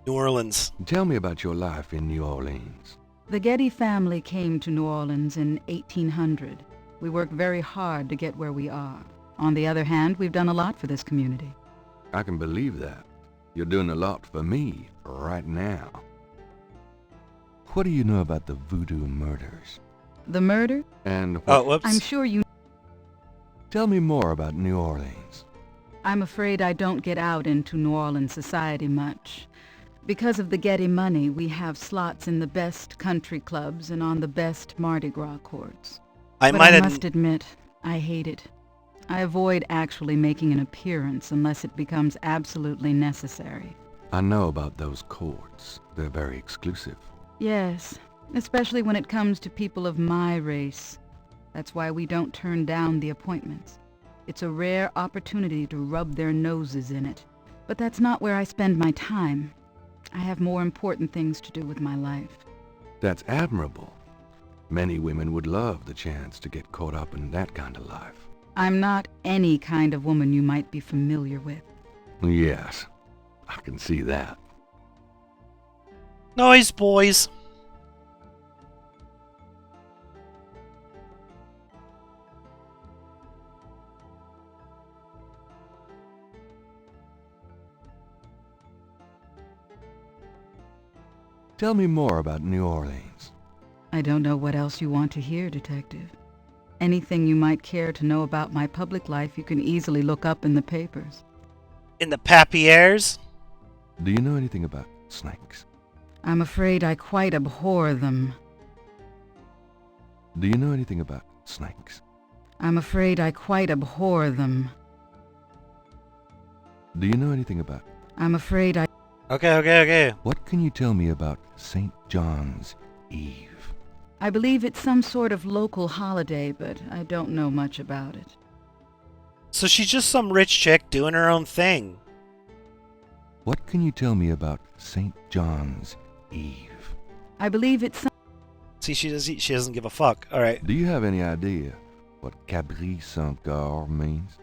New Orleans. Tell me about your life in New Orleans. The Getty family came to New Orleans in 1800. We worked very hard to get where we are. On the other hand, we've done a lot for this community. I can believe that. You're doing a lot for me right now. What do you know about the voodoo murders? The murder? And what... Oh, whoops. I'm sure you... Tell me more about New Orleans. I'm afraid I don't get out into New Orleans society much. Because of the Getty money, we have slots in the best country clubs and on the best Mardi Gras courts. But I must admit, I hate it. I avoid actually making an appearance unless it becomes absolutely necessary. I know about those courts. They're very exclusive. Yes, especially when it comes to people of my race. That's why we don't turn down the appointments. It's a rare opportunity to rub their noses in it. But that's not where I spend my time. I have more important things to do with my life. That's admirable. Many women would love the chance to get caught up in that kind of life. I'm not any kind of woman you might be familiar with. Yes, I can see that. Noise, boys. Tell me more about New Orleans. I don't know what else you want to hear, Detective. Anything you might care to know about my public life you can easily look up in the papers. In the papiers? Do you know anything about snakes? I'm afraid I quite abhor them. Do you know anything about snakes? I'm afraid I quite abhor them. Do you know anything about... I'm afraid I... Okay. What can you tell me about St. John's Eve? I believe it's some sort of local holiday, but I don't know much about it. So she's just some rich chick doing her own thing. What can you tell me about St. John's Eve? I believe it's some... See, she doesn't give a fuck. All right. Do you have any idea what Cabri Saint-Gar means?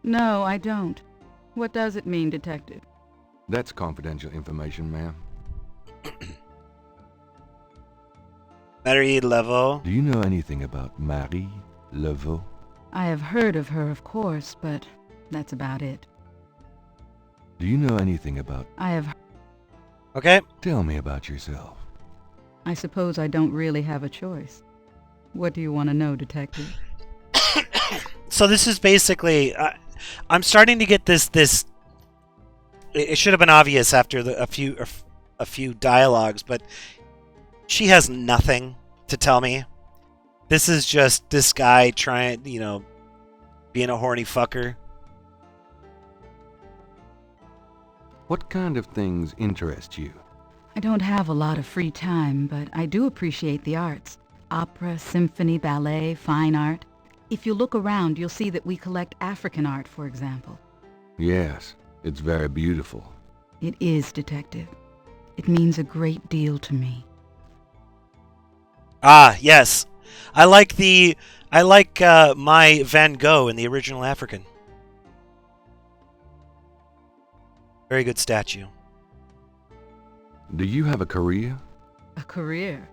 No, I don't. What does it mean, Detective? That's confidential information, ma'am. Marie Laveau. Do you know anything about Marie Laveau? I have heard of her, of course, but that's about it. Do you know anything about... I have... Okay. Tell me about yourself. I suppose I don't really have a choice. What do you want to know, Detective? So this is basically... I'm starting to get this... It should have been obvious after a few dialogues, but she has nothing to tell me. This is just this guy trying, being a horny fucker. What kind of things interest you? I don't have a lot of free time, but I do appreciate the arts. Opera, symphony, ballet, fine art. If you look around, you'll see that we collect African art, for example. Yes, it's very beautiful. It is, Detective. It means a great deal to me. Ah, yes. I like my Van Gogh in the original African. Very good statue. Do you have a career? A career?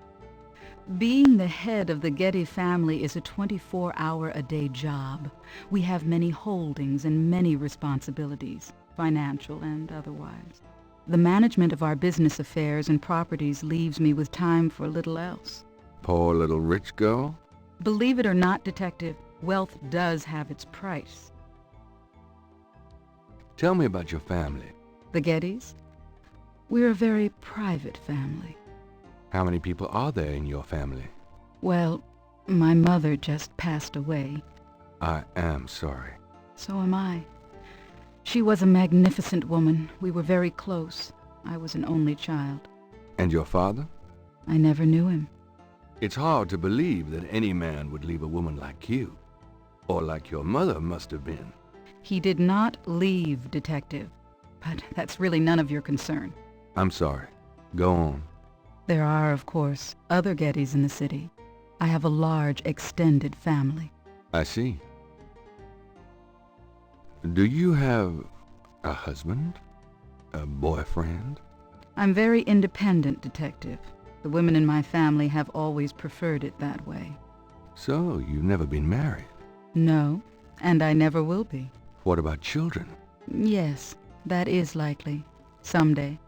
Being the head of the Getty family is a 24-hour-a-day job. We have many holdings and many responsibilities, financial and otherwise. The management of our business affairs and properties leaves me with time for little else. Poor little rich girl? Believe it or not, Detective, wealth does have its price. Tell me about your family. The Gettys? We're a very private family. How many people are there in your family? Well, my mother just passed away. I am sorry. So am I. She was a magnificent woman. We were very close. I was an only child. And your father? I never knew him. It's hard to believe that any man would leave a woman like you. Or like your mother must have been. He did not leave, Detective. But that's really none of your concern. I'm sorry. Go on. There are, of course, other Gettys in the city. I have a large, extended family. I see. Do you have a husband? A boyfriend? I'm very independent, Detective. The women in my family have always preferred it that way. So, you've never been married? No, and I never will be. What about children? Yes, that is likely. Someday.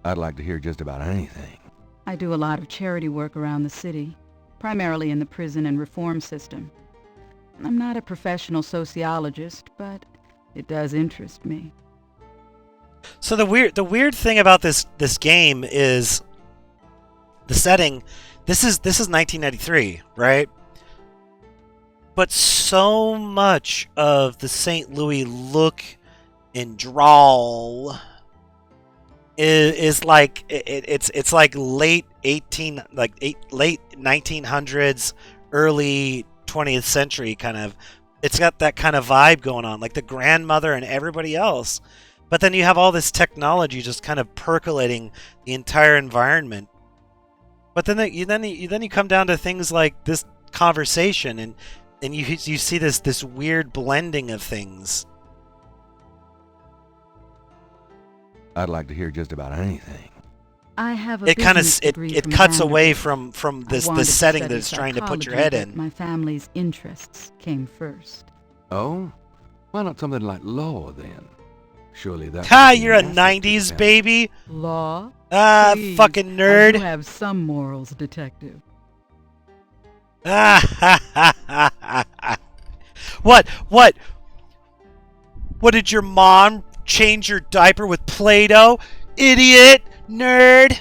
I'd like to hear just about anything. I do a lot of charity work around the city, primarily in the prison and reform system. I'm not a professional sociologist, but it does interest me. So the weird thing about this game is the setting. This is 1993, right? But so much of the St. Louis look and drawl is like it's like late 1900s, early 20th century kind of. It's got that kind of vibe going on, like the grandmother and everybody else. But then you have all this technology just kind of percolating the entire environment. But then you come down to things like this conversation, and you see this weird blending of things. I'd like to hear just about anything. I have a it kind of business degree it from cuts away Vanderbilt. from I this wanted the to setting study that it's trying to put your psychology, head but in. my family's interests came first. Oh? Why not something like law, then? Surely that... Ha! would be You're a an asset to the '90s family. baby. Law? Ah, Please, fucking I nerd. do have some morals, detective. What? What did your mom change your diaper with Play-Doh? Idiot! Nerd!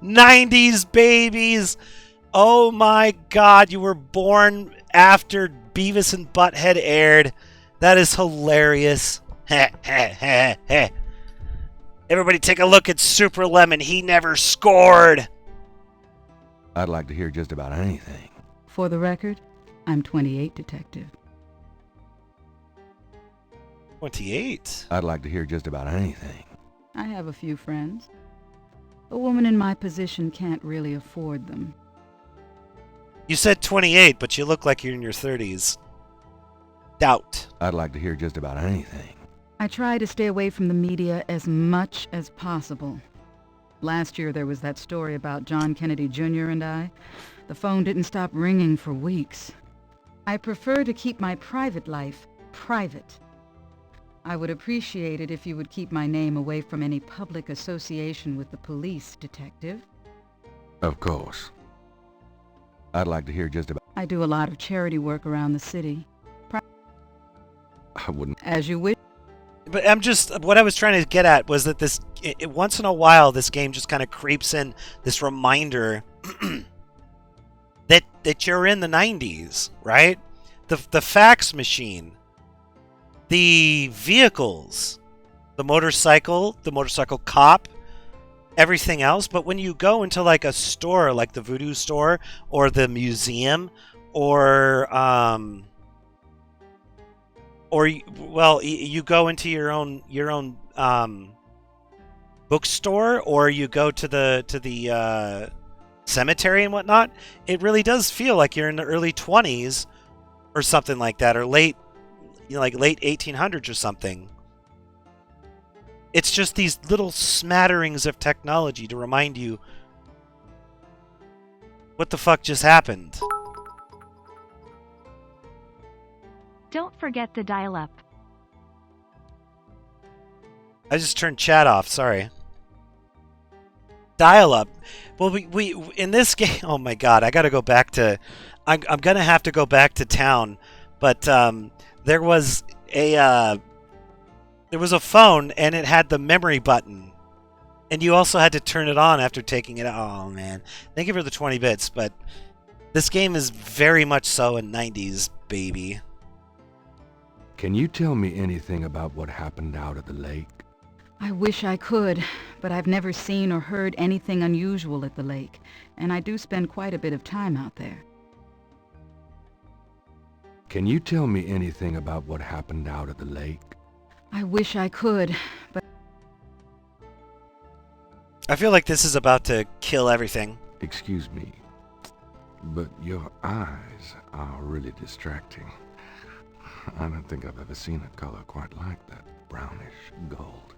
90s babies! Oh my god, you were born after Beavis and Butthead aired. That is hilarious. Everybody take a look at Super Lemon. He never scored. I'd like to hear just about anything. For the record, I'm 28, detective. 28? I'd like to hear just about anything. I have a few friends. A woman in my position can't really afford them. You said 28, but you look like you're in your 30s. Doubt. I'd like to hear just about anything. I try to stay away from the media as much as possible. Last year there was that story about John Kennedy Jr. and I. The phone didn't stop ringing for weeks. I prefer to keep my private life private. I would appreciate it if you would keep my name away from any public association with the police, detective. Of course. I'd like to hear just about... I do a lot of charity work around the city. I wouldn't... As you wish. But what I was trying to get at was that once in a while, this game just kind of creeps in this reminder that you're in the 90s, right? The fax machine, the vehicles, the motorcycle cop, everything else. But when you go into like a store, like the Voodoo store or the museum, or you go into your own bookstore, or you go to the cemetery and whatnot, it really does feel like you're in the early 20s or something like that, or late 1800s or something. It's just these little smatterings of technology to remind you what the fuck just happened. Don't forget the dial-up. I just turned chat off, sorry. Dial-up. Well, we in this game, oh my god, I gotta go back to... I'm gonna have to go back to town, but there was a phone, and it had the memory button. And you also had to turn it on after taking it out. Oh, man. Thank you for the 20 bits, but this game is very much so a 90s baby. Can you tell me anything about what happened out at the lake? I wish I could, but I've never seen or heard anything unusual at the lake, and I do spend quite a bit of time out there. Can you tell me anything about what happened out at the lake? I wish I could, but... I feel like this is about to kill everything. Excuse me, but your eyes are really distracting. I don't think I've ever seen a color quite like that. Brownish gold.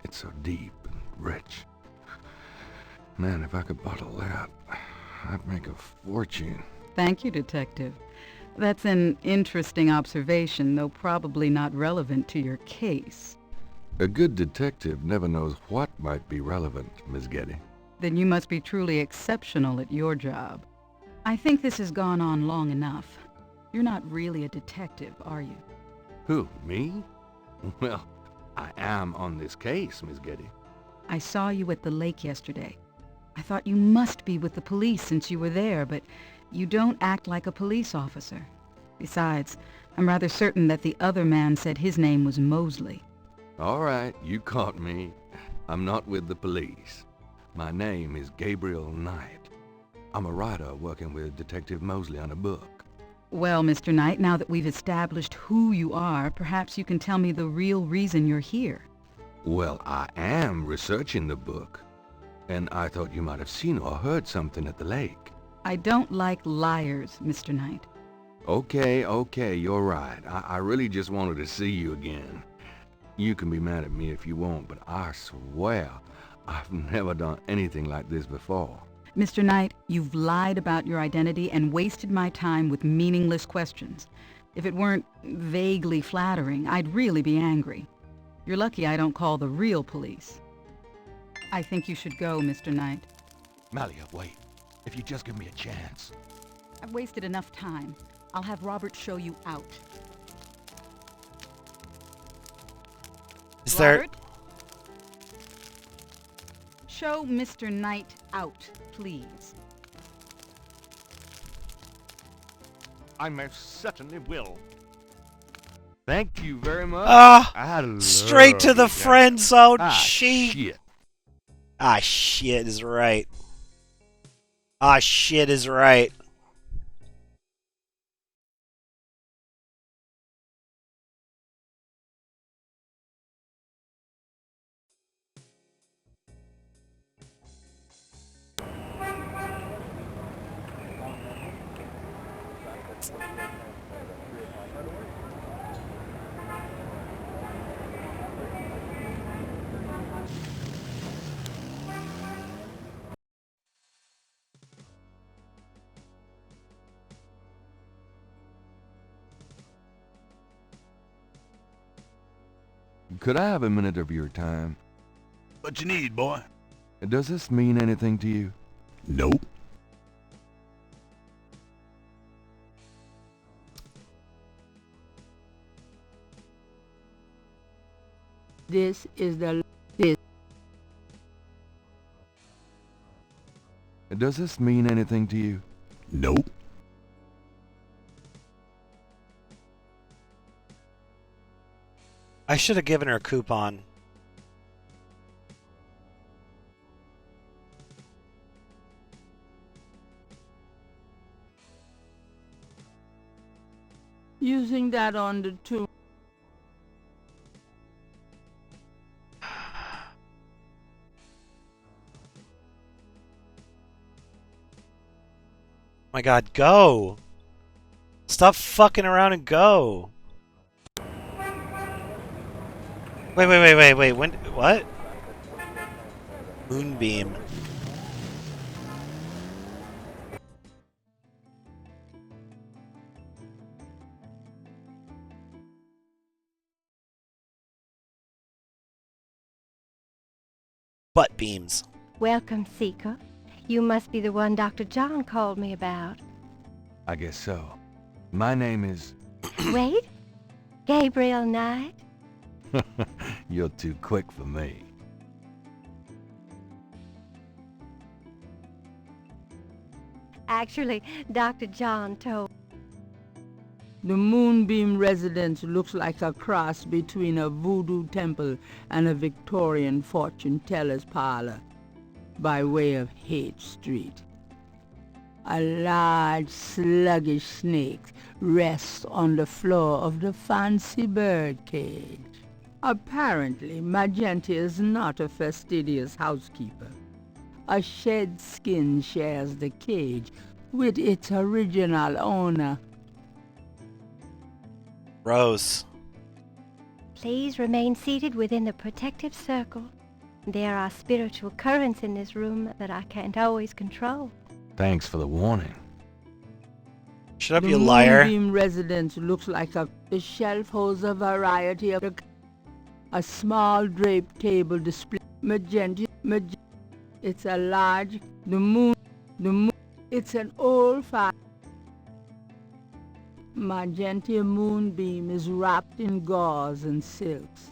It's so deep and rich. Man, if I could bottle that, I'd make a fortune. Thank you, Detective. That's an interesting observation, though probably not relevant to your case. A good detective never knows what might be relevant, Miss Getty. Then you must be truly exceptional at your job. I think this has gone on long enough. You're not really a detective, are you? Who, me? Well, I am on this case, Miss Getty. I saw you at the lake yesterday. I thought you must be with the police since you were there, but you don't act like a police officer. Besides, I'm rather certain that the other man said his name was Mosley. All right, you caught me. I'm not with the police. My name is Gabriel Knight. I'm a writer working with Detective Mosley on a book. Well, Mr. Knight, now that we've established who you are, perhaps you can tell me the real reason you're here. Well, I am researching the book, and I thought you might have seen or heard something at the lake. I don't like liars, Mr. Knight. Okay, you're right. I really just wanted to see you again. You can be mad at me if you want, but I swear I've never done anything like this before. Mr. Knight, you've lied about your identity and wasted my time with meaningless questions. If it weren't vaguely flattering, I'd really be angry. You're lucky I don't call the real police. I think you should go, Mr. Knight. Malia, wait. If you just give me a chance. I've wasted enough time. I'll have Robert show you out. Is there... Robert? Show Mr. Knight out, please. I most certainly will. Thank you very much. Straight to the friend zone. Shit. Shit is right. Shit is right. Could I have a minute of your time? What you need, boy? Does this mean anything to you? Nope. This is the... Does this mean anything to you? Nope. I should have given her a coupon. Using that on the two... My God, go! Stop fucking around and go! Wait, when, what? Moonbeam. Butt beams. Welcome, Seeker. You must be the one Dr. John called me about. I guess so. My name is... Wait? Gabriel Knight? You're too quick for me. Actually, Dr. John told... The Moonbeam residence looks like a cross between a voodoo temple and a Victorian fortune teller's parlor, by way of H Street. A large, sluggish snake rests on the floor of the fancy bird cage. Apparently, Magenta is not a fastidious housekeeper. A shed skin shares the cage with its original owner. Rose. Please remain seated within the protective circle. There are spiritual currents in this room that I can't always control. Thanks for the warning. Shut up, you liar. The Moonbeam residence looks like the shelf holds a variety of... A small draped table display... Magenta... It's a large... It's an old-fashioned... Magenta moonbeam is wrapped in gauze and silks.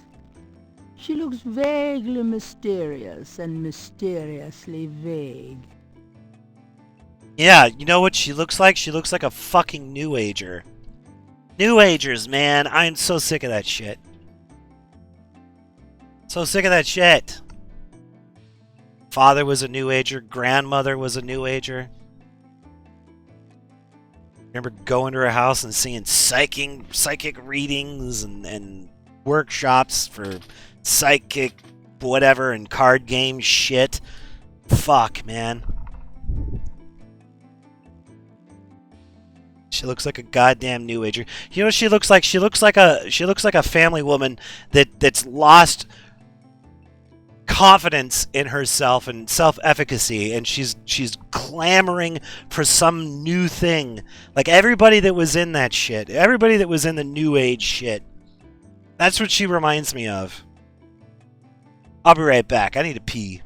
She looks vaguely mysterious and mysteriously vague. Yeah, you know what she looks like? She looks like a fucking New Ager. New Agers, man. I'm so sick of that shit. So sick of that shit. Father was a New Ager. Grandmother was a New Ager. Remember going to her house and seeing psychic readings and workshops for psychic whatever and card game shit. Fuck, man. She looks like a goddamn New Ager. You know what she looks like? She looks like a family woman that's lost confidence in herself and self-efficacy, and she's clamoring for some new thing. Like everybody that was in that shit. Everybody that was in the New Age shit. That's what she reminds me of. I'll be right back. I need to pee.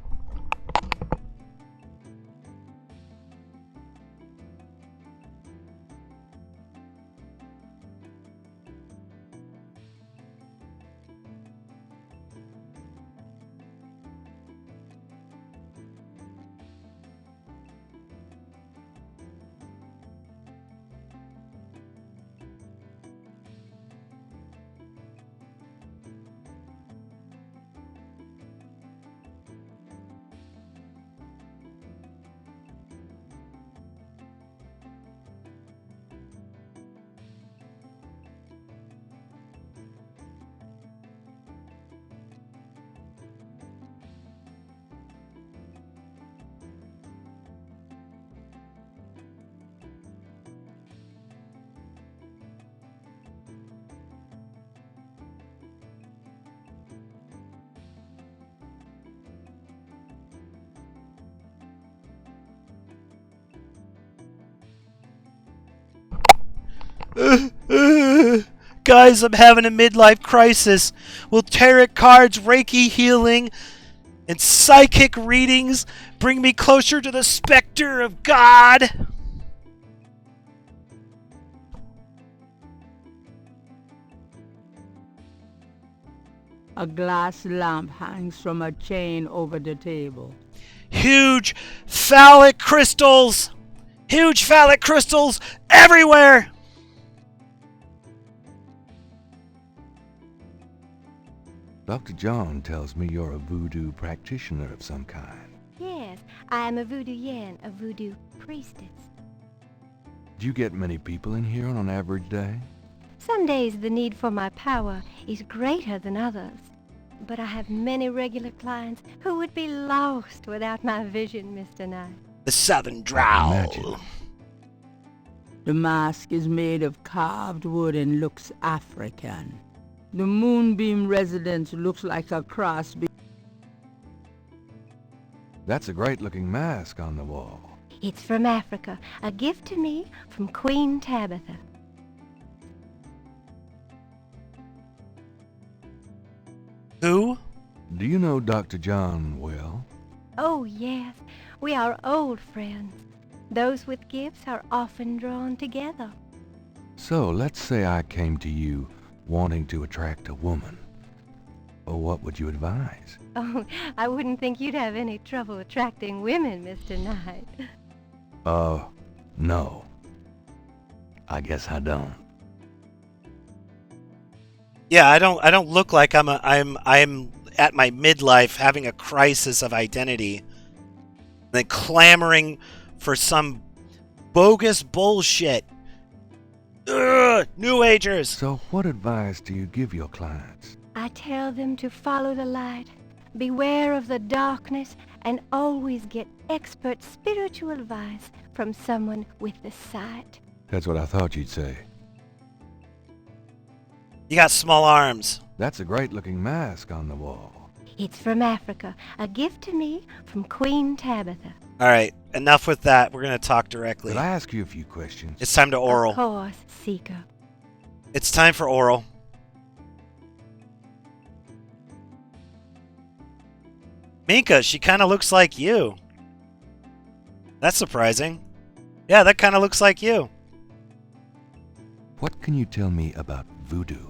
Guys, I'm having a midlife crisis. Will tarot cards, Reiki healing, and psychic readings bring me closer to the specter of God? A glass lamp hangs from a chain over the table. Huge phallic crystals! Huge phallic crystals everywhere! Dr. John tells me you're a voodoo practitioner of some kind. Yes, I am a voodoo yen, a voodoo priestess. Do you get many people in here on an average day? Some days the need for my power is greater than others, but I have many regular clients who would be lost without my vision, Mr. Knight. The Southern Drawl. The mask is made of carved wood and looks African. The Moonbeam residence looks like a cross. That's a great-looking mask on the wall. It's from Africa, a gift to me from Queen Tabitha. Who? Do you know Dr. John well? Oh, yes. We are old friends. Those with gifts are often drawn together. So, let's say I came to you wanting to attract a woman. Well, what would you advise? Oh, I wouldn't think you'd have any trouble attracting women, Mr. Knight. No. I guess I don't. Yeah, I don't look like I'm at my midlife having a crisis of identity. Then clamoring for some bogus bullshit. Ugh, New Agers! So what advice do you give your clients? I tell them to follow the light, beware of the darkness, and always get expert spiritual advice from someone with the sight. That's what I thought you'd say. You got small arms. That's a great-looking mask on the wall. It's from Africa, a gift to me from Queen Tabitha. All right, enough with that. We're going to talk directly. Could I ask you a few questions? It's time to oral. Of course, Seeker. It's time for oral. Minka, she kind of looks like you. That's surprising. Yeah, that kind of looks like you. What can you tell me about voodoo?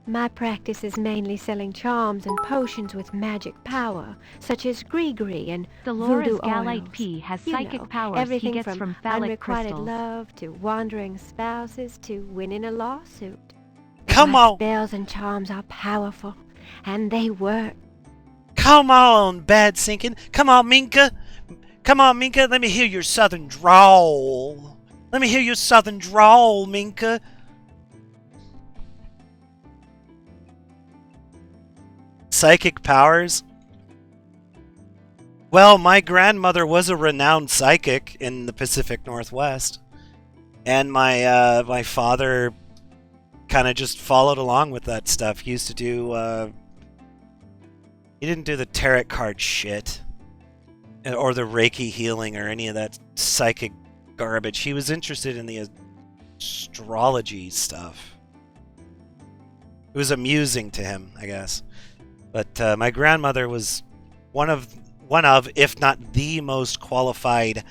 My practice is mainly selling charms and potions with magic power, such as gree-gree and Dolores voodoo Galite oils. P has You psychic know, powers he everything gets from phallic unrequited crystals. love to wandering spouses to winning a lawsuit. Come My on. spells and charms are powerful, and they work. Come on, Bad Sinkin. Come on, Minka. Come on, Minka. Let me hear your southern drawl. Let me hear your southern drawl, Minka. Psychic powers? Well, my grandmother was a renowned psychic in the Pacific Northwest. And my father kind of just followed along with that stuff. He used to do, he didn't do the tarot card shit, or the Reiki healing, or any of that psychic garbage. He was interested in the astrology stuff. It was amusing to him, I guess. But my grandmother was one of, if not the most qualified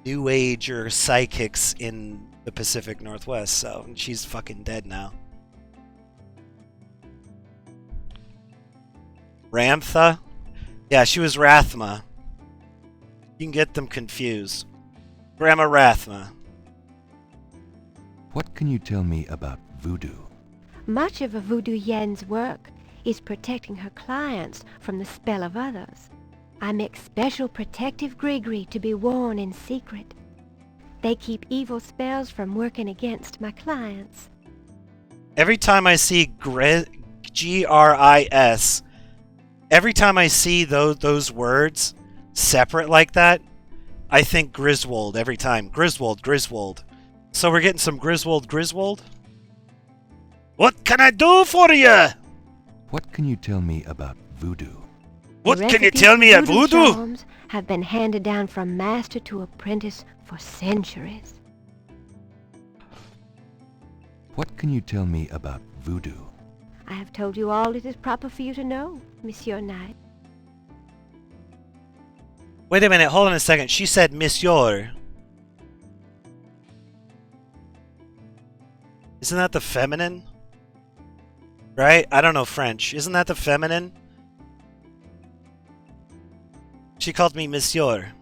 New Ager psychics in the Pacific Northwest. So she's fucking dead now. Ramtha? Yeah, she was Rathma. You can get them confused. Grandma Rathma. What can you tell me about voodoo? Much of a voodoo yen's work is protecting her clients from the spell of others. I make special protective gree-gree to be worn in secret. They keep evil spells from working against my clients. Every time I see G-R-I-S, every time I see those words separate like that, I think Griswold every time. Griswold. So we're getting some Griswold? What can I do for you? What can you tell me about voodoo? What can you tell me about voodoo? Charms have been handed down from master to apprentice for centuries. What can you tell me about voodoo? I have told you all it is proper for you to know, Monsieur Knight. Wait a minute, hold on a second. She said Monsieur. Isn't that the feminine? Right? I don't know French. Isn't that the feminine? She called me Monsieur.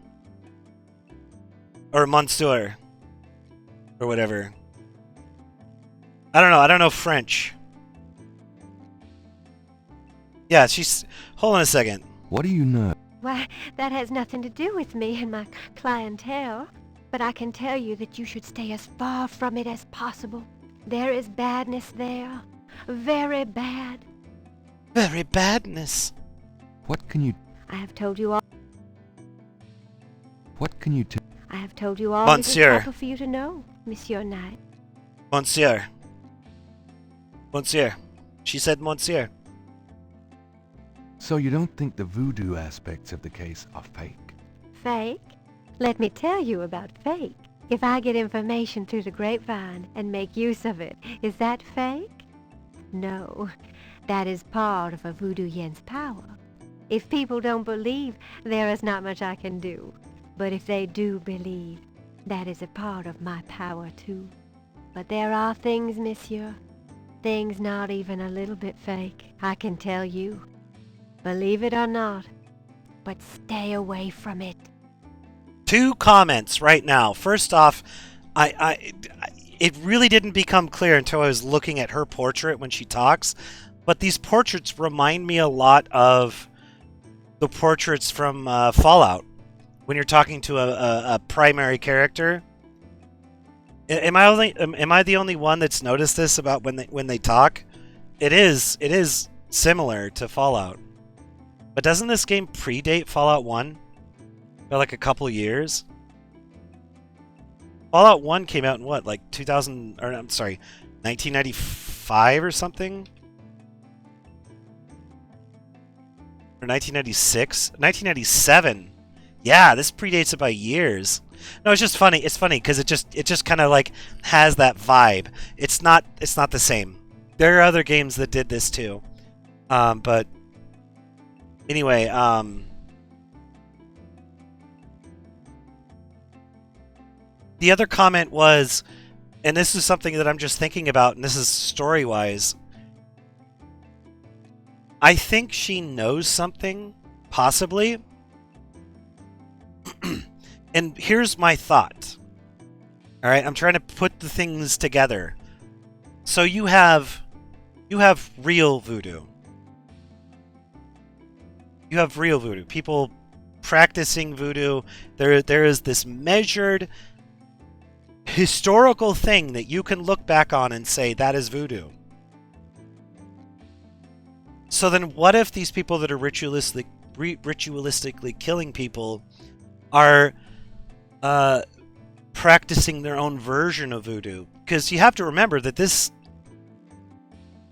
Or Monsieur. Or whatever. I don't know French. Yeah, she's... Hold on a second. What do you know? Why, that has nothing to do with me and my clientele. But I can tell you that you should stay as far from it as possible. There is badness there. Very bad. Very badness. What can you... I have told you all... What can you tell... I have told you all Monsieur. it is proper for you to know, Monsieur Knight. Monsieur. She said Monsieur. So you don't think the voodoo aspects of the case are fake? Fake? Let me tell you about fake. If I get information through the grapevine and make use of it, is that fake? No, that is part of a voodoo yen's power. If people don't believe, there is not much I can do. But if they do believe, that is a part of my power too. But there are things, monsieur, things not even a little bit fake, I can tell you. Believe it or not, but stay away from it. 2 comments right now. First off, it really didn't become clear until I was looking at her portrait when she talks, but these portraits remind me a lot of the portraits from Fallout. When you're talking to a primary character. Am I the only one that's noticed this about when they talk? It is similar to Fallout. But doesn't this game predate Fallout 1 by like a couple years? Fallout 1 came out in what, like 1995 or something? Or 1996? 1997. Yeah, this predates it by years. No, it's just funny. It's funny because it just kind of like has that vibe. It's not the same. There are other games that did this too. But anyway, the other comment was, and this is something that I'm just thinking about, and this is story-wise. I think she knows something, possibly. And here's my thought. All right, I'm trying to put the things together. So you have real voodoo. You have real voodoo. People practicing voodoo. There is this measured historical thing that you can look back on and say that is voodoo. So then what if these people that are ritualistically killing people are practicing their own version of voodoo, because you have to remember that this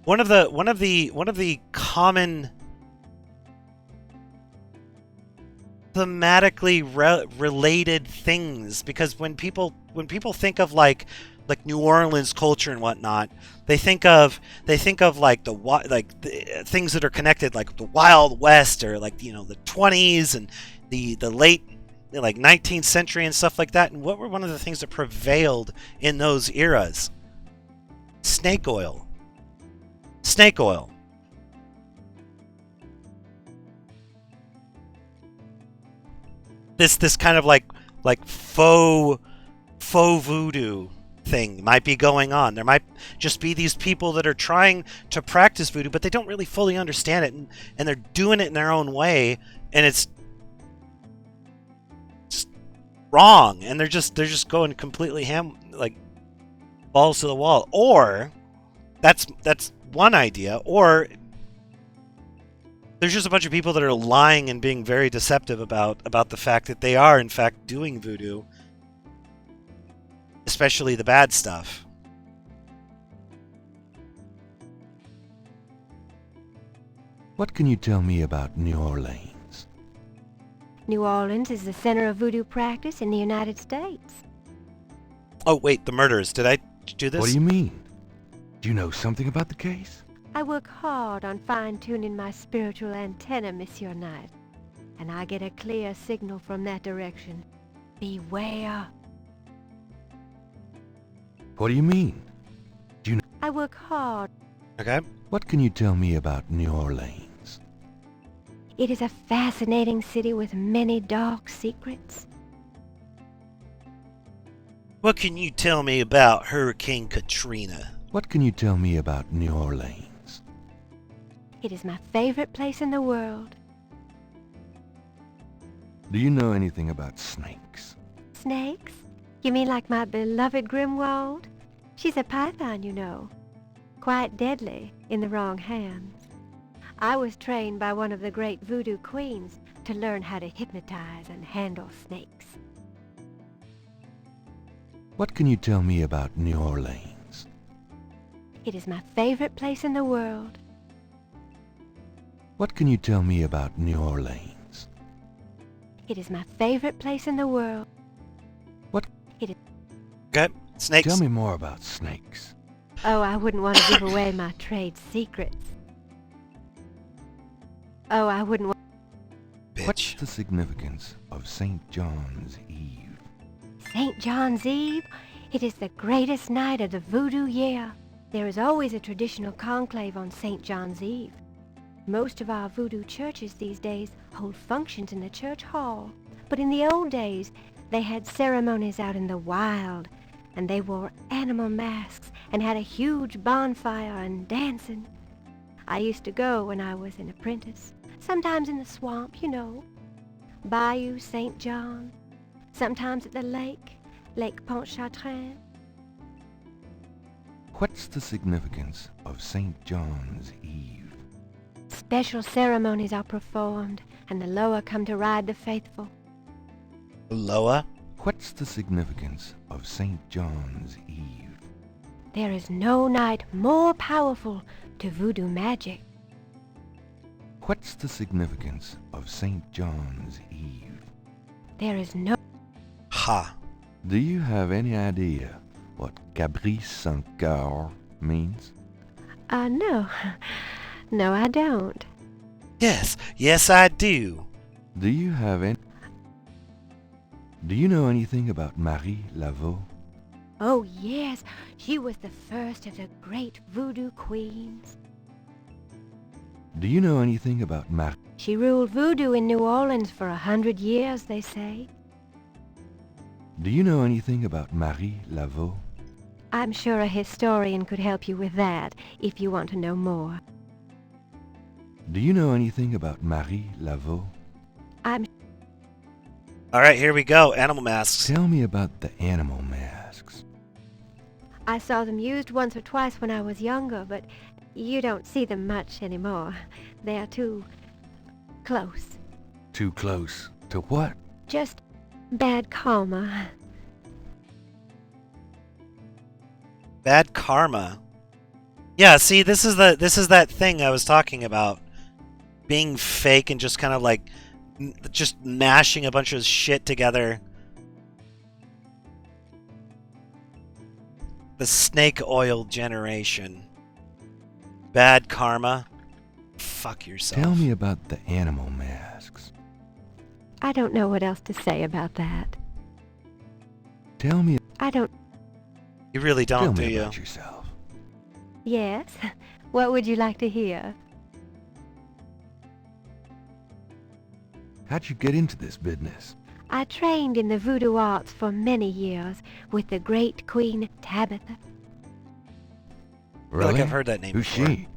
one of the common thematically related things, because when people think of like New Orleans culture and whatnot, they think of like the things that are connected, like the Wild West, or like, you know, the 20s and the late, like, 19th century and stuff like that. And what were one of the things that prevailed in those eras? Snake oil. Snake oil. This kind of like faux voodoo thing might be going on. There might just be these people that are trying to practice voodoo, but they don't really fully understand it, and they're doing it in their own way, and it's just wrong, and they're just going completely like balls to the wall. Or that's one idea. Or there's just a bunch of people that are lying and being very deceptive about the fact that they are in fact doing voodoo, especially the bad stuff. What can you tell me about New Orleans? New Orleans is the center of voodoo practice in the United States. Oh, wait, the murders. Did I do this? What do you mean? Do you know something about the case? I work hard on fine-tuning my spiritual antenna, Monsieur Knight, and I get a clear signal from that direction. Beware. What do you mean? Do you know? I work hard. Okay. What can you tell me about New Orleans? It is a fascinating city with many dark secrets. What can you tell me about Hurricane Katrina? What can you tell me about New Orleans? It is my favorite place in the world. Do you know anything about snakes? Snakes? You mean like my beloved Grimwald? She's a python, you know. Quite deadly in the wrong hands. I was trained by one of the great voodoo queens to learn how to hypnotize and handle snakes. What can you tell me about New Orleans? It is my favorite place in the world. What can you tell me about New Orleans? It is my favorite place in the world. What? It is... Okay, snakes. Tell me more about snakes. Oh, I wouldn't want to give away my trade secrets. Oh, I wouldn't want... Bitch. What's the significance of St. John's Eve? St. John's Eve? It is the greatest night of the voodoo year. There is always a traditional conclave on St. John's Eve. Most of our voodoo churches these days hold functions in the church hall, but in the old days, they had ceremonies out in the wild, and they wore animal masks and had a huge bonfire and dancing. I used to go when I was an apprentice, sometimes in the swamp, you know, Bayou St. John, sometimes at the lake, Lake Pontchartrain. What's the significance of St. John's Eve? Special ceremonies are performed, and the Loa come to ride the faithful. Loa? What's the significance of St. John's Eve? There is no night more powerful to voodoo magic. What's the significance of St. John's Eve? There is no... Ha. Do you have any idea what Caprice sans cœur means? No. No, I don't. Yes, I do. Do you know anything about Marie Laveau? Oh, yes. She was the first of the great voodoo queens. Do you know anything about Marie? She ruled voodoo in New Orleans for 100 years, they say. Do you know anything about Marie Laveau? I'm sure a historian could help you with that, if you want to know more. Do you know anything about Marie Laveau? All right, here we go. Animal masks. Tell me about the animal masks. I saw them used once or twice when I was younger, but you don't see them much anymore. They are too close. Too close to what? Just bad karma. Bad karma. Yeah, see, this is that thing I was talking about. Being fake and just kind of like just mashing a bunch of shit together. The snake oil generation. Bad karma. Fuck yourself. Tell me about the animal masks. I don't know what else to say about that. Tell me. I don't... You really don't, Tell do me you? about yourself. Yes? What would you like to hear? How'd you get into this business? I trained in the voodoo arts for many years with the great Queen Tabitha. I feel like I've heard that name Who's before. she?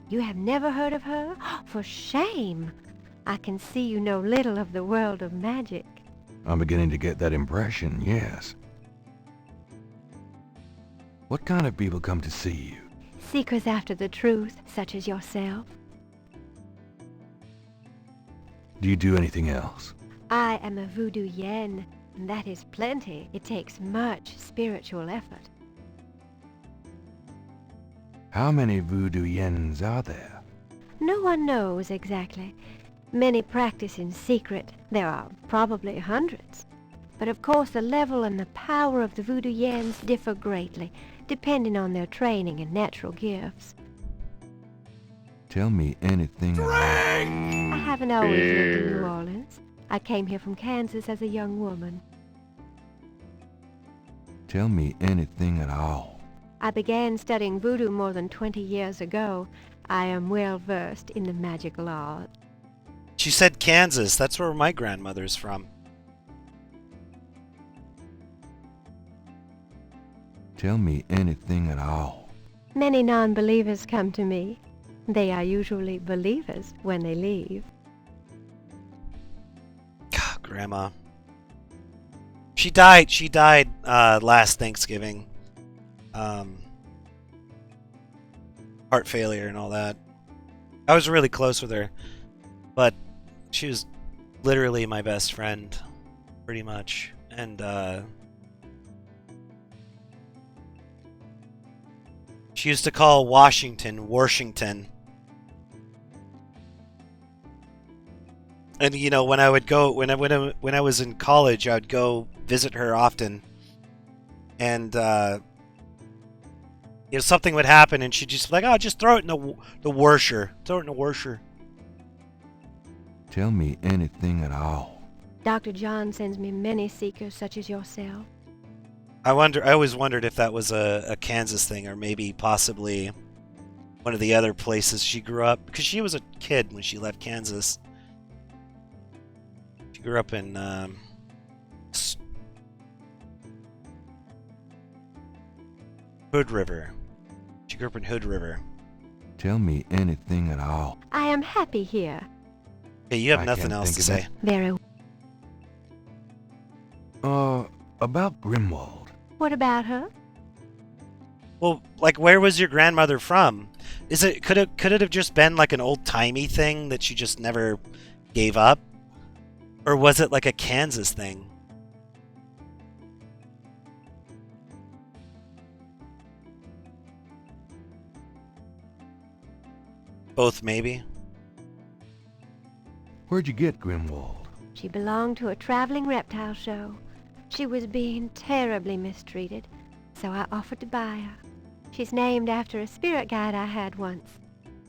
You have never heard of her? For shame! I can see you know little of the world of magic. I'm beginning to get that impression, yes. What kind of people come to see you? Seekers after the truth, such as yourself. Do you do anything else? I am a voodoo yen, and that is plenty. It takes much spiritual effort. How many voodoo yens are there? No one knows exactly. Many practice in secret. There are probably hundreds. But of course the level and the power of the voodoo yens differ greatly, depending on their training and natural gifts. Tell me anything. I haven't always lived in New Orleans. I came here from Kansas as a young woman. Tell me anything at all. I began studying voodoo more than 20 years ago. I am well versed in the magical art. She said Kansas. That's where my grandmother's from. Tell me anything at all. Many non-believers come to me. They are usually believers when they leave. God, Grandma. She died last Thanksgiving. Heart failure and all that. I was really close with her, but she was literally my best friend, pretty much. And she used to call Washington, Washington. And you know, when I would go, when I was in college, I would go visit her often, and you know, something would happen, and she'd just be like, "Oh, just throw it in the washer. Throw it in the washer." Tell me anything at all. Dr. John sends me many seekers such as yourself. I always wondered if that was a Kansas thing, or maybe possibly one of the other places she grew up, because she was a kid when she left Kansas. She grew up in Hood River. She grew up in Hood River. Tell me anything at all. I am happy here. Hey, you have I nothing can't else to think of say. Very. About Grimwald. What about her? Well, like, where was your grandmother from? Could it have just been like an old-timey thing that she just never gave up? Or was it like a Kansas thing? Both, maybe? Where'd you get Grimwald? She belonged to a traveling reptile show. She was being terribly mistreated, so I offered to buy her. She's named after a spirit guide I had once.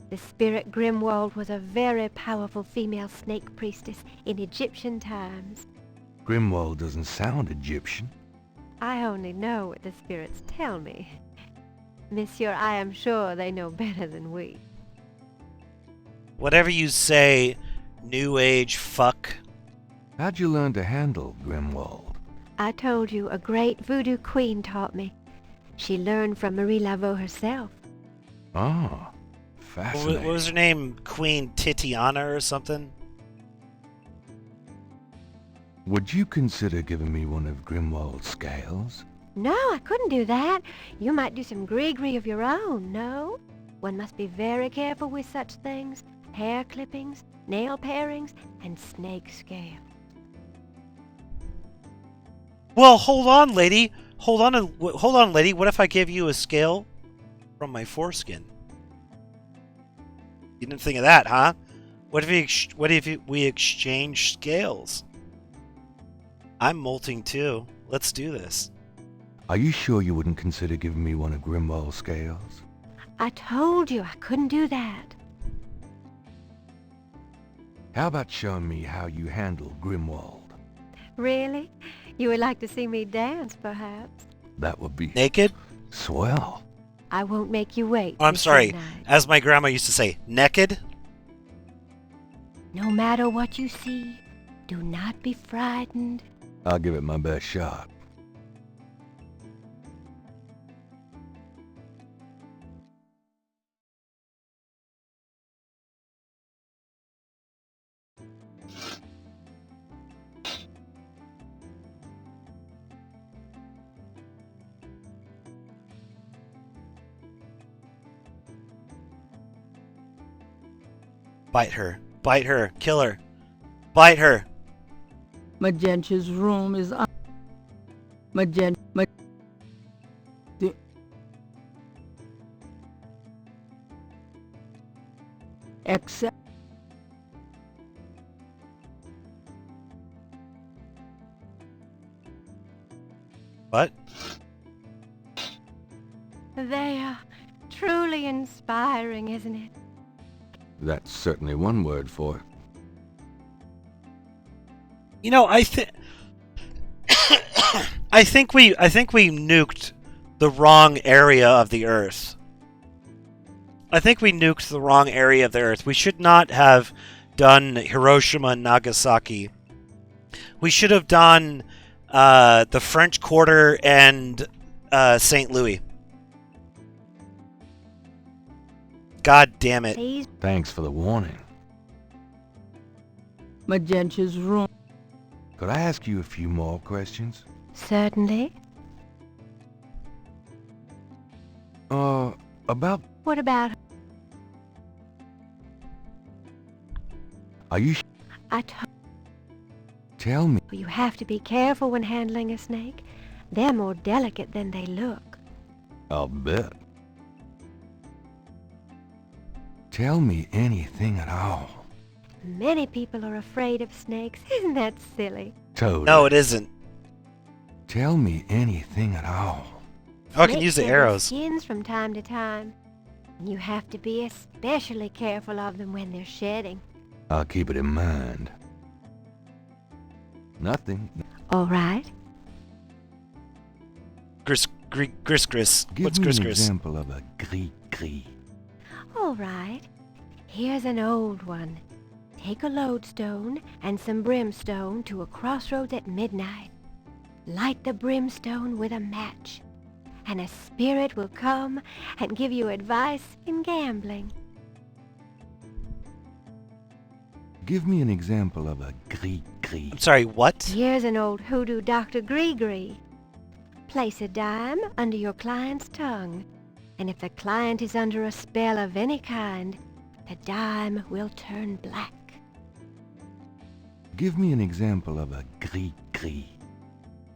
The spirit Grimwald was a very powerful female snake priestess in Egyptian times. Grimwald doesn't sound Egyptian. I only know what the spirits tell me. Monsieur, I am sure they know better than we. Whatever you say, New Age fuck. How'd you learn to handle Grimwald? I told you a great voodoo queen taught me. She learned from Marie Laveau herself. Ah, fascinating. What was her name? Queen Titiana or something? Would you consider giving me one of Grimwald's scales? No, I couldn't do that. You might do some gree-gree of your own, no? One must be very careful with such things. Hair clippings, nail parings, and snake scales. Well, hold on, lady. Hold on, lady. What if I gave you a scale from my foreskin? You didn't think of that, huh? What if we exchange scales? I'm molting too. Let's do this. Are you sure you wouldn't consider giving me one of Grimwald's scales? I told you I couldn't do that. How about showing me how you handle Grimwald? Really? You would like to see me dance, perhaps? That would be... Naked? Swell. I won't make you wait. Oh, I'm Mr. sorry. Knight. As my grandma used to say, naked? No matter what you see, do not be frightened. I'll give it my best shot. Bite her. Bite her. Kill her. Bite her. Magenta's room is on. Except. What? They are truly inspiring, isn't it? That's certainly one word for it. You know, I think we nuked the wrong area of the Earth. I think we nuked the wrong area of the Earth. We should not have done Hiroshima and Nagasaki. We should have done the French Quarter and St. Louis. God damn it. Thanks for the warning. Magenta's room. Could I ask you a few more questions? Certainly. About... What about... Are you... Tell me. You have to be careful when handling a snake. They're more delicate than they look. I'll bet. Tell me anything at all. Many people are afraid of snakes. Isn't that silly? Totally. No, it isn't. Tell me anything at all. Oh, I can use the Snakes have arrows. skins from time to time. And you have to be especially careful of them when they're shedding. I'll keep it in mind. Nothing. All right. Gris. Give What's me gris an gris? example of a gris-gris. All right. Here's an old one. Take a lodestone and some brimstone to a crossroads at midnight. Light the brimstone with a match, and a spirit will come and give you advice in gambling. Give me an example of a gris-gris. I'm sorry, what? Here's an old hoodoo Dr. Gree-Gree. Place a dime under your client's tongue, and if the client is under a spell of any kind, the dime will turn black. Give me an example of a gris-gris.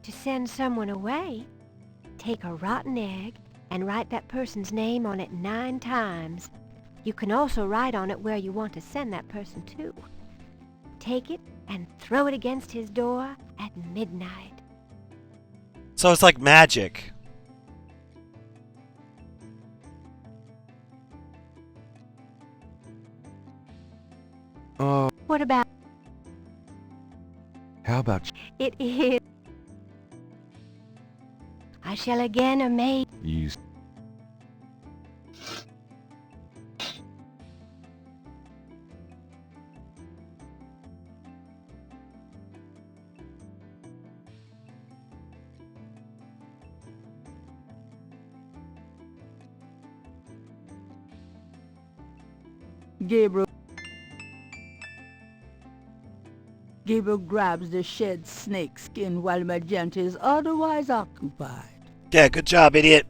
To send someone away, take a rotten egg and write that person's name on it 9 times. You can also write on it where you want to send that person to. Take it and throw it against his door at midnight. So it's like magic. What about... How about It is... I shall again amaze... you? Gabriel grabs the shed snake skin while Magenta is otherwise occupied. Yeah, good job, idiot.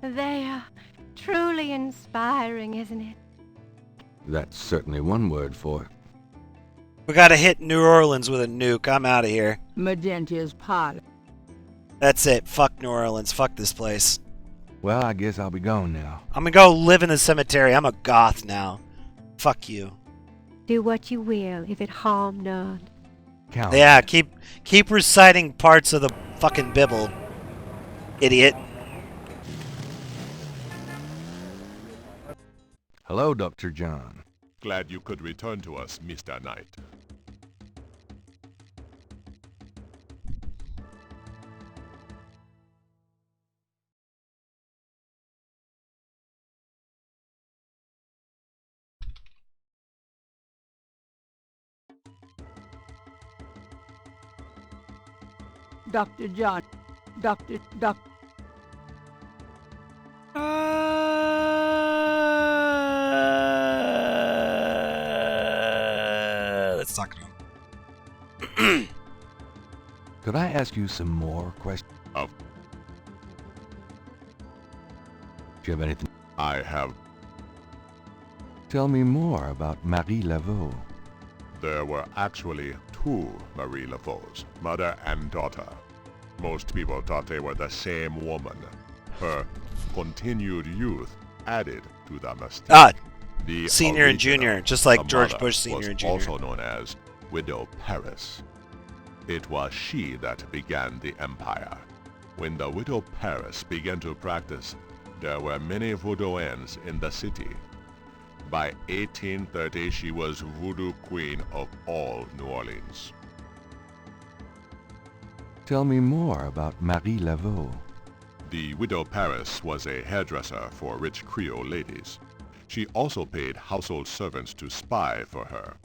They are truly inspiring, isn't it? That's certainly one word for it. We gotta hit New Orleans with a nuke. I'm out of here. Magentia's parlor. That's it. Fuck New Orleans. Fuck this place. Well, I guess I'll be going now. I'm gonna go live in the cemetery. I'm a goth now. Fuck you. Do what you will, if it harm none. Count. Yeah, keep reciting parts of the fucking Bible, idiot. Hello, Dr. John. Glad you could return to us, Mr. Knight. Dr. John. Dr. Let's talk to him. Could I ask you some more questions? Oh. Do you have anything? I have. Tell me more about Marie Laveau. There were actually two Marie Laveaux, mother and daughter. Most people thought they were the same woman. Her continued youth added to the mystique. The Senior and original, Junior, just like the George mother, Bush Senior was and Junior. also known as Widow Paris. It was she that began the empire. When the Widow Paris began to practice, there were many Voodooans in the city. By 1830, she was Voodoo Queen of all New Orleans. Tell me more about Marie Laveau. The Widow Paris was a hairdresser for rich Creole ladies. She also paid household servants to spy for her.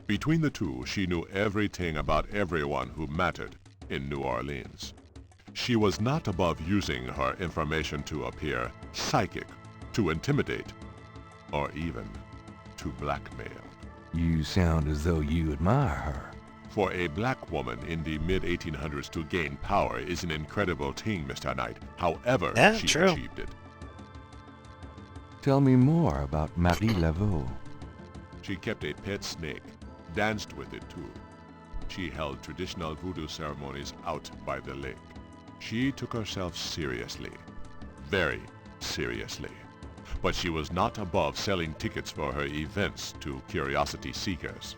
Between the two, she knew everything about everyone who mattered in New Orleans. She was not above using her information to appear psychic, to intimidate, or even to blackmail. You sound as though you admire her. For a black woman in the mid-1800s to gain power is an incredible thing, Mr. Knight. However, she achieved it. Tell me more about Marie Laveau. She kept a pet snake, danced with it too. She held traditional voodoo ceremonies out by the lake. She took herself seriously, very seriously. But she was not above selling tickets for her events to curiosity seekers.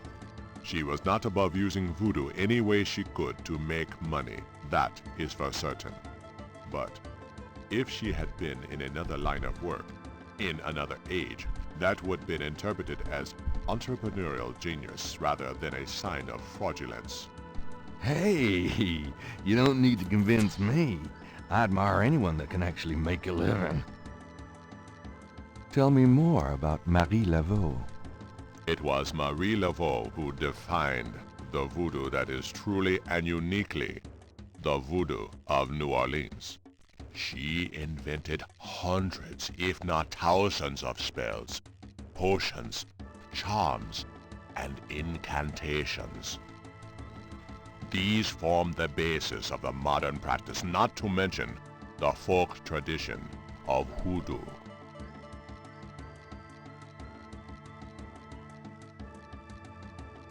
She was not above using voodoo any way she could to make money, that is for certain. But if she had been in another line of work, in another age, that would have been interpreted as entrepreneurial genius rather than a sign of fraudulence. Hey, you don't need to convince me. I admire anyone that can actually make a living. Tell me more about Marie Laveau. It was Marie Laveau who defined the voodoo that is truly and uniquely the voodoo of New Orleans. She invented hundreds, if not thousands of spells, potions, charms, and incantations. These form the basis of the modern practice, not to mention the folk tradition of hoodoo.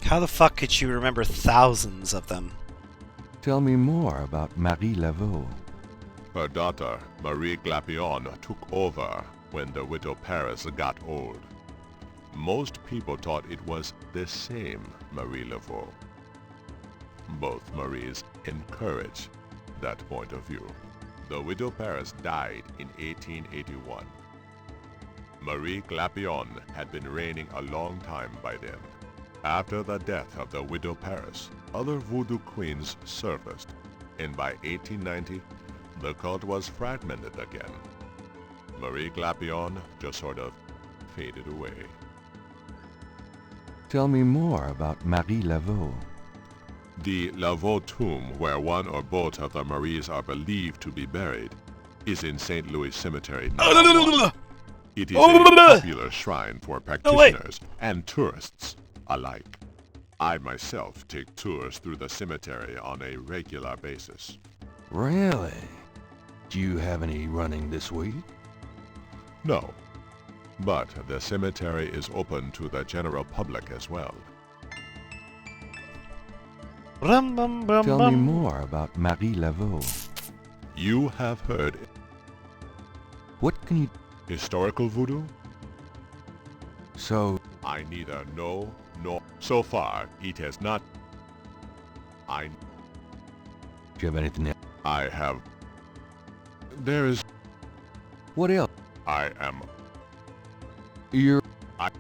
How the fuck could you remember thousands of them? Tell me more about Marie Laveau. Her daughter, Marie Glapion, took over when the Widow Paris got old. Most people thought it was the same Marie Laveau. Both Maries encouraged that point of view. The Widow Paris died in 1881. Marie Glapion had been reigning a long time by then. After the death of the Widow Paris, other voodoo queens surfaced, and by 1890, the cult was fragmented again. Marie Glapion just sort of faded away. Tell me more about Marie Laveau. The Laveau tomb, where one or both of the Maries are believed to be buried, is in St. Louis Cemetery. It is a popular shrine for practitioners and tourists alike. I myself take tours through the cemetery on a regular basis. Really? Do you have any running this week? No, but the cemetery is open to the general public as well. Brum, bum, brum, Tell me bum. more about Marie Laveau. You have heard What can you... historical voodoo? So... I neither know nor... So far, it has not... Do you have anything else? I have... There is... What else? I am... You're... I...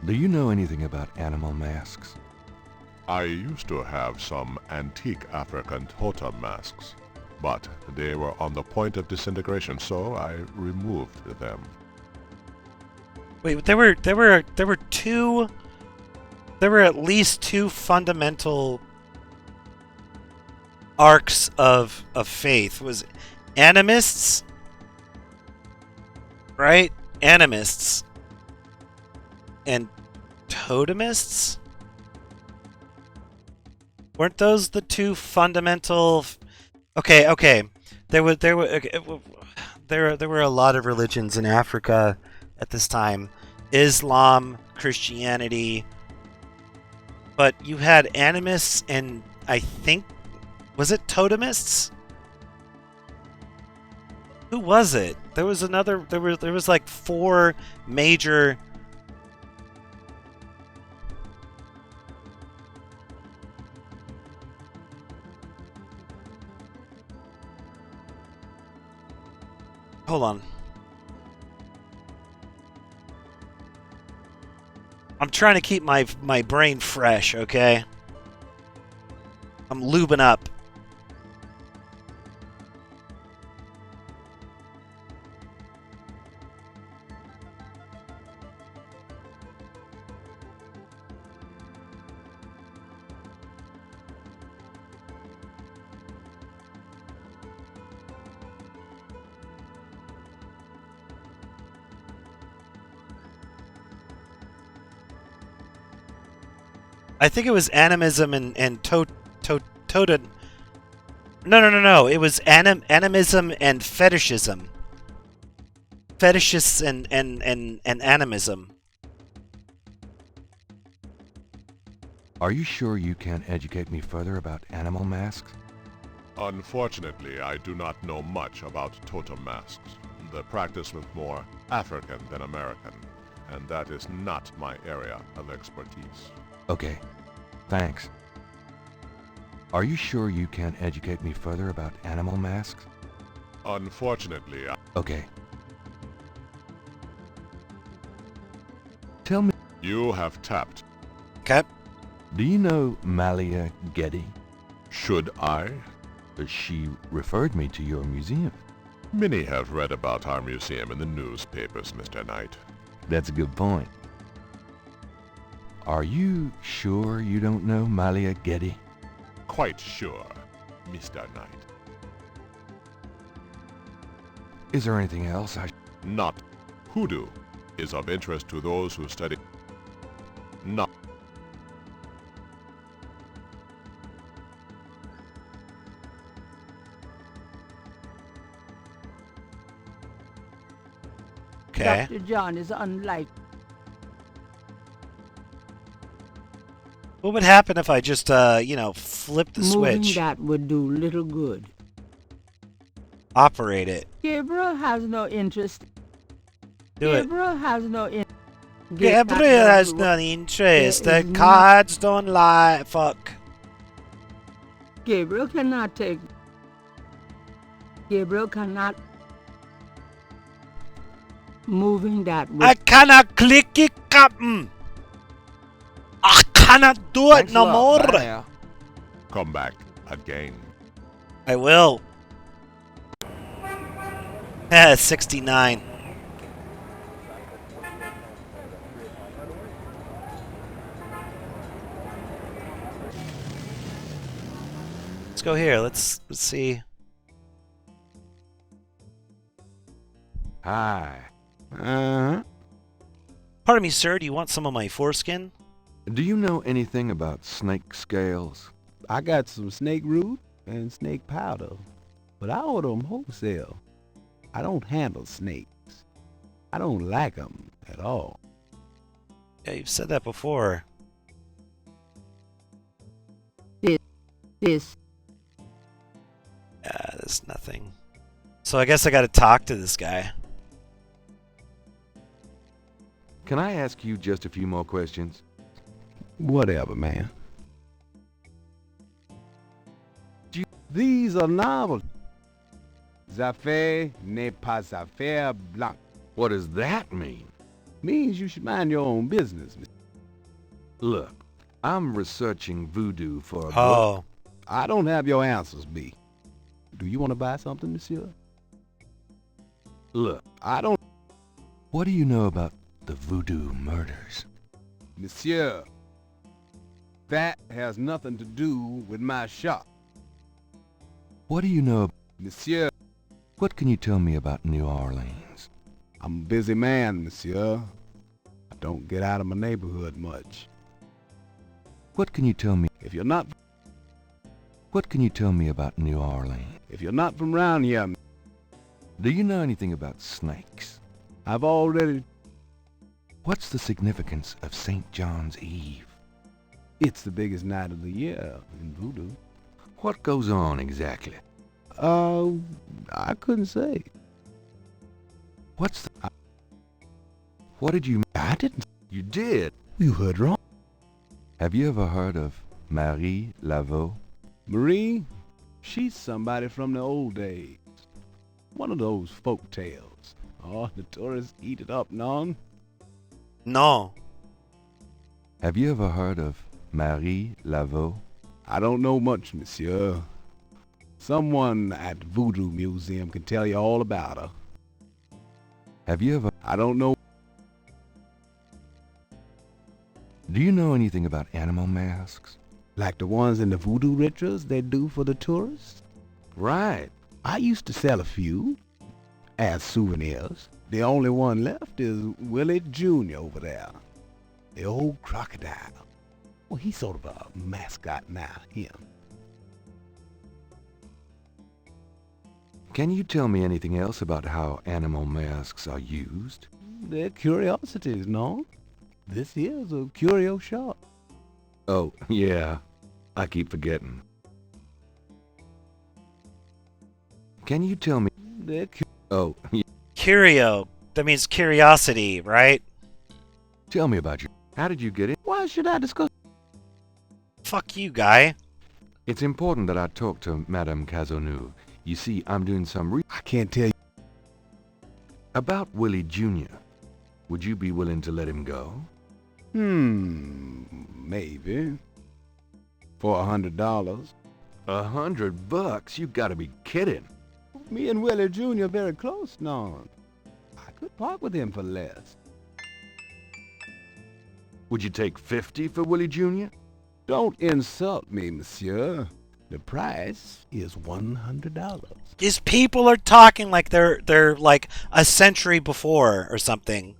Do you know anything about animal masks? I used to have some antique African totem masks, but they were on the point of disintegration, so I removed them. Wait, there were at least two fundamental arcs of faith. Was animists, right? Animists and totemists. Weren't those the two fundamental? Okay. There were a lot of religions in Africa at this time. Islam, Christianity. But you had animists and I think, was it totemists? Who was it? There was another, there was like four major... Hold on. I'm trying to keep my brain fresh, okay? I'm lubing up. I think it was animism and totem. No. It was animism and fetishism. Fetishists and animism. Are you sure you can educate me further about animal masks? Unfortunately, I do not know much about totem masks. The practice was more African than American, and that is not my area of expertise. Okay, thanks. Are you sure you can educate me further about animal masks? Unfortunately, Okay. Tell me... You have tapped. Okay. Do you know Malia Getty? Should I? She referred me to your museum. Many have read about our museum in the newspapers, Mr. Knight. That's a good point. Are you sure you don't know Malia Getty? Quite sure, Mr. Knight. Is there anything else Not. Hoodoo is of interest to those who study... Not. Okay. Dr. John is unlike... What would happen if I just, flip the Moving switch? that would do little good. Operate it. Gabriel has no interest. Do it. Gabriel has no interest. Gabriel has no interest. The cards don't lie. Fuck. Gabriel cannot take... Gabriel cannot... Moving that would... I cannot click it, Captain. I cannot do it no more. Come back again. I will. 69. Let's go here. Let's see. Hi. Pardon me, sir. Do you want some of my foreskin? Do you know anything about snake scales? I got some snake root and snake powder, but I order them wholesale. I don't handle snakes. I don't like them at all. Yeah, you've said that before. This. There's nothing. So I guess I gotta talk to this guy. Can I ask you just a few more questions? Whatever, man. These are novels. Affaires n'est pas affaire blanche. What does that mean? Means you should mind your own business. Look, I'm researching voodoo for a Oh. book. I don't have your answers, B. Do you want to buy something, monsieur? Look, I don't... what do you know about the voodoo murders? Monsieur, that has nothing to do with my shop. What do you know? Monsieur, what can you tell me about New Orleans? I'm a busy man, monsieur. I don't get out of my neighborhood much. What can you tell me? If you're not... What can you tell me about New Orleans? If you're not from around here... Do you know anything about snakes? I've already... What's the significance of St. John's Eve? It's the biggest night of the year in voodoo. What goes on exactly? I couldn't say. What's the... What did you... I didn't... You did? You heard wrong. Have you ever heard of Marie Laveau? Marie? She's somebody from the old days. One of those folk tales. Oh, the tourists eat it up, non? No. Have you ever heard of Marie Laveau? I don't know much, monsieur. Someone at the Voodoo Museum can tell you all about her. Have you ever... I don't know... Do you know anything about animal masks? Like the ones in the voodoo rituals they do for the tourists? Right. I used to sell a few as souvenirs. The only one left is Willie Jr. over there. The old crocodile. Well, he's sort of a mascot now, him. Can you tell me anything else about how animal masks are used? They're curiosities, no? This here's a curio shop. Oh, yeah. I keep forgetting. Can you tell me... They're oh, yeah. Curio. That means curiosity, right? Tell me about you. How did you get in? Why should I discuss... Fuck you, guy. It's important that I talk to Madame Cazonou. You see, I'm doing some I can't tell you. About Willie Jr. Would you be willing to let him go? Maybe. For $100. $100? You gotta be kidding. Me and Willie Jr. very close, no. I could part with him for less. Would you take 50 for Willie Jr.? Don't insult me, monsieur. The price is $100. These people are talking like they're like a century before or something.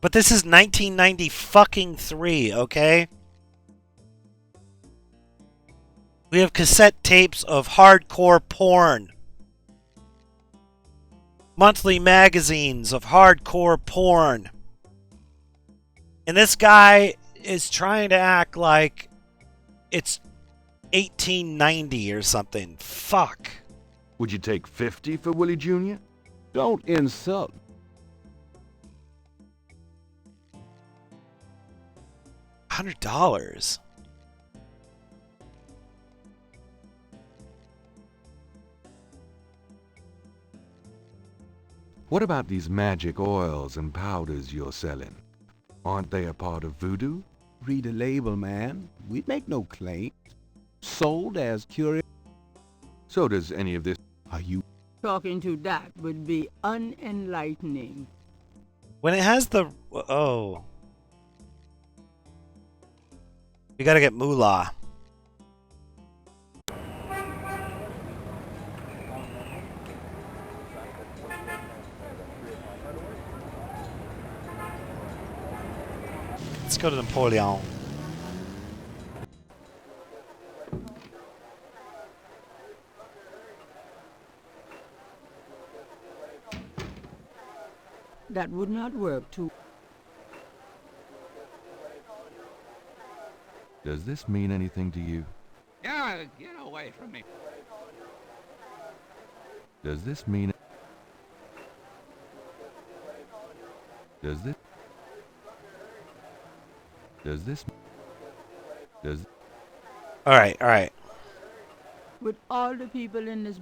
But this is 1993, okay? We have cassette tapes of hardcore porn. Monthly magazines of hardcore porn. And this guy is trying to act like it's 1890 or something. Fuck. Would you take 50 for Willie Jr.? Don't insult. $100. What about these magic oils and powders you're selling? Aren't they a part of voodoo? Read the label, man. We make no claims. Sold as curious. So does any of this... Are you... Talking to that would be unenlightening. When it has the... Oh. We gotta get moolah. Let's go to Napoleon. That would not work too. Does this mean anything to you? Yeah, Get away from me. Does this mean... Does this... Does this... Does... Alright, alright. With all the people in this...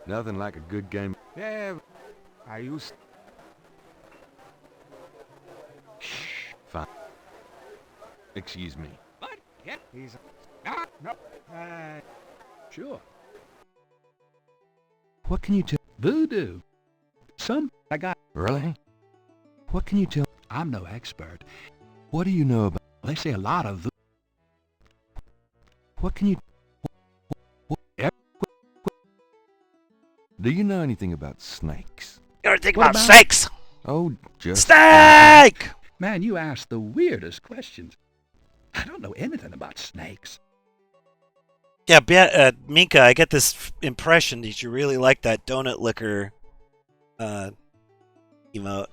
Nothing like a good game. Yeah, I used... Shh, fine. Excuse me. But, yeah, he's... No. Sure. What can you tell... Voodoo. I got... Really? What can you tell... I'm no expert. What do you know about... They say a lot of voodoo. What can you... Do you know anything about snakes? You ever think about snakes? Oh, just... Snake! Man, you ask the weirdest questions. I don't know anything about snakes. Yeah, Minka, I get this impression that you really like that donut liquor emote.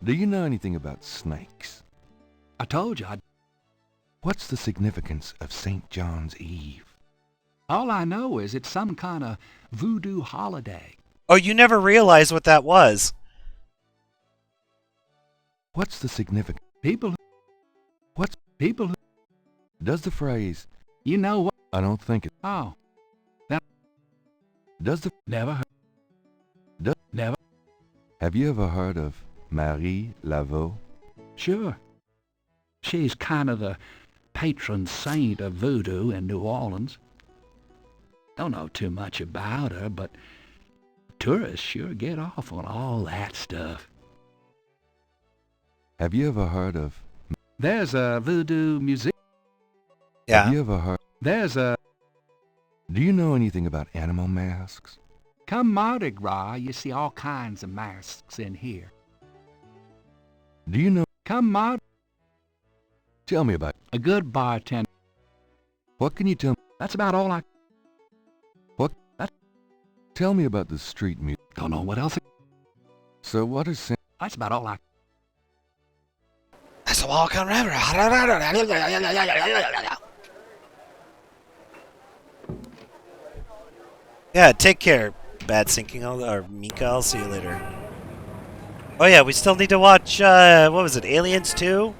Do you know anything about snakes? I told you What's the significance of St. John's Eve? all I know is it's some kind of voodoo holiday. Oh, you never realized what that was. What's the significance? People who... Does the phrase... You know what? I don't think it... Oh. Does the... Never heard. Never. Have you ever heard of Marie Laveau? Sure. She's kind of the patron saint of voodoo in New Orleans. Don't know too much about her, but tourists sure get off on all that stuff. Have you ever heard of... There's a voodoo museum. Yeah. Have you ever heard... There's a... Do you know anything about animal masks? Come Mardi Gras, you see all kinds of masks in here. Do you know... Come Mardi... Tell me about... A good bartender. What can you tell me? That's about all I... What? Tell me about the street music. Don't know what else... So what is... That's about all I... That's a walk on river. Yeah, take care, Bad Sinking, or Mika. I'll see you later. Oh yeah, we still need to watch, what was it, Aliens 2?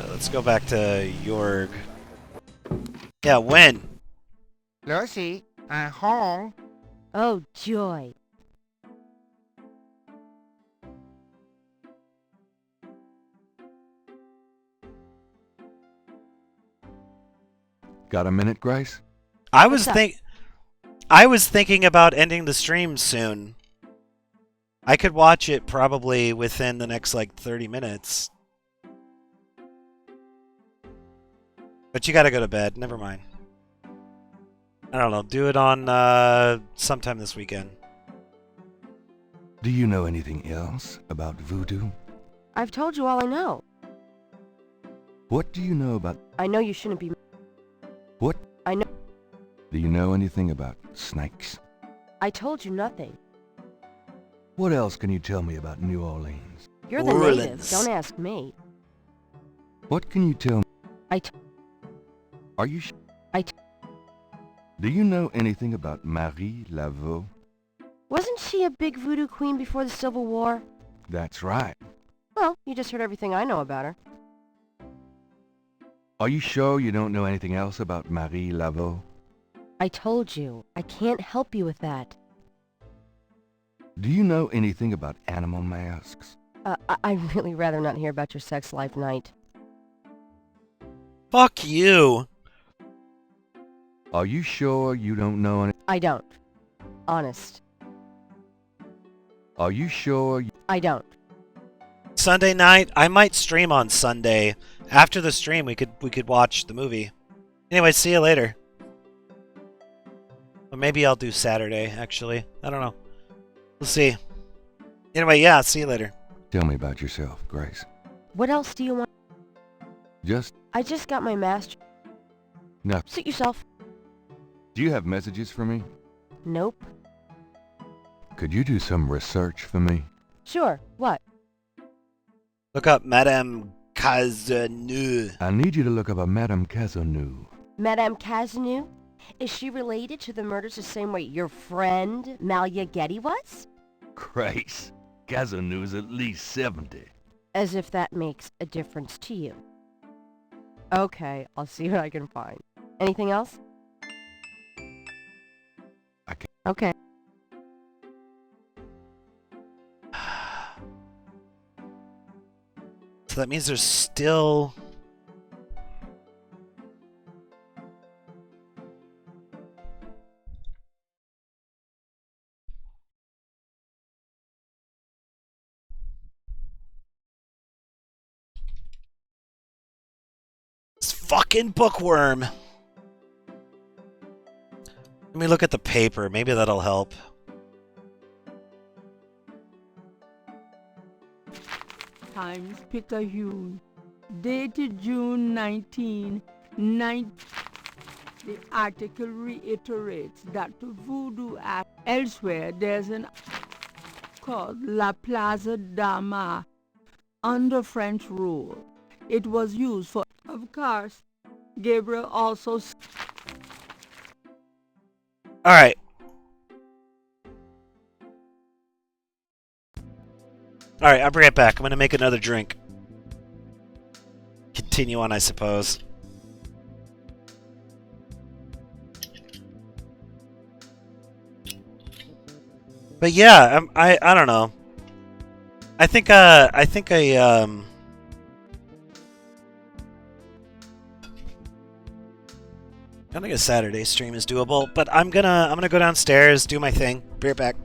Let's go back to Jorg. Yeah, when? Lucy, I'm home. Oh, joy. Got a minute, Grace? I was thinking about ending the stream soon. I could watch it probably within the next like 30 minutes. But you gotta go to bed. Never mind. I don't know. Do it on sometime this weekend. Do you know anything else about voodoo? I've told you all I know. What do you know about... I know you shouldn't be... What? I know... Do you know anything about snakes? I told you nothing. What else can you tell me about New Orleans? You're the native. Don't ask me. What can you tell me? Are you Do you know anything about Marie Laveau? Wasn't she a big voodoo queen before the Civil War? That's right. Well, you just heard everything I know about her. Are you sure you don't know anything else about Marie Laveau? I told you. I can't help you with that. Do you know anything about animal masks? I'd really rather not hear about your sex life, Knight. Fuck you. Are you sure you don't know any... I don't. Honest. Are you sure I don't. Sunday night, I might stream on Sunday. After the stream, we could watch the movie. Anyway, see you later. Or maybe I'll do Saturday, actually. I don't know. We'll see. Anyway, yeah, see you later. Tell me about yourself, Grace. What else do you want? I just got my master. No. Suit yourself. Do you have messages for me? Nope. Could you do some research for me? Sure, what? Look up Madame Cazeneuve. I need you to look up a Madame Cazeneuve. Madame Cazeneuve? Is she related to the murders the same way your friend, Malia Getty, was? Grace, Cazeneuve's at least 70. As if that makes a difference to you. Okay, I'll see what I can find. Anything else? I can't. Okay. So that means there's still... This fucking bookworm! Let me look at the paper. Maybe that'll help. Times Picayune, dated June 1990. The article reiterates that the Voodoo Act elsewhere there's an called La Plaza d'Ama under French rule. It was used for, of course, Gabriel also... Alright. Alright, I'll bring it back. I'm gonna make another drink. Continue on, I suppose. But yeah, I don't know. I think a Saturday stream is doable, but I'm gonna go downstairs, do my thing. Be right back.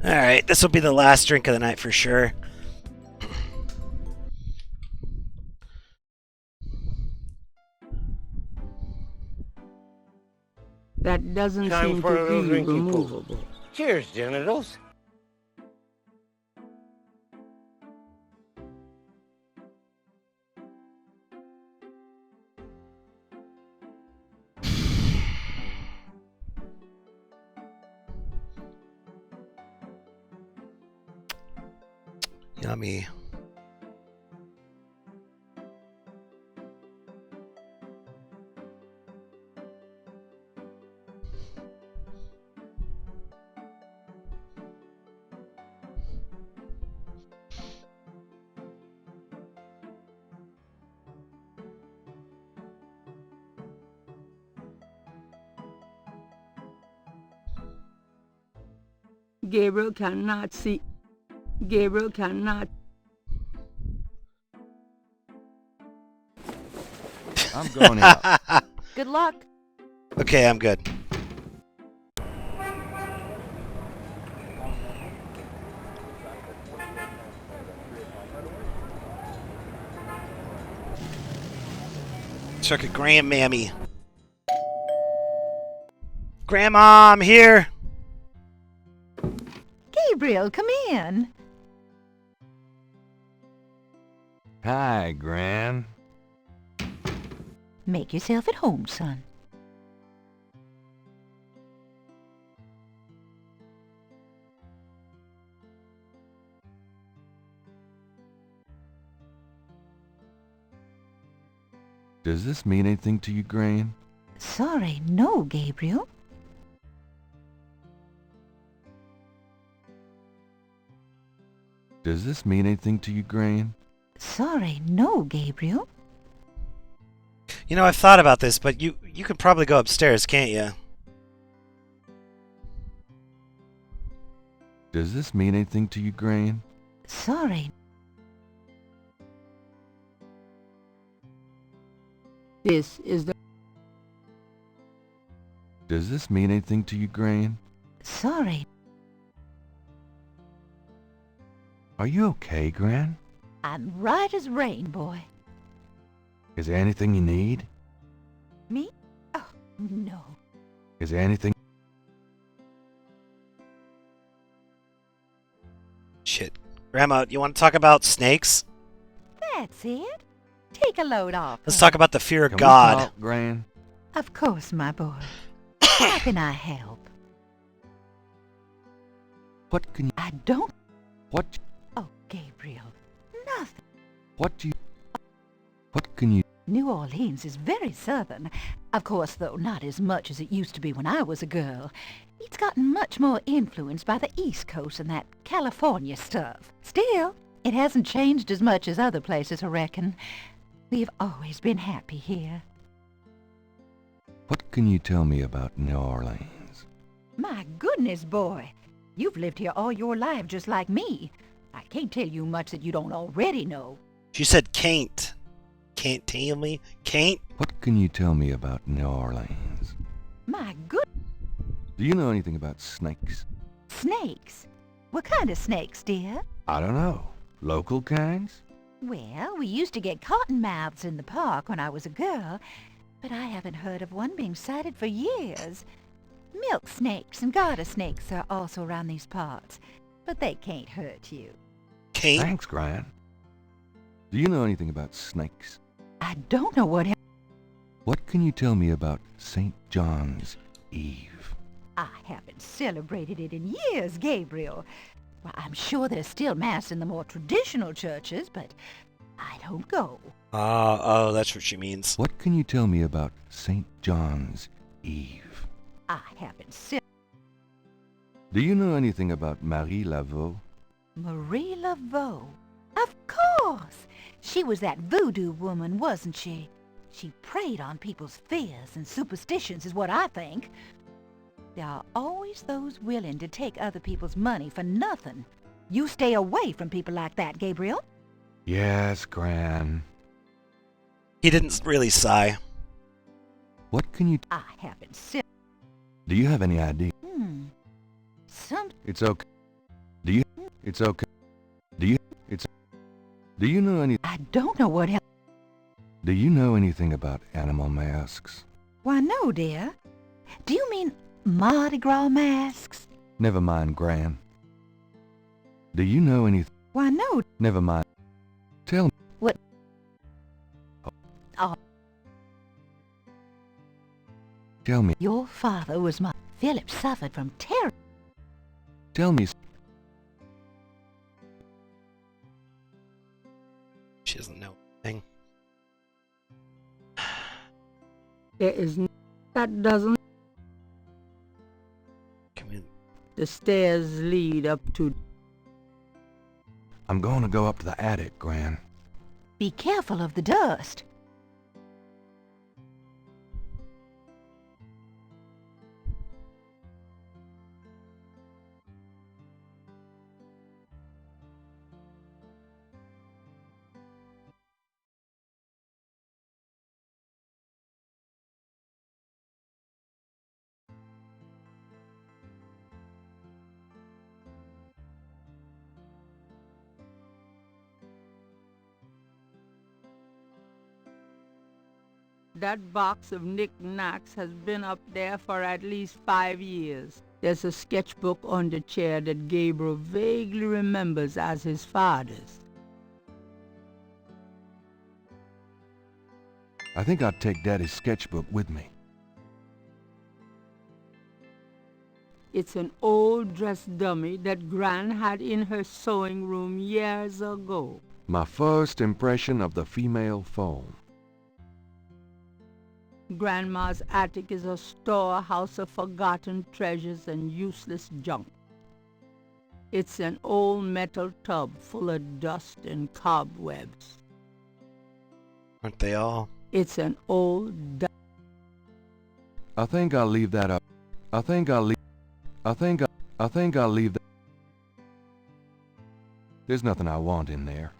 Alright, this will be the last drink of the night for sure. That doesn't Time seem for a to little be drinking pool. removable. Cheers, genitals. Yummy. Gabriel cannot see. Gabriel cannot. I'm going out. Good luck. Okay, I'm good. Chuck a grandmammy. Grandma, I'm here. Gabriel, come in. Hi, Gran. Make yourself at home, son. Does this mean anything to you, Gran? Sorry, no, Gabriel. Does this mean anything to you, Gran? Sorry, no, Gabriel. You know, I've thought about this, but you could probably go upstairs, can't you? Does this mean anything to you, Gran? Sorry. This is the. Does this mean anything to you, Gran? Sorry. Are you okay, Gran? I'm right as rain, boy. Is there anything you need? Me? Oh, no. Is there anything? Shit. Grandma, you want to talk about snakes? That's it. Take a load off. Let's talk about the fear of Can God. we talk, Gran? Of course, my boy. How can I help? What can you... I don't... What... Oh, Gabriel. Nothing. What do you... What can you... New Orleans is very southern. Of course, though, not as much as it used to be when I was a girl. It's gotten much more influenced by the East Coast and that California stuff. Still, it hasn't changed as much as other places, I reckon. We've always been happy here. What can you tell me about New Orleans? My goodness, boy. You've lived here all your life just like me. I can't tell you much that you don't already know. She said can't. Can't tell me? Can't? What can you tell me about New Orleans? My good... Do you know anything about snakes? Snakes? What kind of snakes, dear? I don't know. Local kinds? Well, we used to get cottonmouths in the park when I was a girl, but I haven't heard of one being sighted for years. Milk snakes and garter snakes are also around these parts, but they can't hurt you. Can't? Thanks, Gran. Do you know anything about snakes? I don't know what... What can you tell me about St. John's Eve? I haven't celebrated it in years, Gabriel. Well, I'm sure there's still Mass in the more traditional churches, but I don't go. Oh, that's what she means. What can you tell me about St. John's Eve? I haven't Do you know anything about Marie Laveau? Marie Laveau? Of course! She was that voodoo woman, wasn't she? She preyed on people's fears and superstitions is what I think. There are always those willing to take other people's money for nothing. You stay away from people like that, Gabriel. Yes, Gran. He didn't really sigh. What can you... I haven't Do you have any idea? some... It's okay. It's okay. Do you know any... I don't know what hell... Do you know anything about animal masks? Why, no, dear. Do you mean Mardi Gras masks? Never mind, Gran. Do you know anything? Why, no. Never mind. Tell me. What? Oh. Tell me. Your father was my... Philip suffered from terror. Tell me. She doesn't know anything. There is that doesn't. Come in. The stairs lead up to... I'm going to go up to the attic, Gran. Be careful of the dust. That box of knickknacks has been up there for at least 5 years. There's a sketchbook on the chair that Gabriel vaguely remembers as his father's. I think I'd take Daddy's sketchbook with me. It's an old dress dummy that Gran had in her sewing room years ago. My first impression of the female form. Grandma's attic is a storehouse of forgotten treasures and useless junk. It's an old metal tub full of dust and cobwebs. Aren't they all? It's an old... I think I'll leave that up. I think I'll leave that. There's nothing I want in there.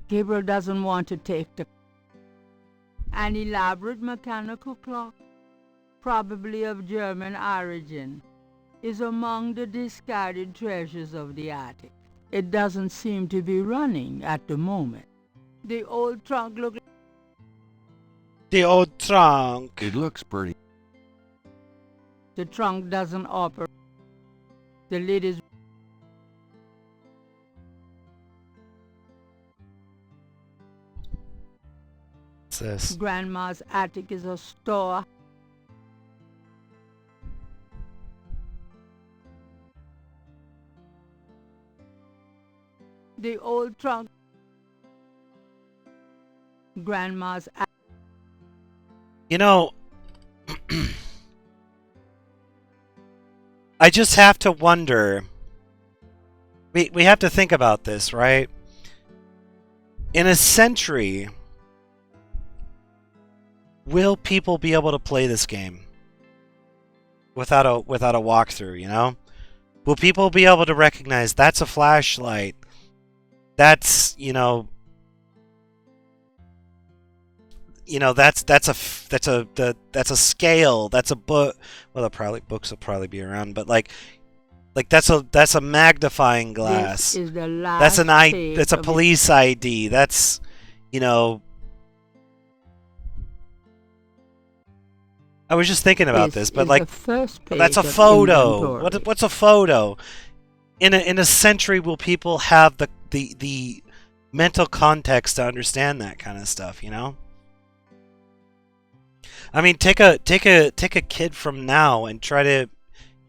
Gabriel doesn't want to take the... An elaborate mechanical clock, probably of German origin, is among the discarded treasures of the attic. It doesn't seem to be running at the moment. The old trunk looks... The old trunk. It looks pretty. The trunk doesn't operate. The lid is... What's this? Grandma's attic is a store. The old trunk. Grandma's attic. You know, I just have to wonder. We have to think about this, right? In a century, will people be able to play this game without a walkthrough, you know? Will people be able to recognize that's a flashlight? That's, that's a scale, that's a book. Well, books will probably be around, but like that's a magnifying glass. This is the last That's an ID. That's a police ID. That's, I was just thinking about this, but like, that's a photo. What's a photo? In a century, will people have the mental context to understand that kind of stuff? I mean, take a kid from now and try to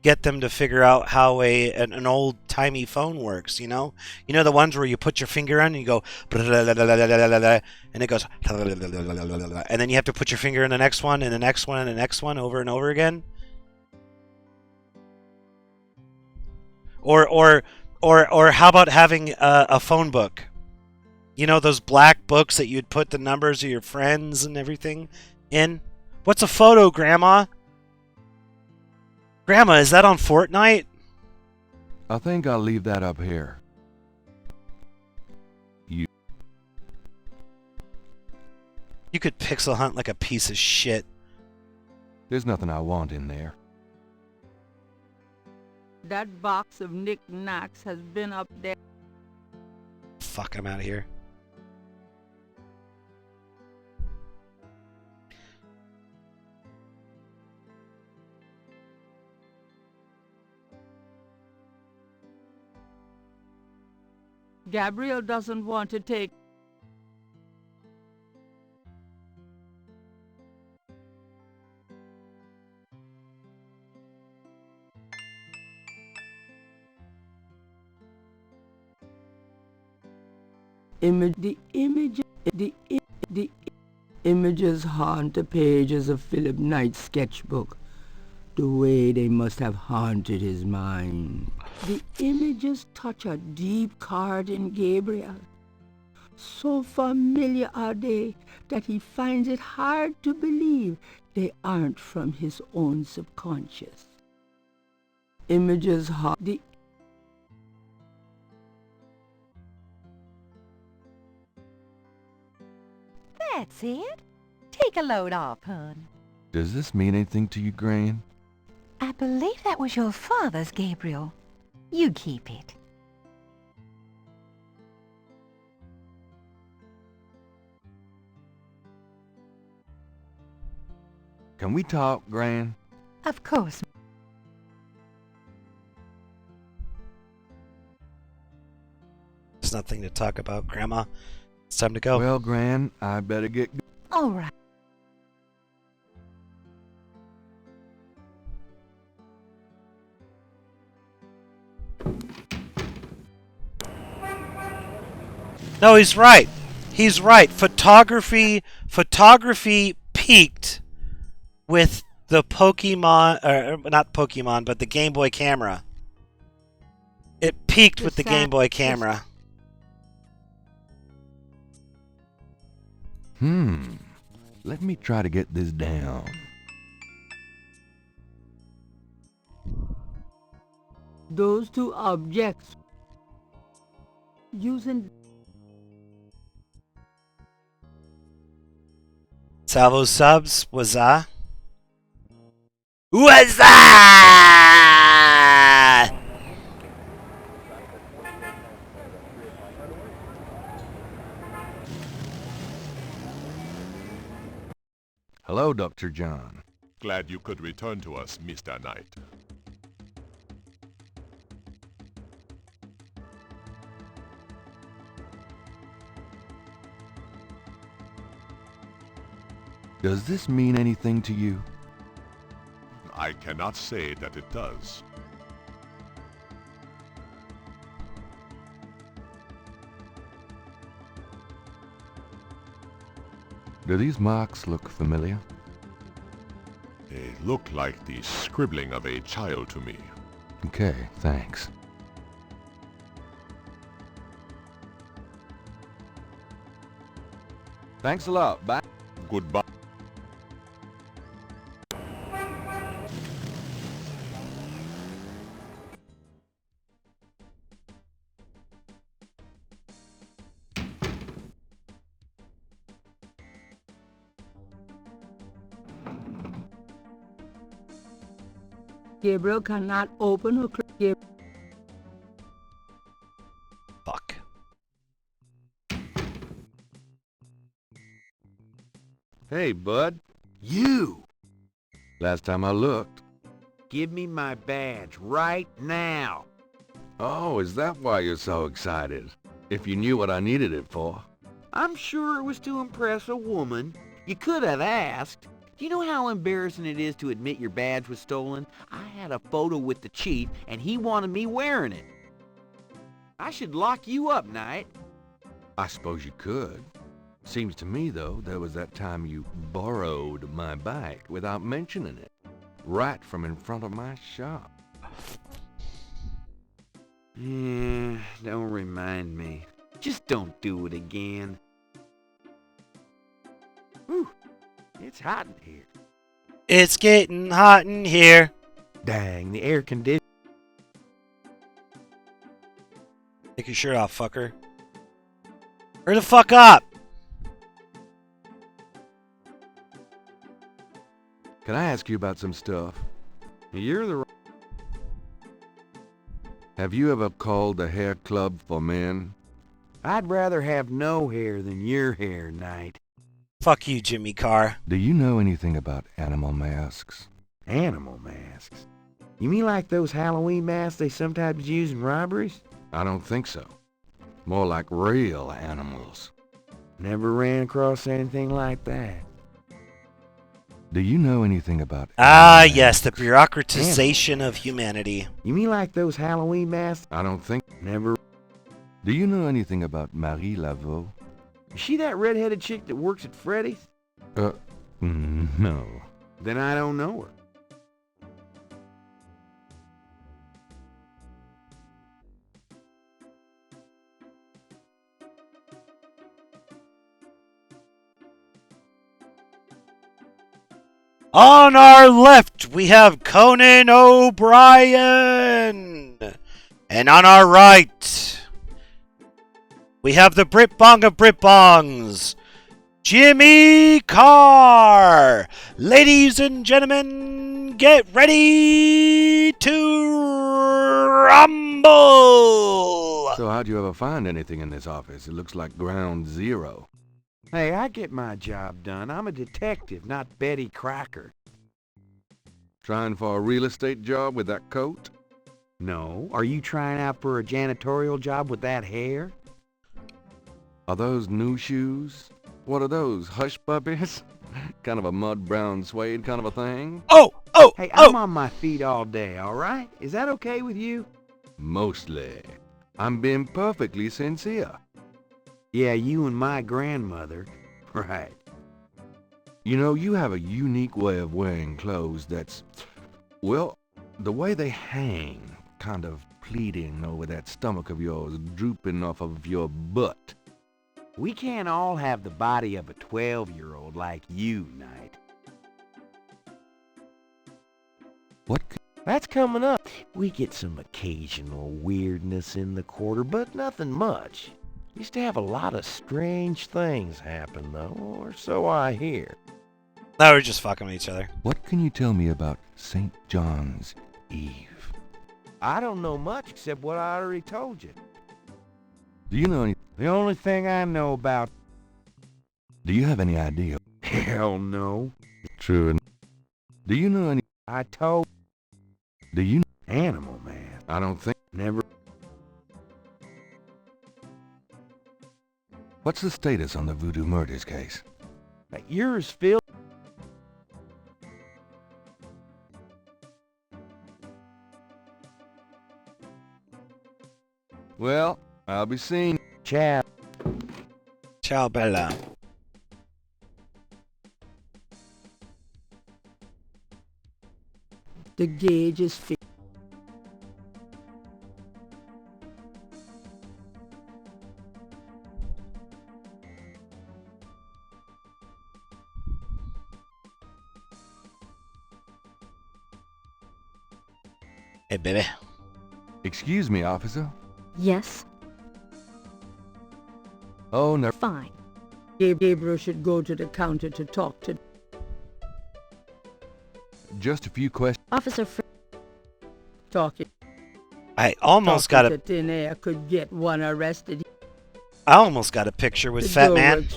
get them to figure out how an old timey phone works. The ones where you put your finger on and you go, and it goes, and then you have to put your finger in the next one and the next one and the next one over and over again. Or how about having a phone book? Those black books that you'd put the numbers of your friends and everything in. What's a photo, Grandma? Grandma, is that on Fortnite? I think I'll leave that up here. You could pixel hunt like a piece of shit. There's nothing I want in there. That box of knickknacks has been up there. Fuck, I'm out of here. Gabriel doesn't want to take... The images haunt the pages of Philip Knight's sketchbook, the way they must have haunted his mind. The images touch a deep chord in Gabriel. So familiar are they that he finds it hard to believe they aren't from his own subconscious. Images haunt the... That's it. Take a load off, hon. Does this mean anything to you, Gran? I believe that was your father's, Gabriel. You keep it. Can we talk, Gran? Of course. There's nothing to talk about, Grandma. It's time to go. Well, Gran, I better get... All right. No, he's right. He's right. Photography peaked with the Pokemon, or not Pokemon, but the Game Boy camera. It peaked with the Game Boy camera. Let me try to get this down. Those two objects using... Salvo subs, wazza. Hello, Dr. John. Glad you could return to us, Mr. Knight. Does this mean anything to you? I cannot say that it does. Do these marks look familiar? They look like the scribbling of a child to me. Okay, thanks. Thanks a lot. Bye. Goodbye. Gabriel cannot open or close. Fuck. Hey, bud. You! Last time I looked. Give me my badge right now. Oh, is that why you're so excited? If you knew what I needed it for. I'm sure it was to impress a woman. You could have asked. Do you know how embarrassing it is to admit your badge was stolen? I had a photo with the chief, and he wanted me wearing it. I should lock you up, Knight. I suppose you could. Seems to me, though, there was that time you borrowed my bike without mentioning it. Right from in front of my shop. Yeah, don't remind me. Just don't do it again. Whew. It's hot in here. It's getting hot in here. Dang, the air conditioner. Take your shirt off, fucker. Hurry the fuck up! Can I ask you about some stuff? You're the... Have you ever called the hair club for men? I'd rather have no hair than your hair, Knight. Fuck you, Jimmy Carr. Do you know anything about animal masks? Animal masks? You mean like those Halloween masks they sometimes use in robberies? I don't think so. More like real animals. Never ran across anything like that. Do you know anything about Ah, yes, the bureaucratization of humanity. You mean like those Halloween masks? I don't think. Never. Do you know anything about Marie Laveau? Is she that red-headed chick that works at Freddy's? No. Then I don't know her. On our left, we have Conan O'Brien. And on our right, we have the Brit Bong of Brit Bongs, Jimmy Carr. Ladies and gentlemen, get ready to rumble. So how'd you ever find anything in this office? It looks like ground zero. Hey, I get my job done. I'm a detective, not Betty Crocker. Trying for a real estate job with that coat? No. Are you trying out for a janitorial job with that hair? Are those new shoes? What are those, hush puppies? Kind of a mud brown suede kind of a thing? Hey, I'm on my feet all day, all right? Is that okay with you? Mostly. I'm being perfectly sincere. Yeah, you and my grandmother. Right. You know, you have a unique way of wearing clothes that's, well, the way they hang, kind of pleating over that stomach of yours, drooping off of your butt. We can't all have the body of a 12-year-old like you, Knight. What? That's coming up. We get some occasional weirdness in the quarter, but nothing much. Used to have a lot of strange things happen, though, or so I hear. No, we're just fucking with each other. What can you tell me about St. John's Eve? I don't know much except what I already told you. Do you know any... The only thing I know about... Do you have any idea? Hell no. True. Do you know any... I told... Do you... Animal man. I don't think... Never... What's the status on the Voodoo Murders case? Yours, Phil. Well, I'll be seeing... Ciao. Ciao, Bella. The gauge is fixed. Hey, baby. Excuse me, officer. Yes? Oh, no. Fine. Gabriel should go to the counter to talk to... Just a few questions. Officer Talking. I almost got a... thin air could get one arrested. I almost got a picture with Fat Man.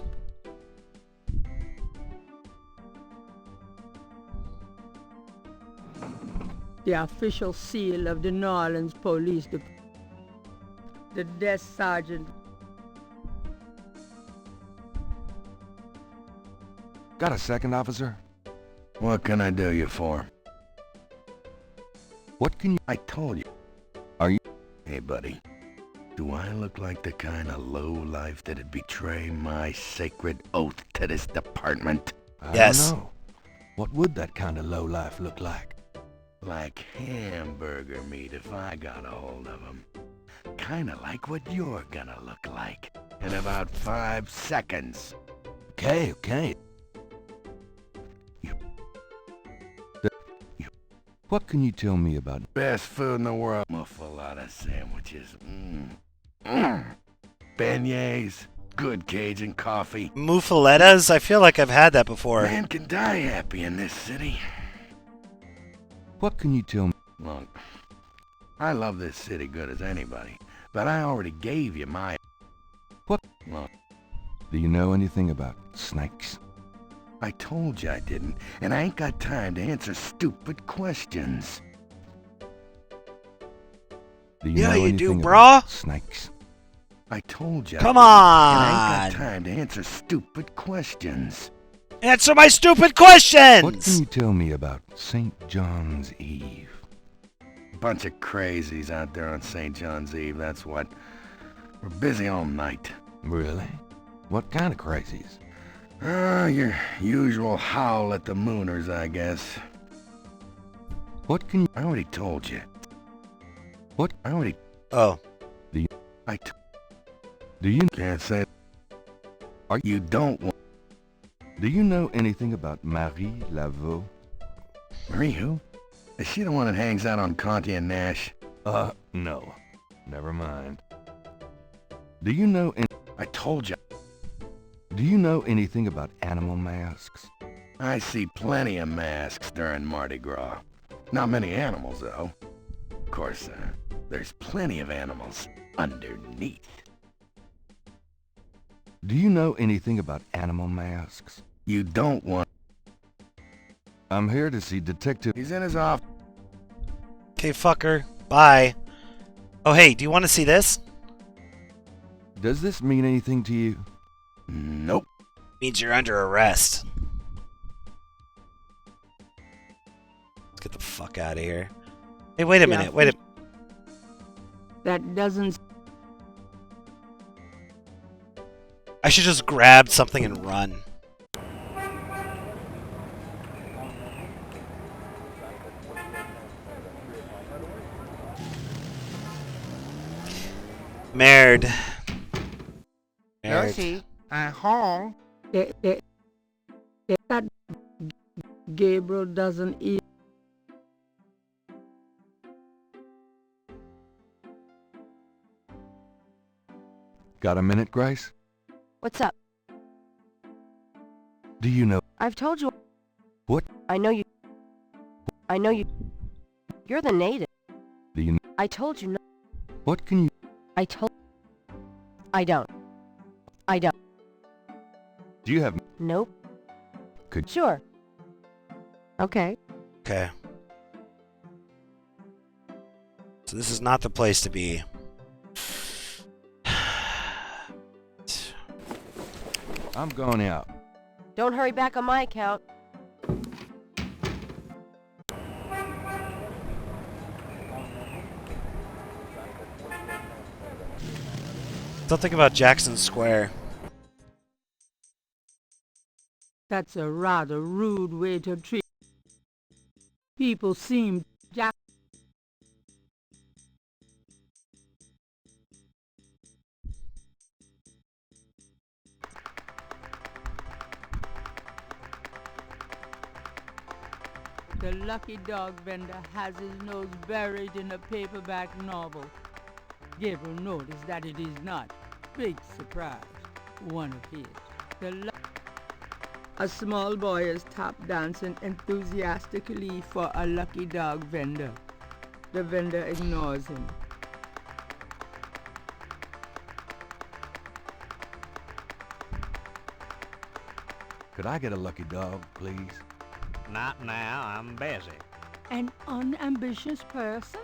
The official seal of the New Orleans Police Department. The desk sergeant. Got a second, officer? What can I do you for? What can you... I told you. Are you... Hey, buddy. Do I look like the kind of lowlife that'd betray my sacred oath to this department? I Yes. don't know. What would that kind of lowlife look like? Like hamburger meat if I got a hold of him. Kinda like what you're gonna look like in about 5 seconds. Okay. What can you tell me about... Best food in the world. Muffalata sandwiches. Beignets. Good Cajun coffee. Muffalettas? I feel like I've had that before. Man can die happy in this city. What can you tell me? Look, I love this city good as anybody, but I already gave you my... What? Well, Do you know anything about snakes? I told you I didn't, and I ain't got time to answer stupid questions. Do you Yeah, know you anything do, about brah. snakes? I told you. Come I on! didn't, and I ain't got time to answer stupid questions. Answer my stupid questions! What can you tell me about St. John's Eve? Bunch of crazies out there on St. John's Eve, that's what. We're busy all night. Really? What kind of crazies? Your usual howl at the mooners, I guess. What can you... I already told you. What? I already... Oh. Do you... Do you... Can't say... Are you don't want... Do you know anything about Marie Laveau? Marie who? Is she the one that hangs out on Conti and Nash? No. Never mind. Do you know I told you. Do you know anything about animal masks? I see plenty of masks during Mardi Gras. Not many animals, though. Of course, there's plenty of animals underneath. Do you know anything about animal masks? You don't want... I'm here to see Detective... He's in his office. Okay, fucker. Bye. Oh, hey, do you want to see this? Does this mean anything to you? Nope. Means you're under arrest. Let's get the fuck out of here. Hey, wait a minute. Wait a... That doesn't... I should just grab something and run. Merde. Lucy, home. That Gabriel doesn't eat. Got a minute, Grace? What's up? Do you know... I've told you... What? I know you... You're the native. Do you know... I told you no... What can you... I don't. Do you have... Nope. Could... Sure. Okay. Okay. So this is not the place to be. I'm going out. Don't hurry back on my account. Still think about Jackson Square. That's a rather rude way to treat. People seem... The lucky dog vendor has his nose buried in a paperback novel. Gabriel noticed that it is not. Big surprise. One of his. A small boy is tap dancing enthusiastically for a lucky dog vendor. The vendor ignores him. Could I get a lucky dog, please? Not now, I'm busy. An unambitious person?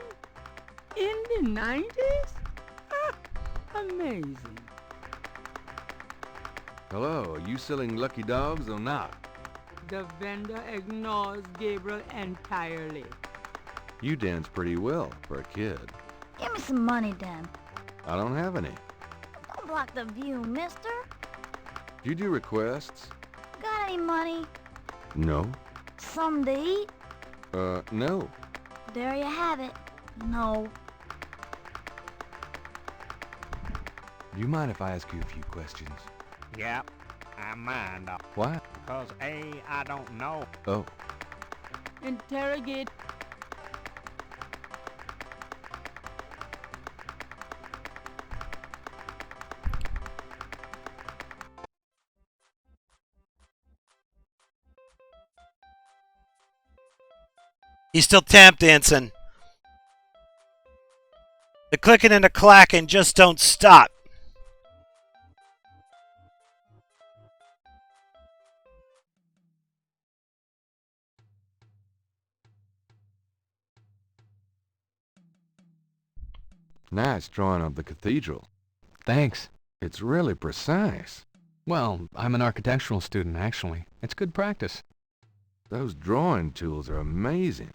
In the 90s? Amazing. Hello, are you selling lucky dogs or not? The vendor ignores Gabriel entirely. You dance pretty well for a kid. Give me some money, Dan. I don't have any. Don't block the view, mister. Do you do requests? Got any money? No. Some to eat? No. There you have it. No. Do you mind if I ask you a few questions? Yep, I mind. Why? Because A, I don't know. Oh. Interrogate. He's still tap dancing. The clicking and the clacking just don't stop. Nice drawing of the cathedral. Thanks. It's really precise. Well, I'm an architectural student, actually. It's good practice. Those drawing tools are amazing.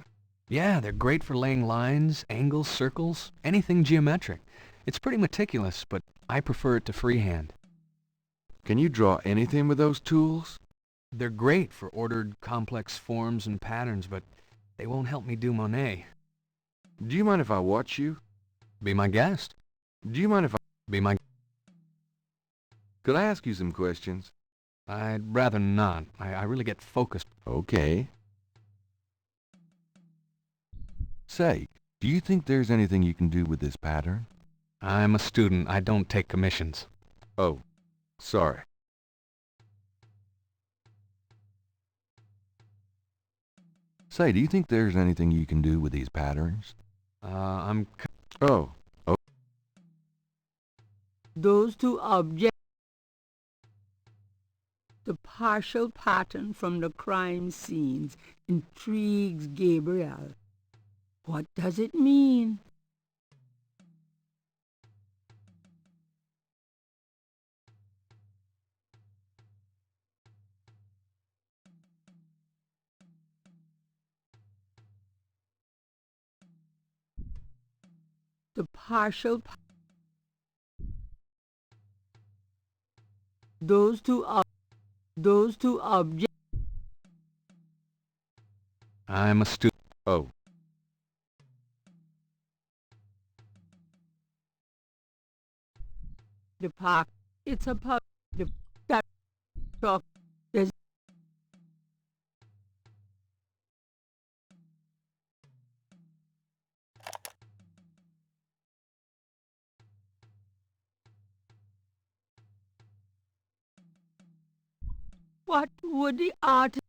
Yeah, they're great for laying lines, angles, circles, anything geometric. It's pretty meticulous, but I prefer it to freehand. Can you draw anything with those tools? They're great for ordered, complex forms and patterns, but they won't help me do Monet. Do you mind if I watch you? Be my guest. Do you mind if I... Be my... Could I ask you some questions? I'd rather not. I really get focused. Okay. Say, do you think there's anything you can do with this pattern? I'm a student. I don't take commissions. Oh, sorry. Say, do you think there's anything you can do with these patterns? Oh. Those two objects. The partial pattern from the crime scenes intrigues Gabriel. What does it mean? The partial those two objects. I'm a student. Oh. The park. It's a pub. That talk. There's what would the artist...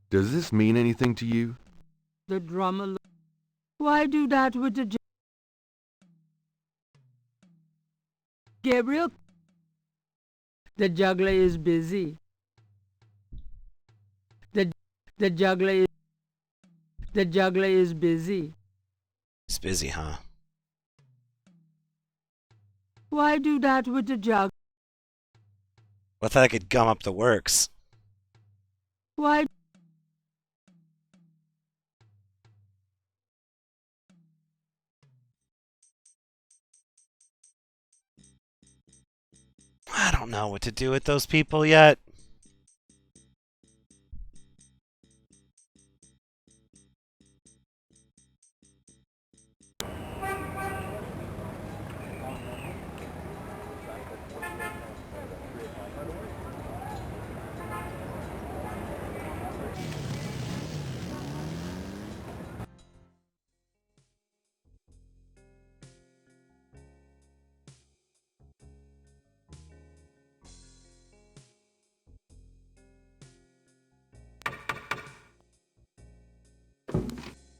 Does this mean anything to you? The drummer... Why do that with the... Gabriel... The juggler is busy. The juggler is busy. He's busy, huh? Why do that with the jug? Well, I thought I could gum up the works. Why? I don't know what to do with those people yet.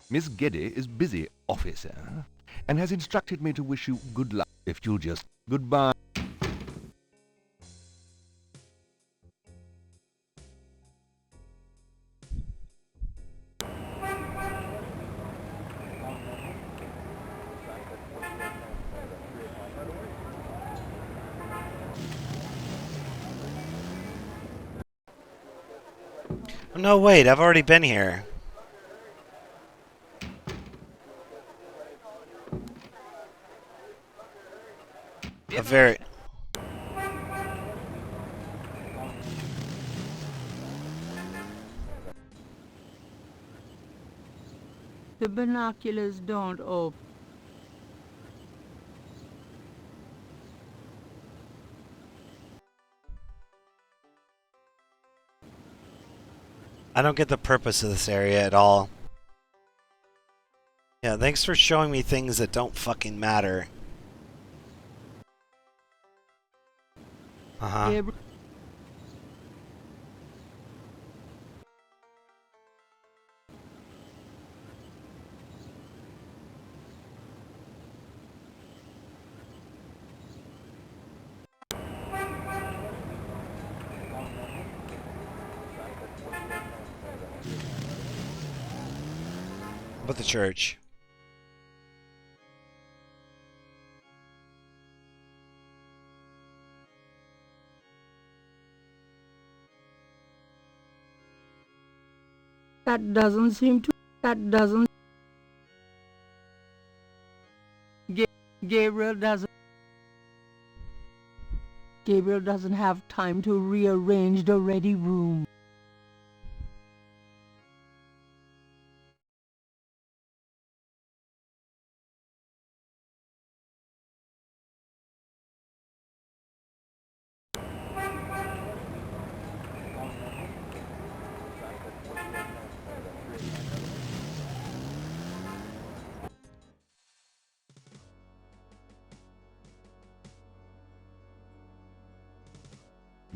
Miss Geddy is busy, officer, and has instructed me to wish you good luck if you'll just... Goodbye. No, wait, I've already been here. A very... The binoculars don't open. I don't get the purpose of this area at all. Yeah, thanks for showing me things that don't fucking matter. With the church. That doesn't seem to... That doesn't... Gabriel doesn't... Gabriel doesn't have time to rearrange the ready room.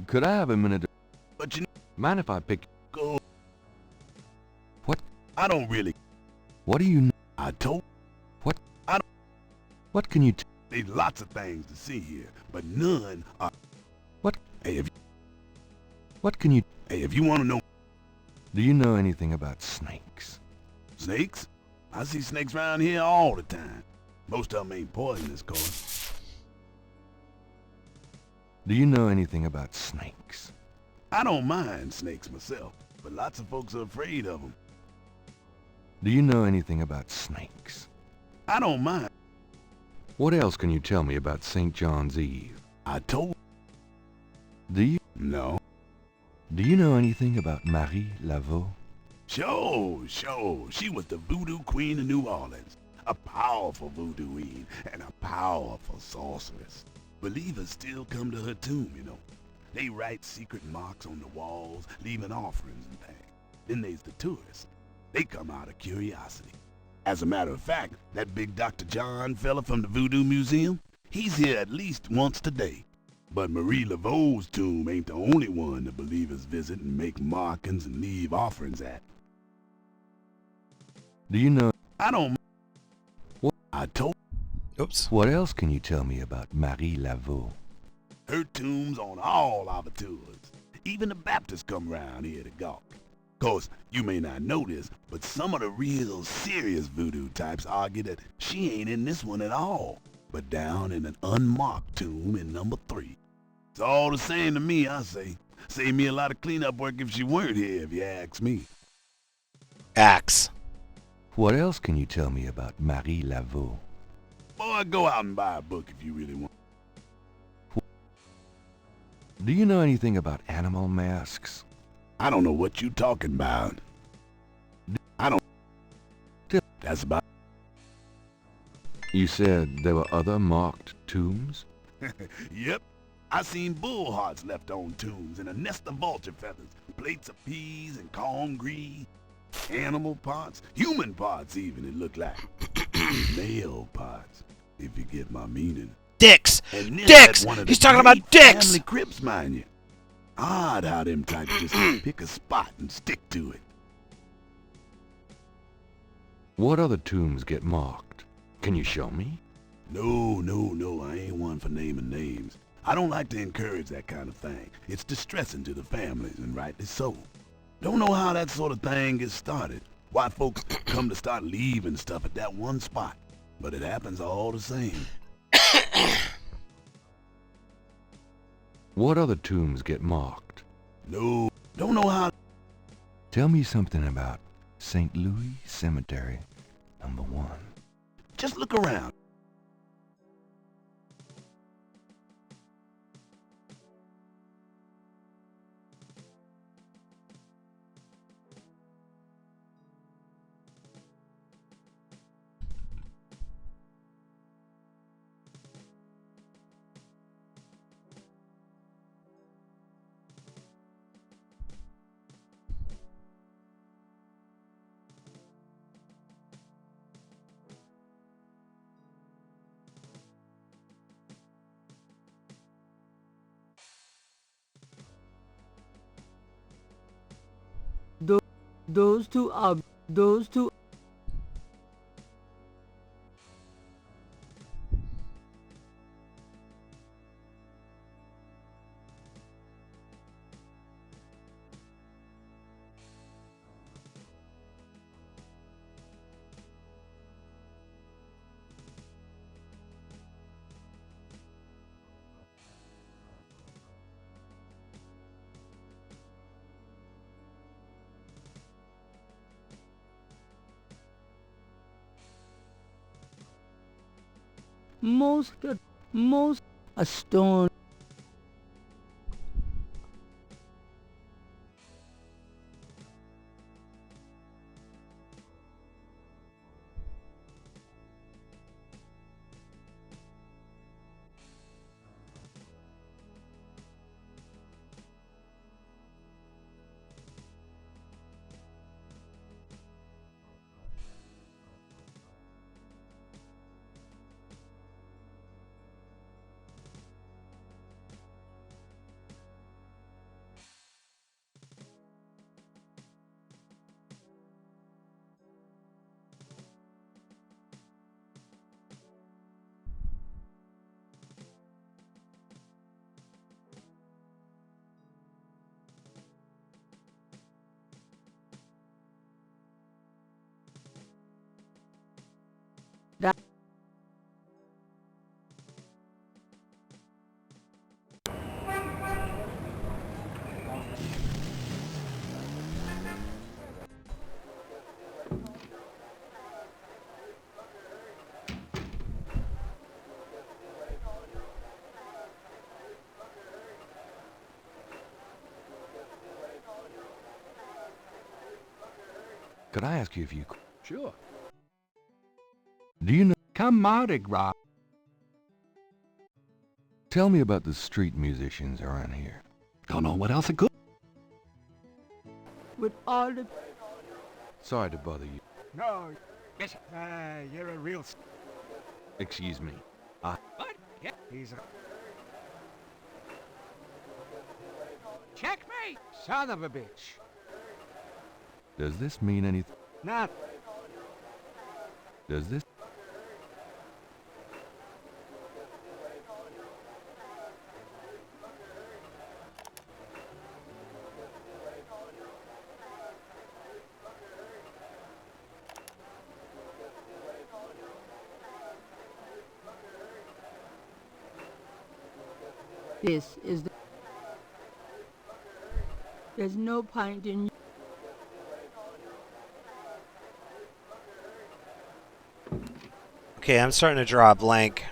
Could I have a minute? But you mind if I pick? go. What? I don't really. What do you? I told. What? I don't. What can you? There's lots of things to see here, but none are. What? Hey, if. What can you? Hey, if you want to know. Do you know anything about snakes? Snakes? I see snakes around here all the time. Most of them ain't poisonous, of course. Do you know anything about snakes? I don't mind snakes myself, but lots of folks are afraid of them. Do you know anything about snakes? I don't mind. What else can you tell me about St. John's Eve? I told. Do you? No. Do you know anything about Marie Laveau? Sure. She was the voodoo queen of New Orleans. A powerful voodooine and a powerful sorceress. Believers still come to her tomb, you know. They write secret marks on the walls, leaving offerings and things. Then there's the tourists. They come out of curiosity. As a matter of fact, that big Dr. John fella from the Voodoo Museum, he's here at least once today. But Marie Laveau's tomb ain't the only one the believers visit and make markings and leave offerings at. Do you know? I don't. What? I told. Oops. What else can you tell me about Marie Laveau? Her tomb's on all our tours. Even the Baptists come round here to gawk. Course, you may not know this, but some of the real serious voodoo types argue that she ain't in this one at all, but down in an unmarked tomb in number 3. It's all the same to me, I say. Save me a lot of cleanup work if she weren't here, if you ask me. Axe. What else can you tell me about Marie Laveau? Boy, go out and buy a book if you really want. Do you know anything about animal masks? I don't know what you talking about. I don't. That's about. You said there were other marked tombs? Yep. I seen bull hearts left on tombs and a nest of vulture feathers, plates of peas and corn grease, animal parts, human parts even, it looked like. Male parts, if you get my meaning. Dicks! And Dicks! One of He's the talking about great dicks! Family crypts, mind you. Odd how them types just pick a spot and stick to it. What other tombs get marked? Can you show me? No, I ain't one for naming names. I don't like to encourage that kind of thing. It's distressing to the families, and rightly so. Don't know how that sort of thing gets started. Why folks come to start leaving stuff at that one spot. But it happens all the same. What other tombs get marked? No, don't know how. Tell me something about St. Louis Cemetery, number 1. Just look around. Those two are... most good, most a stone. Could I ask you if you... Sure. Do you know... Come Mardi Gras. Tell me about the street musicians around here. Don't know what else it could. With all the... Sorry to bother you. No, yes, you're a real... Excuse me. What? Yeah, he's a... Checkmate! Son of a bitch. Does this mean anything? Not... Does this... This is the... There's no point in... Okay, I'm starting to draw a blank.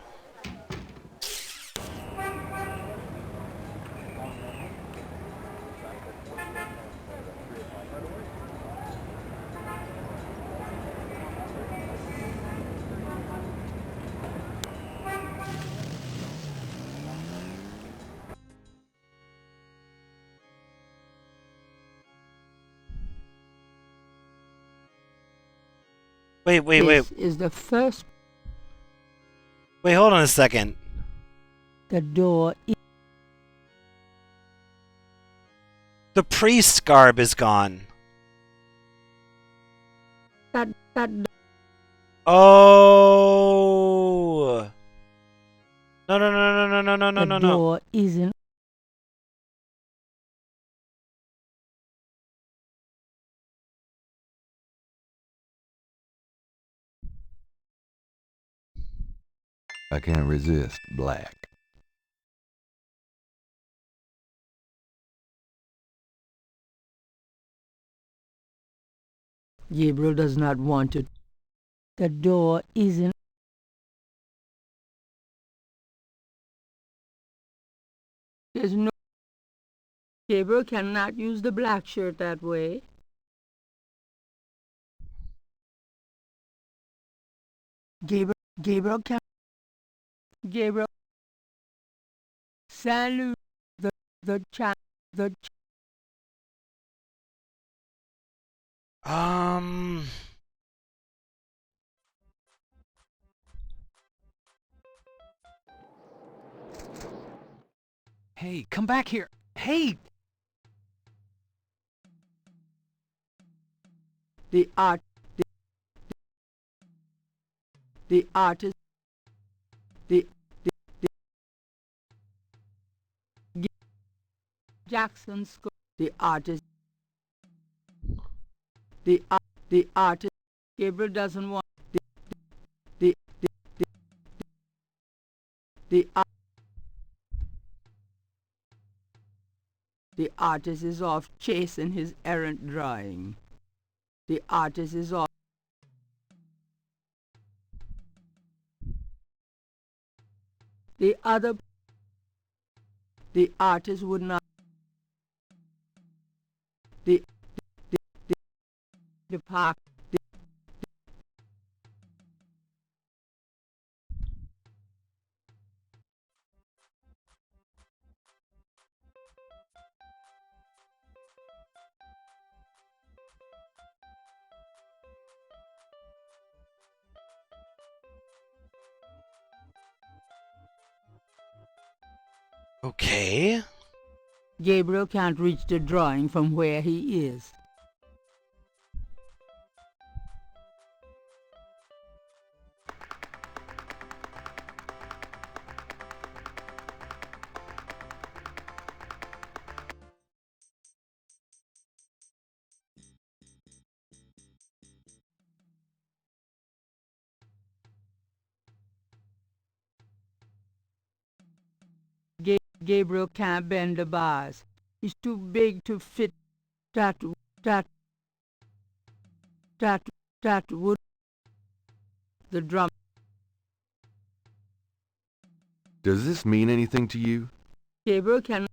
Wait. This is the first... Wait, hold on a second. The door... The priest's garb is gone. That... Oh! No. The door isn't... I can't resist black. Gabriel does not want it. The door isn't... There's no... Gabriel cannot use the black shirt that way. Gabriel can... Gabriel... Saint Louis... The... Hey, come back here. Hey! The artist... Jackson Scott... The artist... The artist... Gabriel doesn't want... The artist is off chasing his errant drawing. The artist is off... The artist would not. The park. Okay. Gabriel can't reach the drawing from where he is. Gabriel can't bend the bars. He's too big to fit that wood. The drum. Does this mean anything to you? Gabriel can.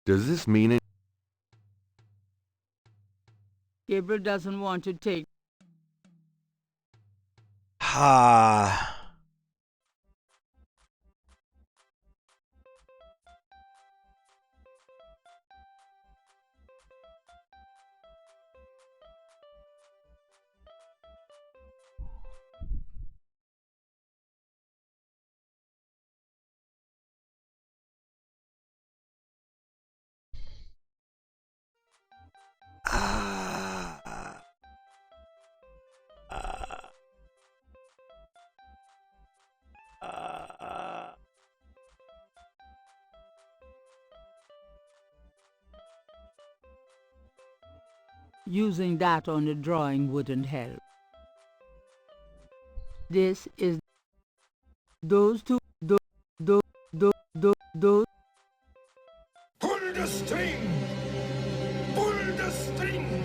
Does this mean it? Gabriel doesn't want to take. Ha. Using that on the drawing wouldn't help. This is those two. Those. Pull the string! Pull the string!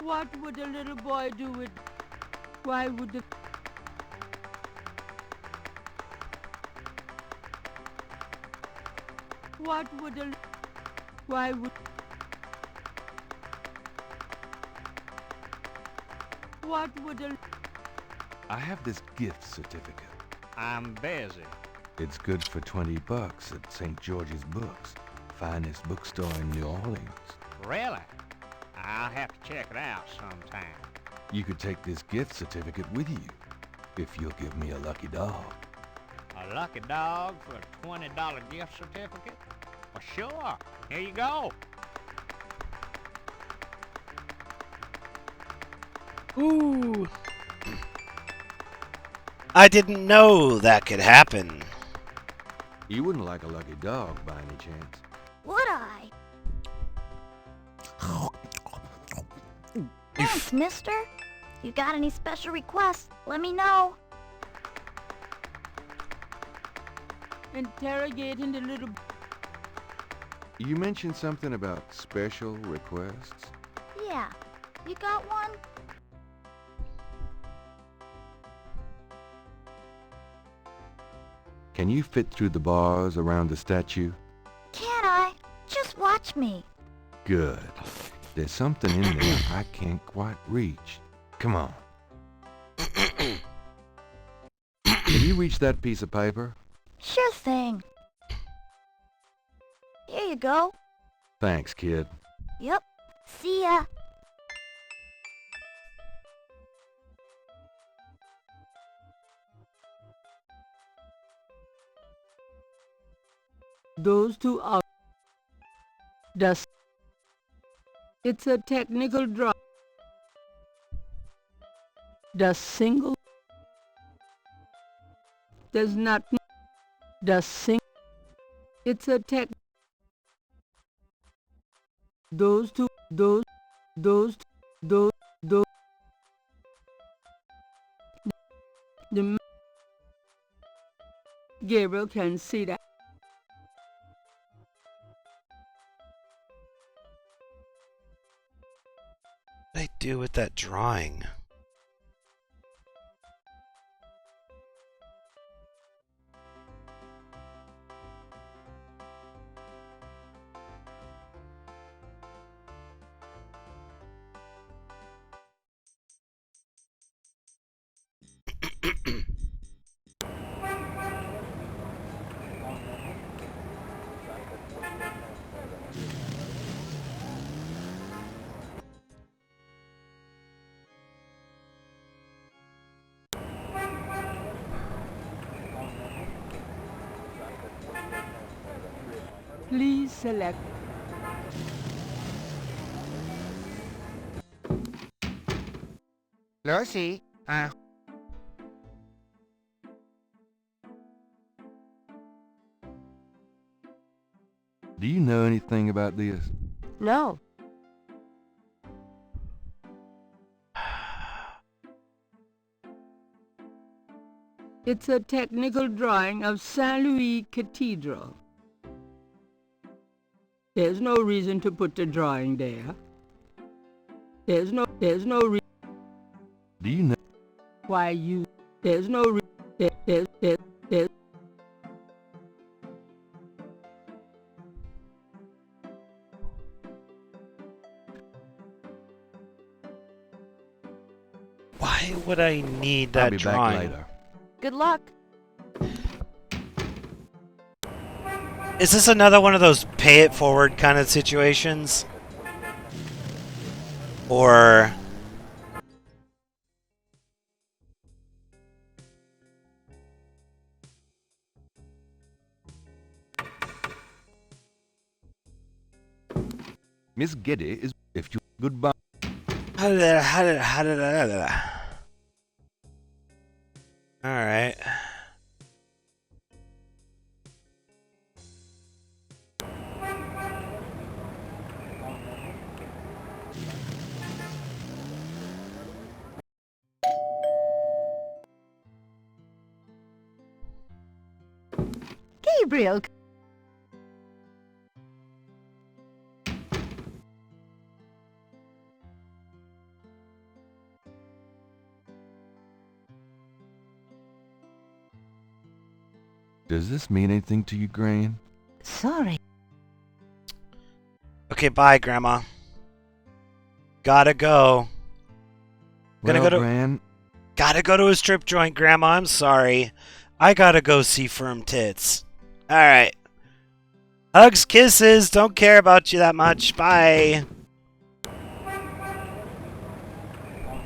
What would a little boy do with... Why would the... What would a... Why would... What would a... I have this gift certificate. I'm busy. It's good for $20 at St. George's Books, finest bookstore in New Orleans. Really? I'll have to check it out sometime. You could take this gift certificate with you, if you'll give me a lucky dog. A lucky dog for a $20 gift certificate? Well, sure. Here you go. Ooh. I didn't know that could happen. You wouldn't like a lucky dog by any chance. Would I? Thanks, mister. You got any special requests, let me know. Interrogating the little... You mentioned something about special requests? Yeah. You got one? Can you fit through the bars around the statue? Can I? Just watch me. Good. There's something in there I can't quite reach. Come on. Can you reach that piece of paper? Sure thing. Here you go. Thanks, kid. Yep. See ya. Those two are... It's a technical draw. The single does not. The sing. It's a tech. Those two. Those. The Gabriel can see that. What did I do with that drawing? Please select. Lucy, Do you know anything about this? No. It's a technical drawing of Saint Louis Cathedral. There's no reason to put the drawing there. There's no reason. Do you know? Why you? There's no reason. There's. Why would I need I'll that be drawing? back later. Good luck. Is this another one of those pay it forward kind of situations? Or... Miss Geddy is... If you... Goodbye. Alright. Gabriel! Does this mean anything to you, Gran? Sorry. Okay, bye, Grandma. Gotta go. Gonna Well, go to... Gran, Gotta go to a strip joint, Grandma. I'm sorry. I gotta go see firm tits. Alright. Hugs, kisses. Don't care about you that much. Bye.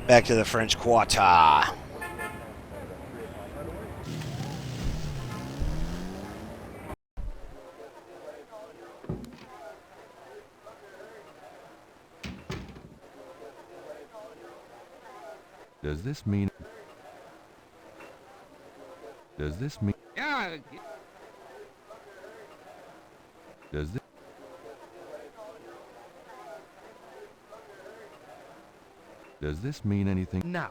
Back to the French Quarter. does this mean... Does this mean... yeah, Does this... Does this mean anything? no.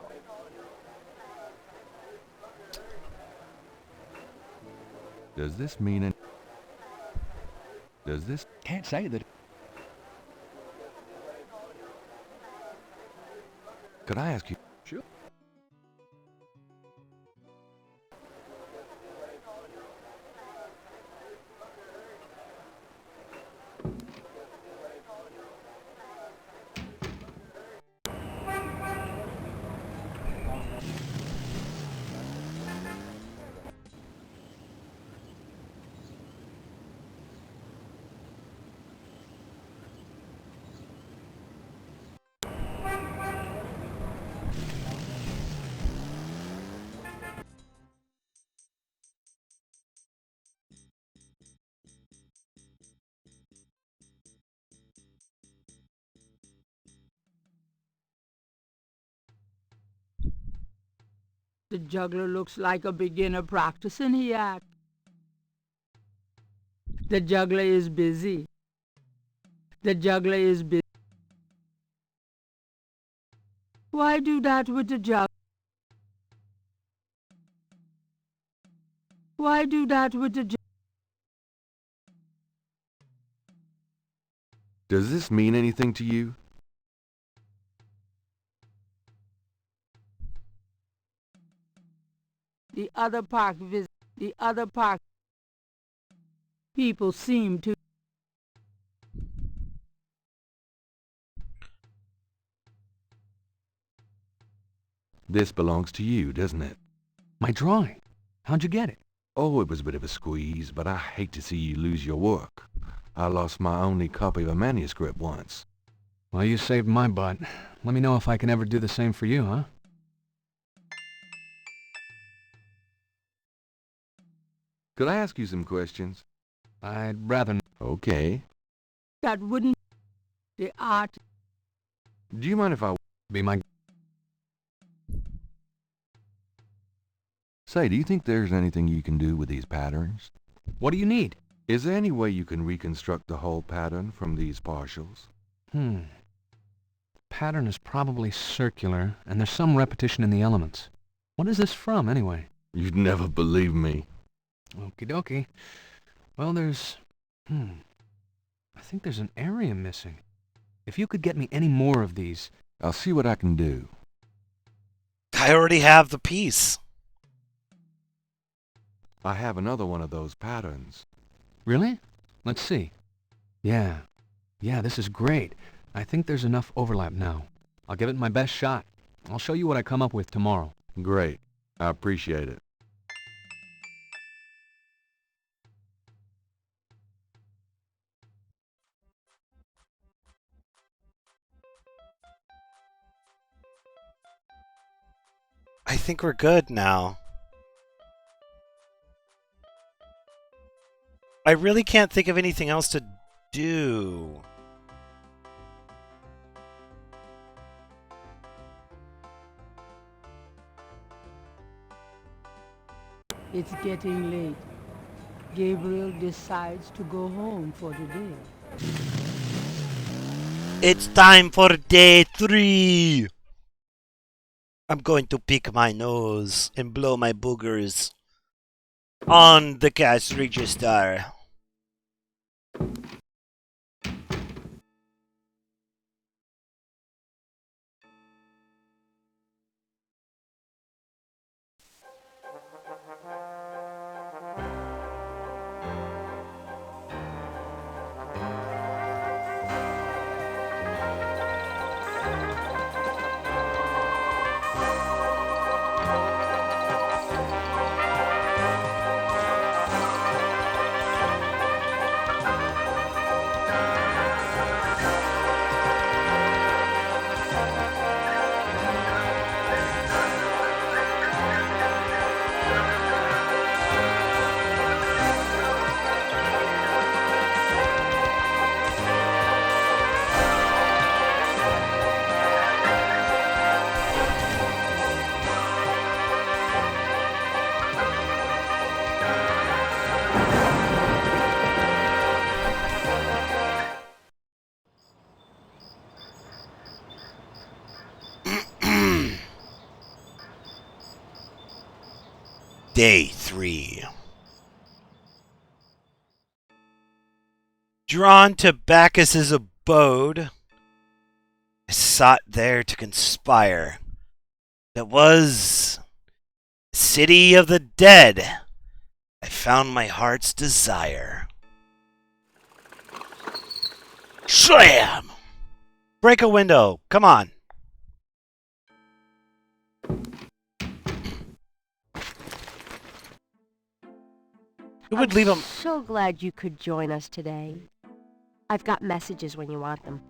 Does this mean any... Does this... Can't say that. Could I ask you... Sure. The juggler looks like a beginner practicing, he acts. The juggler is busy. The juggler is busy. Why do that with the juggler? Why do that with the juggler? Does this mean anything to you? The other park people seem to. This belongs to you, doesn't it? My drawing. How'd you get it? Oh, it was a bit of a squeeze, but I hate to see you lose your work. I lost my only copy of a manuscript once. Well, you saved my butt. Let me know if I can ever do the same for you, huh? Could I ask you some questions? I'd rather not. Okay. That wouldn't. The art. Do you mind if I... Be my... Say, do you think there's anything you can do with these patterns? What do you need? Is there any way you can reconstruct the whole pattern from these partials? The pattern is probably circular, and there's some repetition in the elements. What is this from, anyway? You'd never believe me. Okie dokie. Well, there's... I think there's an area missing. If you could get me any more of these... I'll see what I can do. I already have the piece. I have another one of those patterns. Really? Let's see. Yeah, this is great. I think there's enough overlap now. I'll give it my best shot. I'll show you what I come up with tomorrow. Great. I appreciate it. I think we're good now. I really can't think of anything else to do. It's getting late. Gabriel decides to go home for the day. It's time for day 3. I'm going to pick my nose and blow my boogers on the cash register. Day 3. Drawn to Bacchus's abode, I sought there to conspire. That was the city of the dead. I found my heart's desire. Slam! Break a window. Come on. Who would leave him? So glad you could join us today. I've got messages when you want them.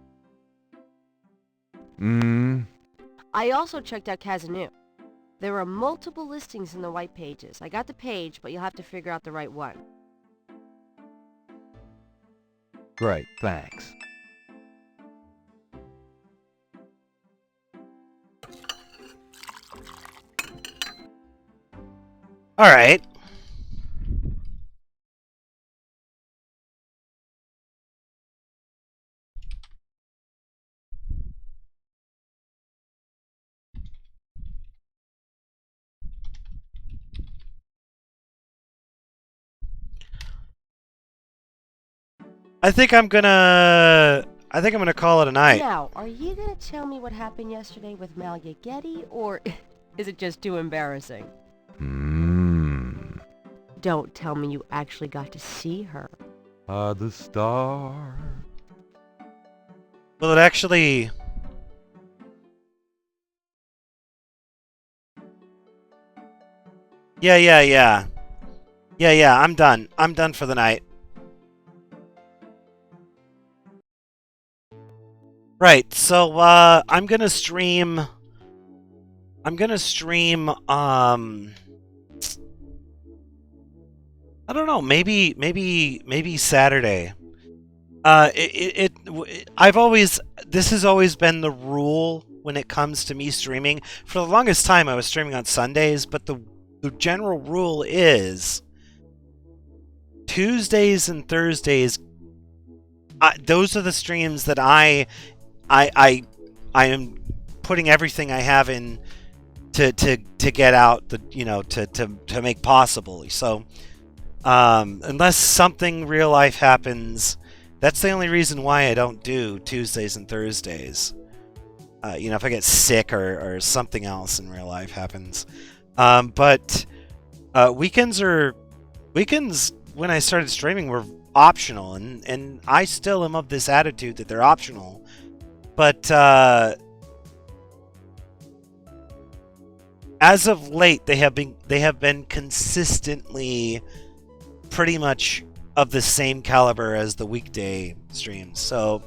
I also checked out Kazanu. There are multiple listings in the white pages. I got the page, but you'll have to figure out the right one. Great, thanks. All right. I think I'm gonna call it a night. Now, are you gonna tell me what happened yesterday with Malia Getty, or is it just too embarrassing? Don't tell me you actually got to see her. The star. Well, it actually... Yeah, I'm done. I'm done for the night. Right, so, I'm gonna stream... I don't know, maybe Saturday. This has always been the rule when it comes to me streaming. For the longest time, I was streaming on Sundays, but the general rule is Tuesdays and Thursdays. Those are the streams that I am putting everything I have in to get out to make possible. So unless something real life happens, that's the only reason why I don't do Tuesdays and Thursdays. If I get sick or something else in real life happens. But weekends when I started streaming were optional, and I still am of this attitude that they're optional. But as of late, they have been consistently pretty much of the same caliber as the weekday streams. So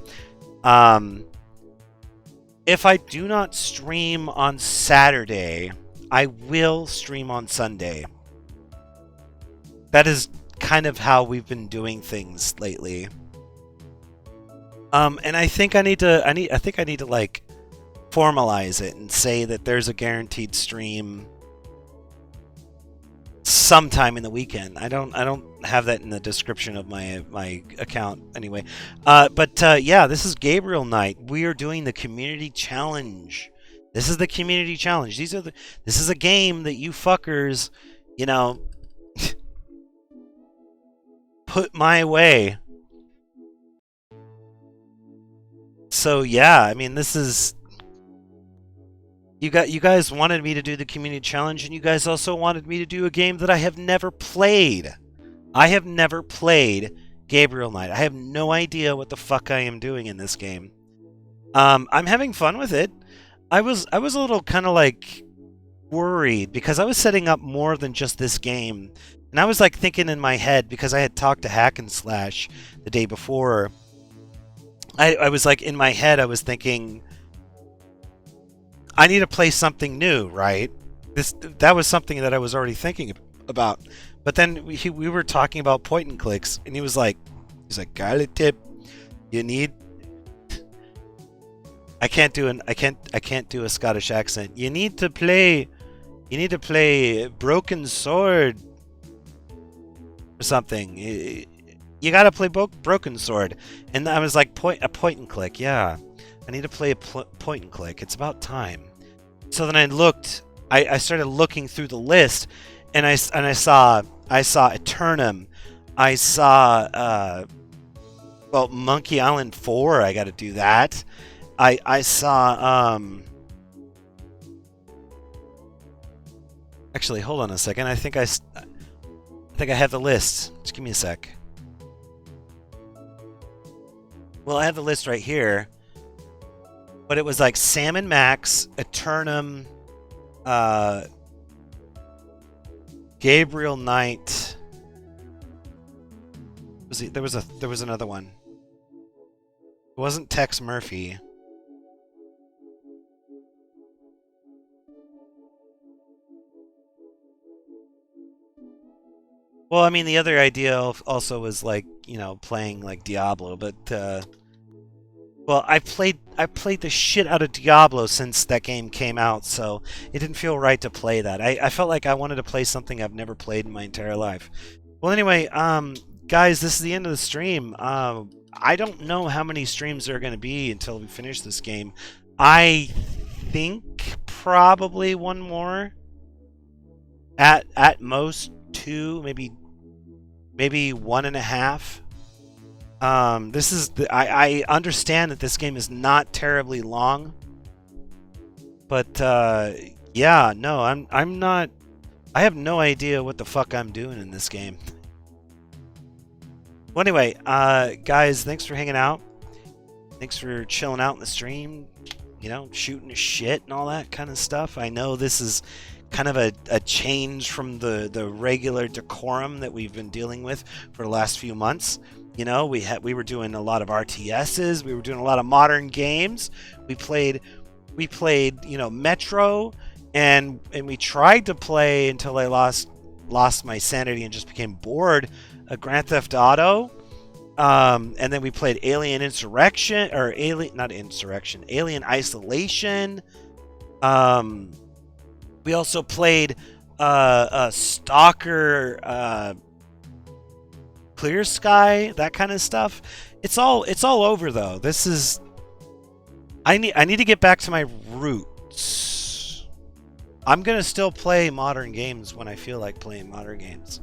if I do not stream on Saturday, I will stream on Sunday. That is kind of how we've been doing things lately. And I think I need to like formalize it and say that there's a guaranteed stream sometime in the weekend. I don't have that in the description of my account anyway. Yeah, this is Gabriel Knight. We are doing the community challenge. This is the community challenge. This is a game that you fuckers, put my way. So yeah, I mean, this is... You guys wanted me to do the community challenge, and you guys also wanted me to do a game that I have never played. I have never played Gabriel Knight. I have no idea what the fuck I am doing in this game. I'm having fun with it. I was a little kind of like worried because I was setting up more than just this game, and I was like thinking in my head, because I had talked to Hack and Slash the day before. I was like, in my head, I was thinking, I need to play something new, right? That was something that I was already thinking about. But then we were talking about point and clicks, and he's like, got a tip. You need... I can't do a Scottish accent. You need to play Broken Sword or something. You gotta play Broken Sword. And I was like, a point and click. Yeah, I need to play a point and click. It's about time. So then I started looking through the list, and I saw Eternum. I saw Monkey Island 4. I got to do that. I saw actually, hold on a second. I think I have the list. Just give me a sec. Well, I have the list right here. But it was like Sam & Max, Eternum, Gabriel Knight. There was another one. It wasn't Tex Murphy. Well, I mean, the other idea also was like, playing like Diablo, but Well, I played the shit out of Diablo since that game came out, so it didn't feel right to play that. I felt like I wanted to play something I've never played in my entire life. Well, anyway, guys, this is the end of the stream. I don't know how many streams there are going to be until we finish this game. I think probably one more. At most 2, maybe 1.5. This is I understand that this game is not terribly long, but yeah, no, I'm not. I have no idea what the fuck I'm doing in this game. Well, anyway, guys, thanks for hanging out. Thanks for chilling out in the stream. You know, shooting the shit and all that kind of stuff. I know this is kind of a change from the regular decorum that we've been dealing with for the last few months. You know, we were doing a lot of RTSs, we were doing a lot of modern games. We played, you know, Metro, and we tried to play until I lost my sanity and just became bored of Grand Theft Auto. And then we played Alien Insurrection, or Alien Isolation. We also played Stalker, Clear Sky, that kind of stuff. It's all over though. This is I need to get back to my roots. I'm gonna still play modern games when I feel like playing modern games.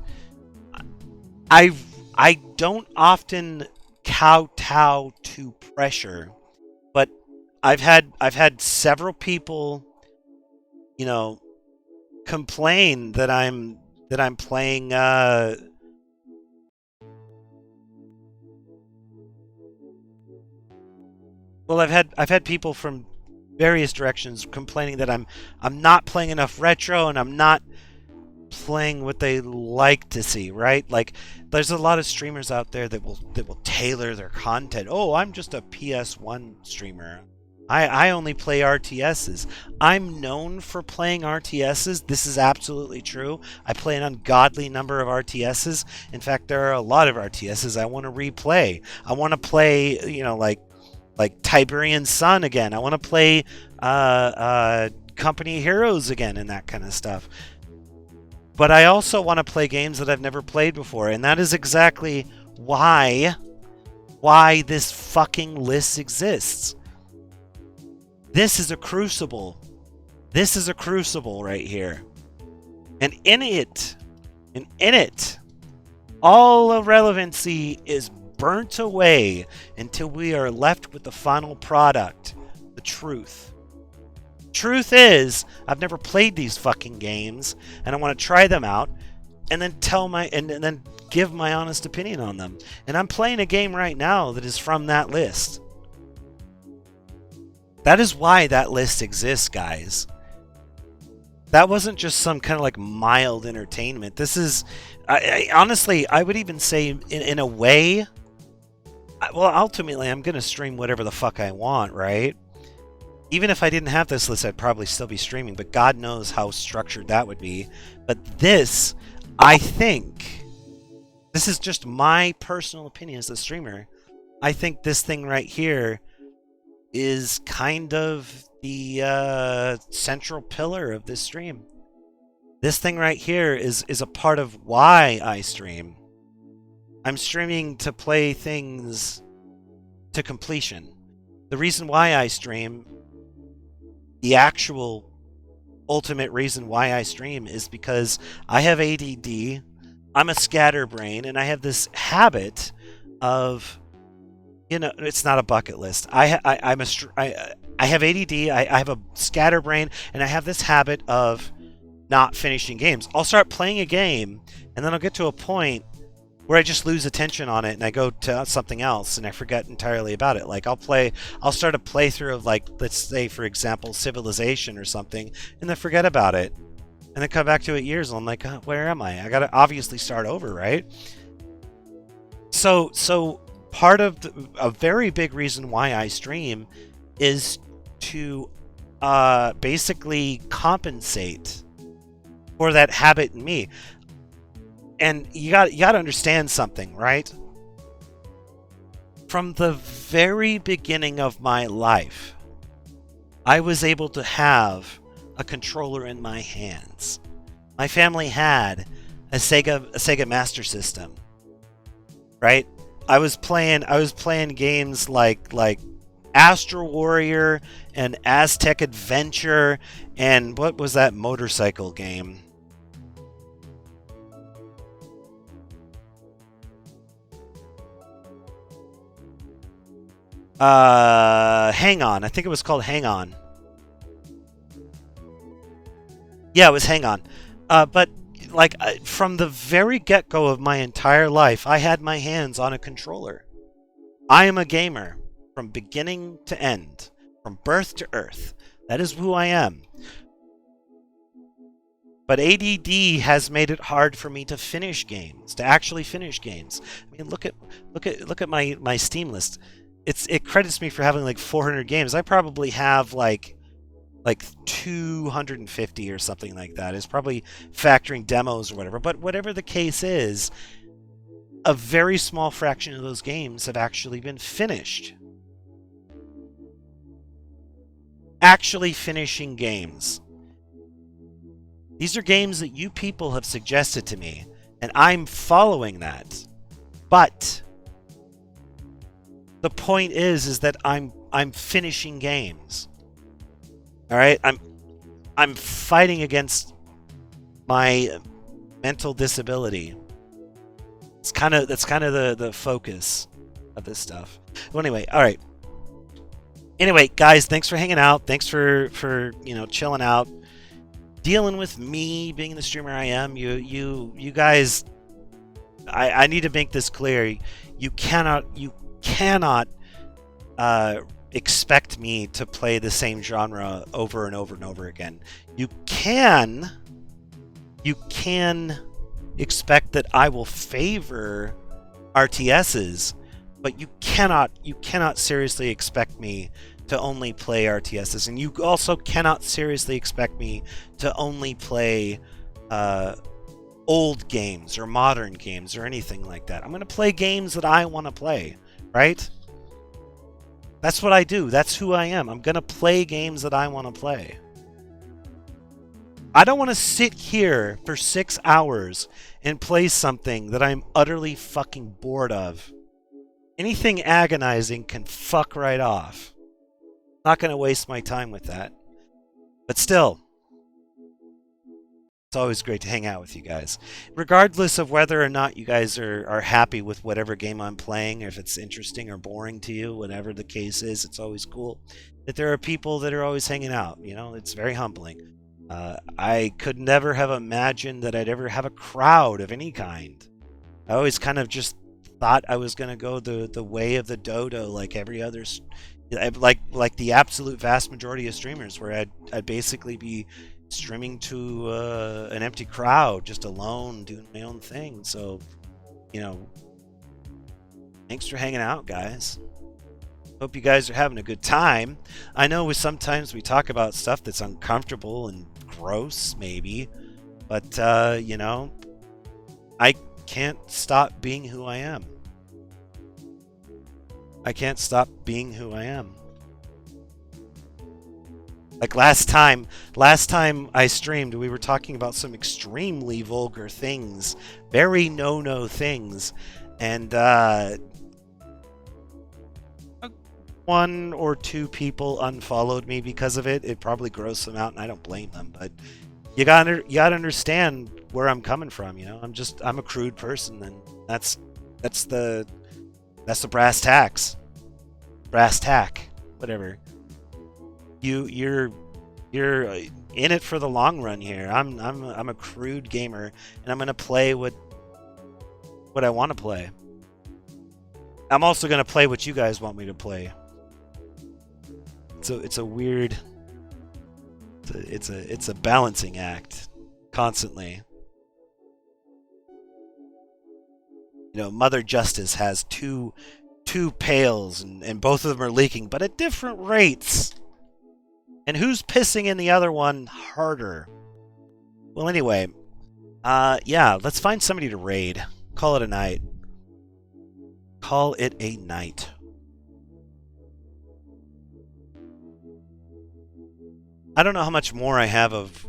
I don't often kowtow to pressure, but I've had several people, you know, complain that I'm playing well, I've had people from various directions complaining that I'm not playing enough retro and I'm not playing what they like to see, right? Like there's a lot of streamers out there that will tailor their content. Oh, I'm just a PS1 streamer. I only play RTSs. I'm known for playing RTSs. This is absolutely true. I play an ungodly number of RTSs. In fact, there are a lot of RTSs I want to replay. I want to play, you know, like Tiberian Sun again. I want to play Company Heroes again and that kind of stuff. But I also want to play games that I've never played before, and that is exactly why this fucking list exists. This is a crucible. This is a crucible right here. And in it, all irrelevancy is burnt away until we are left with the final product, the truth. Truth is, I've never played these fucking games, and I want to try them out, and then and then give my honest opinion on them. And I'm playing a game right now that is from that list. That is why that list exists, guys. That wasn't just some kind of like mild entertainment. This is, honestly, I would even say in a way, well, ultimately, I'm going to stream whatever the fuck I want, right? Even if I didn't have this list, I'd probably still be streaming, but God knows how structured that would be. But this, I think, this is just my personal opinion as a streamer. I think this thing right here is kind of the central pillar of this stream. This thing right here is a part of why I stream. I'm streaming to play things to completion. The reason why I stream, the actual ultimate reason why I stream, is because I have ADD, I'm a scatterbrain, and I have this habit of, you know, it's not a bucket list. I have ADD, I have a scatterbrain, and I have this habit of not finishing games. I'll start playing a game, and then I'll get to a point where I just lose attention on it, and I go to something else, and I forget entirely about it. Like I'll start a playthrough of, like, let's say for example, Civilization or something, and then forget about it, and then come back to it years, and I'm like, oh, where am I? I gotta obviously start over, right? So part of a very big reason why I stream is to basically compensate for that habit in me. And you got to understand something, right? From the very beginning of my life, I was able to have a controller in my hands. My family had a Sega Master System, right? I was playing games like Astro Warrior and Aztec Adventure, and what was that motorcycle game? Hang On. I think it was called Hang On. Yeah, it was Hang On. But like from the very get-go of my entire life, I had my hands on a controller. I am a gamer from beginning to end, from birth to earth. That is who I am. But ADD has made it hard for me to finish games, to actually finish games. I mean, look at my Steam list. It credits me for having like 400 games. I probably have like 250 or something like that. It's probably factoring demos or whatever. But whatever the case is, a very small fraction of those games have actually been finished. Actually finishing games. These are games that you people have suggested to me, and I'm following that. But the point is that I'm finishing games. All right, I'm fighting against my mental disability. That's kind of the focus of this stuff. Well, anyway, all right. Anyway, guys, thanks for hanging out. Thanks for chilling out, dealing with me being the streamer I am. You guys, I need to make this clear. You cannot expect me to play the same genre over and over and over again. You can expect that I will favor RTSs, but you cannot seriously expect me to only play RTSs, and you also cannot seriously expect me to only play old games or modern games or anything like that. I'm going to play games that I want to play, right? That's what I do. That's who I am. I'm going to play games that I want to play. I don't want to sit here for 6 hours and play something that I'm utterly fucking bored of. Anything agonizing can fuck right off. Not going to waste my time with that. But still, it's always great to hang out with you guys. Regardless of whether or not you guys are happy with whatever game I'm playing, if it's interesting or boring to you, whatever the case is, it's always cool that there are people that are always hanging out. You know, it's very humbling. I could never have imagined that I'd ever have a crowd of any kind. I always kind of just thought I was going to go the way of the dodo, like every other, like the absolute vast majority of streamers, where I'd basically be streaming to an empty crowd, just alone, doing my own thing. So, thanks for hanging out, guys. Hope you guys are having a good time. I know sometimes we talk about stuff that's uncomfortable and gross, maybe, but I can't stop being who I am. I can't stop being who I am. Like last time I streamed, we were talking about some extremely vulgar things, very no-no things, and one or two people unfollowed me because of it. It probably grossed them out, and I don't blame them. But you gotta understand where I'm coming from. I'm a crude person, and that's the brass tacks, whatever. You're in it for the long run here. I'm a crude gamer, and I'm gonna play what I want to play. I'm also gonna play what you guys want me to play. So it's a weird. It's a balancing act, constantly. Mother Justice has two pails, and both of them are leaking, but at different rates. And who's pissing in the other one harder? Well, anyway, yeah, let's find somebody to raid. Call it a night. Call it a night. I don't know how much more I have of...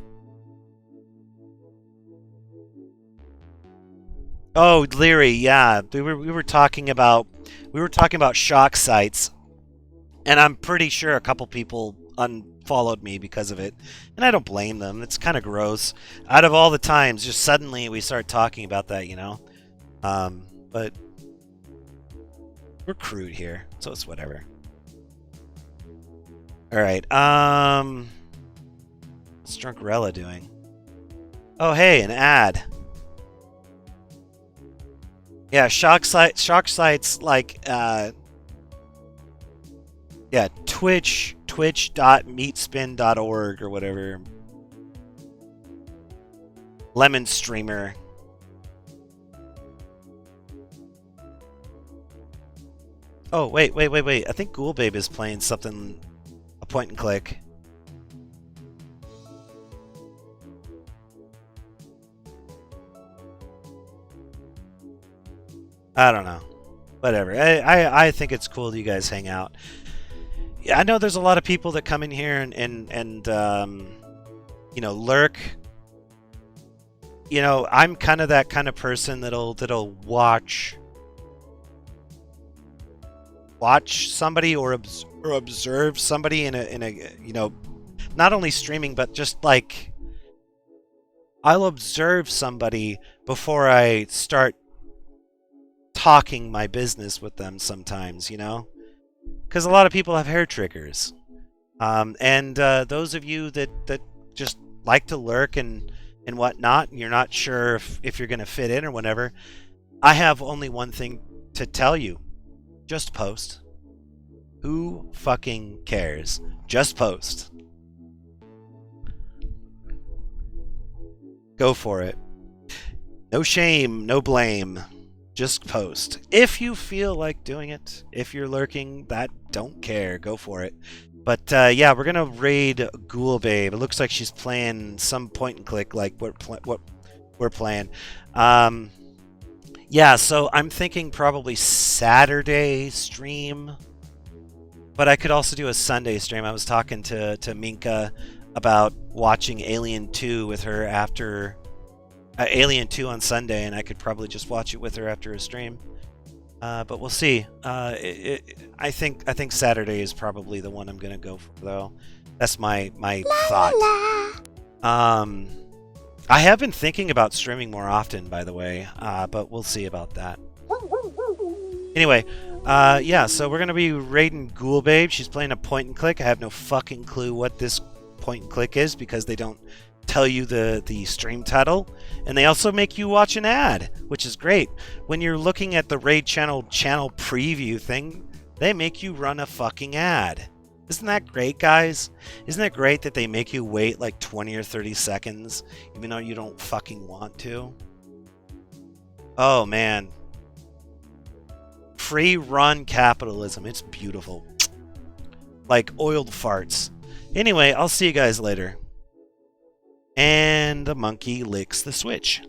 Oh, Leary, yeah. We were talking about shock sites, and I'm pretty sure a couple people unfollowed me because of it, and I don't blame them. It's kind of gross. Out of all the times, just suddenly we start talking about that, you know. But we're crude here, so it's whatever. All right. What's Drunkarella doing? Oh, hey, an ad. Yeah, shock sites like yeah, twitch.meatspin.org or whatever. Lemon Streamer. Oh, wait. I think Ghoul Babe is playing something, a point and click. I don't know. Whatever. I think it's cool that you guys hang out. Yeah, I know there's a lot of people that come in here and you know, lurk. You know, I'm kind of that kind of person that'll watch somebody or observe somebody in a you know, not only streaming but just like I'll observe somebody before I start talking my business with them sometimes, you know, because a lot of people have hair triggers, and those of you that just like to lurk and whatnot, and you're not sure if you're gonna fit in or whatever, I have only one thing to tell you: just post. Who fucking cares? Just post. Go for it. No shame, no blame. Just post. If you feel like doing it, if you're lurking, don't care. Go for it. But yeah, we're gonna raid Ghoul Babe. It looks like she's playing some point and click like what we're playing. Yeah, so I'm thinking probably Saturday stream, but I could also do a Sunday stream. I was talking to Minka about watching Alien 2 with her after Alien 2 on Sunday, and I could probably just watch it with her after a stream. But we'll see. I think Saturday is probably the one I'm gonna go for, though. That's my thought. I have been thinking about streaming more often, by the way, but we'll see about that. Anyway, yeah, so we're gonna be raiding Ghoul Babe. She's playing a point and click. I have no fucking clue what this point and click is because they don't tell you the stream title, and they also make you watch an ad, which is great. When you're looking at the raid channel preview thing, they make you run a fucking ad. Isn't that great, guys? Isn't it great that they make you wait like 20 or 30 seconds even though you don't fucking want to? Oh man, free run capitalism. It's beautiful, like oiled farts. Anyway, I'll see you guys later. And the monkey licks the switch.